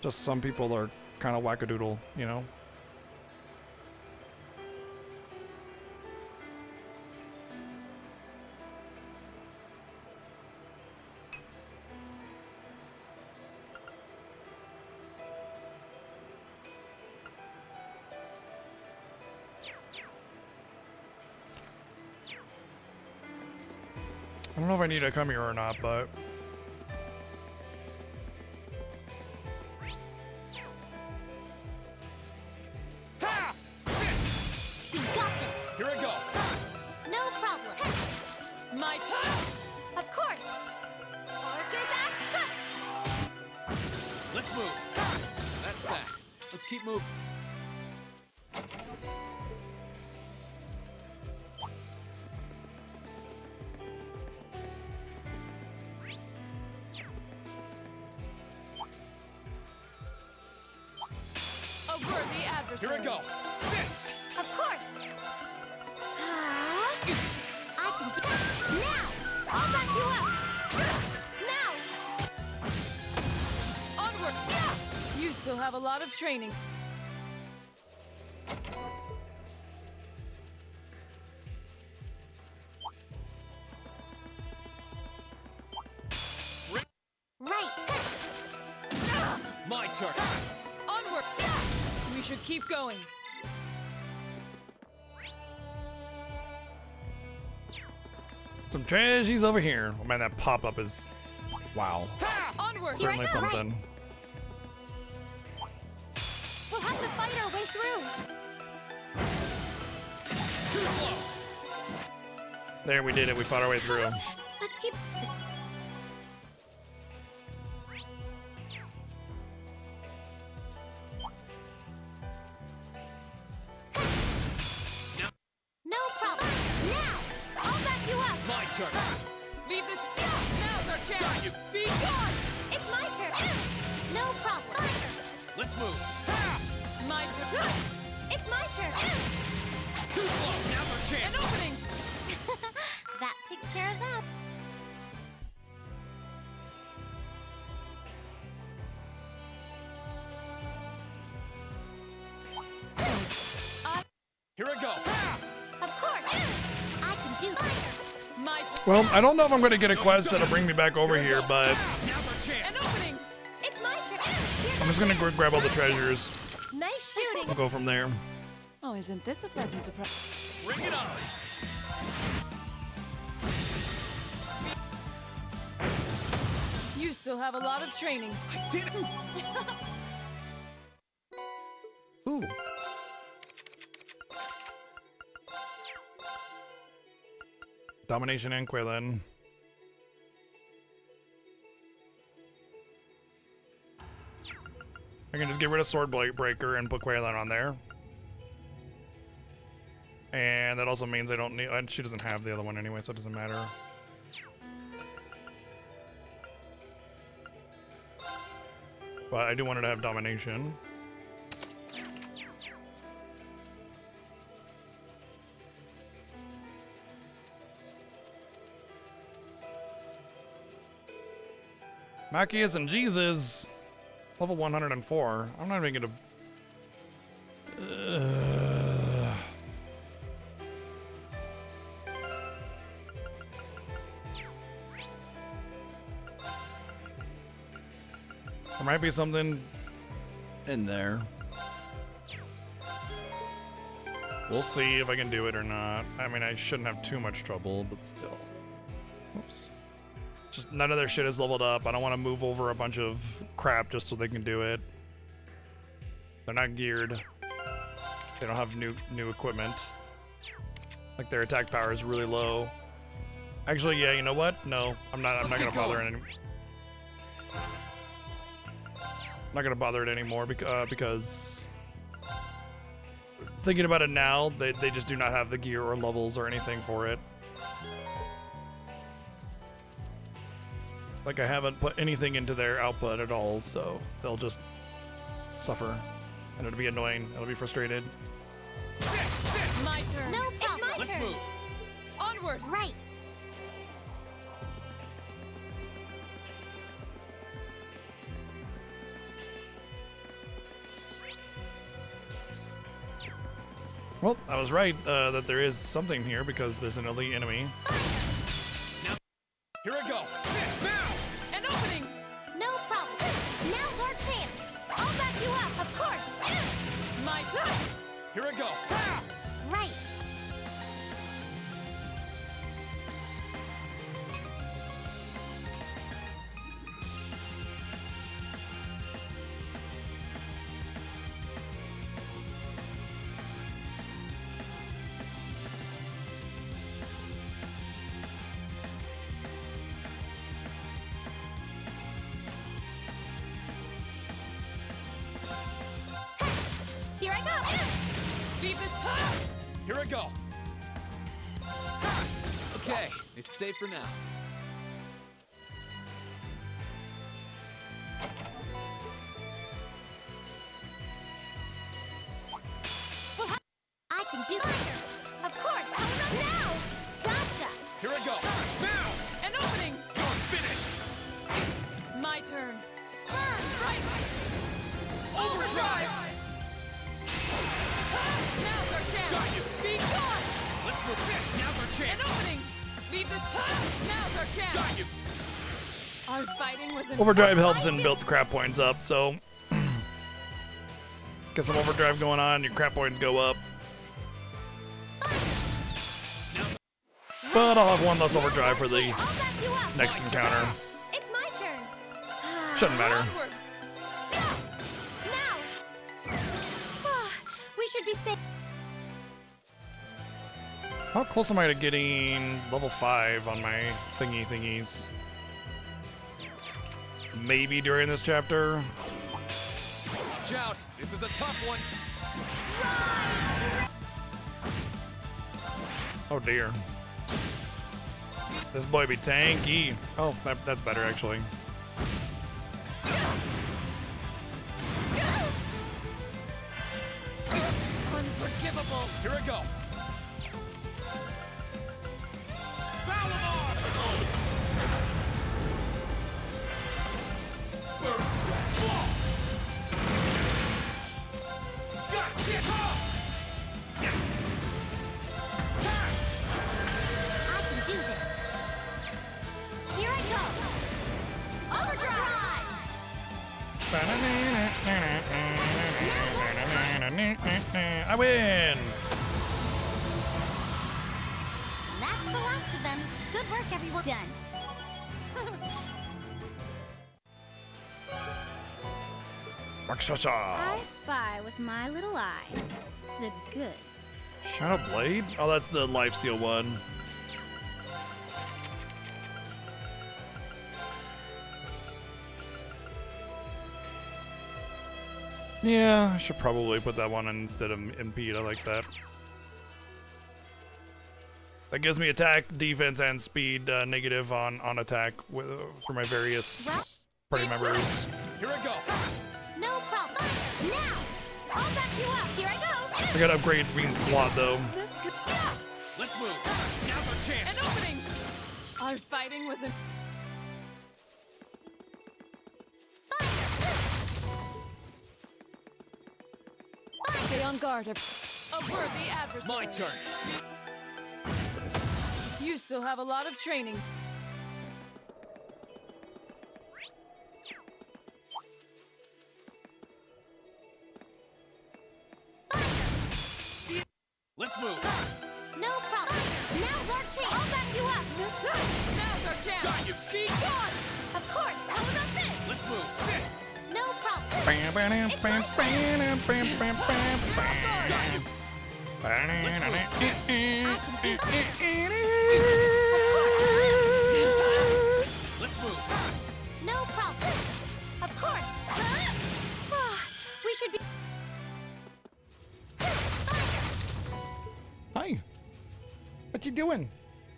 Just some people are kind of wackadoodle, you know? I don't know if I need to come here or not, but... We got this. Here I go. No problem. My Of course. Let's move. That's that. Let's keep moving. Here I go. Of course. I can do now. I'll back you up. Now. Onward. You still have a lot of training. Right. My turn. Onward. We should keep going. Some tragedies over here. Oh man, that pop-up is... wow. Onward. Certainly something. We'll have to fight our way through. Too slow. There, we did it. We fought our way through. Let's keep... No problem. Now, I'll back you up. My turn. Leave this. Now's our chance. Be gone. It's my turn. No problem. Let's move. My turn. It's my turn. Too slow. Now's our chance. An opening. That takes care of that. Here I go. Of course. I can do that. My turn. Well, I don't know if I'm going to get a quest that'll bring me back over here, but Now's our chance. An opening. It's my turn. I'm just going to grab all the treasures. Nice shooting. We'll go from there. Oh, isn't this a pleasant surprise? Bring it on. You still have a lot of training. I did it. Ooh. Domination and Quillen. I can just get rid of Sword Breaker and put Quaylen on there. And that also means I don't need... she doesn't have the other one anyway, so it doesn't matter. But I do want her to have Domination. Macchius and Jesus, level 104. I'm not even gonna. There might be something in there. We'll see if I can do it or not. I mean, I shouldn't have too much trouble, but still. Oops. Just none of their shit is leveled up. I don't want to move over a bunch of crap just so they can do it. They're not geared. They don't have new equipment. Like their attack power is really low. Actually, yeah, you know what? No, I'm not gonna bother it anymore. I'm not gonna bother it anymore because thinking about it now, they just do not have the gear or levels or anything for it. Like I haven't put anything into their output at all, so they'll just suffer, and it'll be annoying. It'll be frustrated. My turn. No problem. It's my Let's turn. move. Onward. Right. Well, I was right that there is something here because there's an elite enemy. Here I go. An opening. No problem. Now's our chance. I'll back you up, of course. My turn. Here I go. Right. Here I go. Beavis. Here I go. Okay, it's safe for now. I can do it. Of course. Coming up now. Gotcha. Here I go. Now! An opening. You're finished! My turn. Right. Overdrive. Now's our chance. Got you. Be gone. Let's move this. Now's our An chance. opening. Beavis. Now's our chance. Got you. Our fighting was in Overdrive helps in build crap points up, so get some overdrive going on, your crap points go up. But I'll have one less overdrive for the I'll back you up. next encounter. It's my turn. Shouldn't matter. Onward. Stop. Now. We should be safe. How close am I to getting level 5 on my thingies? Maybe during this chapter. Watch out. This is a tough one. Oh dear. This boy be tanky. Oh, that's better actually. Unforgivable. Here I go. I can do this. Here I go. Overdrive. I win! That's the last of them. Good work, everyone. Done. I spy with my little eye the goods. Shadow Blade? Oh, that's the Lifesteal one. Yeah, I should probably put that one instead of Impede. I like that. That gives me attack, defense, and speed negative on attack for my various party members. Here I go. No problem. Now, I'll back you up. Here I go. I gotta upgrade Green Slot though. This could stop. Let's move. Now's our chance. An opening. Our fighting was in. Stay on guard. A worthy adversary. My turn. You still have a lot of training. Let's move. No problem. Now's our chance. I'll back you up. Now's our chance. Got you. Be gone. Let's move. No problem. Of course. We should be. Hi. What you doing?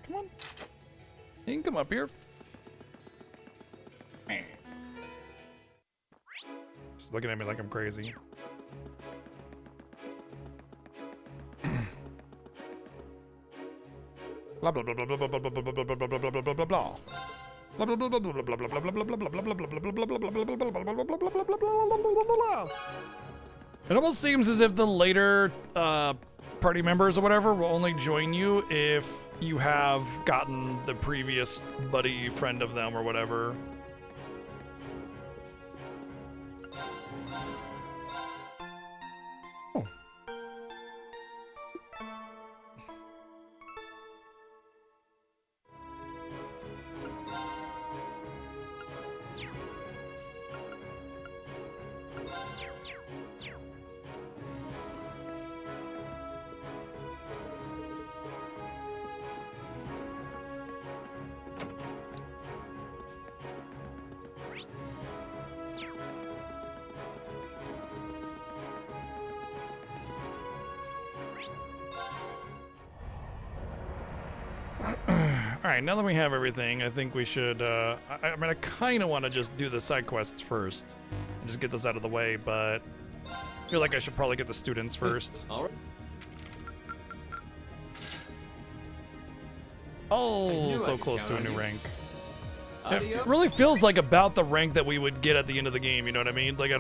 Come on. You can come up here. She's looking at me like I'm crazy. Blah blah blah blah blah blah blah blah blah blah blah blah blah blah blah blah. It almost seems as if the later party members or whatever will only join you if you have gotten the previous buddy friend of them or whatever. Oh. All right, now that we have everything, I think we should, I mean, I kind of want to just do the side quests first and just get those out of the way, but I feel like I should probably get the students first. All right. Oh, so close to a new rank. It Adios. really feels like about the rank that we would get at the end of the game, you know what I mean? Like,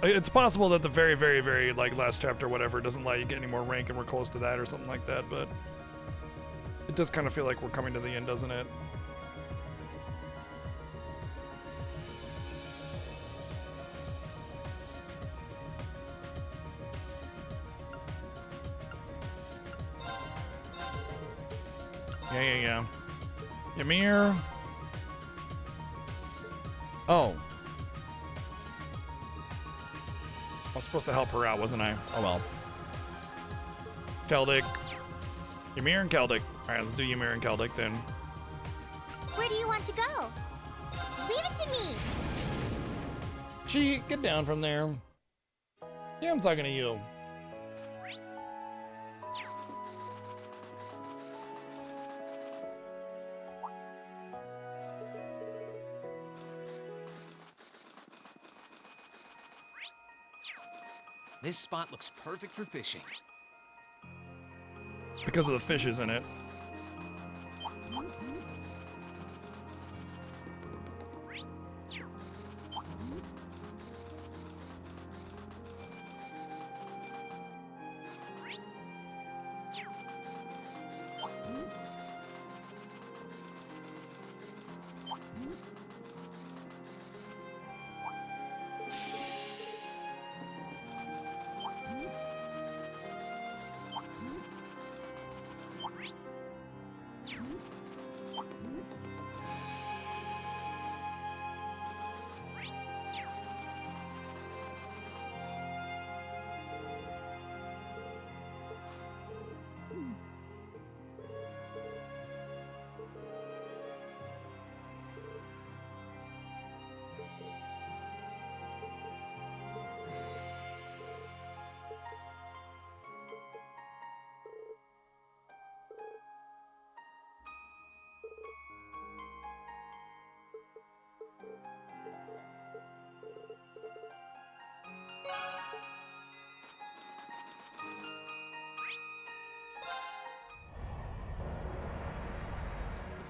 it's possible that the very, very, very, like, last chapter, whatever, doesn't allow you to get any more rank and we're close to that or something like that, but it does kind of feel like we're coming to the end, doesn't it? Yeah. Ymir. Oh. I was supposed to help her out, wasn't I? Oh well. Keldic. Ymir and Keldic. Alright, let's do Ymir and Keldic then. Where do you want to go? Leave it to me. Gee, get down from there. Yeah, I'm talking to you. This spot looks perfect for fishing. Because of the fishes in it.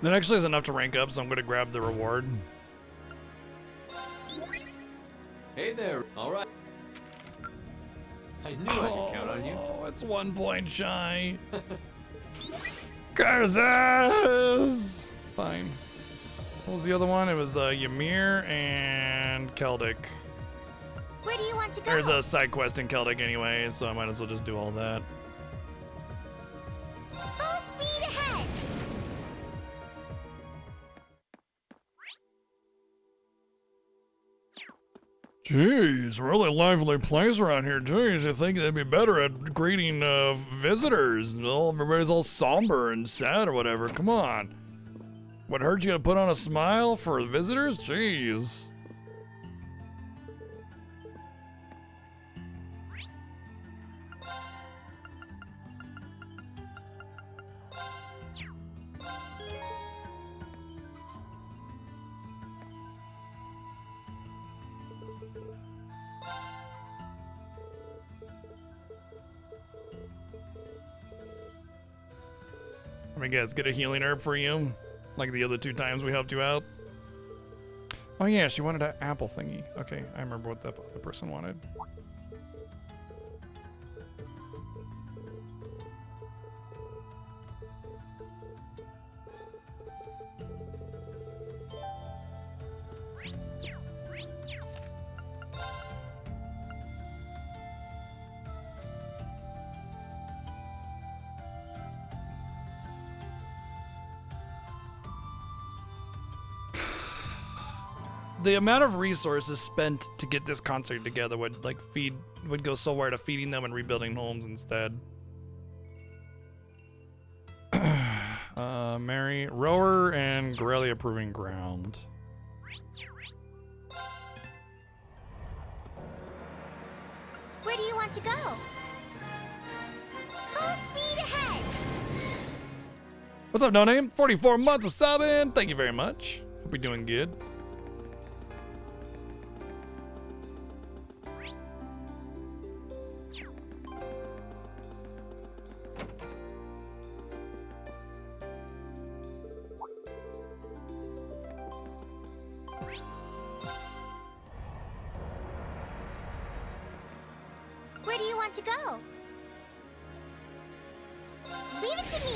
That actually is enough to rank up, so I'm going to grab the reward. Hey there. All right. I knew I could count on you. Oh, it's 1 point shy. Curses! Fine. What was the other one? It was Ymir and Keldic. Where do you want to go? There's a side quest in Keldic anyway, so I might as well just do all that. Full speed ahead. Jeez, really lively place around here. Jeez, I think they'd be better at greeting visitors. Everybody's all somber and sad or whatever. Come on. What hurt you to put on a smile for visitors? Jeez. Let me guess, get a healing herb for you? Like the other 2 times we helped you out? Oh yeah, she wanted an apple thingy. Okay, I remember what the other person wanted. The amount of resources spent to get this concert together would go somewhere to feeding them and rebuilding homes instead. Mary, Rower, and Grelia Proving Ground. Where do you want to go? Full speed ahead! What's up, No Name? 44 months of subbing. Thank you very much. Hope you're doing good. Where do you want to go? Leave it to me!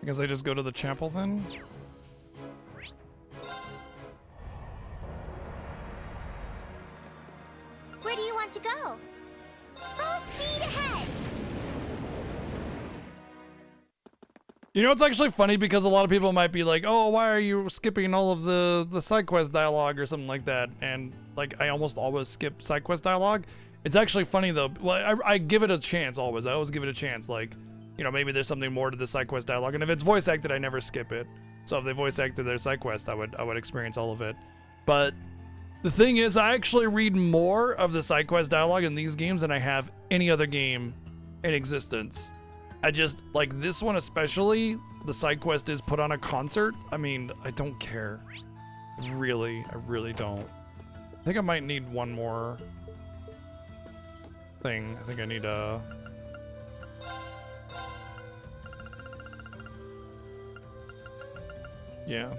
I guess I just go to the chapel then? Where do you want to go? Full speed ahead! You know, it's actually funny because a lot of people might be like, oh, why are you skipping all of the side quest dialogue or something like that? And like, I almost always skip side quest dialogue. It's actually funny though. Well, I give it a chance always. I always give it a chance. Like, you know, maybe there's something more to the side quest dialogue. And if it's voice acted, I never skip it. So if they voice acted their side quest, I would experience all of it. But the thing is, I actually read more of the side quest dialogue in these games than I have any other game in existence. I just, like this one especially, the side quest is put on a concert. I mean, I don't care. Really, I really don't. I think I might need one more thing. I think I need a... Yeah.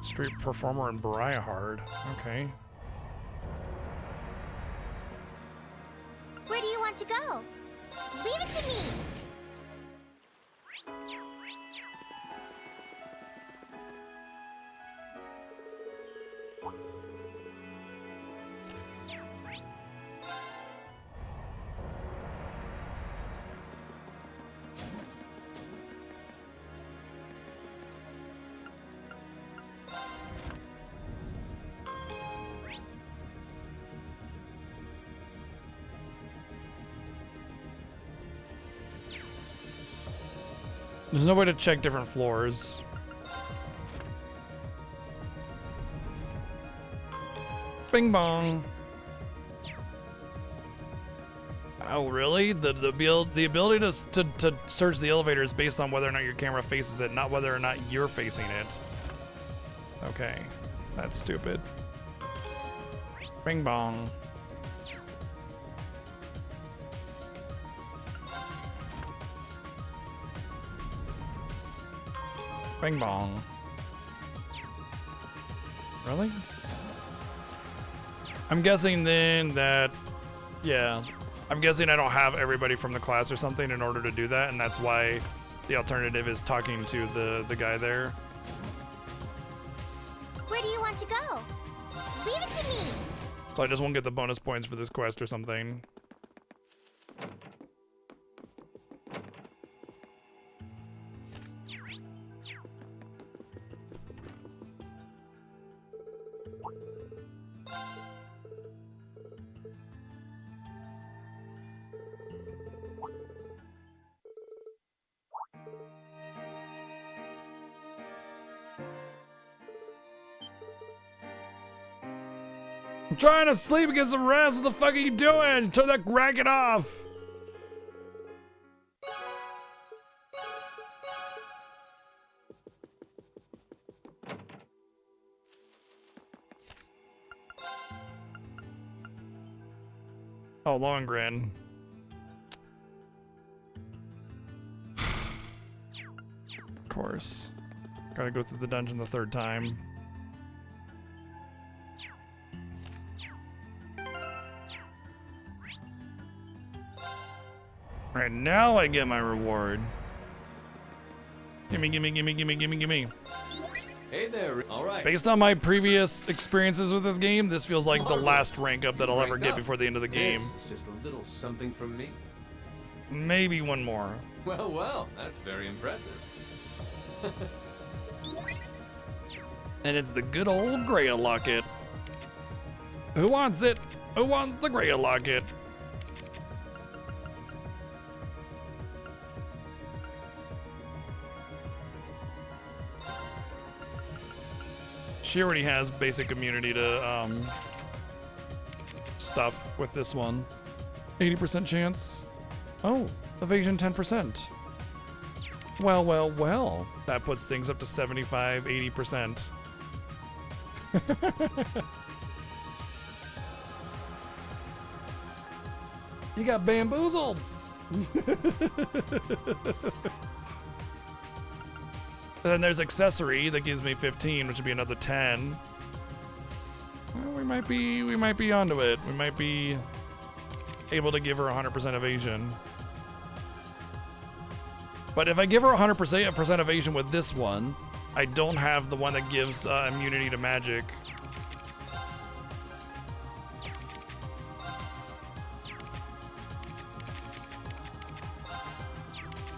Street performer in Briarhard. Okay. Where do you want to go? Leave it to me! There's no way to check different floors. Bing bong. Oh, really? The ability to search the elevator is based on whether or not your camera faces it, not whether or not you're facing it. Okay, that's stupid. Bing bong. Bing bong. Really? I'm guessing then that, yeah, I'm guessing I don't have everybody from the class or something in order to do that, and that's why the alternative is talking to the guy there. Where do you want to go? Leave it to me. So I just won't get the bonus points for this quest or something. I'm trying to sleep and get some rest. What the fuck are you doing? Turn that racket off. Oh, Longren. Of course. Gotta go through the dungeon the third time. Alright, now I get my reward. Gimme, gimme, gimme, gimme, gimme, gimme. Hey there. All right. Based on my previous experiences with this game, this feels like the last rank up that I'll ever get before the end of the game. This is just a little something from me. Maybe one more. Well, well, that's very impressive. And it's the good old Greya locket. Who wants it? Who wants the Greya locket? She already has basic immunity to stuff with this one. 80% chance. Oh, evasion 10%. Well, well, well. That puts things up to 75, 80%. You got bamboozled. And then there's accessory that gives me 15, which would be another 10. Well, we might be onto it. We might be able to give her 100% evasion. But if I give her 100% evasion with this one, I don't have the one that gives immunity to magic.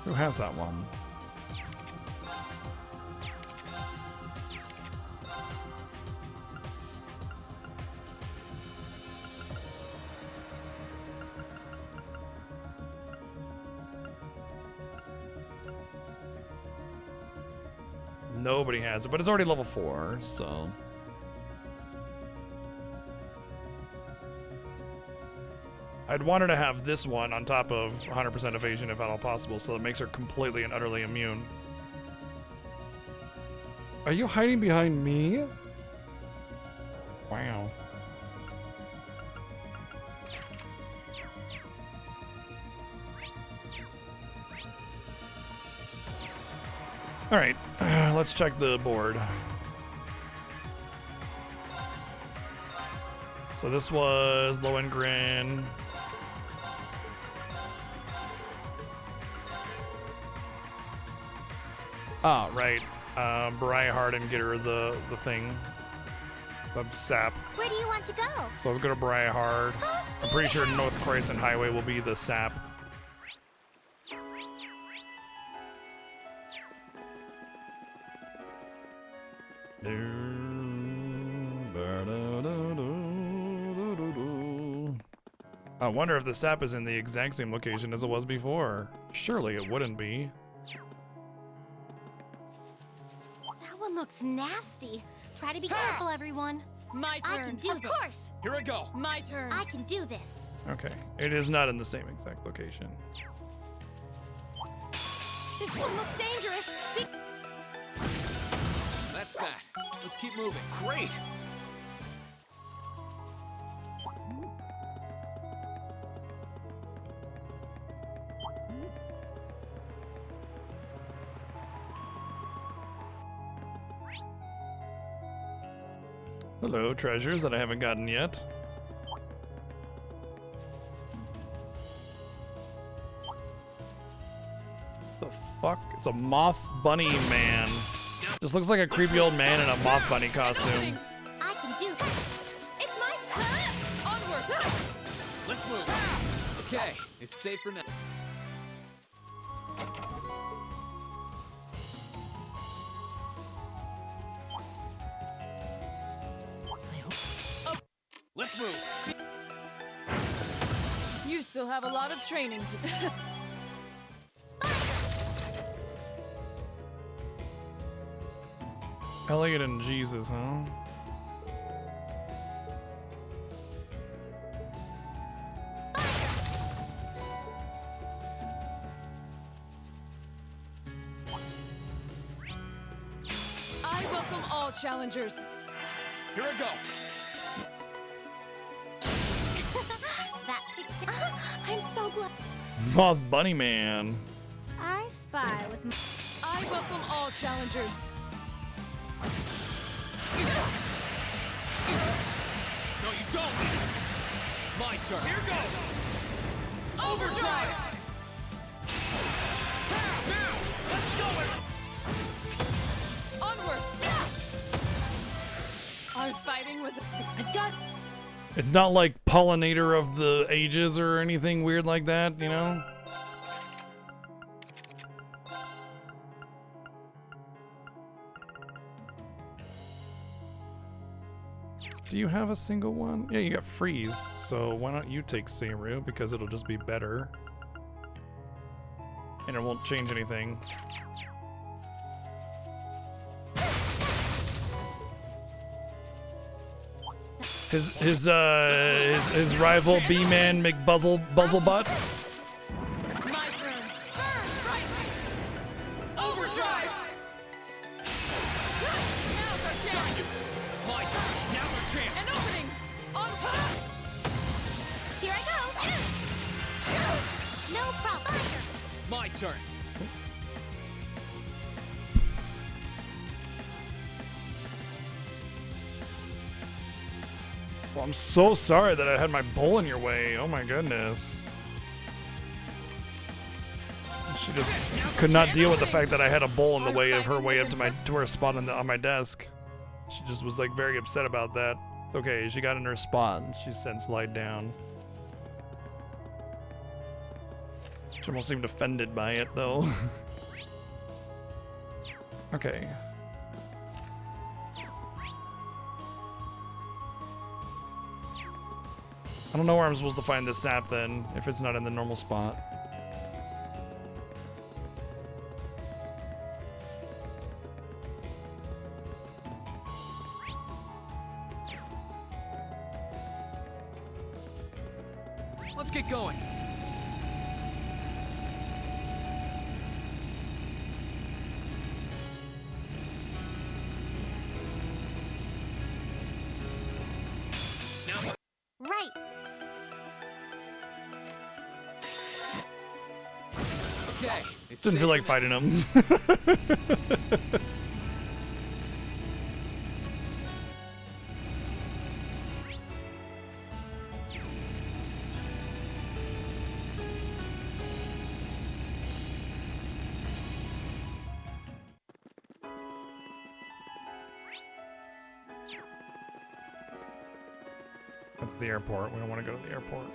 Who has that one? Nobody has it, but it's already level 4, so. I'd want her to have this one on top of 100% evasion if at all possible, so it makes her completely and utterly immune. Are you hiding behind me? Wow. All right, let's check the board. So this was Lohengrin. Ah, right. Bariah Hardin, get her the thing. The sap. Where do you want to go? So let's go to Bariah Hard. I'm pretty sure North Kreutz and Highway will be the sap. I wonder if the sap is in the exact same location as it was before. Surely it wouldn't be. That one looks nasty. Try to be careful, everyone. My turn. I can do this. Of course. Here I go. My turn. I can do this. Okay, it is not in the same exact location. This one looks dangerous. That's that. Let's keep moving. Great. Hello, treasures that I haven't gotten yet. The fuck? It's a moth bunny man. Just looks like a creepy old man in a moth bunny costume. I can do that. It's my turn. Onward. Let's move. Okay, it's safer now. Let's move. You still have a lot of training to do. Elliot and Jesus, huh? I welcome all challengers. Here I go. That takes care. I'm so glad. Moth bunny man. I spy with my. I welcome all challengers. No, you don't. My turn. Here goes. Overdrive. Now, let's go. Onward. Our fighting was a I've got. It's not like Pollinator of the Ages or anything weird like that, you know? Do you have a single one? Yeah, you got Freeze, so why don't you take Seiru, because it'll just be better. And it won't change anything. His rival B-Man McBuzzlebutt. My turn. Right. Overdrive. Now's our chance. My turn. Now's our chance. An opening. On. Here I go. No problem. My turn. Well, I'm so sorry that I had my bowl in your way. Oh my goodness. She just could not deal with the fact that I had a bowl in the way of her way up to her spot on my desk. She just was like very upset about that. It's okay, she got in her spot and she since lied down. She almost seemed offended by it though. Okay. I don't know where I'm supposed to find this sap then, if it's not in the normal spot. Let's get going. Right. Okay, it's Didn't feel like safer fighting him. That's the airport. We don't want to go to the airport.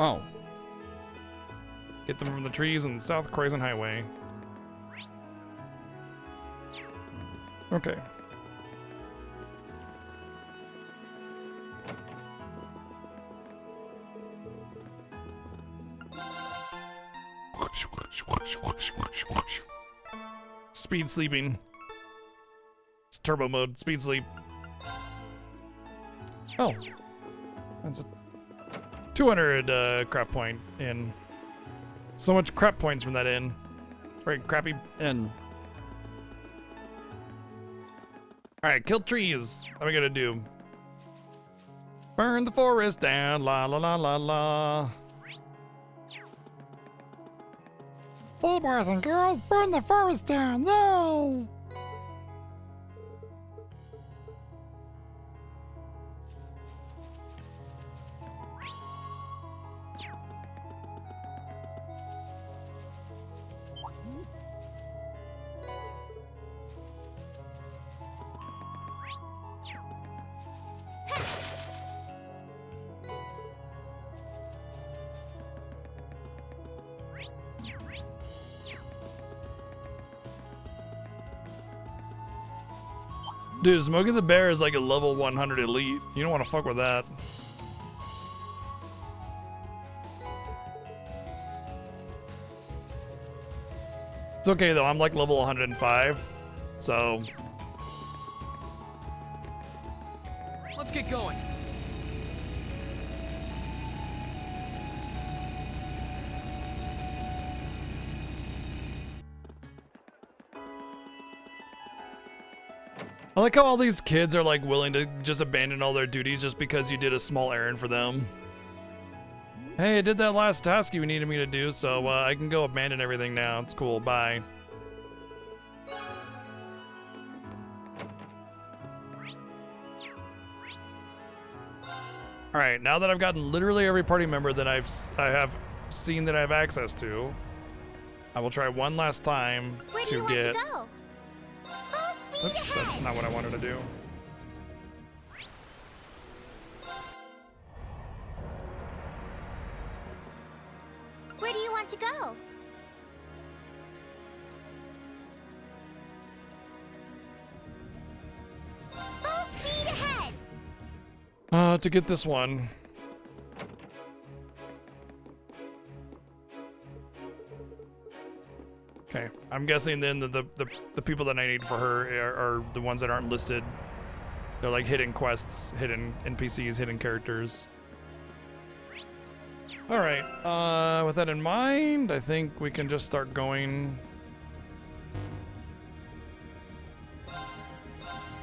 Oh. Get them from the trees on the South Croissant Highway. Okay. Speed sleeping. It's turbo mode. Speed sleep. Oh. That's a 200 crap point in. So much crap points from that inn. Very crappy inn. Alright, kill trees. What are we gonna do? Burn the forest down. La la la la la. Hey, boys and girls, burn the forest down! Yay! Dude, Smokey the Bear is like a level 100 elite. You don't want to fuck with that. It's okay though, I'm like level 105, so... Let's get going. I like how all these kids are like willing to just abandon all their duties just because you did a small errand for them. Hey, I did that last task you needed me to do, so I can go abandon everything now. It's cool, bye. Alright, now that I've gotten literally every party member that I have seen that I have access to, I will try one last time to get... Oops, that's not what I wanted to do. Where do you want to go? Full speed ahead! To get this one. Okay, I'm guessing then that the people that I need for her are the ones that aren't listed. They're like hidden quests, hidden NPCs, hidden characters. All right, with that in mind, I think we can just start going.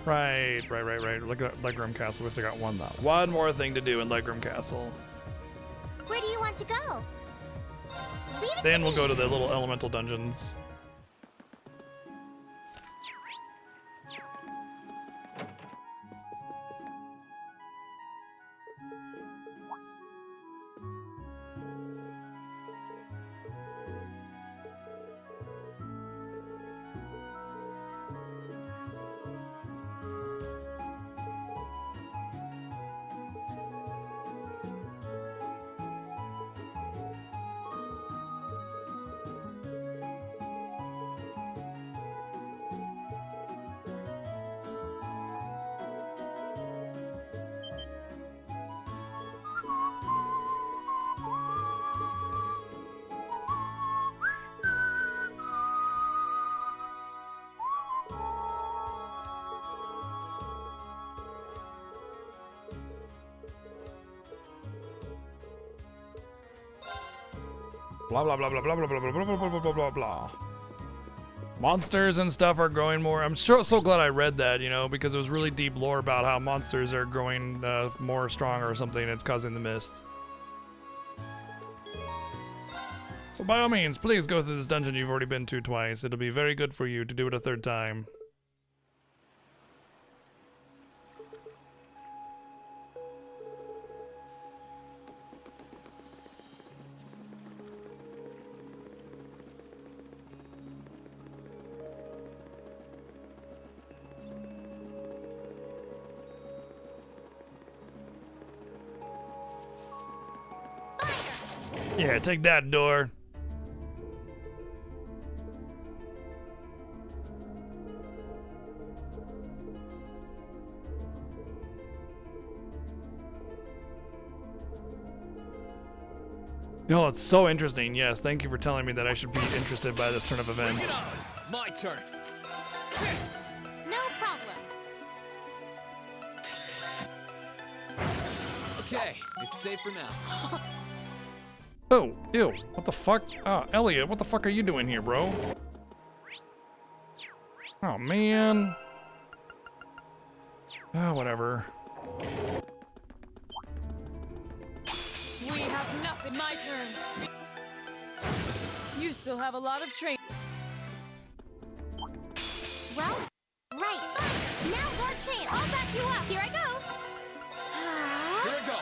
Right. Look at Legroom Castle. We still got one more thing to do in Legroom Castle. Where do you want to go? Then we'll go to the little elemental dungeons. Blah blah blah blah blah blah blah blah blah blah blah blah blah. Monsters and stuff are growing more. I'm so glad I read that, you know, because it was really deep lore about how monsters are growing more strong or something, and it's causing the mist. So by all means, please go through this dungeon you've already been to twice. It'll be very good for you to do it a third time. Yeah, take that, door. No, it's so interesting. Yes, thank you for telling me that I should be interested by this turn of events. My turn. No problem. Okay, it's safe for now. Oh, ew, what the fuck? Elliot, what the fuck are you doing here, bro? Oh, man. Oh, whatever. We have nothing. My turn. You still have a lot of training. Well, right. Now's our chance. I'll back you up. Here I go. Here I go.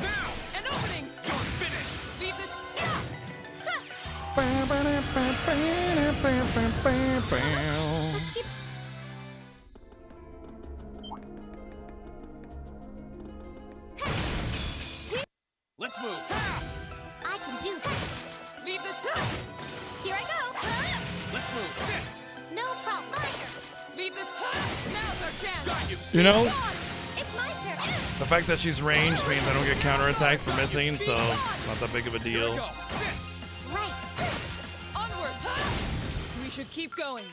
Now! An opening. You're finished. Leave this. Let's keep. Let's move. I can do this. Leave this. Here I go. Let's move. Sit. No problem. Leave this. Now's our chance. Got you. You know, It's my turn. the fact that she's ranged means I don't get counterattacked for missing, so it's not that big of a deal. Go. Sit. Right. Onward. We should keep going.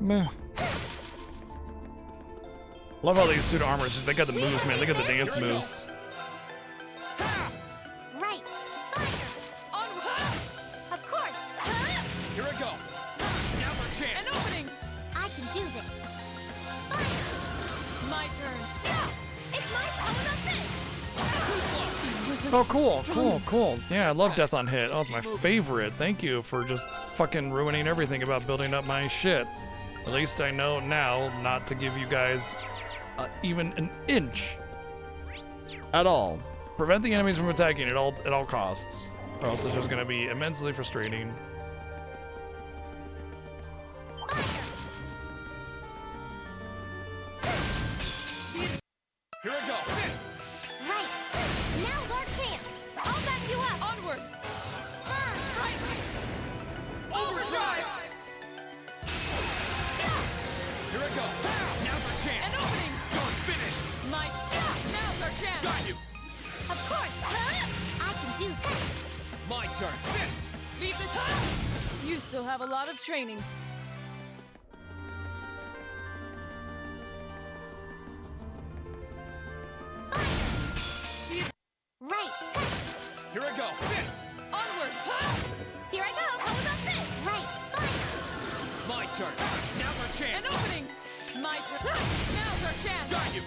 Meh. Love how these suit armors, just they got the moves, man. They got the dance moves. Right. Of course. Here I go. Now's our chance. An opening. I can do this. My turn. It's my turn. How about this? Oh, cool. Yeah, I love Death on Hit. Oh, it's my favorite. Thank you for just fucking ruining everything about building up my shit. At least I know now not to give you guys even an inch at all. Prevent the enemies from attacking at all costs, or else it's just gonna be immensely frustrating. Here I go. Sit. Right. Now's our chance. I'll back you up. Onward. Right. Overdrive. Here I go. Now's our chance. An opening. You're finished. My. Now's our chance. Got you. Of course. I can do this. My turn. Sit. Leave this. You still have a lot of training. Right. Here I go. Sit. Onward. Here I go. How about this? Right. My turn. Now's our chance. An opening. My turn. Now's our chance. Got you.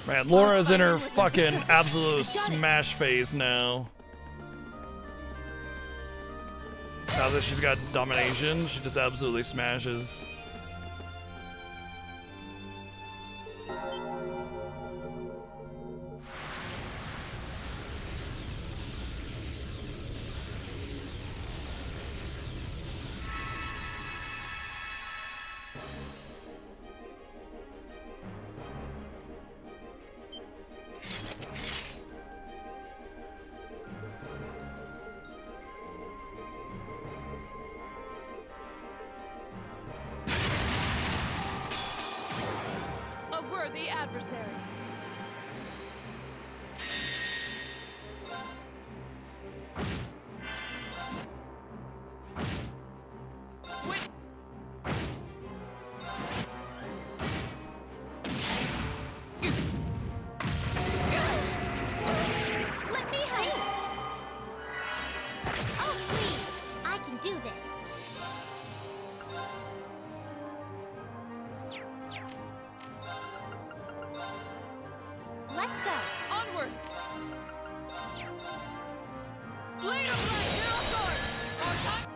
Man, Laura's in her fucking absolute smash phase now. Now that she's got domination, she just absolutely smashes. A worthy adversary. Let me help. Oh, please. I can do this. Let's go. Onward. Blade of light. Zero sword. Our time.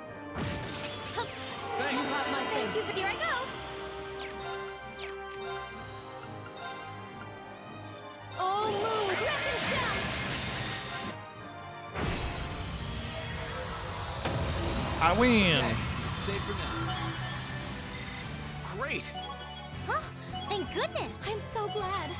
You have my Thank you, thanks. but here I go. Oh, move. Dress and shout. I win. It's safe for now. Great. Huh? Thank goodness. I'm so glad.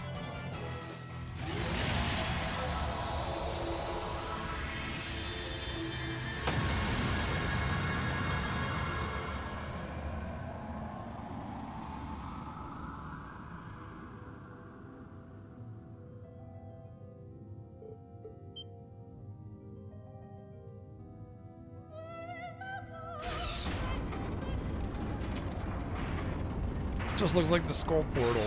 This just looks like the Skull Portal.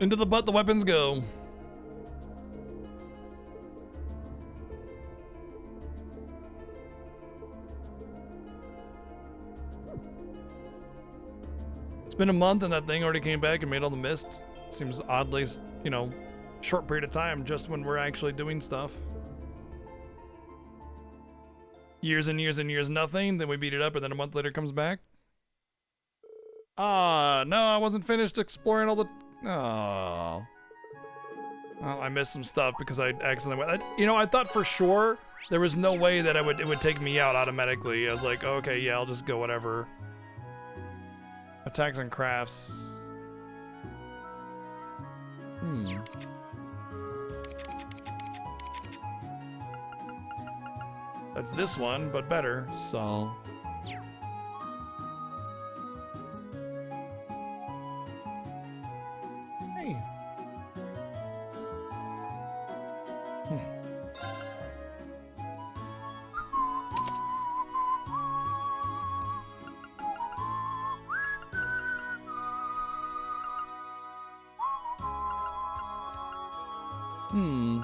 Into the butt the weapons go. It's been a month and that thing already came back and made all the mist. Seems oddly, you know, short period of time just when we're actually doing stuff. Years and years and years nothing, then we beat it up and then a month later it comes back. No, I wasn't finished exploring all the... Oh. Well, I missed some stuff because I accidentally went... You know, I thought for sure there was no way that it would take me out automatically. I was like, oh, okay, yeah, I'll just go whatever. Attacks and crafts. That's this one, but better, so... Hey.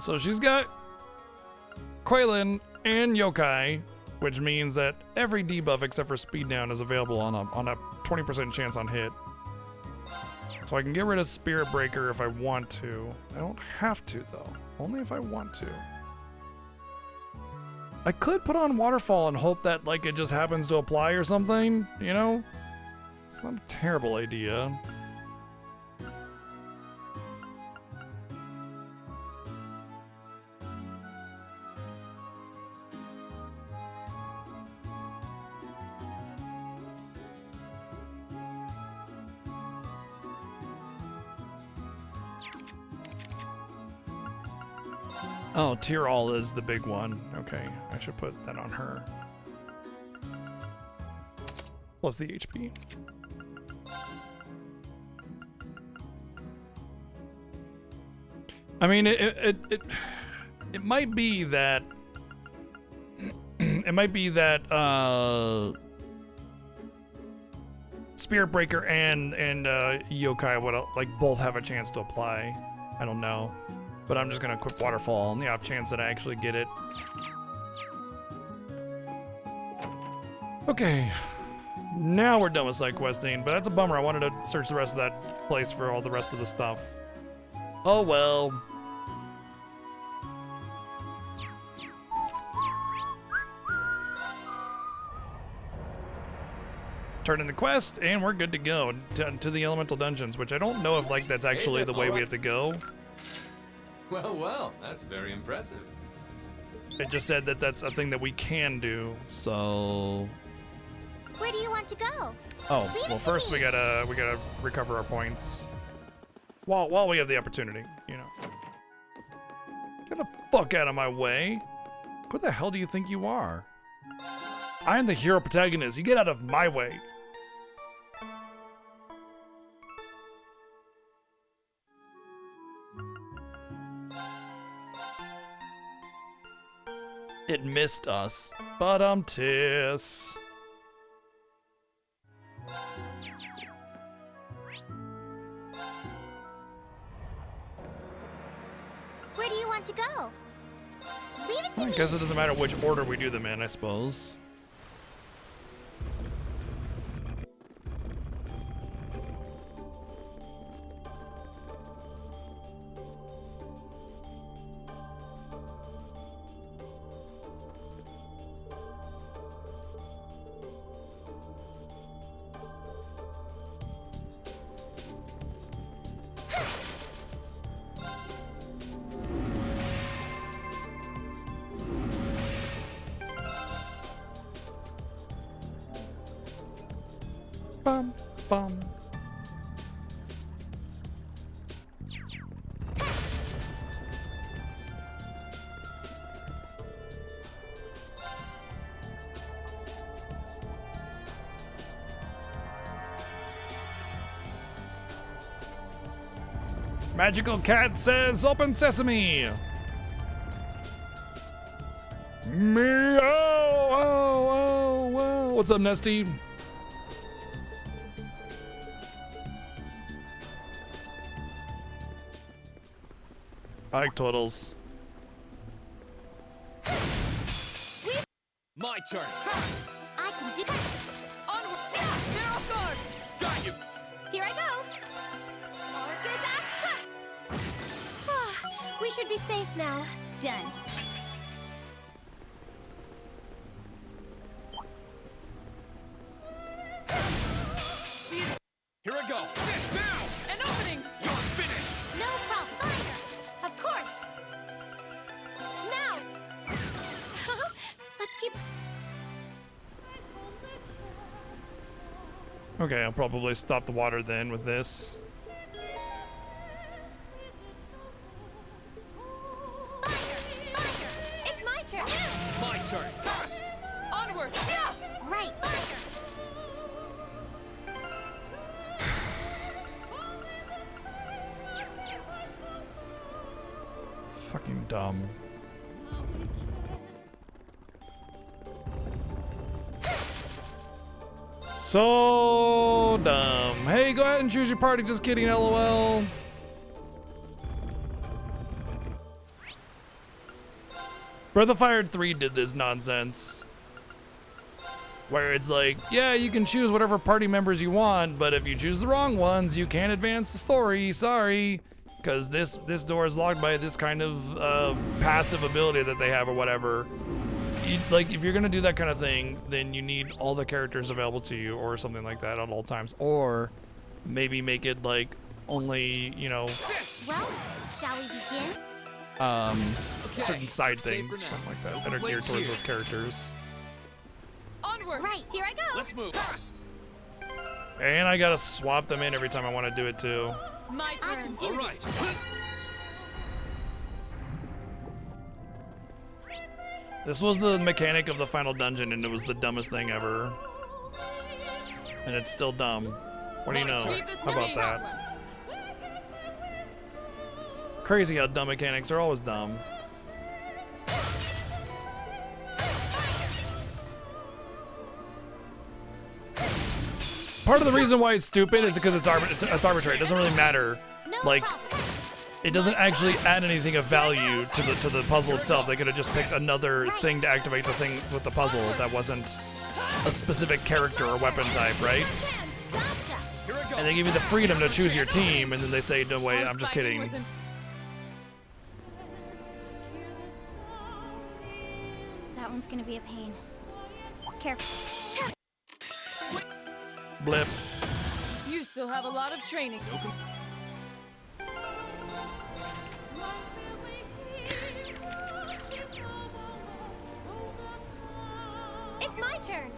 So she's got Quaylin and Yokai, which means that every debuff except for speed down is available on a 20% chance on hit. So I can get rid of Spirit Breaker if I want to. I don't have to though, only if I want to. I could put on Waterfall and hope that like it just happens to apply or something, you know? It's not a terrible idea. Oh, Tear All is the big one. Okay, I should put that on her. Plus the HP. I mean, it might be that it might be that Spirit Breaker and Yokai would like both have a chance to apply. I don't know. But I'm just gonna equip Waterfall on the off chance that I actually get it. Okay. Now we're done with side questing, but that's a bummer. I wanted to search the rest of that place for all the rest of the stuff. Oh well. Turn in the quest, and we're good to go to the Elemental Dungeons, which I don't know if like that's actually the way we have to go. Well, that's very impressive. It just said that that's a thing that we can do, so... Where do you want to go? Oh, well first we gotta recover our points. While we have the opportunity, you know. Get the fuck out of my way. Who the hell do you think you are? I am the hero protagonist. You get out of my way. It missed us, but tis. Where do you want to go? Leave it to me. I guess it doesn't matter which order we do them in, I suppose. Bum, bum. Magical Cat says, "Open sesame." Meow. Oh. What's up, Nesty? I like turtles. My turn. I can do Onward! They're off guard! Got you. Here I go. We should be safe now. Done. Here I go. Now! An opening! You're finished! No problem. Fire! Of course. Now! Let's keep... Okay, I'll probably stop the water then with this. It's my turn. My turn. Onward! Right. Fucking dumb. So dumb. Hey, go ahead and choose your party. Just kidding, LOL. Breath of Fire 3 did this nonsense. Where it's like, yeah, you can choose whatever party members you want, but if you choose the wrong ones, you can't advance the story. Sorry. Because this door is locked by this kind of passive ability that they have or whatever. Like, if you're going to do that kind of thing, then you need all the characters available to you or something like that at all times. Or maybe make it, like, only, you know... Well, shall we begin? Certain side things or something like that that are geared towards those characters. Onward! Right, here I go. Let's move. And I gotta swap them in every time I want to do it too. My turn. I can do All right. This was the mechanic of the final dungeon, and it was the dumbest thing ever. And it's still dumb. What do you know? How about that? Crazy how dumb mechanics are always dumb. Part of the reason why it's stupid is because it's arbitrary. It doesn't really matter. Like, it doesn't actually add anything of value to the puzzle itself. They could have just picked another thing to activate the thing with the puzzle that wasn't a specific character or weapon type, right? And they give you the freedom to choose your team, and then they say, no, wait, I'm just kidding. That one's gonna be a pain. Careful. Blip. You still have a lot of training. It's my turn.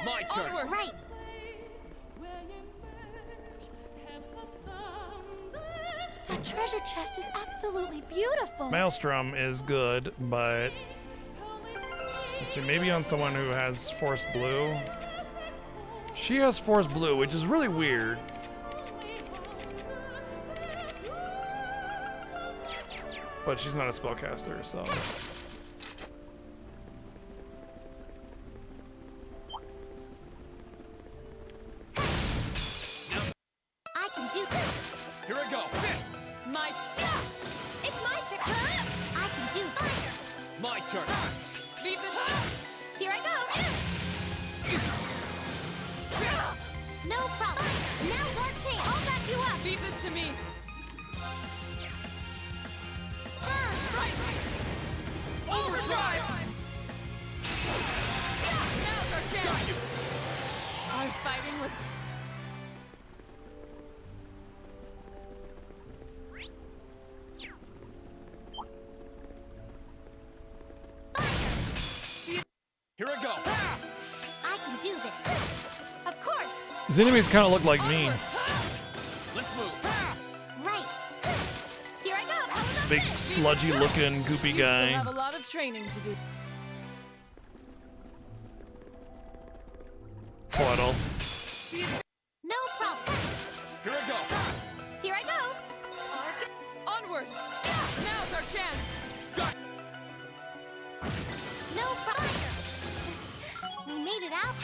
My turn. Onward. Right. That treasure chest is absolutely beautiful. Maelstrom is good, but let's see, maybe on someone who has Force Blue. She has Force Blue, which is really weird. But she's not a spellcaster, so. I can do this. Here I go. My It's my turn. I can do fire. My turn. leave the Here I go. No problem. Now your chance. I'll back you up. leave this to me. Right. Overdrive. Now's our chance. Our fighting was. Here I go. I can do this. Of course. These enemies kind of look like me. Let's move. Right. Here I go. Just a big, sludgy-looking, goopy You still guy. have a lot of training to do. Puddle. No problem. Here I go. Here I go. Onward. Now's our chance. No problem. We made figured it out.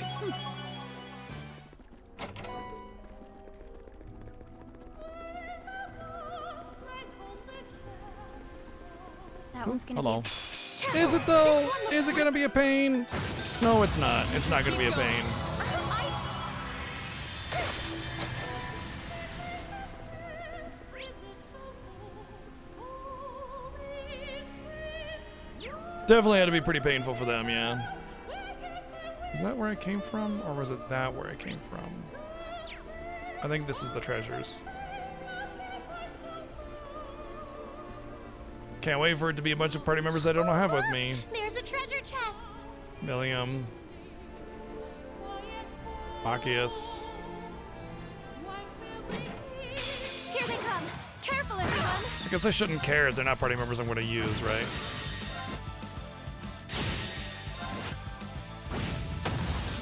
That one's gonna Hello. be. Is it though? Is it gonna be a pain? No, it's not. It's not gonna be a pain. Definitely had to be pretty painful for them, yeah. Is that where I came from? Or was it that where I came from? I think this is the treasures. Can't wait for it to be a bunch of party members I don't have with me. There's a treasure chest. Millium. Machias. Here they come. Careful, everyone. I guess I shouldn't care if they're not party members I'm going to use, right?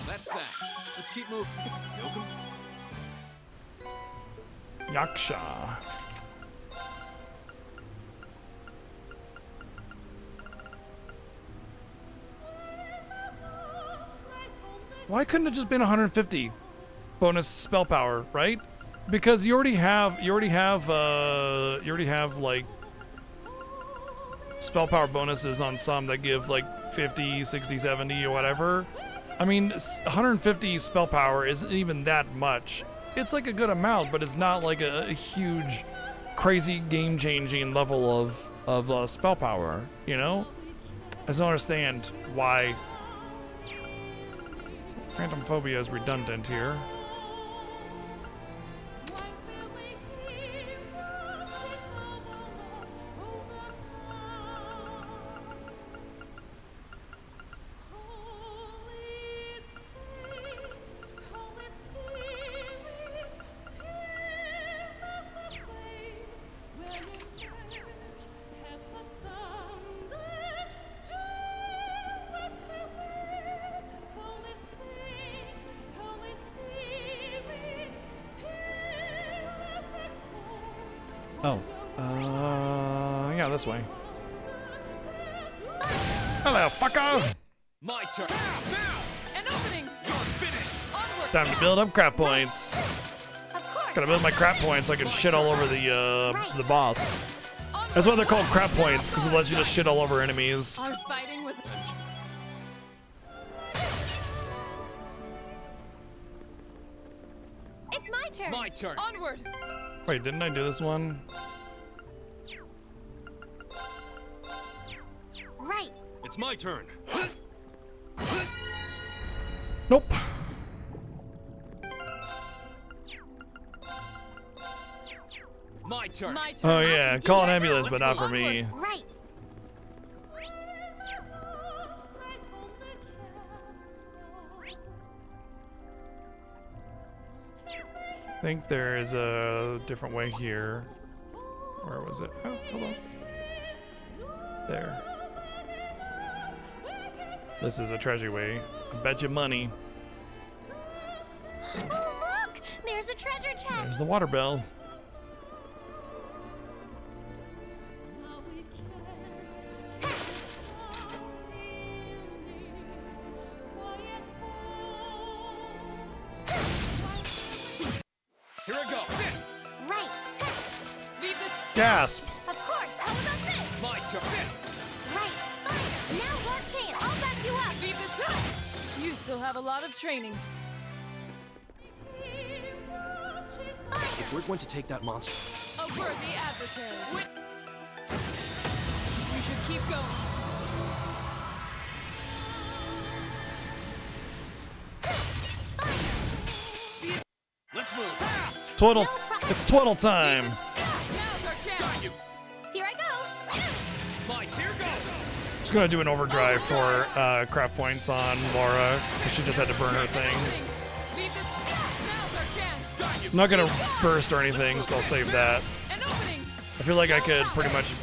That's that. Let's keep moving. Yaksha. Why couldn't it just been 150 bonus spell power, right? Because you already have like spell power bonuses on some that give like 50, 60, 70 or whatever. I mean, 150 spell power isn't even that much. It's like a good amount, but it's not like a huge, crazy game-changing level of spell power, you know? I just don't understand why Phantom Phobia is redundant here. Oh. Yeah, this way. Hello, fucker! My turn. An opening. You're finished. Onward. Time to build up crap points. Gotta build my crap points so I can shit all over the boss. That's why they're called crap points, because it lets you just shit all over enemies. Our fighting was. It's my turn. My turn. Onward. Wait, didn't I do this one? Right. It's my turn. Nope. My turn. My turn. Oh yeah, call an ambulance, but not for me. Right. I think there is a different way here. Where was it? Oh, hello. There. This is a treasure way. I bet you money. Oh, look! There's a treasure chest. There's the water bell. Here I go. Sit. Right. Leave this. Gasp! Of course. How about this? My turn. Sit. Right. Fine. Now watch me. I'll back you up. Leave this. You still have a lot of training. If we're going to take that monster, A worthy adversary. We should keep going. Let's move. Twaddle. It's twaddle time. Now's our chance. Here I go. My here goes. Just gonna do an overdrive for craft points on Laura, because she just had to burn her thing. Leave this. Now's our chance. I'm not gonna burst or anything, so I'll save that. An opening. I feel like I could pretty much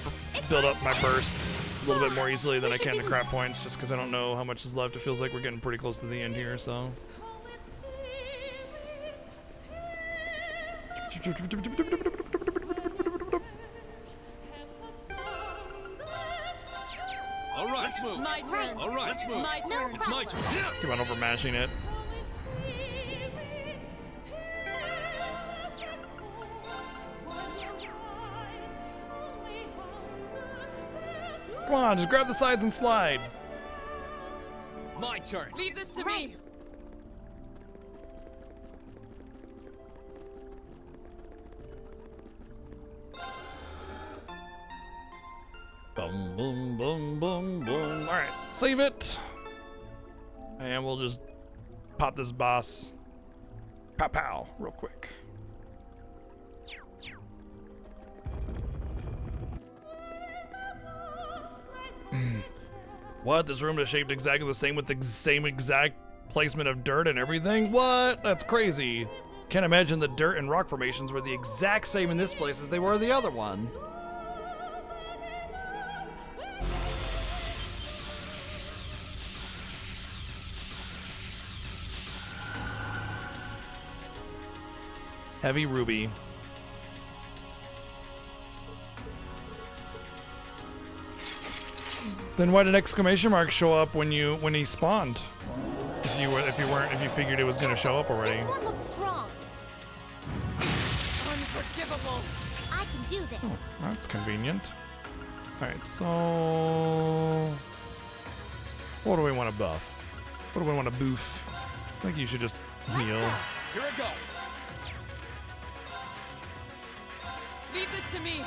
build up my burst a little bit more easily than I can the crap points, just because I don't know how much is left. It feels like we're getting pretty close to the end here, so. All right. Let's move. My turn. All right, let's move. My turn. It's my turn. Keep on over mashing it. Come on, just grab the sides and slide. My turn. Leave this to me. Boom, boom, boom, boom, boom. All right, save it. And we'll just pop this boss. Pow, pow, real quick. What? This room is shaped exactly the same with the same exact placement of dirt and everything? What? That's crazy. Can't imagine the dirt and rock formations were the exact same in this place as they were the other one. Heavy ruby. Then why did exclamation mark show up when he spawned? If you figured it was gonna show up already. This one looks strong. Unforgivable. I can do this. Oh, that's convenient. All right, so what do we want to buff? What do we want to boof? I think you should just heal. Here I go. Leave this to me.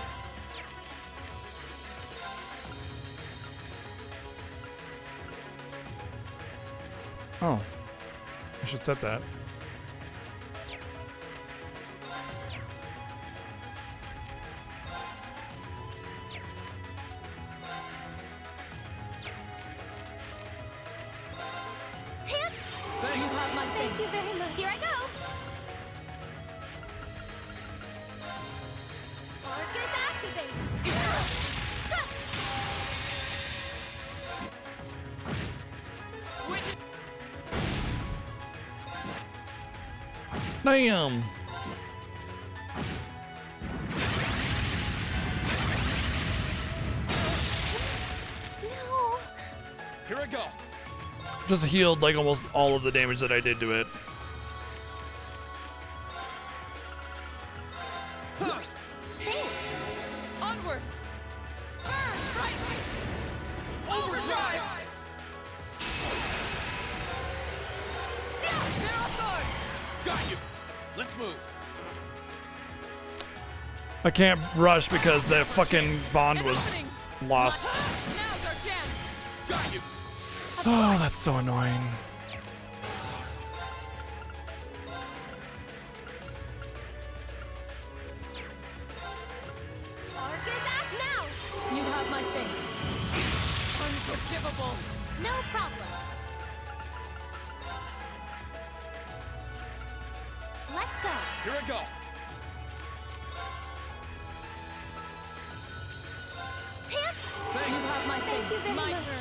Oh, I should set that. You have my Thank you very much. Here I go. Arcus activate. Damn. No. Here I go. Just healed like almost all of the damage that I did to it. Onward. Right. Overdrive. Got you. Let's move. I can't rush because the fucking bond was lost. Now's our chance. Got you. Oh, that's so annoying. Arcus act now. You have my thanks. Unforgivable. No problem. Let's go. Here I go. You have my Thank you thanks. very My much. turn.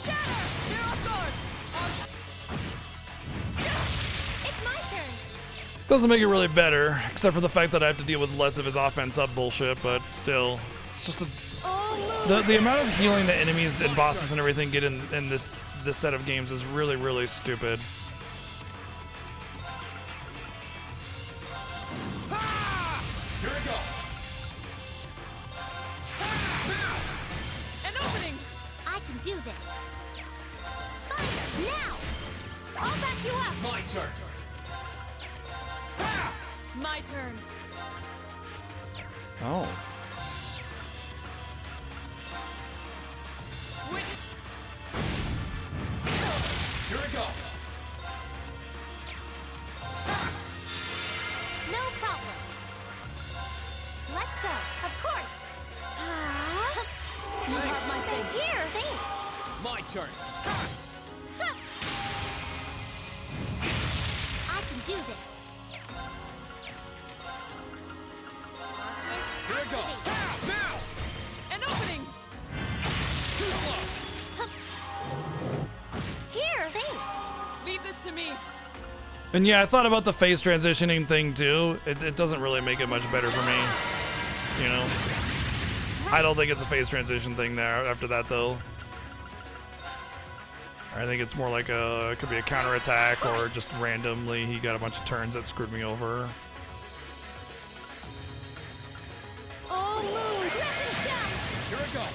Shatter! They're off guard! It's my turn. Doesn't make it really better, except for the fact that I have to deal with less of his offense up bullshit, but still, it's just the amount of healing that enemies and bosses and everything get in this set of games is really, really stupid. Here I go. An opening! I can do this. Fire now. I'll back you up. My turn. My turn. Oh. Here I go. No problem. Let's go. Of course. You have my thanks. Here, thanks. My turn. I can do this. Here I go. Now. An opening! Too slow. Here, thanks. Leave this to me. And yeah, I thought about the face transitioning thing too. It doesn't really make it much better for me, you know? I don't think it's a face transition thing there after that though. I think it's more like it could be a counterattack or just randomly he got a bunch of turns that screwed me over. Oh, moon, blessings down. Here we go.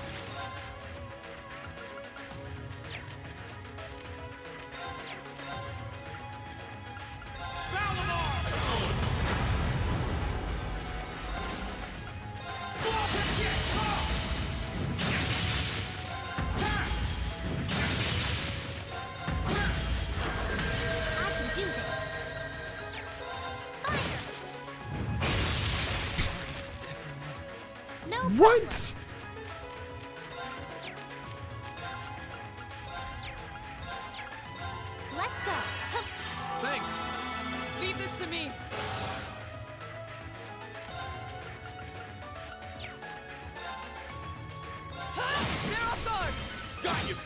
What? Let's go. Thanks. Leave this to me. They're off guard. Got you.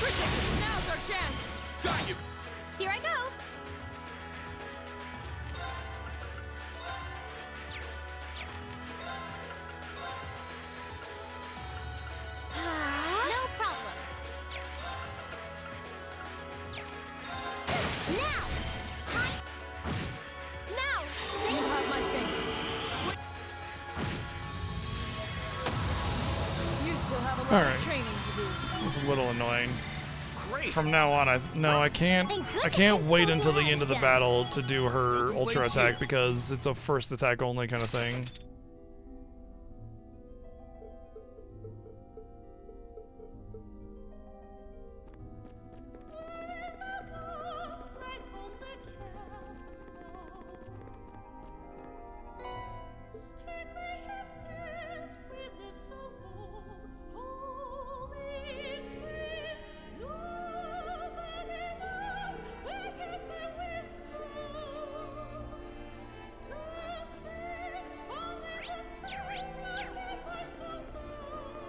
Protect. Now's our chance. Got you. Here I go. No problem. Now! Time! Now! You have my thanks. You still have a lot Alright. of training to do. It's a little annoying. Great. From now on, I can't wait until the end of the battle to do her ultra attack because it's a first attack only kind of thing.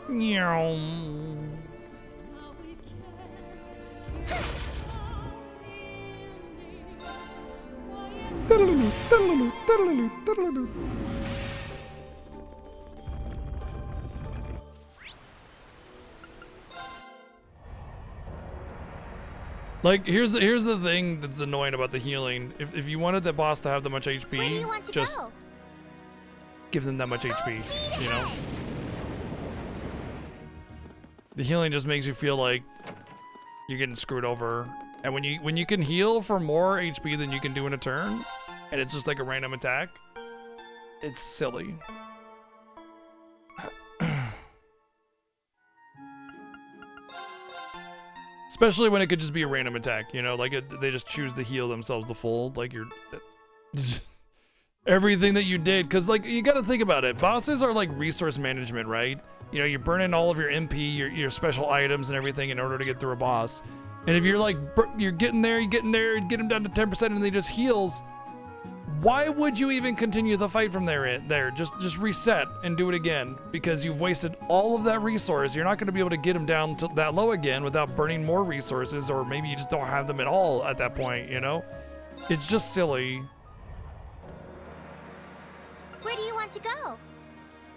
Meow. Like, here's the thing that's annoying about the healing. If you wanted the boss to have that much HP, just give them that much HP, you know? The healing just makes you feel like you're getting screwed over. And when you can heal for more HP than you can do in a turn, and it's just like a random attack, it's silly. Especially when it could just be a random attack, you know, like they just choose to heal themselves the full, like you're everything that you did, because like you got to think about it. Bosses are like resource management, right? You know, you're burning all of your MP, your special items and everything in order to get through a boss. And if you're like you're getting there, you get him down to 10%, and they just heals. Why would you even continue the fight from there? Just reset and do it again, because you've wasted all of that resource. You're not going to be able to get him down to that low again without burning more resources, or maybe you just don't have them at all at that point, you know? It's just silly. Where do you want to go?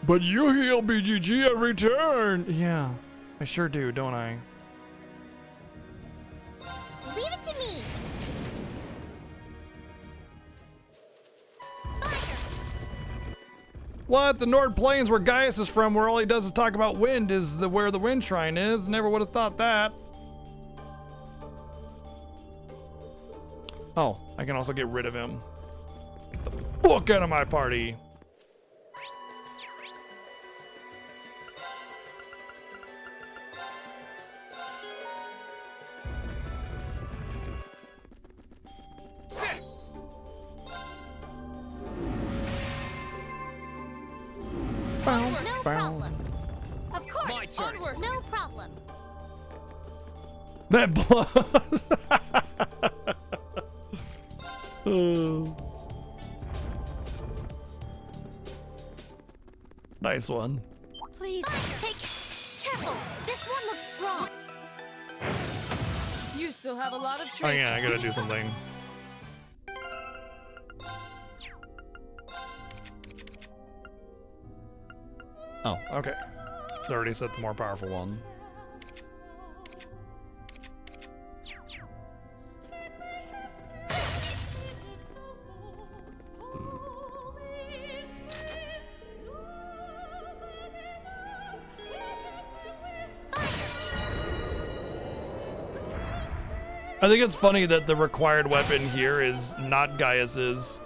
But you heal BGG every turn. Yeah, I sure do, don't I? Leave it to me. What? The Nord Plains, where Gaius is from, where all he does is talk about wind, is where the wind shrine is. Never would have thought that. Oh, I can also get rid of him. Get the fuck out of my party. No problem. Of course. Onward. No problem. That blows. Oh. Nice one. Please, Take careful. This one looks strong. You still have a lot of Oh training. yeah, I gotta do something. Oh, okay. They already set the more powerful one. I think it's funny that the required weapon here is not Gaius's.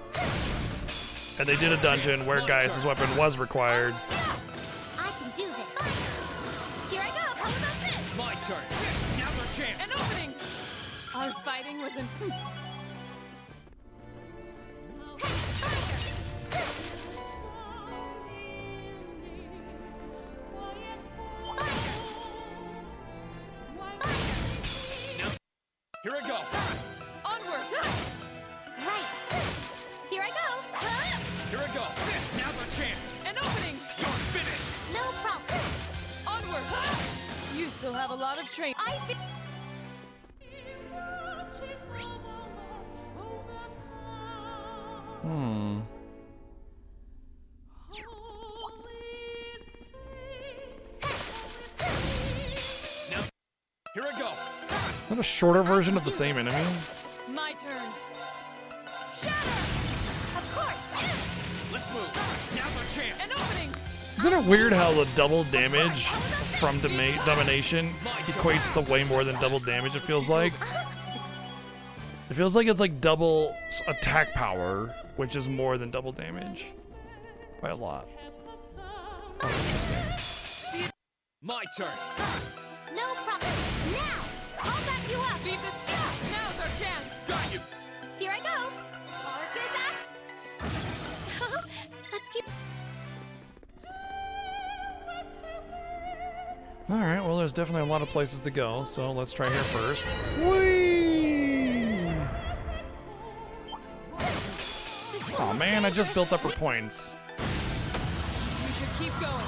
And they did a dungeon where Gaius's weapon was required. I can do this. Here I go. How about this? My turn. Now's our chance. An opening. Our fighting was in. Here I go. Onward. Right. Here I go. Here I go. Now's our chance. An opening. You're finished. No problem. Onward. You still have a lot of training. Hmm. Here I go. Not a shorter version of the same enemy. My turn. Of course. Let's move. Now's our chance. An opening. Isn't it weird how the double damage from domination equates to way more than double damage? It feels like. It feels like it's like double attack power, which is more than double damage by a lot. Oh, interesting. My turn. No problem. Now. I'll back you up. Beat the stop. Now's our chance. Got you. Here I go. Arcus up. Let's keep. All right, well, there's definitely a lot of places to go, so let's try here first. Whee! Oh man, I just built up her points. We should keep going.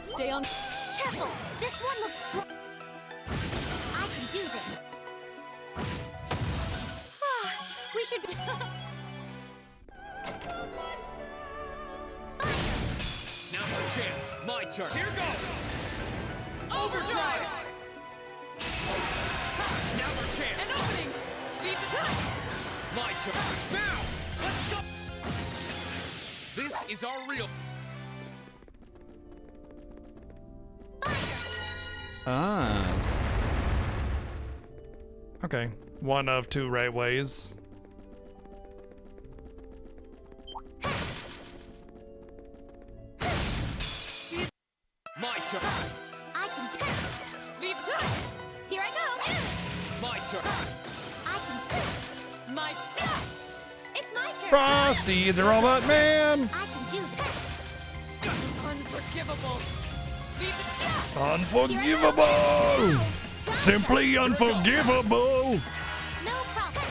Stay on. Careful. This one looks strong. I can do this. We should. Now's our chance. My turn. Here goes. Overdrive. Now's our chance. An opening. Beat the My turn. Now. Let's go. This is our real. Ah. Okay. One of two right ways. My turn. I can do it. Here I go. My turn. I can do it. My. It's my turn. Frosty the Robot Man! I can do this. Unforgivable. Beat the Unforgivable! Simply unforgivable! No problem.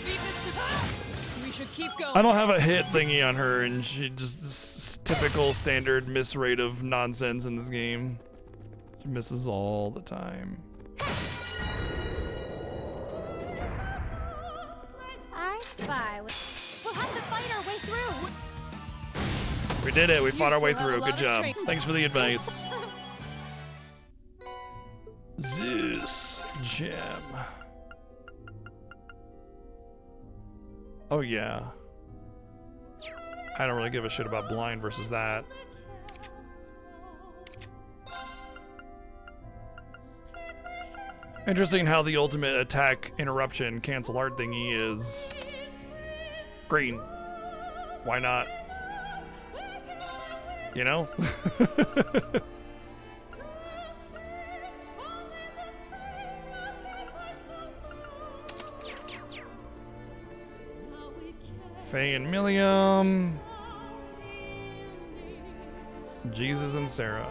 Beat the. We should keep going. I don't have a hit thingy on her, and she just typical standard miss rate of nonsense in this game. She misses all the time. I spy. We'll have to fight our way through. We did it. We fought our way still have through. a Good lot of job. training. Thanks for the advice. Zeus gem. Oh yeah. I don't really give a shit about blind versus that. Interesting how the ultimate attack interruption cancel art thingy is green. Why not? You know? Faye and Milliam. Jesus and Sarah.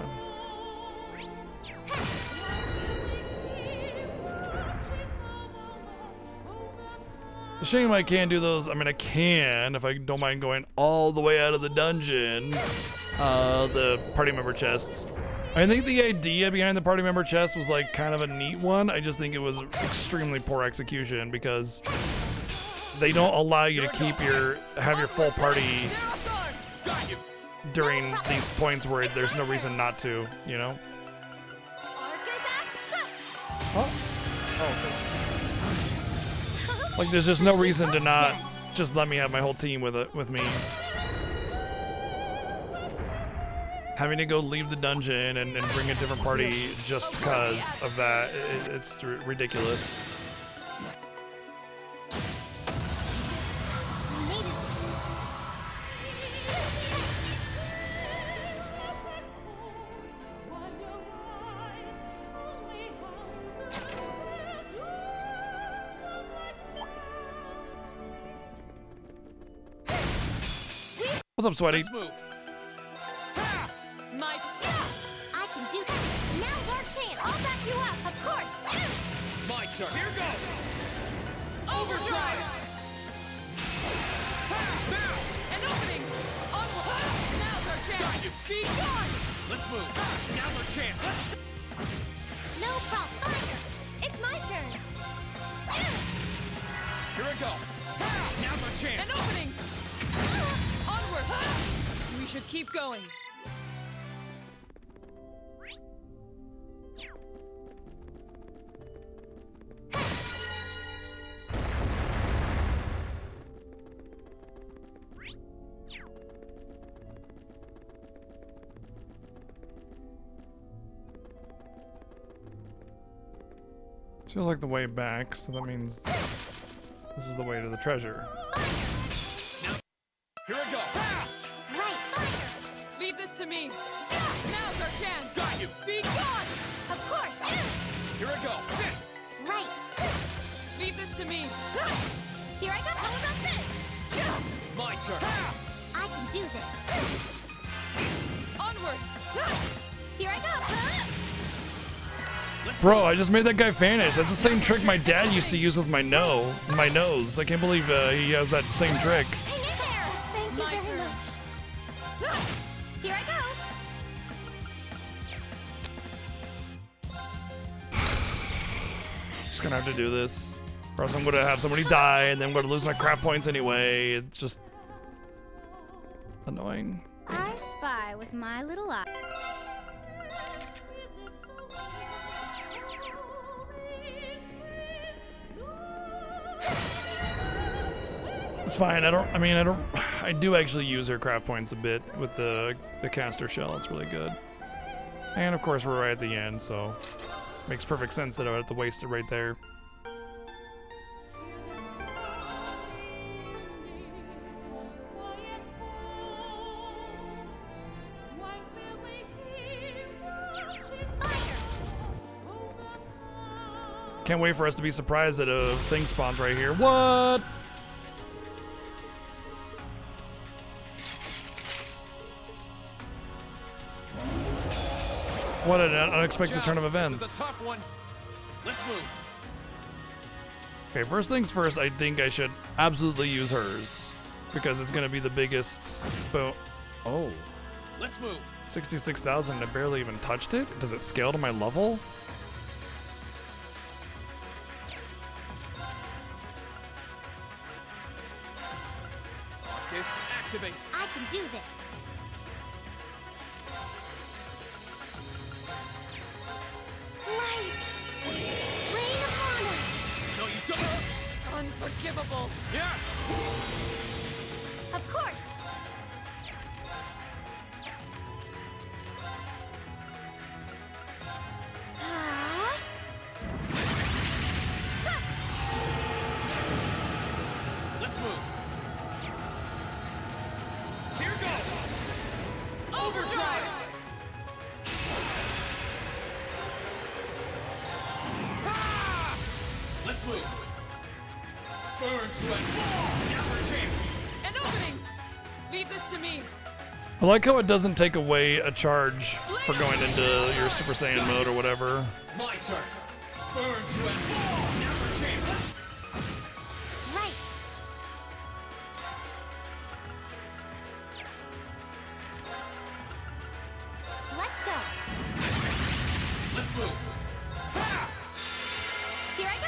It's a shame I can't do those. I mean, I can if I don't mind going all the way out of the dungeon. The party member chests. I think the idea behind the party member chest was like kind of a neat one. I just think it was extremely poor execution because they don't allow you to have your full party during these points where there's no reason not to, you know? Oh. Like there's just no reason to not just let me have my whole team with me. Having to go leave the dungeon and bring a different party just because of that, it's ridiculous. What's up, Sweaty? I can do that. Now's our chance. I'll back you up, of course. My turn. Here goes. Overdrive! Now! An opening! Onward! Now's our chance! Be gone! Let's move. Now's our chance. No problem. Fire. It's my turn. Here we go. Now's our chance. An opening! Onward! We should keep going. Feels like the way back, so that means this is the way to the treasure. Here we go. Right, fire. Leave this to me. Now's our chance. Got you. Be gone! Of course. Here we go. Sit. Right. Leave this to me. Here I go. How about this? My turn. I can do this. Onward! Here I go. Bro, I just made that guy vanish. That's the same trick my dad used to use with my nose. I can't believe he has that same trick. Hang in there. Thank you very much. Here I go. Just gonna have to do this, or else I'm gonna have somebody die, and then I'm gonna lose my crap points anyway. It's just annoying. I spy with my little eye. It's fine. I do actually use her craft points a bit with the caster shell. It's really good. And of course we're right at the end, so makes perfect sense that I would have to waste it right there. Can't wait for us to be surprised that a thing spawns right here. What? What an unexpected turn of events. This is a tough one. Let's move. Okay, first things first, I think I should absolutely use hers because it's going to be the biggest boom. Oh. Let's move. 66,000, I barely even touched it. Does it scale to my level? Marcus, activate. I can do this. Light! Rain upon us! No, you don't. Unforgivable. Yeah. Of course! Let's move. Here goes. Overdrive! Let's move. Burn to a fall. Now for a chance. An opening! Leave this to me. I like how it doesn't take away a charge for going into your Super Saiyan mode or whatever. My turn. Burn to a fall. Now for a chance. Right! Let's go! Let's move. Here I go!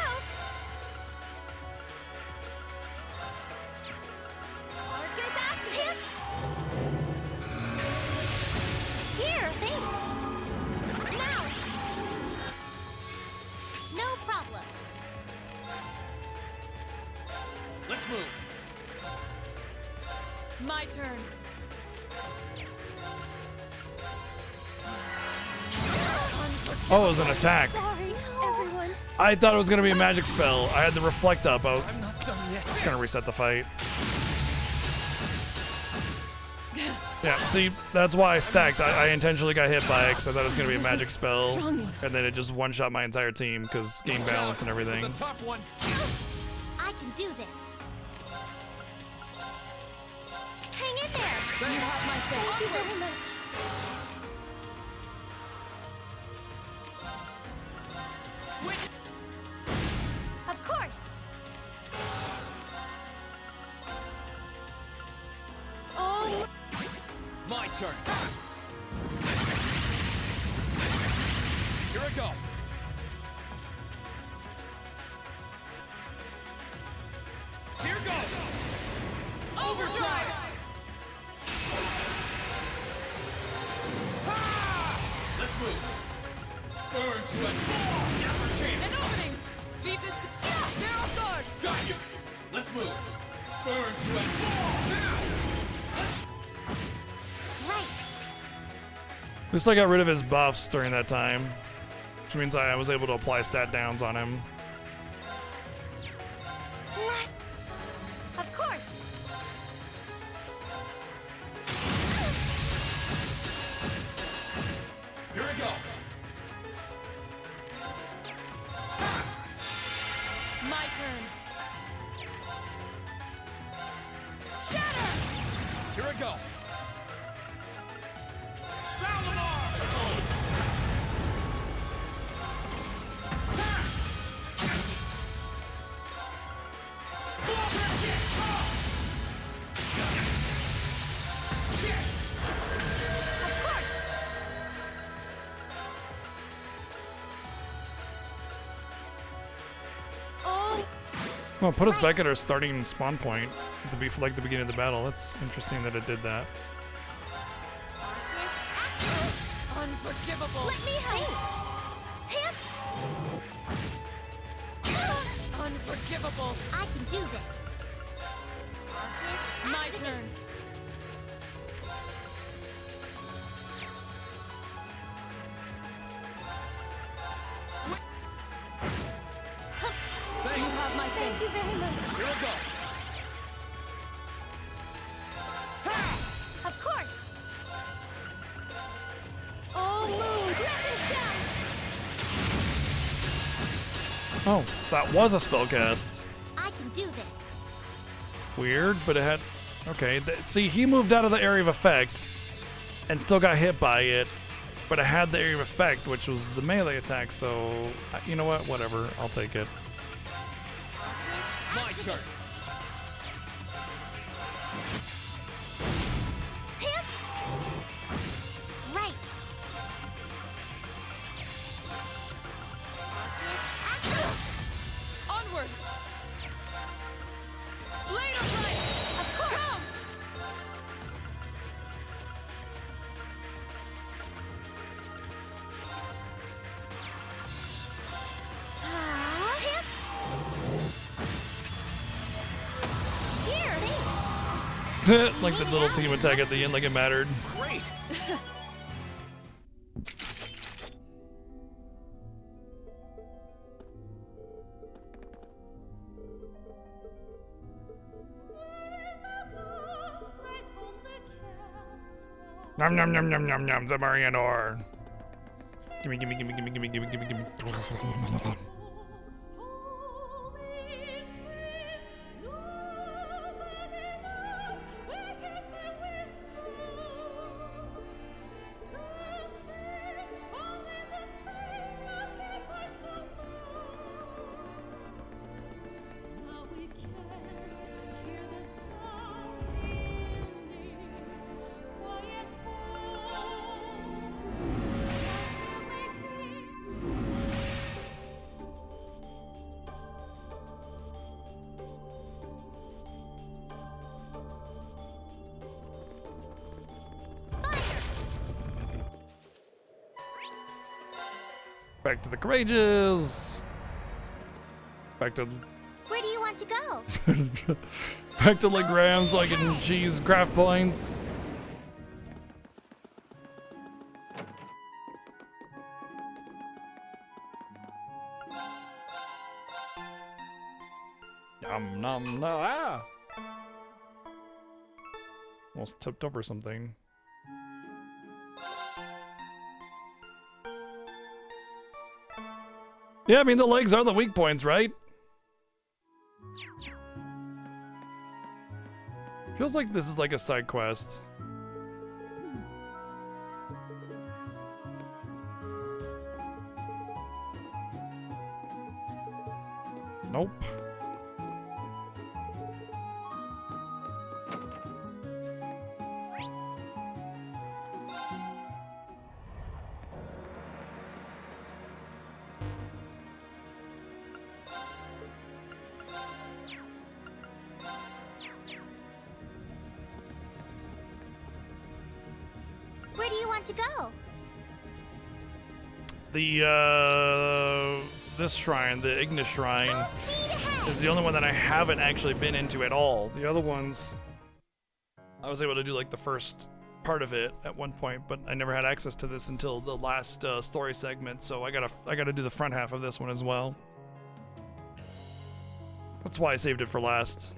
Let's move. My turn. Oh, it was an attack. Sorry, everyone. I thought it was gonna be a magic spell. I had the reflect up. I was I'm not done yet. just gonna reset the fight. Yeah, see, that's why I stacked. I intentionally got hit by it because I thought it was gonna be a magic spell, and then it just one-shot my entire team because game balance and everything. This is a tough one. I can do this. Hang in there. You have my Thank you very much. Of course. Oh, My turn. Here I go. Here goes. overdrive! Let's move. Burn to and never chance. An opening! Beat this. They're off guard! Got you. Let's move. Burn to and now. At least I got rid of his buffs during that time, which means I was able to apply stat downs on him. Of course. Here we go. My turn. Shatter. Here we go. Well, put us back at our starting spawn point to be like the beginning of the battle. That's interesting that it did that. Unforgivable. Let me help. Unforgivable. I can do this. My turn. You have my Thank you very much. Here we go. Of course. Oh, moon. Oh, that was a spellcast. I can do this. Weird, but it had... Okay, see, he moved out of the area of effect and still got hit by it, but it had the area of effect, which was the melee attack, so... You know what? Whatever. I'll take it. My turn. Right. Onward. Blade of light. Of course. Come. Here. Like the little team attack at the end, like it mattered. Great. Nom nom nom nom nom nom, Zamarianor. Gimme, gimme, gimme, gimme, gimme, gimme, gimme, gimme. Back to the courageous. Back to Where do you want to go? Back to Legrand so I can cheese craft points. Nom nom no ah! Almost tipped over something. Yeah, I mean the legs are the weak points, right? Feels like this is like a side quest. Nope. Where do you want to go? This shrine, the Ignis Shrine, is the only one that I haven't actually been into at all. The other ones, I was able to do like the first part of it at one point, but I never had access to this until the last story segment. So I gotta do the front half of this one as well. That's why I saved it for last.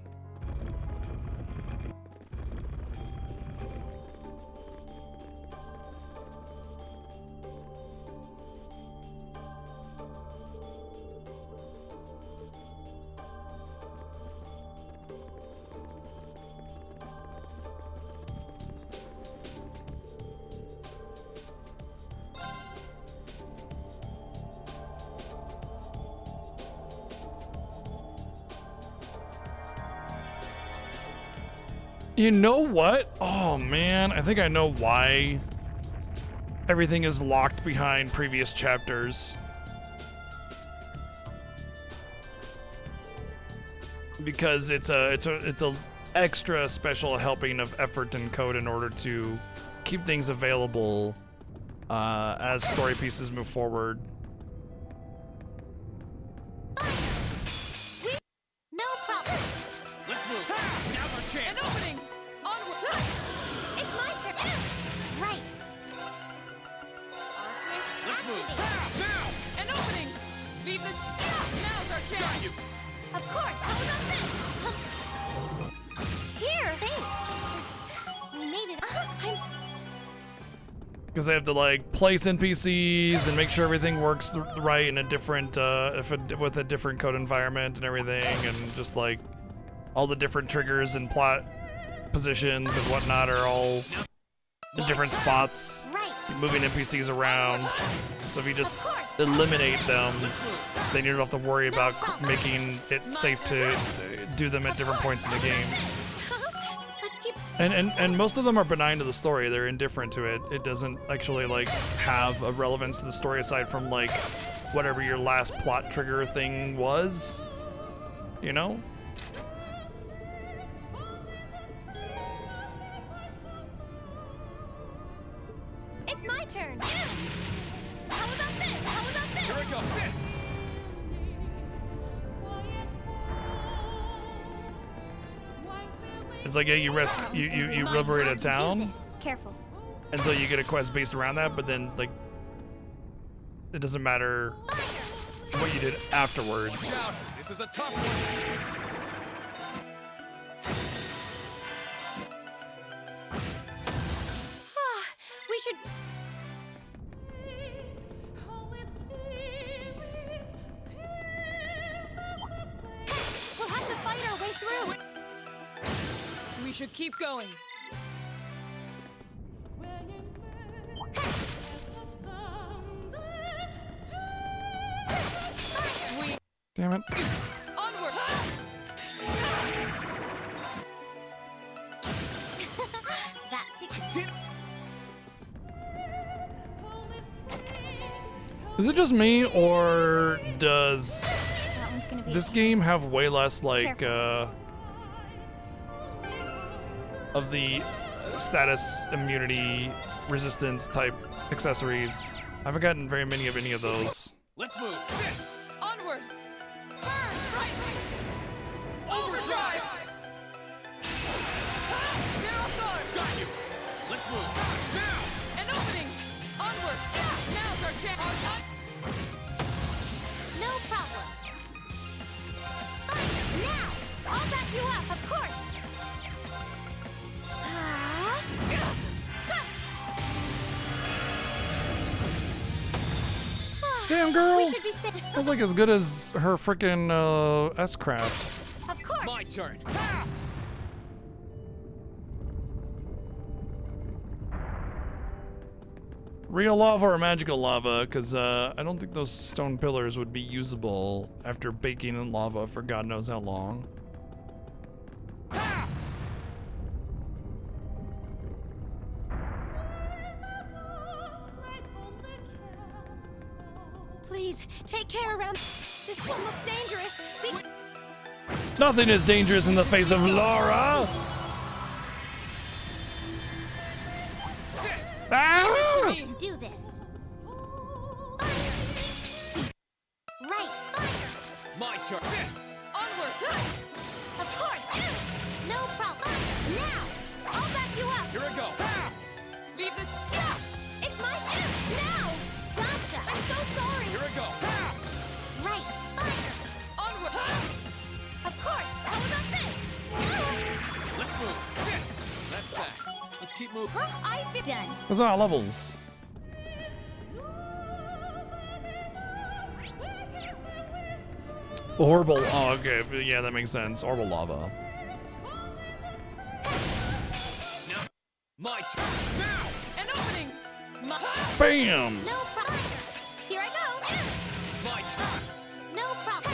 You know what? Oh man, I think I know why everything is locked behind previous chapters. Because it's a extra special helping of effort and code in order to keep things available as story pieces move forward. No problem. Let's move. Now's our chance. An opening! Onward! It's my turn. Right. Let's move. Now! An opening! Leave this. Now's our chance! Of course. How about this? Here, thanks. We made it. Because they have to like place NPCs and make sure everything works right in a different, with a different code environment and everything, and just like all the different triggers and plot positions and whatnot are all in different spots. You're moving NPCs around, so if you just eliminate them, then you don't have to worry about making it safe to do them at different points in the game. And most of them are benign to the story. They're indifferent to it. It doesn't actually like have a relevance to the story aside from like whatever your last plot trigger thing was, you know? It's my turn. How about this? How about this? Here we go. Sit. It's like, yeah, you liberate a town, Careful. and so you get a quest based around that, but then like it doesn't matter what you did afterwards. Watch out. This is a tough one. We should. We'll have to fight our way through. We should keep going. Sweet. Damn it. Onward! That ticket. Is it just me, or does That one's gonna be this game have way less like of the status immunity resistance type accessories? I haven't gotten very many of any of those. Let's move. Onward! Right! Let's move. Now! An opening! Onward! Now's our chance! No problem. Fine, now! I'll back you up, of course! Damn, girl. We should be safe. That was like as good as her freaking S-Craft. Of course! My turn! Real lava or magical lava? Because I don't think those stone pillars would be usable after baking in lava for God knows how long. Please, take care around. This one looks dangerous. Nothing is dangerous in the face of Laura. Ah! I can do this. Right. My turn! Onward. Of course. No problem. Now, I'll back you up. Here I go! Leave this. Stop. It's my turn. Now. Gotcha. I'm so sorry. Here I go! Right. Onward! Of course. How about this? Let's move! That's that. Let's keep moving. I've been done. Those are levels. Orbital. Oh, okay. Yeah, that makes sense. Orbital lava. My turn! Now! An opening! Bam! No problem. Here I go. My turn! No problem.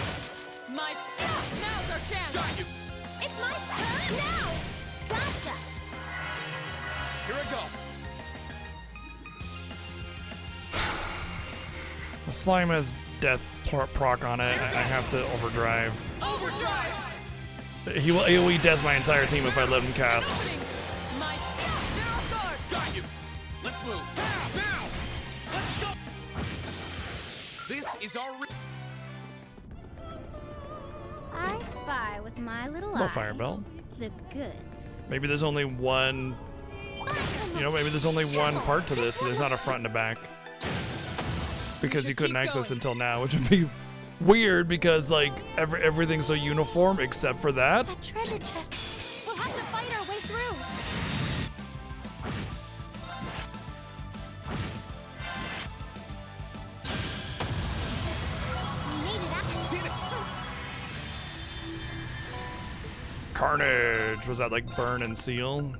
My now's our chance! Got you! It's my turn. Now. Gotcha. Here I go! The slime has death proc on it. I have to overdrive. Overdrive! He will AoE death my entire team if I let him cast. My zero guard! Got you! Let's move! Now! Let's go! This is our I spy with my little No eye fire belt. the goods. Maybe there's only one. You know, maybe there's only one part to this. So there's not a front and a back. Because you couldn't access until now, which would be weird because like everything's so uniform except for that. That treasure chest. We'll have to fight our way through. We made it out. Carnage. Was that like burn and seal?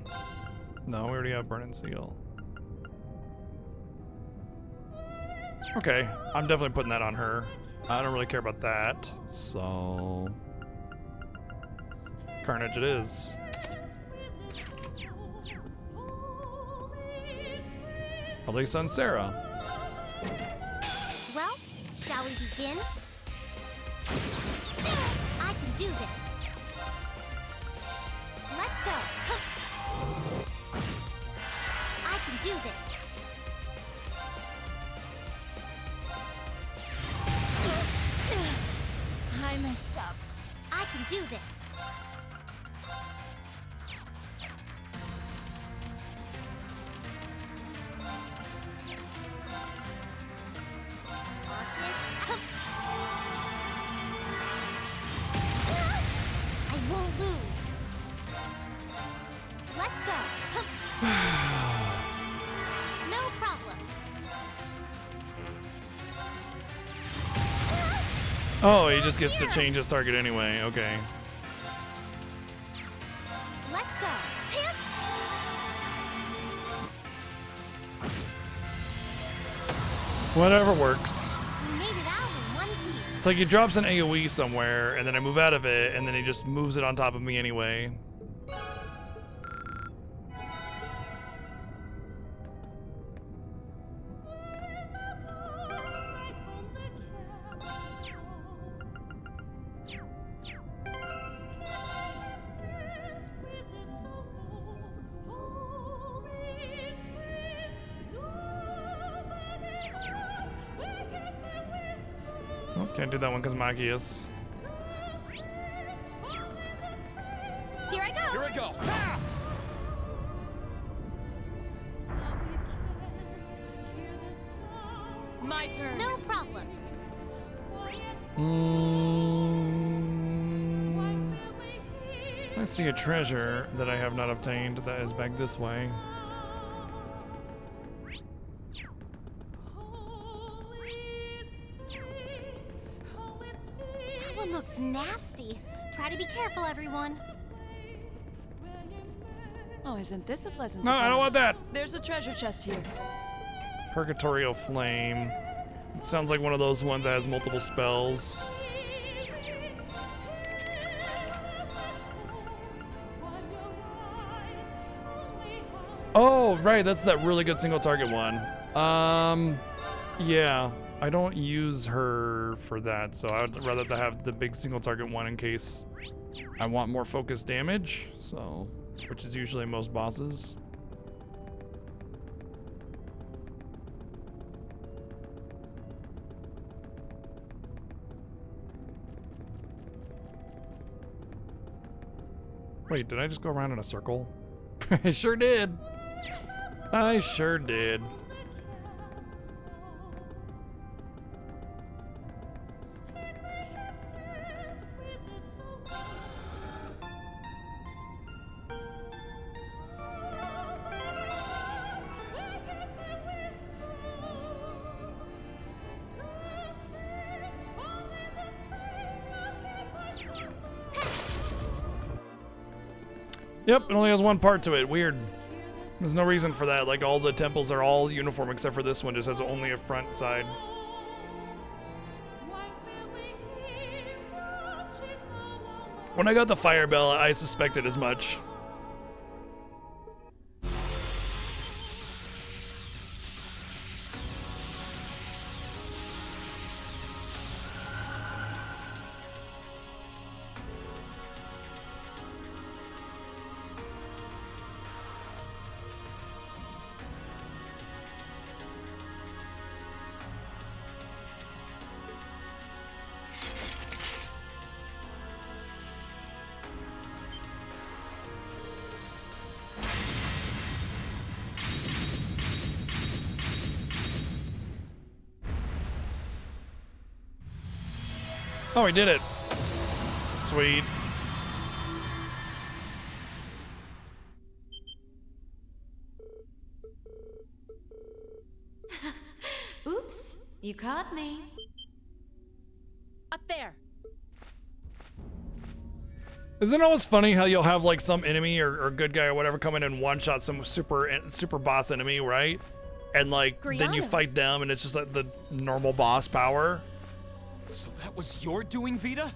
No, we already have burn and seal. Okay, I'm definitely putting that on her. I don't really care about that, so Carnage it is. Elisa and Sarah. Well, shall we begin? I can do this. Let's go. I can do this. I messed up. I can do this. I won't lose. Let's go. No problem. Oh, he just gets to change his target anyway. Okay. Let's go. Whatever works. We made it out in one piece. It's like he drops an AoE somewhere, and then I move out of it, and then he just moves it on top of me anyway. Oh, can't do that one because Machias. Here I go. Here I go! turn. No problem. I see a treasure that I have not obtained that is back this way. That one looks nasty. Try to be careful, everyone. Oh, isn't this a pleasant No, surprise? I don't want that. There's a treasure chest here. Purgatorial Flame. It sounds like one of those ones that has multiple spells. Oh, right, that's that really good single target one. Yeah, I don't use her for that, so I would rather to have the big single target one in case I want more focused damage, so, which is usually most bosses. Wait, did I just go around in a circle? I sure did. I sure did. Yep, it only has one part to it. Weird. There's no reason for that. Like, all the temples are all uniform except for this one just has only a front side. When I got the fire bell, I suspected as much. Oh, he did it. Sweet. Oops, you caught me. Up there. Isn't it always funny how you'll have like some enemy or good guy or whatever come in and one shot some super boss enemy, right? And like then you fight them and it's just like the normal boss power. So that was your doing, Vita?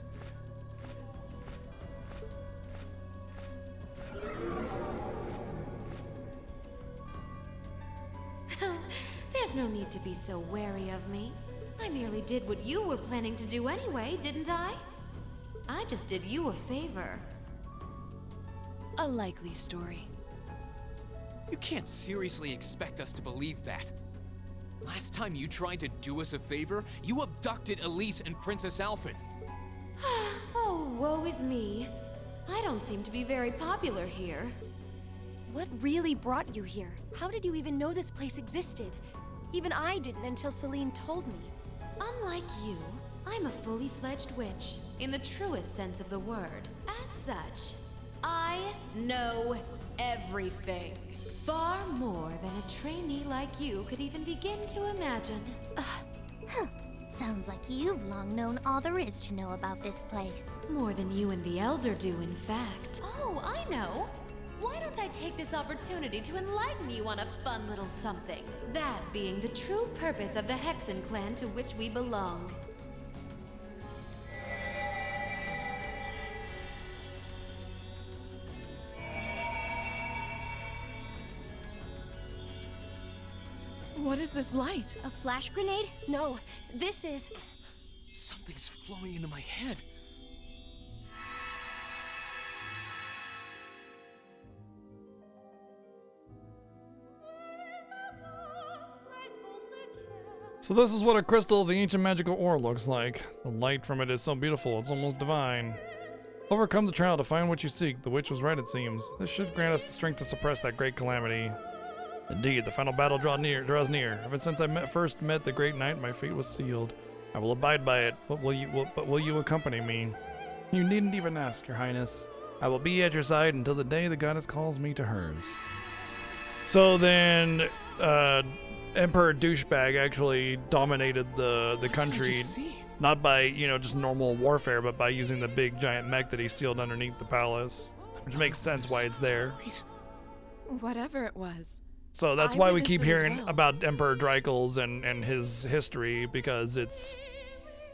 There's no need to be so wary of me. I merely did what you were planning to do anyway, didn't I? I just did you a favor. A likely story. You can't seriously expect us to believe that. Last time you tried to do us a favor, you abducted Elise and Princess Alphen. Oh, woe is me. I don't seem to be very popular here. What really brought you here? How did you even know this place existed? Even I didn't until Celine told me. Unlike you, I'm a fully fledged witch, in the truest sense of the word. As such, I know everything. Far more than a trainee like you could even begin to imagine. Sounds like you've long known all there is to know about this place. More than you and the Elder do, in fact. Oh, I know. Why don't I take this opportunity to enlighten you on a fun little something? That being the true purpose of the Hexen clan to which we belong. What is this light? A flash grenade? No, this is... Something's flowing into my head. So this is what a crystal of the ancient magical ore looks like. The light from it is so beautiful, it's almost divine. Overcome the trial to find what you seek. The witch was right, it seems. This should grant us the strength to suppress that great calamity. Indeed, the final battle draws near. Ever since I first met the Great Knight, my fate was sealed. I will abide by it. But will you accompany me? You needn't even ask, Your Highness. I will be at your side until the day the goddess calls me to hers. So then, Emperor Douchebag actually dominated the country, not by, just normal warfare, but by using the big giant mech that he sealed underneath the palace, which makes sense why it's there. Whatever it was. So that's why we keep hearing about Emperor Dreichels and his history, because it's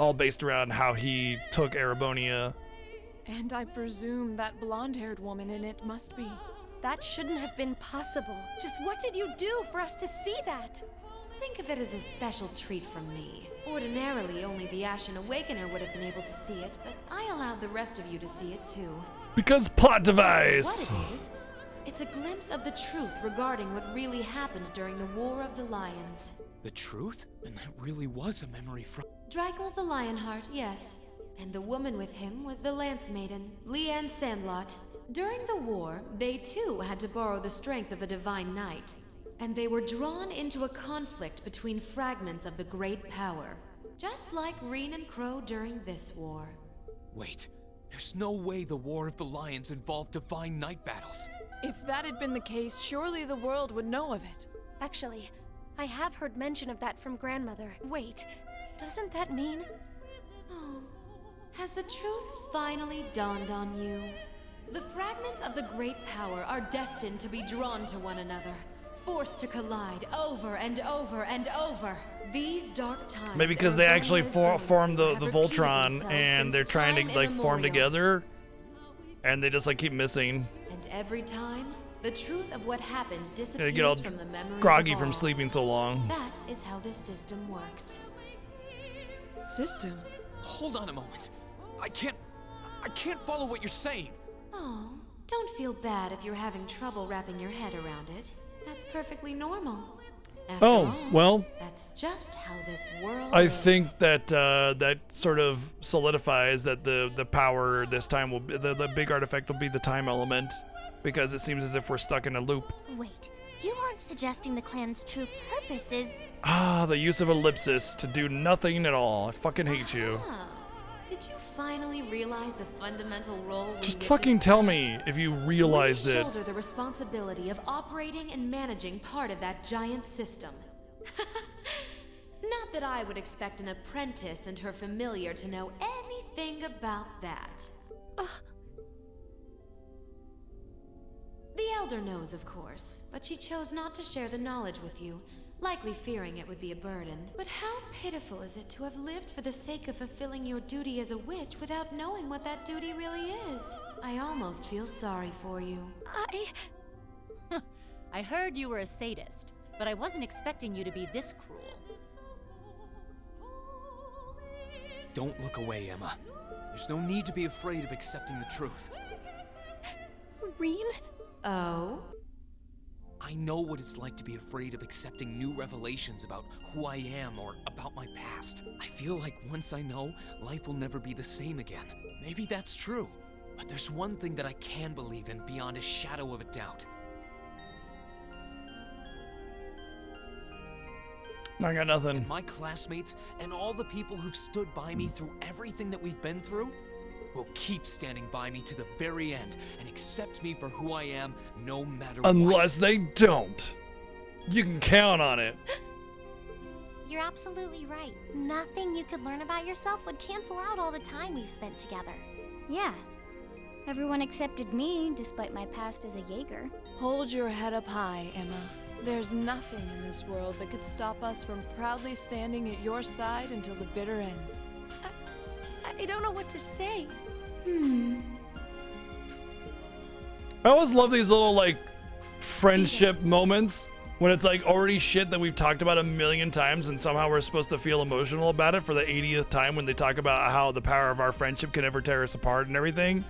all based around how he took Erebonia. And I presume that blonde-haired woman in it must be. That shouldn't have been possible. Just what did you do for us to see that? Think of it as a special treat from me. Ordinarily, only the Ashen Awakener would have been able to see it, but I allowed the rest of you to see it too. Because plot device! What it is, it's a glimpse of the truth regarding what really happened during the War of the Lions. The truth? And that really was a memory from... Dreichels the Lionheart, yes. And the woman with him was the Lance Maiden, Leanne Sandlot. During the war, they too had to borrow the strength of a divine knight. And they were drawn into a conflict between fragments of the great power. Just like Reen and Crow during this war. Wait, there's no way the War of the Lions involved divine knight battles. If that had been the case, surely the world would know of it. Actually, I have heard mention of that from Grandmother. Wait, doesn't that mean... Oh, has the truth finally dawned on you? The fragments of the great power are destined to be drawn to one another, forced to collide over and over and over. These dark times... Maybe because they actually formed the Voltron, and they're trying to, form together, and they just, keep missing. And every time, the truth of what happened disappears they get all from the memories groggy of from all. sleeping so long. That is how this system works. System? Hold on a moment. I can't follow what you're saying. Oh, don't feel bad if you're having trouble wrapping your head around it. That's perfectly normal. After all, well, that's just how this world I is. think that that sort of solidifies that the power this time will be, the big artifact will be the time element, because it seems as if we're stuck in a loop. Wait, you aren't suggesting the clan's true purpose is... The use of ellipsis to do nothing at all. I fucking hate you. Ah, did you finally realize the fundamental role we Just get fucking to tell me if you realized we it. shoulder the responsibility of operating and managing part of that giant system. Not that I would expect an apprentice and her familiar to know anything about that. The Elder knows, of course, but she chose not to share the knowledge with you, likely fearing it would be a burden. But how pitiful is it to have lived for the sake of fulfilling your duty as a witch without knowing what that duty really is? I almost feel sorry for you. I heard you were a sadist, but I wasn't expecting you to be this cruel. Don't look away, Emma. There's no need to be afraid of accepting the truth. Reen? Oh? I know what it's like to be afraid of accepting new revelations about who I am or about my past. I feel like once I know, life will never be the same again. Maybe that's true, but there's one thing that I can believe in beyond a shadow of a doubt. I got nothing. And my classmates and all the people who've stood by me through everything that we've been through will keep standing by me to the very end and accept me for who I am, no matter what. Unless they don't. You can count on it. You're absolutely right. Nothing you could learn about yourself would cancel out all the time we've spent together. Yeah. Everyone accepted me, despite my past as a Jaeger. Hold your head up high, Emma. There's nothing in this world that could stop us from proudly standing at your side until the bitter end. I don't know what to say. I always love these little friendship moments when it's already shit that we've talked about a million times, and somehow we're supposed to feel emotional about it for the 80th time when they talk about how the power of our friendship can never tear us apart and everything.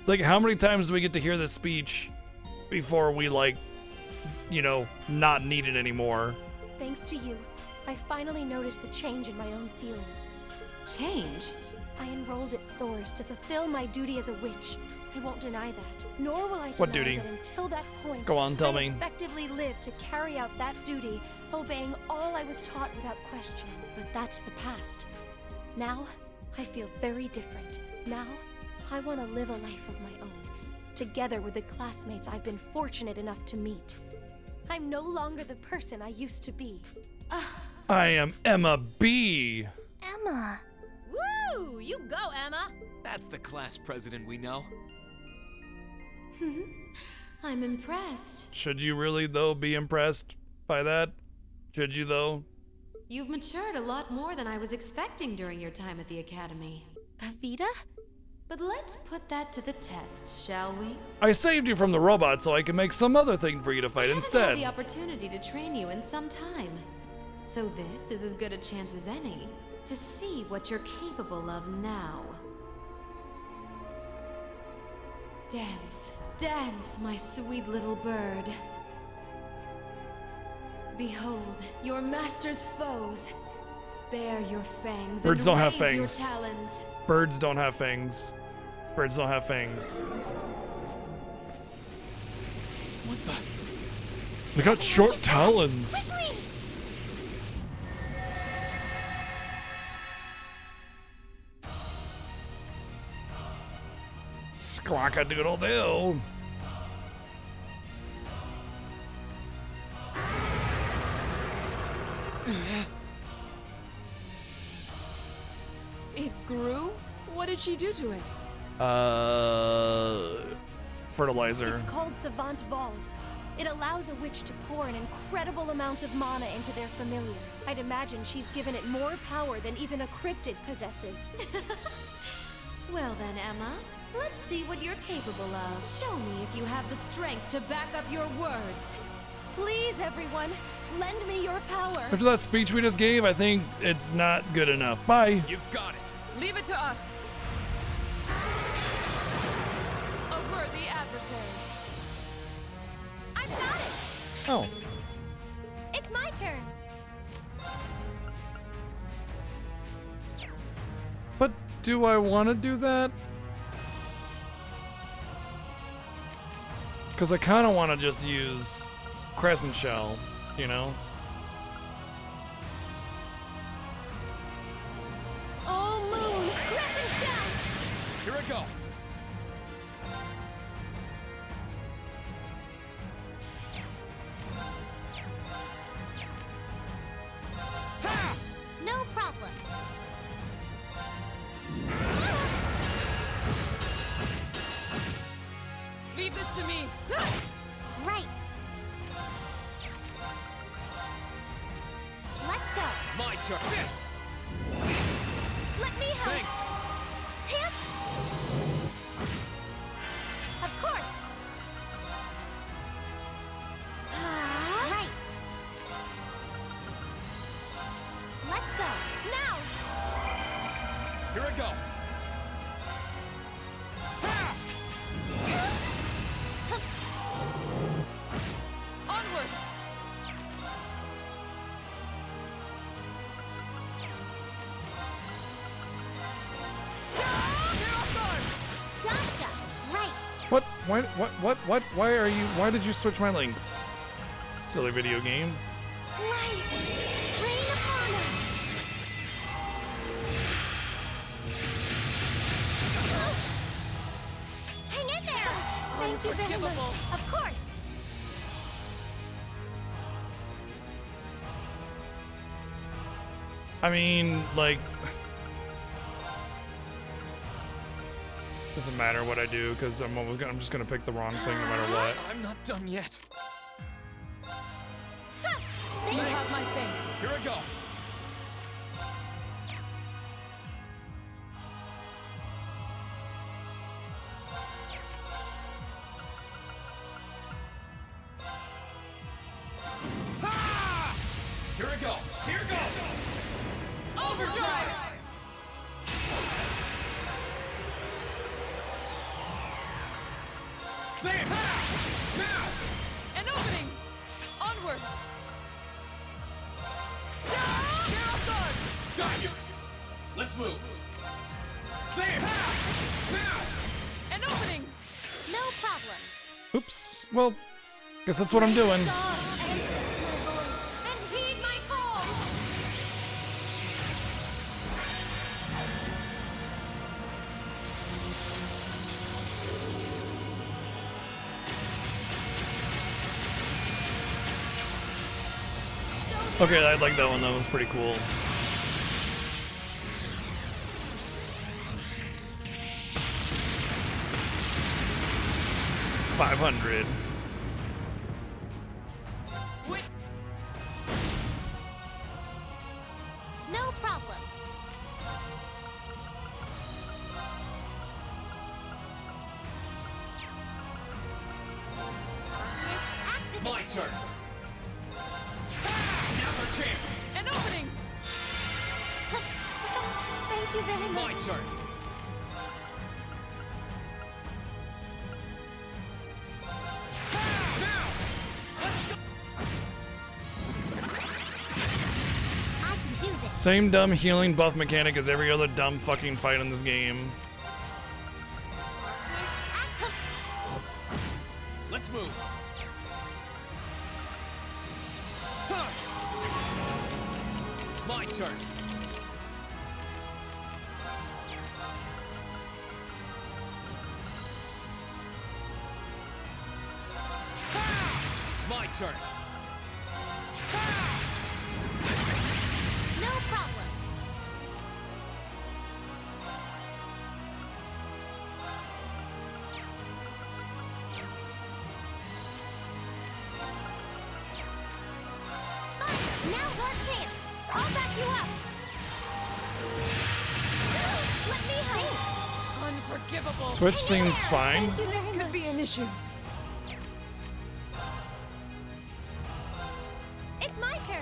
It's how many times do we get to hear this speech before we not need it anymore? Thanks to you, I finally noticed the change in my own feelings. Change? I enrolled at Thor's to fulfill my duty as a witch, I won't deny that, nor will I What deny duty? that until that point, Go on, tell I me. effectively lived to carry out that duty, obeying all I was taught without question. But that's the past. Now, I feel very different. Now, I want to live a life of my own, together with the classmates I've been fortunate enough to meet. I'm no longer the person I used to be. I am Emma B. Emma. Woo! You go, Emma! That's the class president we know. I'm impressed. Should you really, though, be impressed by that? Should you, though? You've matured a lot more than I was expecting during your time at the academy. Avita? But let's put that to the test, shall we? I saved you from the robot so I can make some other thing for you to fight I instead. haven't had the opportunity to train you in some time. So this is as good a chance as any to see what you're capable of now. Dance, dance, my sweet little bird. Behold, your master's foes. Bare your fangs Birds and don't have raise your fangs. talons. Birds don't have fangs. Birds don't have fangs. What the? They got short talons. Squawk-a-doodle-doo. It grew? What did she do to it? Fertilizer. It's called Savant Vols. It allows a witch to pour an incredible amount of mana into their familiar. I'd imagine she's given it more power than even a cryptid possesses. Well then, Emma, let's see what you're capable of. Show me if you have the strength to back up your words. Please, everyone, lend me your power. After that speech we just gave, I think it's not good enough. Bye. You've got it. Leave it to us. A worthy adversary. I've got it. Oh. It's my turn. But do I want to do that? Because I kind of want to just use Crescent Shell, you know? Oh, Moon! Crescent Shell! Here I go. No problem. Leave this to me. Right. Let's go. My turn. Let me help. Thanks. Hip. Of course. Right. Let's go. Now. Here I go. Onward. Gotcha. Right. What? Why are you? Why did you switch my links? Silly video game. Right. Rain upon us. Hang in there. Thank you very much. Unforgivable. Of course. I mean, like, doesn't matter what I do because I'm just gonna pick the wrong thing no matter what. I'm not done yet. You have my thanks. Here I go. Here I go. Here goes. Overdrive. There! Now! An opening. Onward. Got you! Let's move! There! Now! An opening. problem. Oops. Well, guess that's what I'm doing. Stars, answer to my voice and heed my call. Okay, I like that one. That was pretty cool. $500. No problem. My turn. Now's our chance. An opening. Thank you very much. My turn. I can do this. Same dumb healing buff mechanic as every other dumb fucking fight in this game. Let's move. My turn. My turn. No problem. Fine, now's our chance. I'll back you up. Let me help. Unforgivable. Twitch seems fine. This could be an issue. It's my turn.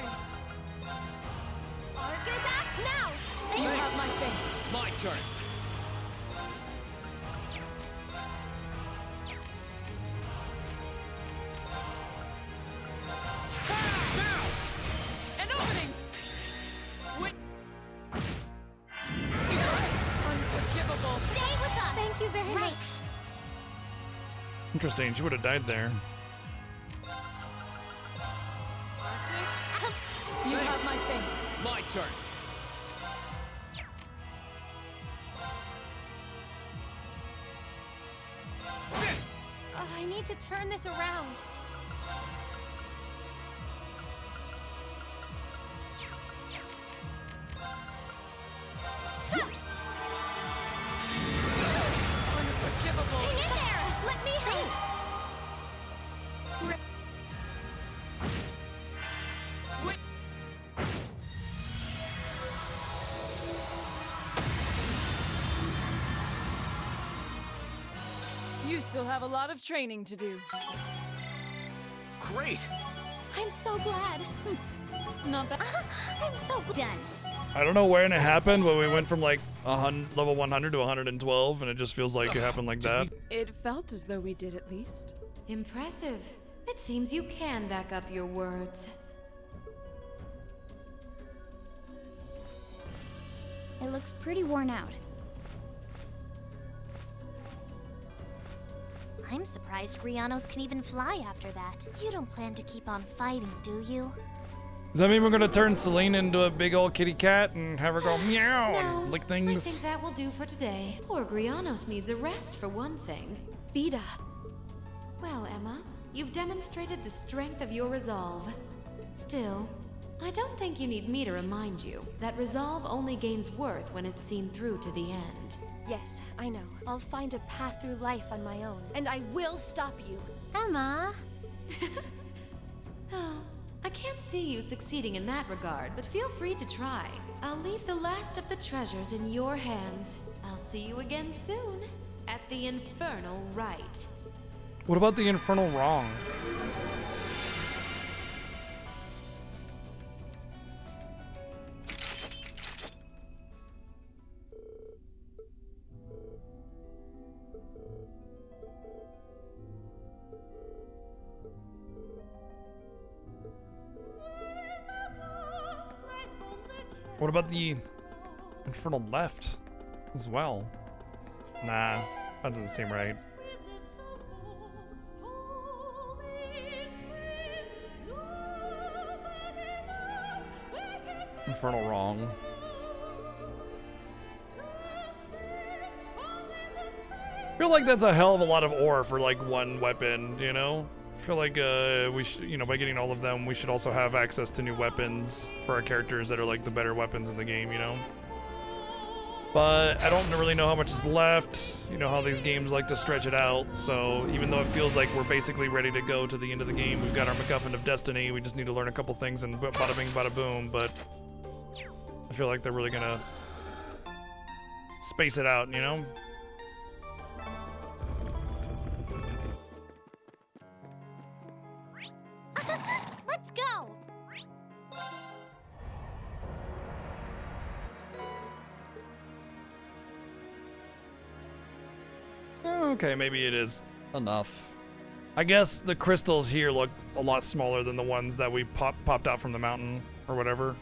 Argus, act now. You have my face. My turn. An opening. Unforgivable. Stay with us. Thank you very much. Interesting. She would have died there. You have my face. My turn. Oh, I need to turn this around. Unforgivable. Hang in there. Let me help. You still have a lot of training to do. Great. I'm so glad. Not bad. I'm so done. I don't know when it happened, but we went from like level 100 to 112, and it just feels like it happened like that. It felt as though we did at least. Impressive. It seems you can back up your words. It looks pretty worn out. I'm surprised Grianos can even fly after that. You don't plan to keep on fighting, do you? Does that mean we're gonna turn Celine into a big old kitty cat and have her go meow No, and lick I things? think that will do for today. Poor Grianos needs a rest for one thing. Vida. Well, Emma, you've demonstrated the strength of your resolve. Still, I don't think you need me to remind you that resolve only gains worth when it's seen through to the end. Yes, I know. I'll find a path through life on my own, and I will stop you. Emma. Oh, I can't see you succeeding in that regard, but feel free to try. I'll leave the last of the treasures in your hands. I'll see you again soon at the Infernal Rite. What about the Infernal Wrong? What about the Infernal Left as well? Nah, that doesn't seem right. Infernal Wrong. I feel like that's a hell of a lot of ore for like one weapon, you know? I feel like we should, you know, by getting all of them, we should also have access to new weapons for our characters that are like the better weapons in the game, you know? But I don't really know how much is left. You know how these games like to stretch it out. So even though it feels like we're basically ready to go to the end of the game, we've got our MacGuffin of Destiny. We just need to learn a couple things and bada bing, bada boom. But I feel like they're really gonna space it out, you know? Let's go! Okay, maybe it is enough. I guess the crystals here look a lot smaller than the ones that we popped out from the mountain or whatever.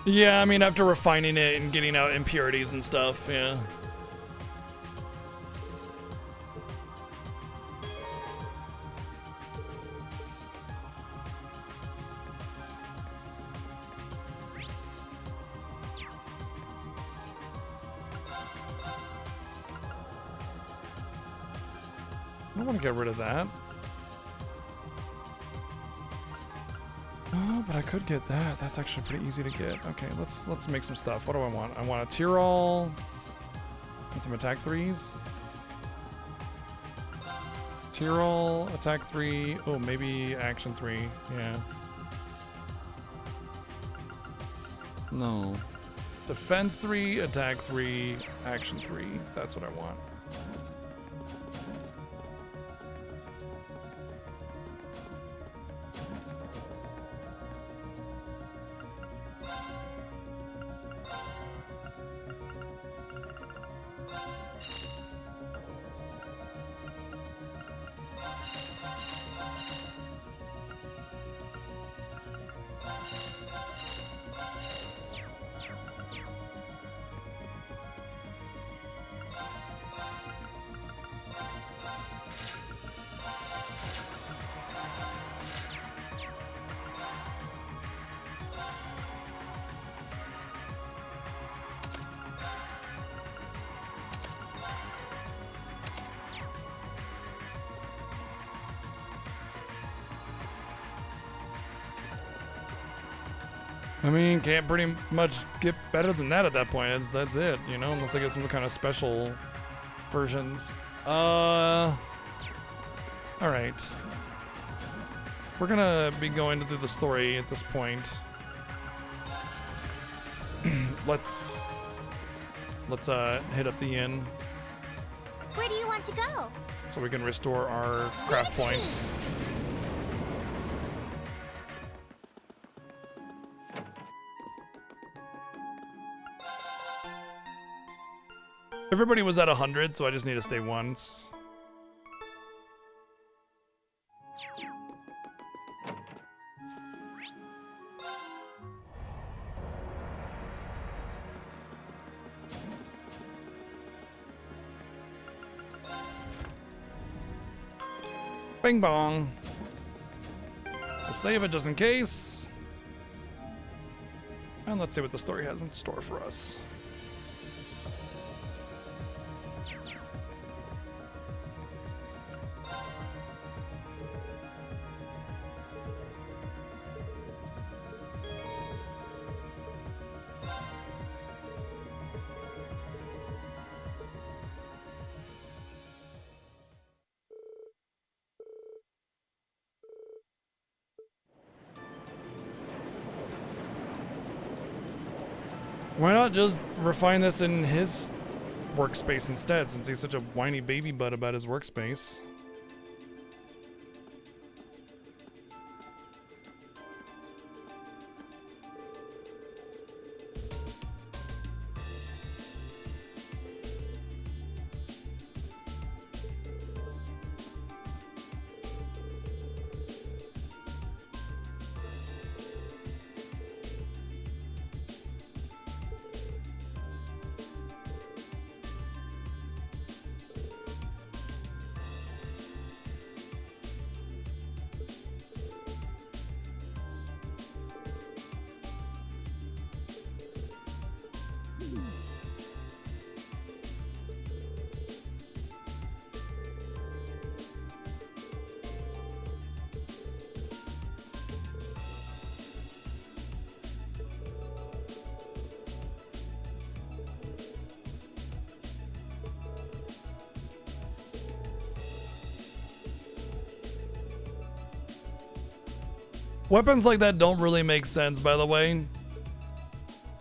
Yeah, I mean, after refining it and getting out impurities and stuff, yeah. I don't want to get rid of that. Oh, but I could get that. That's actually pretty easy to get. Okay, let's make some stuff. What do I want? I want a Tyrol and some attack 3s. Tyrol, attack 3. Oh, maybe action 3. Yeah. No. Defense 3, attack 3, action 3. That's what I want. I mean, can't pretty much get better than that at that point. That's it, you know, unless I get some kind of special versions. All right. We're gonna be going through the story at this point. let's hit up the inn Where do you want to go? so we can restore our craft points. Everybody was at 100, so I just need to stay once. Bing bong. We'll save it just in case. And let's see what the story has in store for us. Why not just refine this in his workspace instead, since he's such a whiny baby butt about his workspace. Weapons like that don't really make sense, by the way.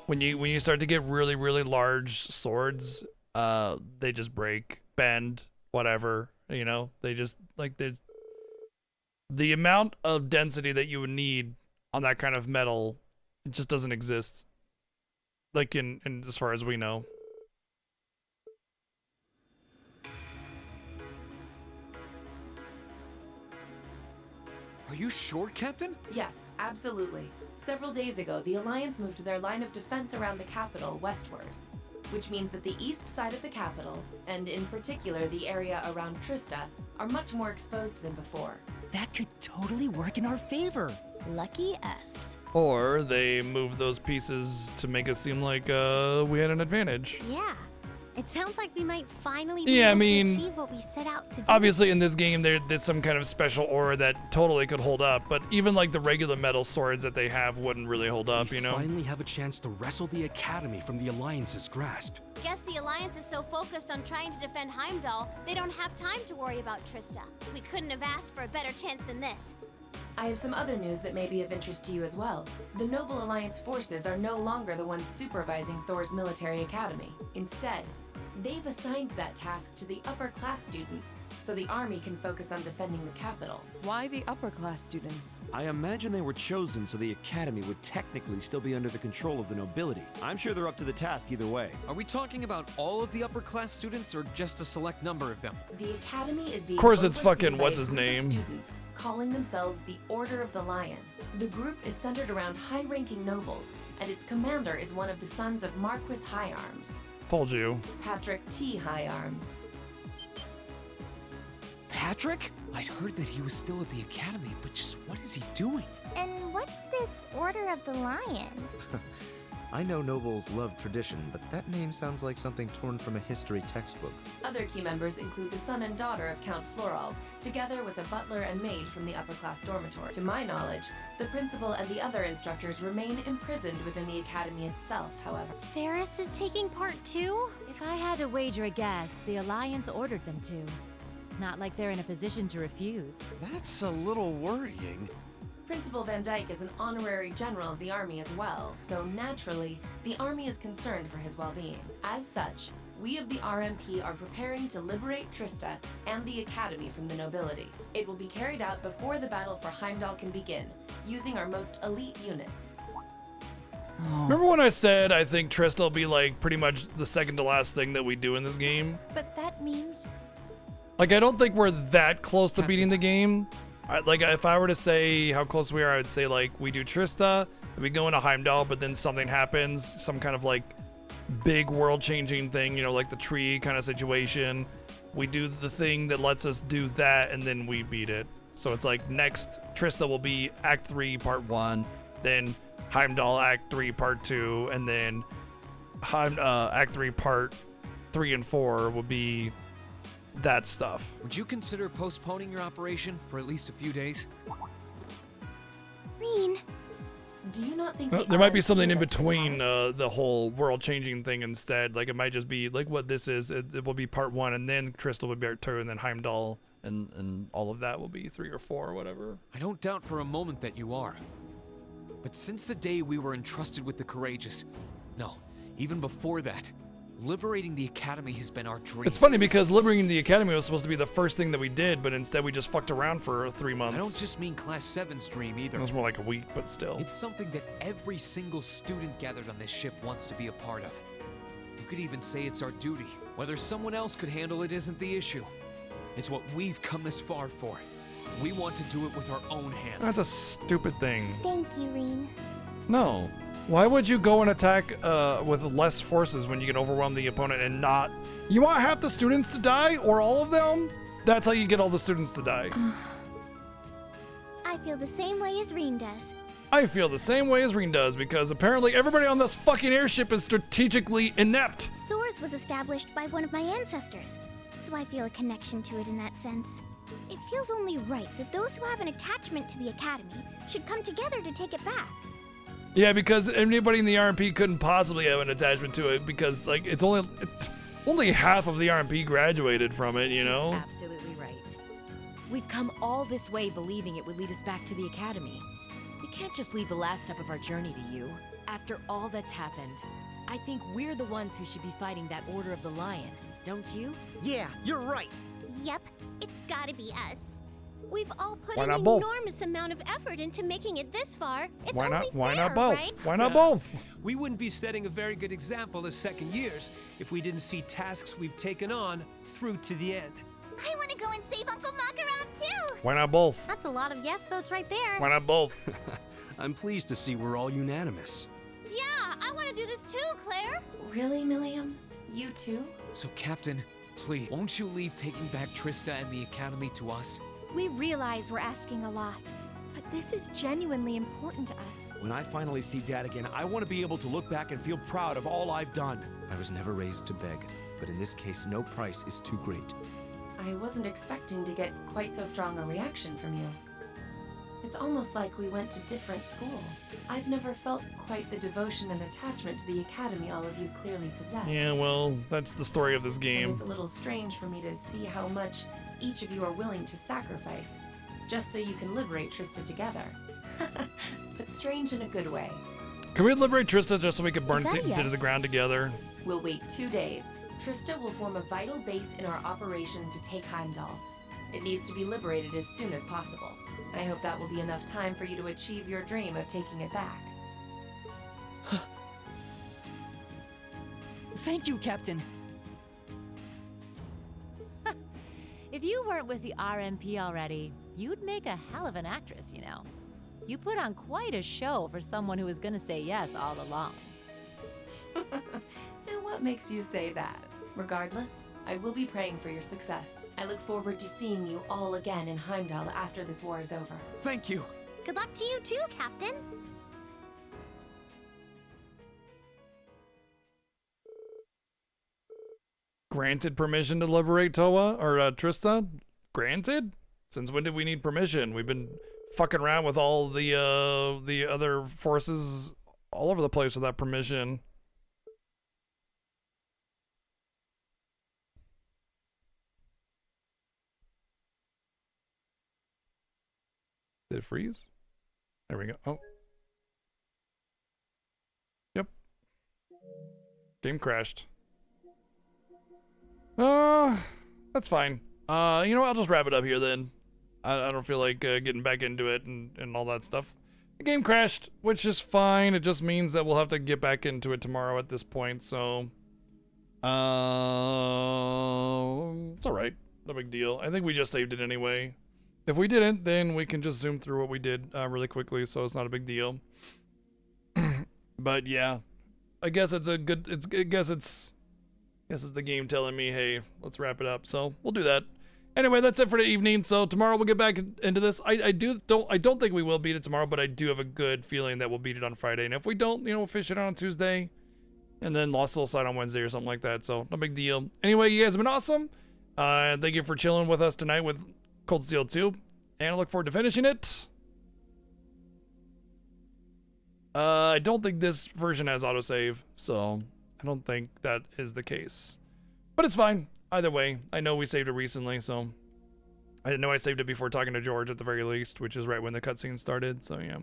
When you start to get really, really large swords, they just break, bend, whatever. You know, they just like there's the amount of density that you would need on that kind of metal. It just doesn't exist. Like in as far as we know. Are you sure, Captain? Yes, absolutely. Several days ago, the Alliance moved their line of defense around the capital westward, which means that the east side of the capital, and in particular the area around Trista, are much more exposed than before. That could totally work in our favor. Lucky us. Or they moved those pieces to make it seem like we had an advantage. Yeah. It sounds like we might finally be Yeah, I able mean, to achieve what we set out to do. Obviously, in this game, there's some kind of special aura that totally could hold up, but even like the regular metal swords that they have wouldn't really hold up, you know? Finally have a chance to wrestle the Academy from the Alliance's grasp. Guess the Alliance is so focused on trying to defend Heimdall, they don't have time to worry about Trista. We couldn't have asked for a better chance than this. I have some other news that may be of interest to you as well. The Noble Alliance forces are no longer the ones supervising Thor's military academy. Instead, they've assigned that task to the upper class students, so the army can focus on defending the capital. Why the upper class students? I imagine they were chosen so the Academy would technically still be under the control of the nobility. I'm sure they're up to the task either way. Are we talking about all of the upper class students or just a select number of them? The Academy is being Of course it's overseen fucking by what's a his group of name? students calling themselves the Order of the Lion. The group is centered around high-ranking nobles, and its commander is one of the sons of Marquis High Arms. Told you. Patrick T. High Arms. Patrick? I'd heard that he was still at the academy, but just what is he doing? And what's this Order of the Lion? I know nobles love tradition, but that name sounds like something torn from a history textbook. Other key members include the son and daughter of Count Florald, together with a butler and maid from the upper-class dormitory. To my knowledge, the principal and the other instructors remain imprisoned within the academy itself, however. Ferris is taking part too? If I had to wager a guess, the Alliance ordered them to. Not like they're in a position to refuse. That's a little worrying. Principal Van Dyke is an honorary general of the army as well, so naturally, the army is concerned for his well-being. As such, we of the RMP are preparing to liberate Trista and the Academy from the nobility. It will be carried out before the battle for Heimdall can begin, using our most elite units. Remember when I said I think Trista will be like pretty much the second to last thing that we do in this game? But that means... Like, I don't think we're that close to beating the game. Like, if I were to say how close we are, I would say, like, we do Trista, we go into Heimdall, but then something happens, some kind of, like, big world-changing thing, you know, like the tree kind of situation. We do the thing that lets us do that, and then we beat it. So it's like, next, Trista will be Act 3, Part 1, then Heimdall, Act 3, Part 2, and then Act 3, Part 3 and 4 will be that stuff. Would you consider postponing your operation for at least a few days? Green. Do you not think There might be something in between the whole world-changing thing instead. Like, it might just be like what this is. It will be Part 1, and then Crystal will be Part 2, and then Heimdall, and all of that will be 3 or 4 or whatever. I don't doubt for a moment that you are. But since the day we were entrusted with the Courageous, no, even before that, Liberating the Academy has been our dream. It's funny because liberating the Academy was supposed to be the first thing that we did, but instead we just fucked around for 3 months. I don't just mean Class 7's dream either. It was more like a week, but still. It's something that every single student gathered on this ship wants to be a part of. You could even say it's our duty. Whether someone else could handle it isn't the issue. It's what we've come this far for. We want to do it with our own hands. That's a stupid thing. Thank you, Reen. No. Why would you go and attack with less forces when you can overwhelm the opponent and not... You want half the students to die or all of them? That's how you get all the students to die. I feel the same way as Reen does. I feel the same way as Reen does because apparently everybody on this fucking airship is strategically inept. Thor's was established by one of my ancestors, so I feel a connection to it in that sense. It feels only right that those who have an attachment to the Academy should come together to take it back. Yeah, because anybody in the RMP couldn't possibly have an attachment to it because, like, it's only half of the RMP graduated from it, you know? Absolutely right. We've come all this way believing it would lead us back to the Academy. We can't just leave the last step of our journey to you. After all that's happened, I think we're the ones who should be fighting that Order of the Lion, don't you? Yeah, you're right. Yep, it's gotta be us. We've all put Why an not both? enormous amount of effort into making it this far. It's Why only not? Why fair, not both? right? Why not both? We wouldn't be setting a very good example as second years if we didn't see tasks we've taken on through to the end. I want to go and save Uncle Makaram too. Why not both? That's a lot of yes votes right there. Why not both? I'm pleased to see we're all unanimous. Yeah, I want to do this too, Claire. Really, Milliam? You too? So, Captain, please, won't you leave taking back Trista and the Academy to us? We realize we're asking a lot, but this is genuinely important to us. When I finally see Dad again, I want to be able to look back and feel proud of all I've done. I was never raised to beg, but in this case, no price is too great. I wasn't expecting to get quite so strong a reaction from you. It's almost like we went to different schools. I've never felt quite the devotion and attachment to the Academy all of you clearly possess. Yeah, well, that's the story of this So game. it's a little strange for me to see how much each of you are willing to sacrifice, just so you can liberate Trista together. But strange in a good way. Can we liberate Trista just so we can burn Is that it to the yes? ground together? We'll wait 2 days. Trista will form a vital base in our operation to take Heimdall. It needs to be liberated as soon as possible. I hope that will be enough time for you to achieve your dream of taking it back. Thank you, Captain. If you weren't with the RMP already, you'd make a hell of an actress, you know. You put on quite a show for someone who was gonna say yes all along. And what makes you say that? Regardless, I will be praying for your success. I look forward to seeing you all again in Heimdall after this war is over. Thank you. Good luck to you too, Captain. Granted permission to liberate Toa or Trista? Granted? Since when did we need permission? We've been fucking around with all the other forces all over the place without permission. Did it freeze? There we go. Oh. Yep. Game crashed. That's fine. You know what? I'll just wrap it up here then. I don't feel like getting back into it and all that stuff. The game crashed, which is fine. It just means that we'll have to get back into it tomorrow at this point, so... it's alright. No big deal. I think we just saved it anyway. If we didn't, then we can just zoom through what we did really quickly, so it's not a big deal. But yeah, I guess it's a good. I guess it's the game telling me, hey, let's wrap it up. So we'll do that. Anyway, that's it for the evening. So tomorrow we'll get back into this. I don't think we will beat it tomorrow, but I do have a good feeling that we'll beat it on Friday. And if we don't, you know, we'll fish it out on Tuesday, and then Lost Soul side on Wednesday or something like that. So no big deal. Anyway, you guys have been awesome. Thank you for chilling with us tonight with Cold Steel 2, and I look forward to finishing it. I don't think this version has autosave, so I don't think that is the case. But it's fine. Either way, I know we saved it recently, so I know I saved it before talking to George at the very least, which is right when the cutscene started, so yeah.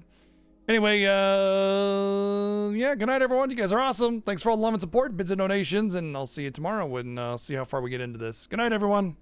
Anyway, yeah, good night, everyone. You guys are awesome. Thanks for all the love and support, bids and donations, and I'll see you tomorrow and see how far we get into this. Good night, everyone.